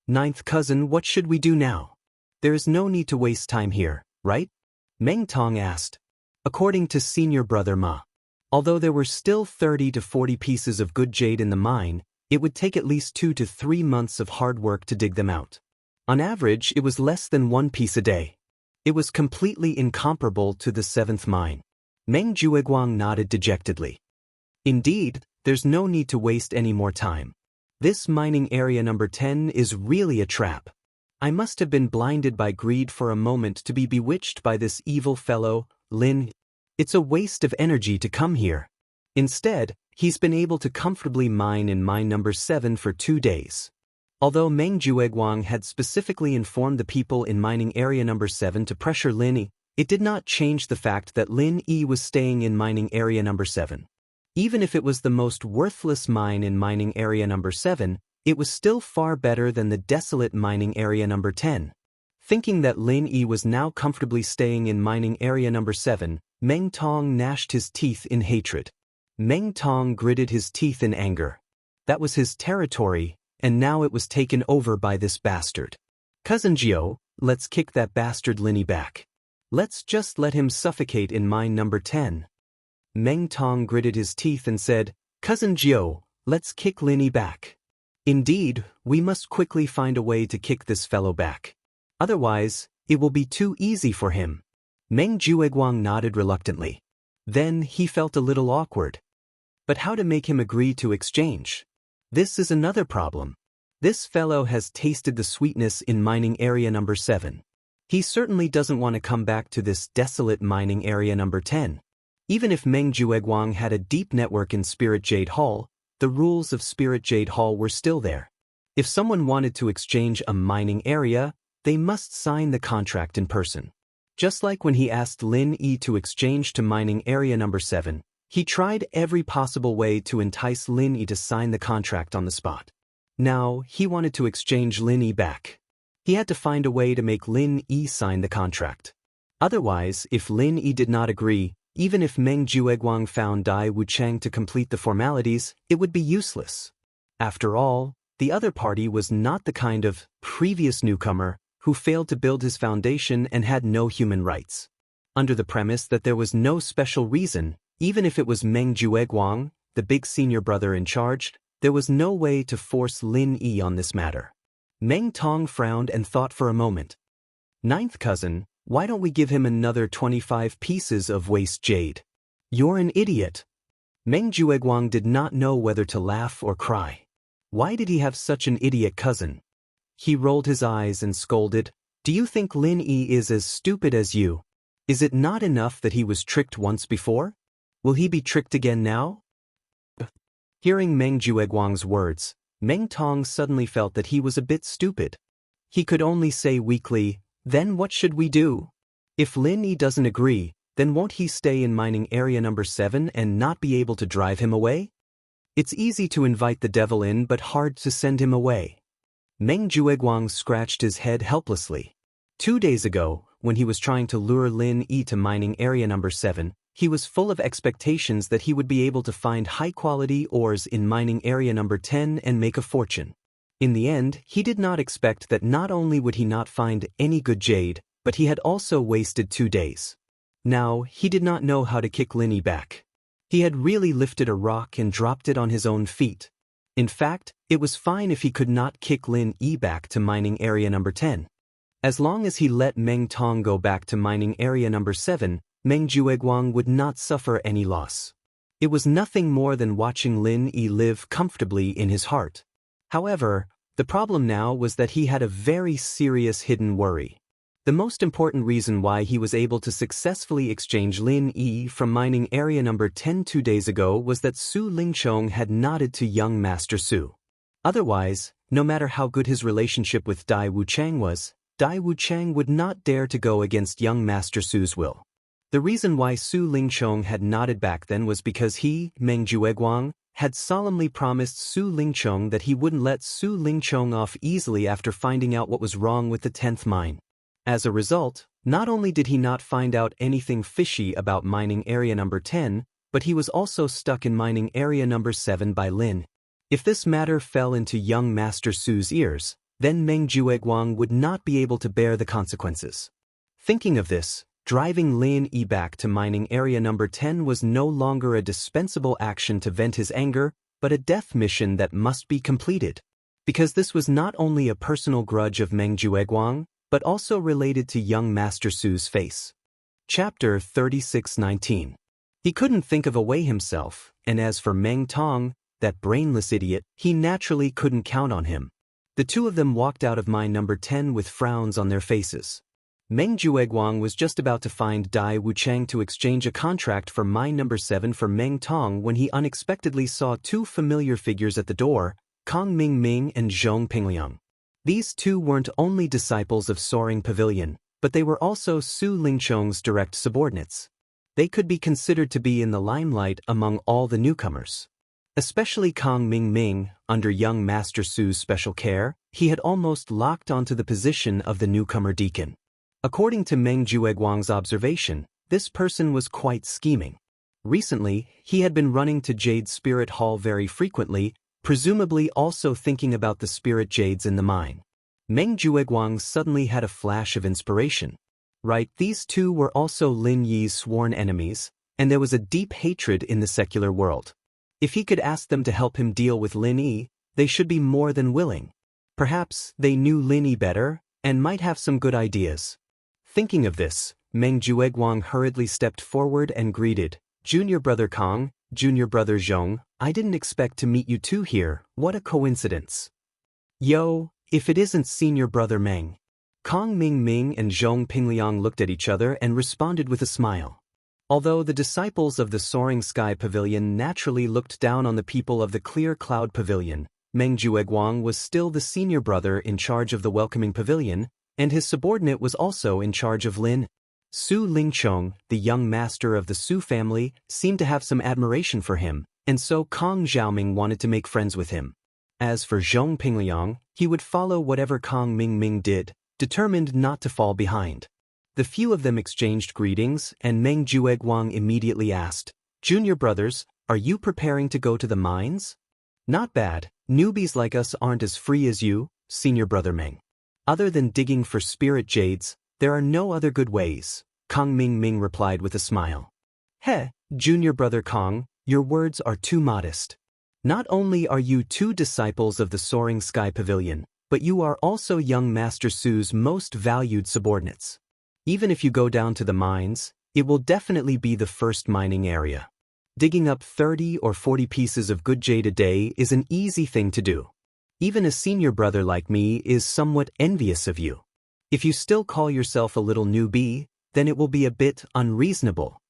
Ninth cousin, what should we do now? There is no need to waste time here, right? Meng Tong asked. According to Senior brother Ma, although there were still 30 to 40 pieces of good jade in the mine, it would take at least 2 to 3 months of hard work to dig them out. On average, it was less than 1 piece a day. It was completely incomparable to the 7th mine. Meng Jueguang nodded dejectedly. Indeed, there's no need to waste any more time. This mining area #10 is really a trap. I must have been blinded by greed for a moment to be bewitched by this evil fellow, Lin. It's a waste of energy to come here. Instead, he's been able to comfortably mine in mine #7 for 2 days. Although Meng Jueguang had specifically informed the people in mining area #7 to pressure Lin Yi, it did not change the fact that Lin Yi was staying in mining area #7. Even if it was the most worthless mine in mining area #7, it was still far better than the desolate mining area #10. Thinking that Lin Yi was now comfortably staying in mining area #7, Meng Tong gnashed his teeth in hatred. Meng Tong gritted his teeth in anger. That was his territory, and now it was taken over by this bastard. Cousin Jiao, let's kick that bastard Lin Yi back. Let's just let him suffocate in mine #10. Meng Tong gritted his teeth and said, Cousin Jiao, let's kick Lin Yi back. Indeed, we must quickly find a way to kick this fellow back. Otherwise, it will be too easy for him. Meng Jueguang nodded reluctantly. Then he felt a little awkward. But how to make him agree to exchange? This is another problem. This fellow has tasted the sweetness in mining area #7. He certainly doesn't want to come back to this desolate mining area #10. Even if Meng Jueguang had a deep network in Spirit Jade Hall, the rules of Spirit Jade Hall were still there. If someone wanted to exchange a mining area, they must sign the contract in person. Just like when he asked Lin Yi to exchange to mining area #7, he tried every possible way to entice Lin Yi to sign the contract on the spot. Now, he wanted to exchange Lin Yi back. He had to find a way to make Lin Yi sign the contract. Otherwise, if Lin Yi did not agree, even if Meng Jueguang found Dai Wuchang to complete the formalities, it would be useless. After all, the other party was not the kind of previous newcomer who failed to build his foundation and had no human rights. Under the premise that there was no special reason, even if it was Meng Jueguang, the big senior brother in charge, There was no way to force Lin Yi on this matter. Meng Tong frowned and thought for a moment. Ninth cousin, why don't we give him another 25 pieces of waste jade? You're an idiot. Meng Jueguang did not know whether to laugh or cry. Why did he have such an idiot cousin? He rolled his eyes and scolded, Do you think Lin Yi is as stupid as you? Is it not enough that he was tricked once before? Will he be tricked again now? Hearing Meng Jueguang's words, Meng Tong suddenly felt that he was a bit stupid. He could only say weakly, Then what should we do? If Lin Yi doesn't agree, then won't he stay in mining area number 7 and not be able to drive him away? It's easy to invite the devil in but hard to send him away. Meng Jueguang scratched his head helplessly. 2 days ago, when he was trying to lure Lin Yi to mining area number 7, he was full of expectations that he would be able to find high-quality ores in mining area number 10 and make a fortune. In the end, he did not expect that not only would he not find any good jade, but he had also wasted 2 days. Now, he did not know how to kick Lin Yi back. He had really lifted a rock and dropped it on his own feet. In fact, it was fine if he could not kick Lin Yi back to mining area number 10. As long as he let Meng Tong go back to mining area number 7, Meng Jueguang would not suffer any loss. It was nothing more than watching Lin Yi live comfortably in his heart. However, the problem now was that he had a very serious hidden worry. The most important reason why he was able to successfully exchange Lin Yi from mining area number 10 2 days ago was that Su Lingchong had nodded to young Master Su. Otherwise, no matter how good his relationship with Dai Wuchang was, Dai Wuchang would not dare to go against young Master Su's will. The reason why Su Lingchong had nodded back then was because he, Meng Jueguang, had solemnly promised Su Lingchong that he wouldn't let Su Lingchong off easily after finding out what was wrong with the 10th mine. As a result, not only did he not find out anything fishy about mining area number 10, but he was also stuck in mining area number 7 by Lin. If this matter fell into young Master Su's ears, then Meng Jueguang would not be able to bear the consequences. Thinking of this, driving Lin Yi back to mining area number 10 was no longer a dispensable action to vent his anger, but a death mission that must be completed. Because this was not only a personal grudge of Meng Jueguang, but also related to young Master Su's face. Chapter 36:19. He couldn't think of a way himself, and as for Meng Tong, that brainless idiot, he naturally couldn't count on him. The two of them walked out of mine number 10 with frowns on their faces. Meng Jueguang was just about to find Dai Wuchang to exchange a contract for mine number 7 for Meng Tong when he unexpectedly saw 2 familiar figures at the door, Kong Ming and Zhong Pingliang. These 2 weren't only disciples of Soaring Pavilion, but they were also Su Lingchong's direct subordinates. They could be considered to be in the limelight among all the newcomers. Especially Kong Ming, under young Master Su's special care, he had almost locked onto the position of the newcomer deacon. According to Meng Jueguang's observation, this person was quite scheming. Recently, he had been running to Jade Spirit Hall very frequently, presumably also thinking about the spirit jades in the mine. Meng Jueguang suddenly had a flash of inspiration. Right, these 2 were also Lin Yi's sworn enemies, and there was a deep hatred in the secular world. If he could ask them to help him deal with Lin Yi, they should be more than willing. Perhaps they knew Lin Yi better, and might have some good ideas. Thinking of this, Meng Jueguang hurriedly stepped forward and greeted, Junior Brother Kong, Junior Brother Zhong, I didn't expect to meet you 2 here, what a coincidence. Yo, if it isn't Senior Brother Meng. Kong Ming and Zhong Pingliang looked at each other and responded with a smile. Although the disciples of the Soaring Sky Pavilion naturally looked down on the people of the Clear Cloud Pavilion, Meng Jueguang was still the senior brother in charge of the Welcoming Pavilion, and his subordinate was also in charge of Lin. Su Lingchong, the young master of the Su family, seemed to have some admiration for him, and so Kong Xiaoming wanted to make friends with him. As for Zhong Pingliang, he would follow whatever Kong Ming did, determined not to fall behind. The few of them exchanged greetings, and Meng Jueguang immediately asked, Junior brothers, are you preparing to go to the mines? Not bad, newbies like us aren't as free as you, Senior Brother Meng. Other than digging for spirit jades, there are no other good ways, Kong Ming replied with a smile. Heh, Junior Brother Kong, your words are too modest. Not only are you two disciples of the Soaring Sky Pavilion, but you are also young Master Su's most valued subordinates. Even if you go down to the mines, it will definitely be the first mining area. Digging up 30 or 40 pieces of good jade a day is an easy thing to do. Even a senior brother like me is somewhat envious of you. If you still call yourself a little newbie, then it will be a bit unreasonable.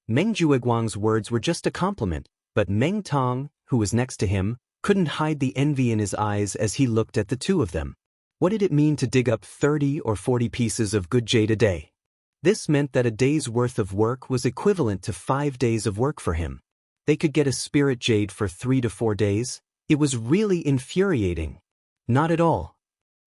Meng Jueguang's words were just a compliment, but Meng Tong, who was next to him, couldn't hide the envy in his eyes as he looked at the two of them. What did it mean to dig up 30 or 40 pieces of good jade a day? This meant that a day's worth of work was equivalent to 5 days of work for him. They could get a spirit jade for 3 to 4 days. It was really infuriating. Not at all.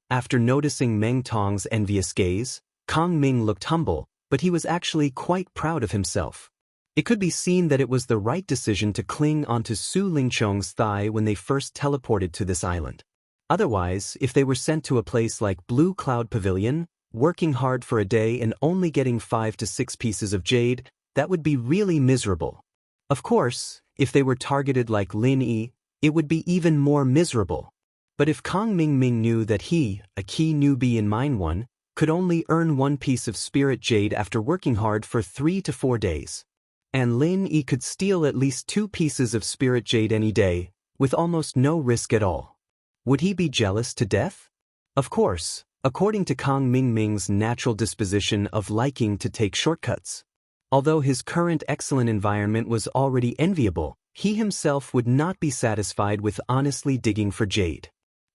After noticing Meng Tong's envious gaze, Kong Ming looked humble, but he was actually quite proud of himself. It could be seen that it was the right decision to cling onto Su Lingchong's thigh when they first teleported to this island. Otherwise, if they were sent to a place like Blue Cloud Pavilion, working hard for a day and only getting 5 to 6 pieces of jade, that would be really miserable. Of course, if they were targeted like Lin Yi, it would be even more miserable. But if Kong Ming knew that he, a key newbie in Mine 1, could only earn 1 piece of spirit jade after working hard for 3 to 4 days, and Lin Yi could steal at least 2 pieces of spirit jade any day, with almost no risk at all, would he be jealous to death? Of course, according to Kong Ming's natural disposition of liking to take shortcuts. Although his current excellent environment was already enviable, he himself would not be satisfied with honestly digging for jade.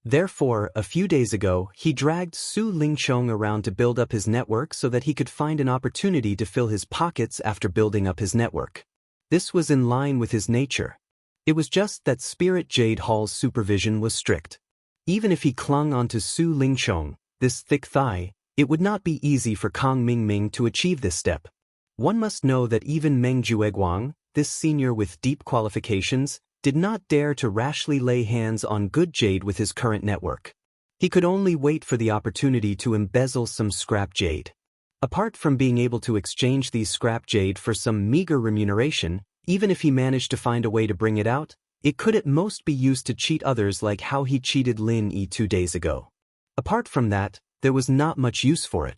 Therefore, a few days ago, he dragged Su Lingchong around to build up his network so that he could find an opportunity to fill his pockets after building up his network. This was in line with his nature. It was just that Spirit Jade Hall's supervision was strict. Even if he clung onto Su Lingchong, this thick thigh, it would not be easy for Kong Ming to achieve this step. One must know that even Meng Jueguang, this senior with deep qualifications, did not dare to rashly lay hands on good jade with his current network. He could only wait for the opportunity to embezzle some scrap jade. Apart from being able to exchange these scrap jade for some meager remuneration, even if he managed to find a way to bring it out, it could at most be used to cheat others like how he cheated Lin Yi 2 days ago. Apart from that, there was not much use for it.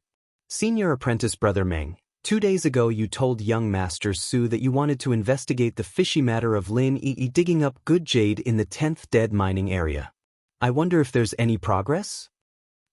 Senior apprentice brother Meng, 2 days ago you told young Master Su that you wanted to investigate the fishy matter of Lin Yi digging up good jade in the 10th dead mining area. I wonder if there's any progress?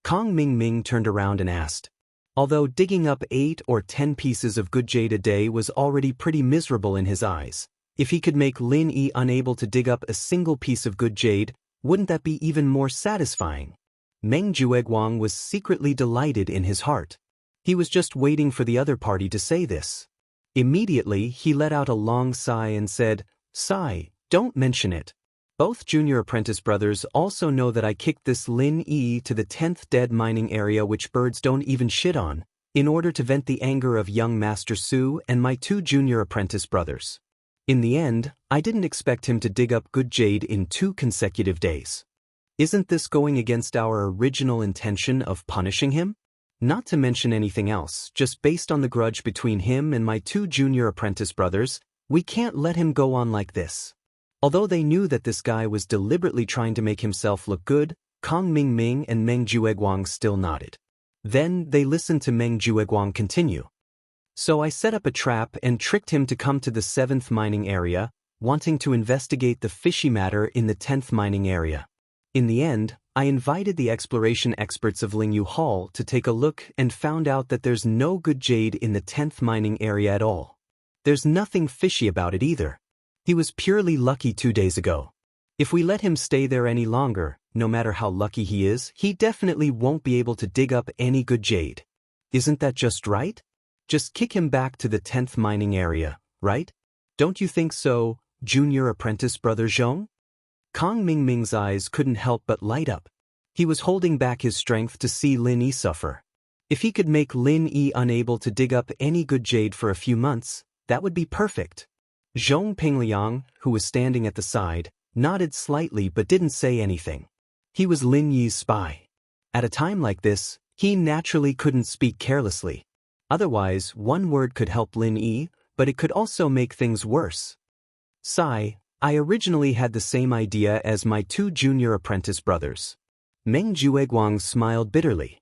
Kong Ming turned around and asked. Although digging up 8 or 10 pieces of good jade a day was already pretty miserable in his eyes, if he could make Lin Yi unable to dig up a single piece of good jade, wouldn't that be even more satisfying? Meng Jueguang was secretly delighted in his heart. He was just waiting for the other party to say this. Immediately, he let out a long sigh and said, "Sigh, don't mention it. Both junior apprentice brothers also know that I kicked this Lin Yi to the 10th dead mining area which birds don't even shit on, in order to vent the anger of young Master Su and my 2 junior apprentice brothers. In the end, I didn't expect him to dig up good jade in 2 consecutive days. Isn't this going against our original intention of punishing him? Not to mention anything else, just based on the grudge between him and my 2 junior apprentice brothers, we can't let him go on like this." Although they knew that this guy was deliberately trying to make himself look good, Kong Ming and Meng Jueguang still nodded. Then they listened to Meng Jueguang continue. "So I set up a trap and tricked him to come to the 7th mining area, wanting to investigate the fishy matter in the 10th mining area. In the end, I invited the exploration experts of Lingyu Hall to take a look and found out that there's no good jade in the 10th mining area at all. There's nothing fishy about it either. He was purely lucky 2 days ago. If we let him stay there any longer, no matter how lucky he is, he definitely won't be able to dig up any good jade. Isn't that just right? Just kick him back to the 10th mining area, right? Don't you think so, junior apprentice brother Zhong?" Kong Ming's eyes couldn't help but light up. He was holding back his strength to see Lin Yi suffer. If he could make Lin Yi unable to dig up any good jade for a few months, that would be perfect. Zhong Pingliang, who was standing at the side, nodded slightly but didn't say anything. He was Lin Yi's spy. At a time like this, he naturally couldn't speak carelessly. Otherwise, one word could help Lin Yi, but it could also make things worse. "Sigh, I originally had the same idea as my two junior apprentice brothers. Meng Jueguang smiled bitterly.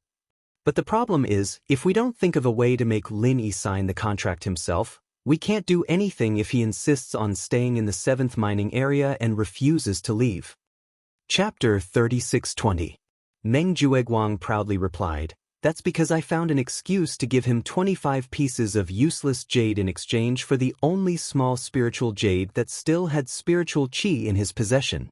But the problem is, if we don't think of a way to make Lin Yi sign the contract himself, we can't do anything if he insists on staying in the 7th mining area and refuses to leave. Chapter 3620. Meng Jueguang proudly replied, "That's because I found an excuse to give him 25 pieces of useless jade in exchange for the only small spiritual jade that still had spiritual qi in his possession."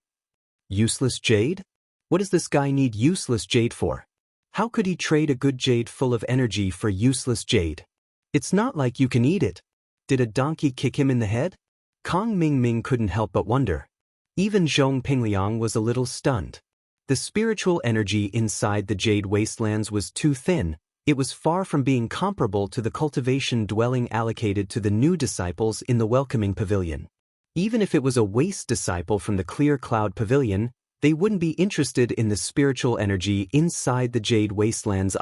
Useless jade? What does this guy need useless jade for? How could he trade a good jade full of energy for useless jade? It's not like you can eat it. Did a donkey kick him in the head? Kong Mingming couldn't help but wonder. Even Zhong Pingliang was a little stunned. The spiritual energy inside the Jade Wastelands was too thin. It was far from being comparable to the cultivation dwelling allocated to the new disciples in the welcoming pavilion. Even if it was a waste disciple from the Clear Cloud Pavilion, they wouldn't be interested in the spiritual energy inside the Jade Wastelands.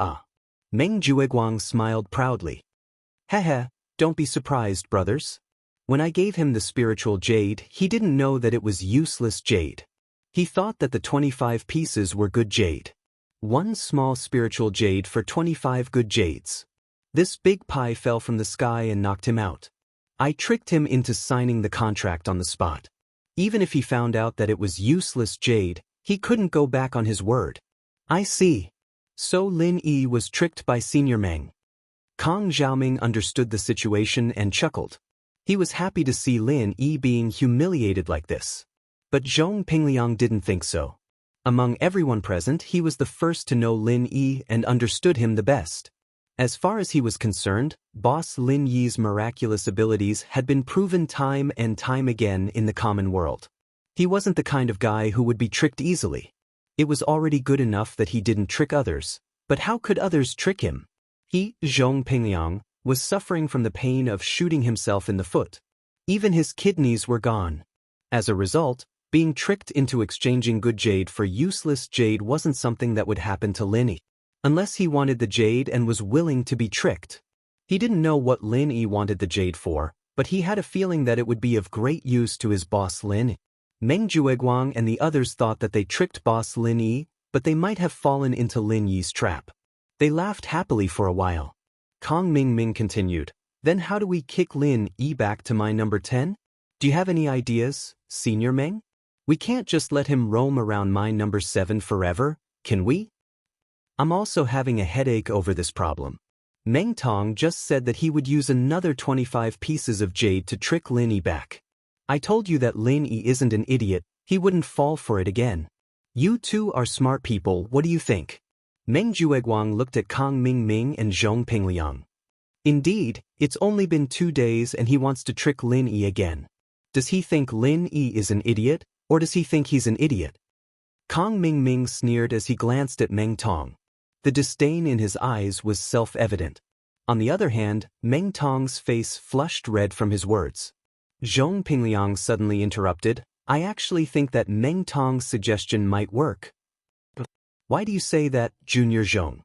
Meng Jueguang smiled proudly. Heh, don't be surprised, brothers. When I gave him the spiritual jade, he didn't know that it was useless jade. He thought that the 25 pieces were good jade. One small spiritual jade for 25 good jades. This big pie fell from the sky and knocked him out. I tricked him into signing the contract on the spot. Even if he found out that it was useless jade, he couldn't go back on his word. I see. So Lin Yi was tricked by Senior Meng. Kong Xiaoming understood the situation and chuckled. He was happy to see Lin Yi being humiliated like this. But Zhong Pingliang didn't think so. Among everyone present, he was the first to know Lin Yi and understood him the best. As far as he was concerned, Boss Lin Yi's miraculous abilities had been proven time and time again in the common world. He wasn't the kind of guy who would be tricked easily. It was already good enough that he didn't trick others, but how could others trick him? He, Zhong Pingliang, was suffering from the pain of shooting himself in the foot. Even his kidneys were gone. As a result, being tricked into exchanging good jade for useless jade wasn't something that would happen to Lin Yi. Unless he wanted the jade and was willing to be tricked. He didn't know what Lin Yi wanted the jade for, but he had a feeling that it would be of great use to his boss Lin Yi. Meng Jueguang and the others thought that they tricked boss Lin Yi, but they might have fallen into Lin Yi's trap. They laughed happily for a while. Kong Mingming continued, "Then how do we kick Lin Yi back to mine number 10? Do you have any ideas, Senior Meng? We can't just let him roam around mine number 7 forever, can we? I'm also having a headache over this problem." Meng Tong just said that he would use another 25 pieces of jade to trick Lin Yi back. I told you that Lin Yi isn't an idiot, he wouldn't fall for it again. You two are smart people, what do you think? Meng Jueguang looked at Kong Mingming and Zhong Pingliang. Indeed, it's only been 2 days and he wants to trick Lin Yi again. Does he think Lin Yi is an idiot, or does he think he's an idiot? Kong Mingming sneered as he glanced at Meng Tong. The disdain in his eyes was self-evident. On the other hand, Meng Tong's face flushed red from his words. Zhong Pingliang suddenly interrupted, "I actually think that Meng Tong's suggestion might work." "Why do you say that, Junior Zhong?"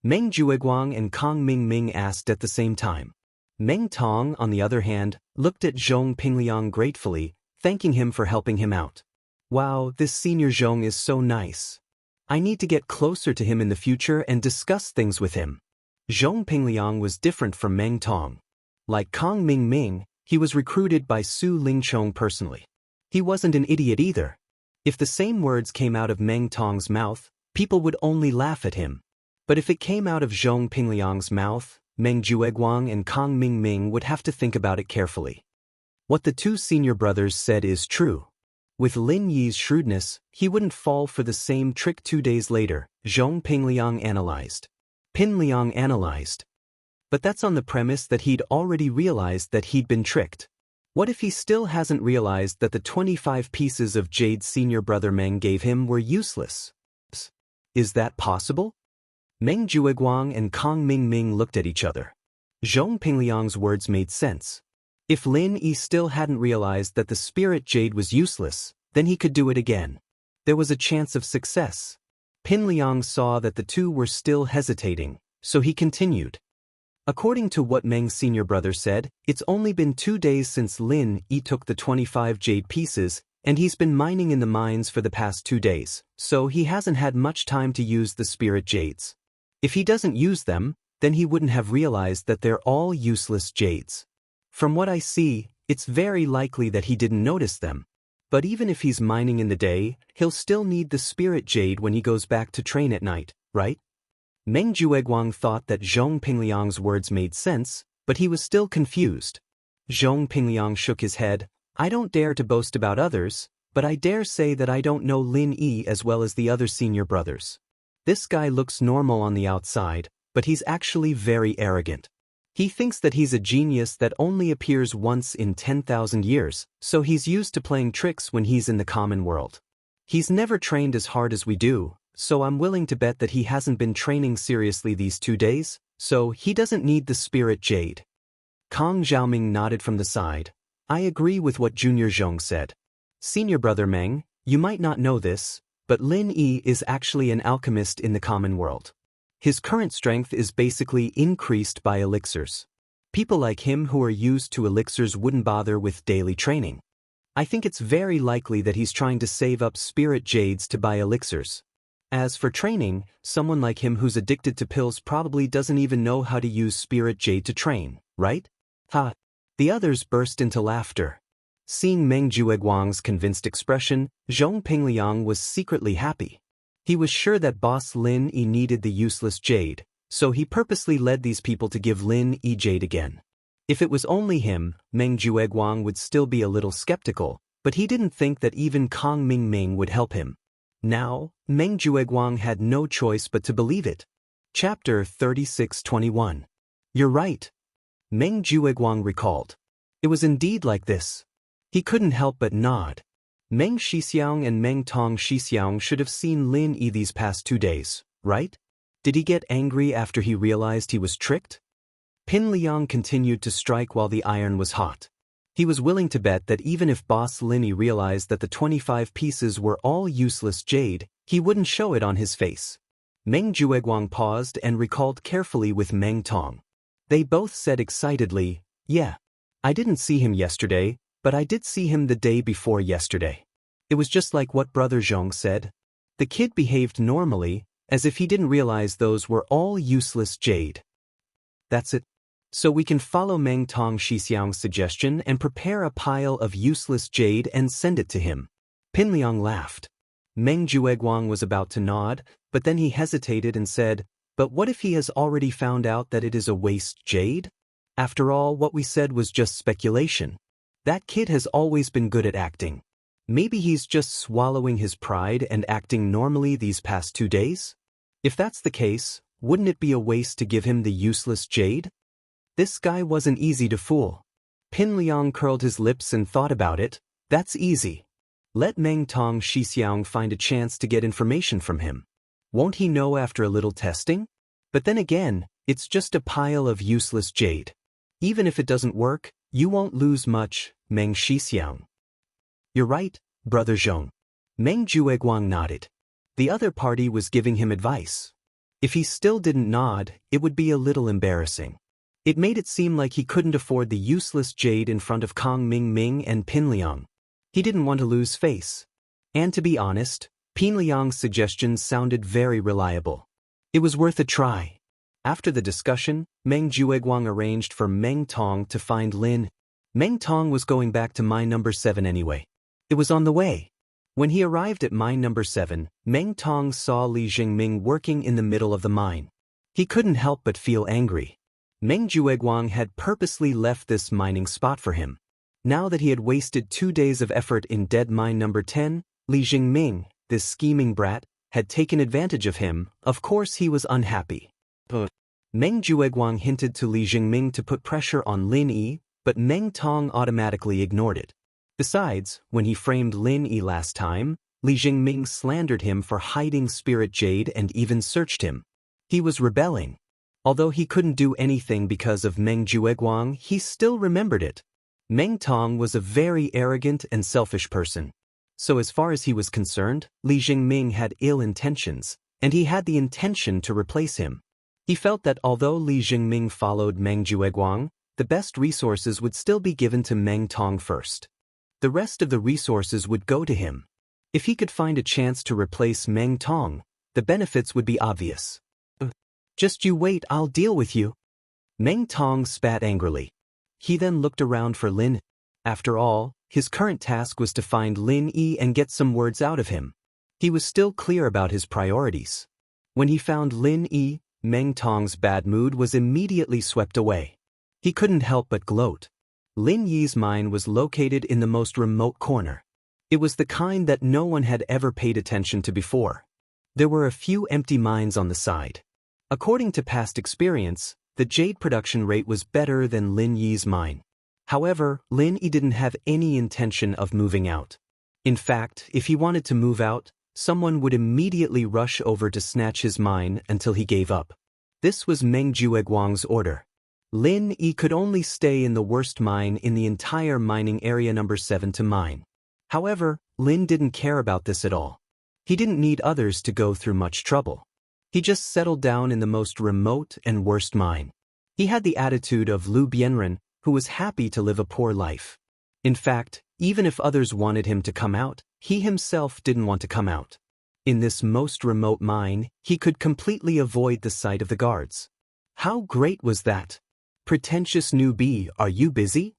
Meng Jueguang and Kong Mingming asked at the same time. Meng Tong, on the other hand, looked at Zhong Pingliang gratefully, thanking him for helping him out. Wow, this Senior Zhong is so nice. I need to get closer to him in the future and discuss things with him. Zhong Pingliang was different from Meng Tong. Like Kong Mingming, he was recruited by Su Lingchong personally. He wasn't an idiot either. If the same words came out of Meng Tong's mouth, people would only laugh at him. But if it came out of Zhong Pingliang's mouth, Meng Jueguang and Kong Mingming would have to think about it carefully. What the two senior brothers said is true. With Lin Yi's shrewdness, he wouldn't fall for the same trick 2 days later, Zhong Pingliang analyzed. But that's on the premise that he'd already realized that he'd been tricked. What if he still hasn't realized that the 25 pieces of jade senior brother Meng gave him were useless? Is that possible? Meng Jueguang and Kong Mingming looked at each other. Zhong Pingliang's words made sense. If Lin Yi still hadn't realized that the spirit jade was useless, then he could do it again. There was a chance of success. Pinliang saw that the two were still hesitating, so he continued. According to what Meng's senior brother said, it's only been 2 days since Lin Yi took the 25 jade pieces, and he's been mining in the mines for the past 2 days, so he hasn't had much time to use the spirit jades. If he doesn't use them, then he wouldn't have realized that they're all useless jades. From what I see, it's very likely that he didn't notice them. But even if he's mining in the day, he'll still need the spirit jade when he goes back to train at night, right? Meng Jueguang thought that Zhong Pingliang's words made sense, but he was still confused. Zhong Pingliang shook his head. I don't dare to boast about others, but I dare say that I don't know Lin Yi as well as the other senior brothers. This guy looks normal on the outside, but he's actually very arrogant. He thinks that he's a genius that only appears once in 10,000 years, so he's used to playing tricks when he's in the common world. He's never trained as hard as we do, so I'm willing to bet that he hasn't been training seriously these 2 days, so he doesn't need the spirit jade. Kang Xiaoming nodded from the side. I agree with what Junior Zhong said. Senior brother Meng, you might not know this, but Lin Yi is actually an alchemist in the common world. His current strength is basically increased by elixirs. People like him who are used to elixirs wouldn't bother with daily training. I think it's very likely that he's trying to save up spirit jades to buy elixirs. As for training, someone like him who's addicted to pills probably doesn't even know how to use spirit jade to train, right? Ha! The others burst into laughter. Seeing Meng Jueguang's convinced expression, Zhong Pingliang was secretly happy. He was sure that boss Lin Yi needed the useless jade, so he purposely led these people to give Lin Yi jade again. If it was only him, Meng Jueguang would still be a little skeptical, but he didn't think that even Kang Mingming would help him. Now, Meng Jueguang had no choice but to believe it. Chapter 3621. You're right. Meng Jueguang recalled. It was indeed like this. He couldn't help but nod. Meng Xixiang and Meng Tong Xixiang should have seen Lin Yi these past 2 days, right? Did he get angry after he realized he was tricked? Pin Liang continued to strike while the iron was hot. He was willing to bet that even if boss Lin Yi realized that the 25 pieces were all useless jade, he wouldn't show it on his face. Meng Jueguang paused and recalled carefully with Meng Tong. They both said excitedly, yeah. I didn't see him yesterday, but I did see him the day before yesterday. It was just like what Brother Zhong said. The kid behaved normally, as if he didn't realize those were all useless jade. That's it. So we can follow Meng Tong Xixiang's suggestion and prepare a pile of useless jade and send it to him. Pin Liang laughed. Meng Jueguang was about to nod, but then he hesitated and said, but what if he has already found out that it is a waste jade? After all, what we said was just speculation. That kid has always been good at acting. Maybe he's just swallowing his pride and acting normally these past 2 days? If that's the case, wouldn't it be a waste to give him the useless jade? This guy wasn't easy to fool. Pin Liang curled his lips and thought about it. That's easy. Let Meng Tong Xixiang find a chance to get information from him. Won't he know after a little testing? But then again, it's just a pile of useless jade. Even if it doesn't work, you won't lose much, Meng Xixiang. You're right, Brother Zhong. Meng Jueguang nodded. The other party was giving him advice. If he still didn't nod, it would be a little embarrassing. It made it seem like he couldn't afford the useless jade in front of Kang Mingming and Pin Liang. He didn't want to lose face. And to be honest, Pin Liang's suggestions sounded very reliable. It was worth a try. After the discussion, Meng Jueguang arranged for Meng Tong to find Lin. Meng Tong was going back to mine number 7 anyway. It was on the way. When he arrived at mine number 7, Meng Tong saw Li Jingming working in the middle of the mine. He couldn't help but feel angry. Meng Jueguang had purposely left this mining spot for him. Now that he had wasted 2 days of effort in dead mine number 10, Li Jingming, this scheming brat, had taken advantage of him. Of course he was unhappy. Meng Jueguang hinted to Li Jingming to put pressure on Lin Yi, but Meng Tong automatically ignored it. Besides, when he framed Lin Yi last time, Li Jingming slandered him for hiding spirit jade and even searched him. He was rebelling. Although he couldn't do anything because of Meng Jueguang, he still remembered it. Meng Tong was a very arrogant and selfish person. So as far as he was concerned, Li Jingming had ill intentions, and he had the intention to replace him. He felt that although Li Jingming followed Meng Jueguang, the best resources would still be given to Meng Tong first. The rest of the resources would go to him. If he could find a chance to replace Meng Tong, the benefits would be obvious. Just you wait, I'll deal with you. Meng Tong spat angrily. He then looked around for Lin. After all, his current task was to find Lin Yi and get some words out of him. He was still clear about his priorities. When he found Lin Yi, Meng Tong's bad mood was immediately swept away. He couldn't help but gloat. Lin Yi's mine was located in the most remote corner. It was the kind that no one had ever paid attention to before. There were a few empty mines on the side. According to past experience, the jade production rate was better than Lin Yi's mine. However, Lin Yi didn't have any intention of moving out. In fact, if he wanted to move out, someone would immediately rush over to snatch his mine until he gave up. This was Meng Jueguang's order. Lin Yi could only stay in the worst mine in the entire mining area number 7 to mine. However, Lin didn't care about this at all. He didn't need others to go through much trouble. He just settled down in the most remote and worst mine. He had the attitude of Lu Bianren, who was happy to live a poor life. In fact, even if others wanted him to come out, he himself didn't want to come out. In this most remote mine, he could completely avoid the sight of the guards. How great was that? Pretentious newbie, are you busy?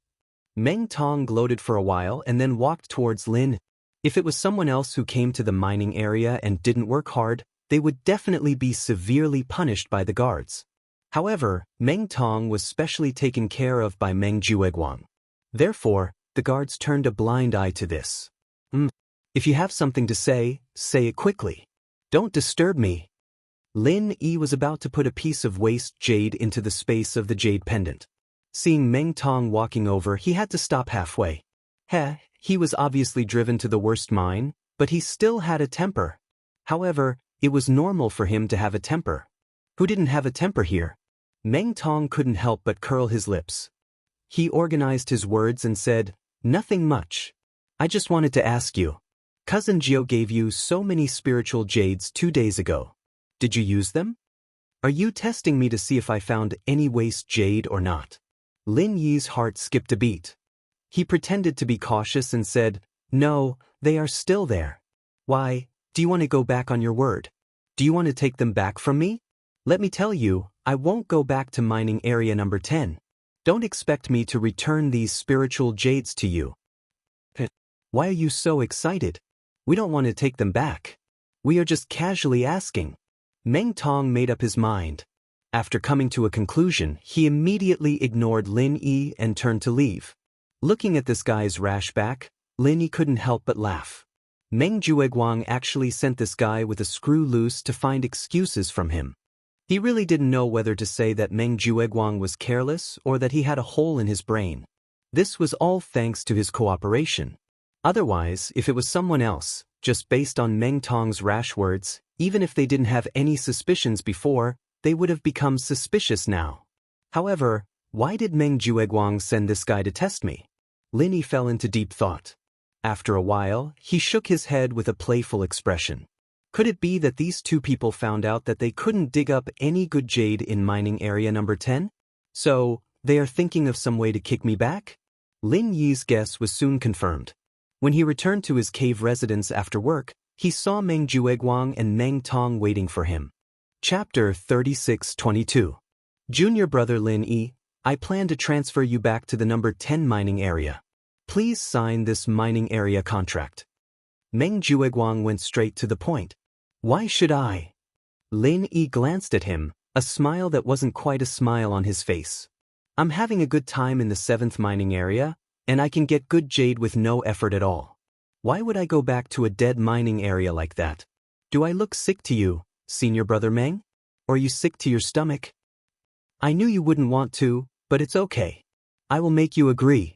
Meng Tong gloated for a while and then walked towards Lin. If it was someone else who came to the mining area and didn't work hard, they would definitely be severely punished by the guards. However, Meng Tong was specially taken care of by Meng Jueguang. Therefore, the guards turned a blind eye to this. If you have something to say it quickly. Don't disturb me. Lin Yi was about to put a piece of waste jade into the space of the jade pendant. Seeing Meng Tong walking over, he had to stop halfway. He was obviously driven to the worst mine, but he still had a temper. However, it was normal for him to have a temper. Who didn't have a temper here? Meng Tong couldn't help but curl his lips. He organized his words and said, "Nothing much. I just wanted to ask you. Cousin Jiao gave you so many spiritual jades 2 days ago. Did you use them? Are you testing me to see if I found any waste jade or not?" Lin Yi's heart skipped a beat. He pretended to be cautious and said, "No, they are still there." "Why, do you want to go back on your word? Do you want to take them back from me? Let me tell you, I won't go back to mining area number 10. Don't expect me to return these spiritual jades to you." "Why are you so excited? We don't want to take them back. We are just casually asking." Meng Tong made up his mind. After coming to a conclusion, he immediately ignored Lin Yi and turned to leave. Looking at this guy's rash back, Lin Yi couldn't help but laugh. Meng Jueguang actually sent this guy with a screw loose to find excuses from him. He really didn't know whether to say that Meng Jueguang was careless or that he had a hole in his brain. This was all thanks to his cooperation. Otherwise, if it was someone else, just based on Meng Tong's rash words, even if they didn't have any suspicions before, they would have become suspicious now. However, why did Meng Jueguang send this guy to test me? Lin Yi fell into deep thought. After a while, he shook his head with a playful expression. Could it be that these two people found out that they couldn't dig up any good jade in mining area number 10? So, they are thinking of some way to kick me back? Lin Yi's guess was soon confirmed. When he returned to his cave residence after work, he saw Meng Jueguang and Meng Tong waiting for him. Chapter 36-22. Junior brother Lin Yi, I plan to transfer you back to the number 10 mining area. Please sign this mining area contract. Meng Jueguang went straight to the point. Why should I? Lin Yi glanced at him, a smile that wasn't quite a smile on his face. I'm having a good time in the 7th mining area, and I can get good jade with no effort at all. Why would I go back to a dead mining area like that? Do I look sick to you, senior brother Meng? Or are you sick to your stomach? I knew you wouldn't want to, but it's okay. I will make you agree.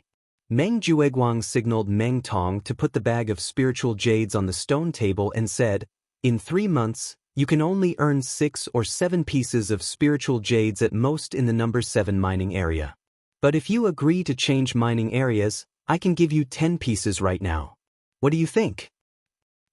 Meng Jueguang signaled Meng Tong to put the bag of spiritual jades on the stone table and said, in 3 months, you can only earn 6 or 7 pieces of spiritual jades at most in the number 7 mining area. But if you agree to change mining areas, I can give you 10 pieces right now. What do you think?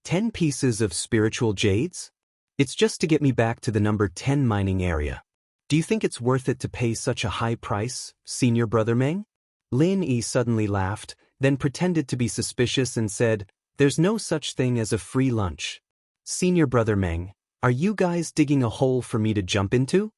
10 pieces of spiritual jades? It's just to get me back to the number 10 mining area. Do you think it's worth it to pay such a high price, senior brother Meng? Lin Yi suddenly laughed, then pretended to be suspicious and said, "There's no such thing as a free lunch. Senior brother Meng, are you guys digging a hole for me to jump into?"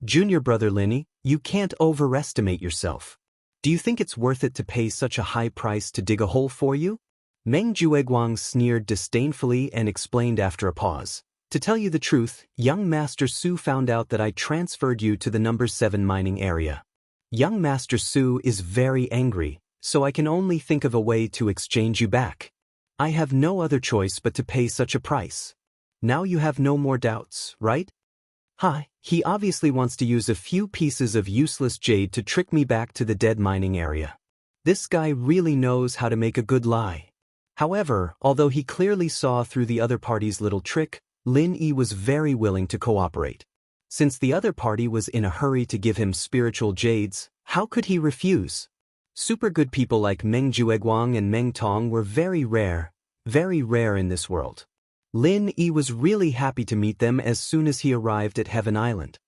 Junior brother Lin Yi, you can't overestimate yourself. Do you think it's worth it to pay such a high price to dig a hole for you? Meng Jueguang sneered disdainfully and explained after a pause. To tell you the truth, young Master Su found out that I transferred you to the number 7 mining area. Young Master Su is very angry, so I can only think of a way to exchange you back. I have no other choice but to pay such a price. Now you have no more doubts, right? Hi, he obviously wants to use a few pieces of useless jade to trick me back to the dead mining area. This guy really knows how to make a good lie. However, although he clearly saw through the other party's little trick, Lin Yi was very willing to cooperate. Since the other party was in a hurry to give him spiritual jades, how could he refuse? Super good people like Meng Jueguang and Meng Tong were very rare in this world. Lin Yi was really happy to meet them as soon as he arrived at Heaven Island.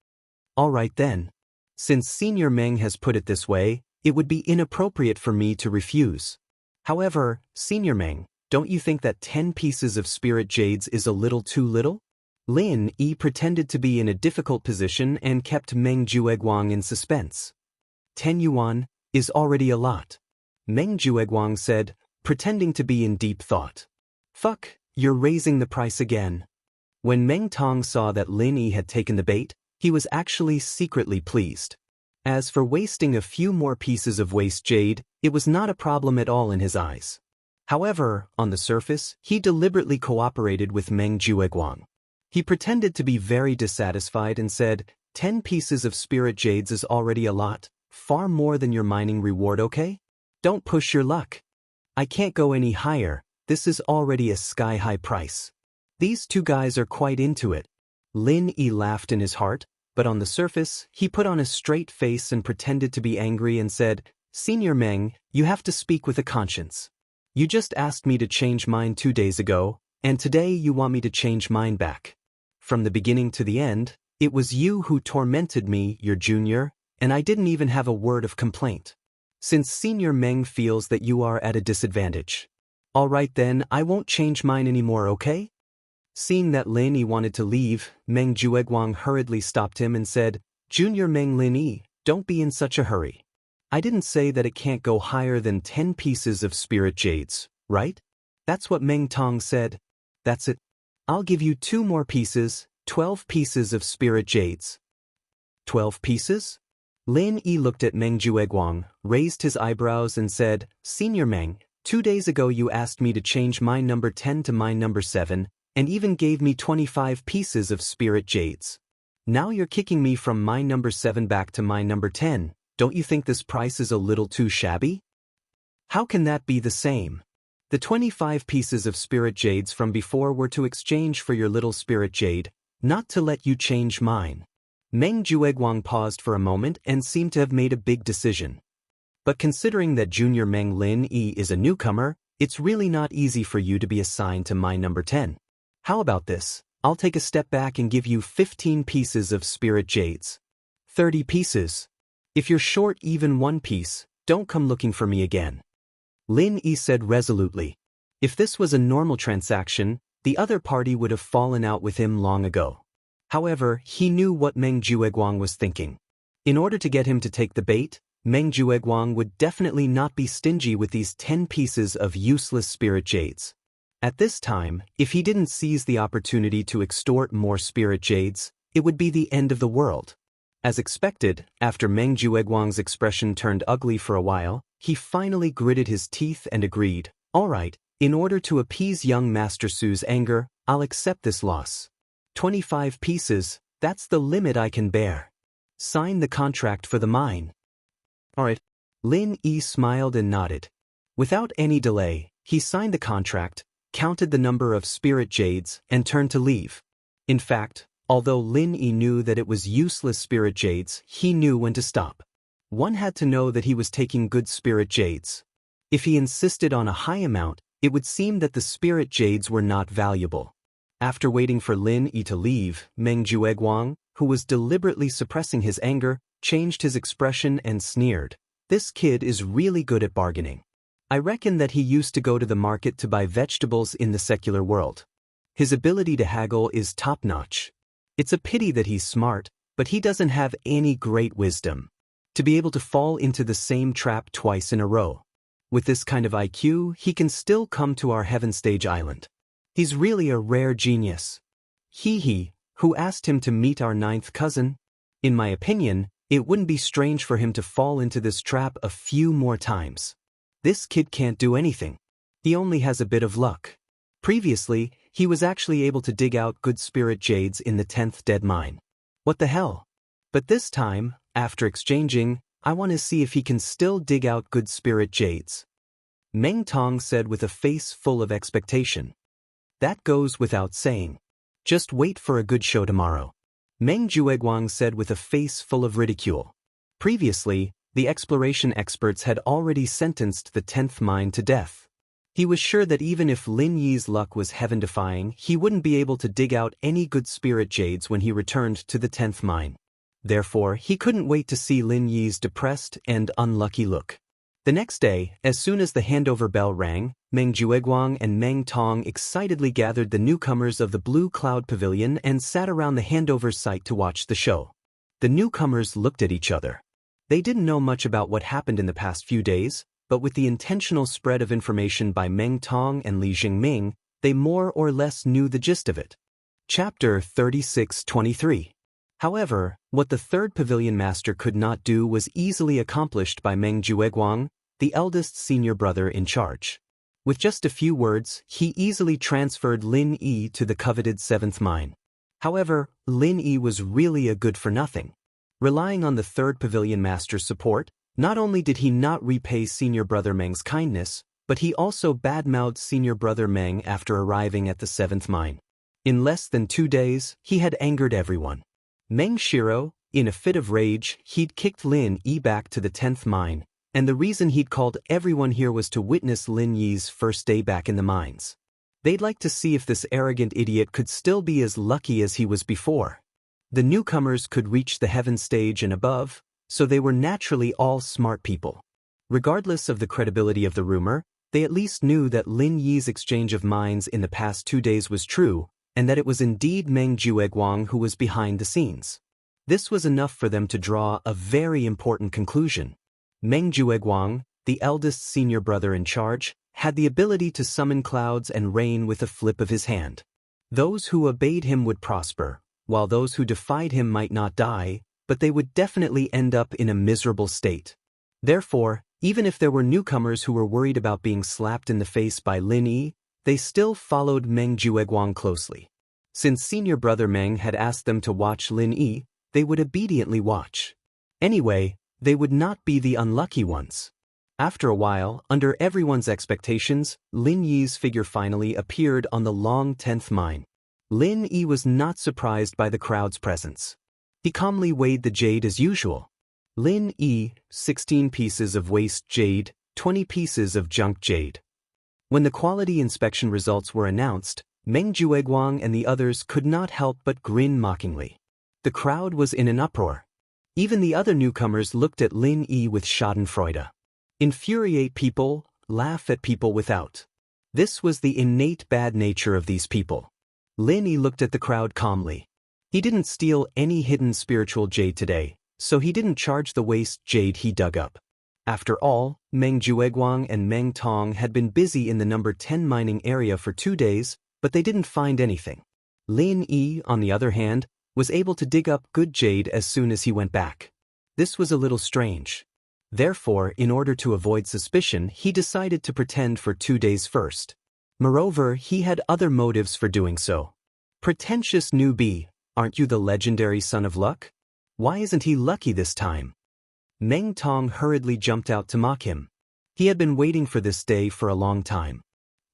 Alright then. Since Senior Meng has put it this way, it would be inappropriate for me to refuse. However, Senior Meng, don't you think that 10 pieces of spirit jades is a little too little? Lin Yi pretended to be in a difficult position and kept Meng Jueguang in suspense. 10 yuan is already a lot. Meng Jueguang said, pretending to be in deep thought. Fuck, you're raising the price again. When Meng Tong saw that Lin Yi had taken the bait, he was actually secretly pleased. As for wasting a few more pieces of waste jade, it was not a problem at all in his eyes. However, on the surface, he deliberately cooperated with Meng Jueguang. He pretended to be very dissatisfied and said, 10 pieces of spirit jades is already a lot, far more than your mining reward, okay? Don't push your luck. I can't go any higher, this is already a sky-high price. These two guys are quite into it. Lin Yi laughed in his heart, but on the surface, he put on a straight face and pretended to be angry and said, Senior Meng, you have to speak with a conscience. You just asked me to change mine 2 days ago, and today you want me to change mine back. From the beginning to the end, it was you who tormented me, your junior, and I didn't even have a word of complaint. Since Senior Meng feels that you are at a disadvantage. Alright then, I won't change mine anymore, okay? Seeing that Lin Yi wanted to leave, Meng Jueguang hurriedly stopped him and said, Junior Meng Lin Yi, don't be in such a hurry. I didn't say that it can't go higher than 10 pieces of spirit jades, right? That's what Meng Tong said. That's it. I'll give you 2 more pieces, 12 pieces of spirit jades. 12 pieces? Lin Yi looked at Meng Jueguang, raised his eyebrows and said, Senior Meng, 2 days ago you asked me to change my number 10 to my number 7, and even gave me 25 pieces of spirit jades. Now you're kicking me from my number 7 back to my number 10. Don't you think this price is a little too shabby? How can that be the same? The 25 pieces of spirit jades from before were to exchange for your little spirit jade, not to let you change mine. Meng Jueguang paused for a moment and seemed to have made a big decision. But considering that Junior Meng Lin Yi is a newcomer, it's really not easy for you to be assigned to my number 10. How about this? I'll take a step back and give you 15 pieces of spirit jades. 30 pieces. If you're short even 1 piece, don't come looking for me again. Lin Yi said resolutely. If this was a normal transaction, the other party would have fallen out with him long ago. However, he knew what Meng Jueguang was thinking. In order to get him to take the bait, Meng Jueguang would definitely not be stingy with these 10 pieces of useless spirit jades. At this time, if he didn't seize the opportunity to extort more spirit jades, it would be the end of the world. As expected, after Meng Jueguang's expression turned ugly for a while, he finally gritted his teeth and agreed, Alright, in order to appease young Master Su's anger, I'll accept this loss. 25 pieces, that's the limit I can bear. Sign the contract for the mine. Alright. Lin Yi smiled and nodded. Without any delay, he signed the contract, counted the number of spirit jades, and turned to leave. In fact, although Lin Yi knew that it was useless spirit jades, he knew when to stop. One had to know that he was taking good spirit jades. If he insisted on a high amount, it would seem that the spirit jades were not valuable. After waiting for Lin Yi to leave, Meng Jueguang, who was deliberately suppressing his anger, changed his expression and sneered. This kid is really good at bargaining. I reckon that he used to go to the market to buy vegetables in the secular world. His ability to haggle is top-notch. It's a pity that he's smart, but he doesn't have any great wisdom. To be able to fall into the same trap twice in a row. With this kind of IQ, he can still come to our Heaven Stage Island. He's really a rare genius. He who asked him to meet our 9th cousin? In my opinion, it wouldn't be strange for him to fall into this trap a few more times. This kid can't do anything. He only has a bit of luck. Previously, he was actually able to dig out good spirit jades in the 10th dead mine. What the hell? But this time, after exchanging, I want to see if he can still dig out good spirit jades. Meng Tong said with a face full of expectation. That goes without saying. Just wait for a good show tomorrow. Meng Jueguang said with a face full of ridicule. Previously, the exploration experts had already sentenced the 10th mine to death. He was sure that even if Lin Yi's luck was heaven-defying, he wouldn't be able to dig out any good spirit jades when he returned to the 10th mine. Therefore, he couldn't wait to see Lin Yi's depressed and unlucky look. The next day, as soon as the handover bell rang, Meng Jueguang and Meng Tong excitedly gathered the newcomers of the Blue Cloud Pavilion and sat around the handover site to watch the show. The newcomers looked at each other. They didn't know much about what happened in the past few days, but with the intentional spread of information by Meng Tong and Li Jingming, they more or less knew the gist of it. Chapter 36-23. However, what the third pavilion master could not do was easily accomplished by Meng Jueguang, the eldest senior brother in charge. With just a few words, he easily transferred Lin Yi to the coveted 7th mine. However, Lin Yi was really a good-for-nothing. Relying on the third pavilion master's support, not only did he not repay senior brother Meng's kindness, but he also badmouthed senior brother Meng after arriving at the 7th mine. In less than 2 days, he had angered everyone. Meng Shiro, in a fit of rage, he'd kicked Lin Yi back to the 10th mine, and the reason he'd called everyone here was to witness Lin Yi's first day back in the mines. They'd like to see if this arrogant idiot could still be as lucky as he was before. The newcomers could reach the heaven stage and above, so they were naturally all smart people. Regardless of the credibility of the rumor, they at least knew that Lin Yi's exchange of mines in the past 2 days was true, and that it was indeed Meng Jueguang who was behind the scenes. This was enough for them to draw a very important conclusion. Meng Jueguang, the eldest senior brother in charge, had the ability to summon clouds and rain with a flip of his hand. Those who obeyed him would prosper, while those who defied him might not die, but they would definitely end up in a miserable state. Therefore, even if there were newcomers who were worried about being slapped in the face by Lin Yi, they still followed Meng Jueguang closely. Since senior brother Meng had asked them to watch Lin Yi, they would obediently watch. Anyway, they would not be the unlucky ones. After a while, under everyone's expectations, Lin Yi's figure finally appeared on the long 10th mine. Lin Yi was not surprised by the crowd's presence. He calmly weighed the jade as usual. Lin Yi, 16 pieces of waste jade, 20 pieces of junk jade. When the quality inspection results were announced, Meng Jueguang and the others could not help but grin mockingly. The crowd was in an uproar. Even the other newcomers looked at Lin Yi with schadenfreude. Infuriate people, laugh at people without. This was the innate bad nature of these people. Lin Yi looked at the crowd calmly. He didn't steal any hidden spiritual jade today, so he didn't charge the waste jade he dug up. After all, Meng Jueguang and Meng Tong had been busy in the number 10 mining area for 2 days, but they didn't find anything. Lin Yi, on the other hand, was able to dig up good jade as soon as he went back. This was a little strange. Therefore, in order to avoid suspicion, he decided to pretend for 2 days first. Moreover, he had other motives for doing so. Pretentious newbie, aren't you the legendary son of luck? Why isn't he lucky this time? Meng Tong hurriedly jumped out to mock him. He had been waiting for this day for a long time.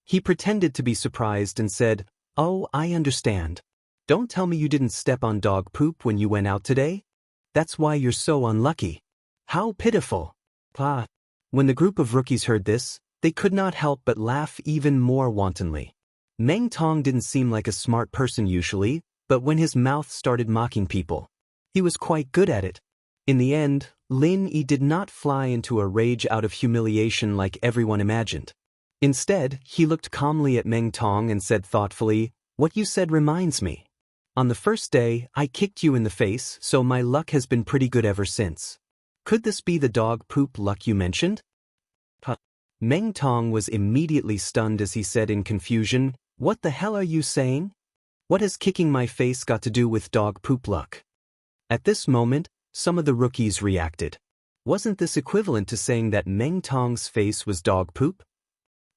He pretended to be surprised and said, "Oh, I understand. Don't tell me you didn't step on dog poop when you went out today? That's why you're so unlucky. How pitiful." Ah. When the group of rookies heard this, they could not help but laugh even more wantonly. Meng Tong didn't seem like a smart person usually, but when his mouth started mocking people, He was quite good at it. In the end, Lin Yi did not fly into a rage out of humiliation like everyone imagined. Instead, he looked calmly at Meng Tong and said thoughtfully, "What you said reminds me. On the first day, I kicked you in the face, so my luck has been pretty good ever since. Could this be the dog poop luck you mentioned?" Meng Tong was immediately stunned as he said in confusion, "What the hell are you saying? What has kicking my face got to do with dog poop luck?" At this moment, some of the rookies reacted. Wasn't this equivalent to saying that Meng Tong's face was dog poop?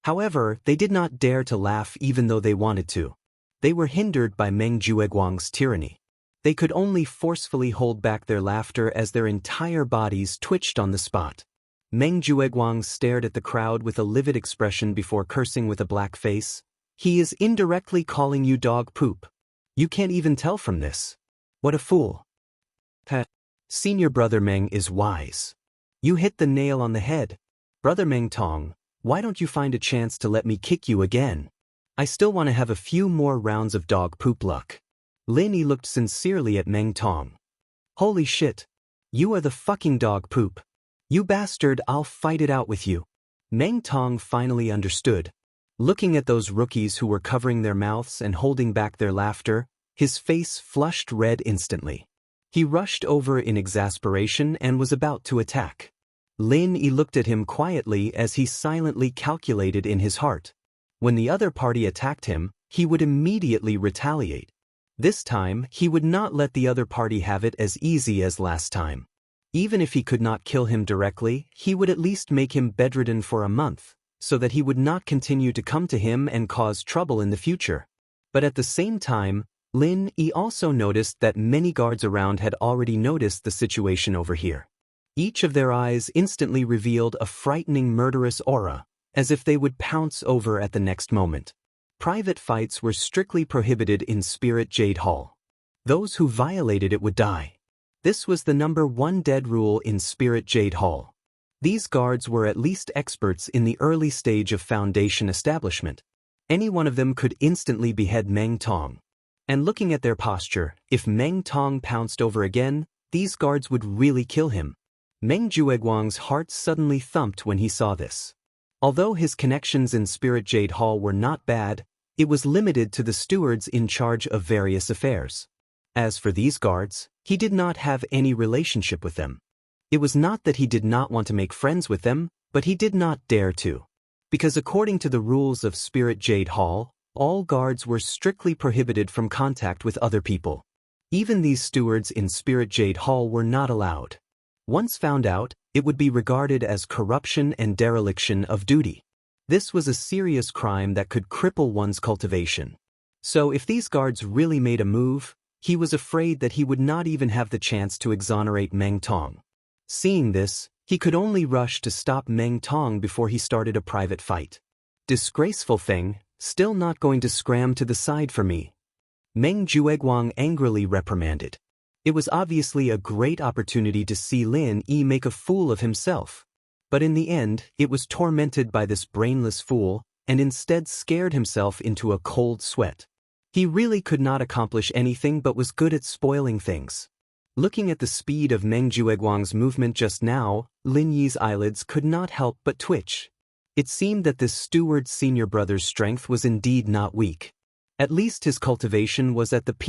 However, they did not dare to laugh even though they wanted to. They were hindered by Meng Jueguang's tyranny. They could only forcefully hold back their laughter as their entire bodies twitched on the spot. Meng Jueguang stared at the crowd with a livid expression before cursing with a black face. "He is indirectly calling you dog poop. You can't even tell from this. What a fool." Senior brother Meng is wise. You hit the nail on the head. Brother Meng Tong, why don't you find a chance to let me kick you again? I still want to have a few more rounds of dog poop luck. Lin Yi looked sincerely at Meng Tong. Holy shit. You are the fucking dog poop. You bastard, I'll fight it out with you. Meng Tong finally understood. Looking at those rookies who were covering their mouths and holding back their laughter, his face flushed red instantly. He rushed over in exasperation and was about to attack. Lin Yi looked at him quietly as he silently calculated in his heart. When the other party attacked him, he would immediately retaliate. This time, he would not let the other party have it as easy as last time. Even if he could not kill him directly, he would at least make him bedridden for a month, so that he would not continue to come to him and cause trouble in the future. But at the same time, Lin Yi also noticed that many guards around had already noticed the situation over here. Each of their eyes instantly revealed a frightening murderous aura, as if they would pounce over at the next moment. Private fights were strictly prohibited in Spirit Jade Hall. Those who violated it would die. This was the #1 dead rule in Spirit Jade Hall. These guards were at least experts in the early stage of Foundation establishment. Any one of them could instantly behead Meng Tong. And looking at their posture, if Meng Tong pounced over again, these guards would really kill him. Meng Jueguang's heart suddenly thumped when he saw this. Although his connections in Spirit Jade Hall were not bad, it was limited to the stewards in charge of various affairs. As for these guards, he did not have any relationship with them. It was not that he did not want to make friends with them, but he did not dare to. Because according to the rules of Spirit Jade Hall, all guards were strictly prohibited from contact with other people. Even these stewards in Spirit Jade Hall were not allowed. Once found out, it would be regarded as corruption and dereliction of duty. This was a serious crime that could cripple one's cultivation. So if these guards really made a move, he was afraid that he would not even have the chance to exonerate Meng Tong. Seeing this, he could only rush to stop Meng Tong before he started a private fight. Disgraceful thing, still not going to scram to the side for me. Meng Jueguang angrily reprimanded. It was obviously a great opportunity to see Lin Yi make a fool of himself. But in the end, it was tormented by this brainless fool, and instead scared himself into a cold sweat. He really could not accomplish anything but was good at spoiling things. Looking at the speed of Meng Jueguang's movement just now, Lin Yi's eyelids could not help but twitch. It seemed that this steward's senior brother's strength was indeed not weak. At least his cultivation was at the peak.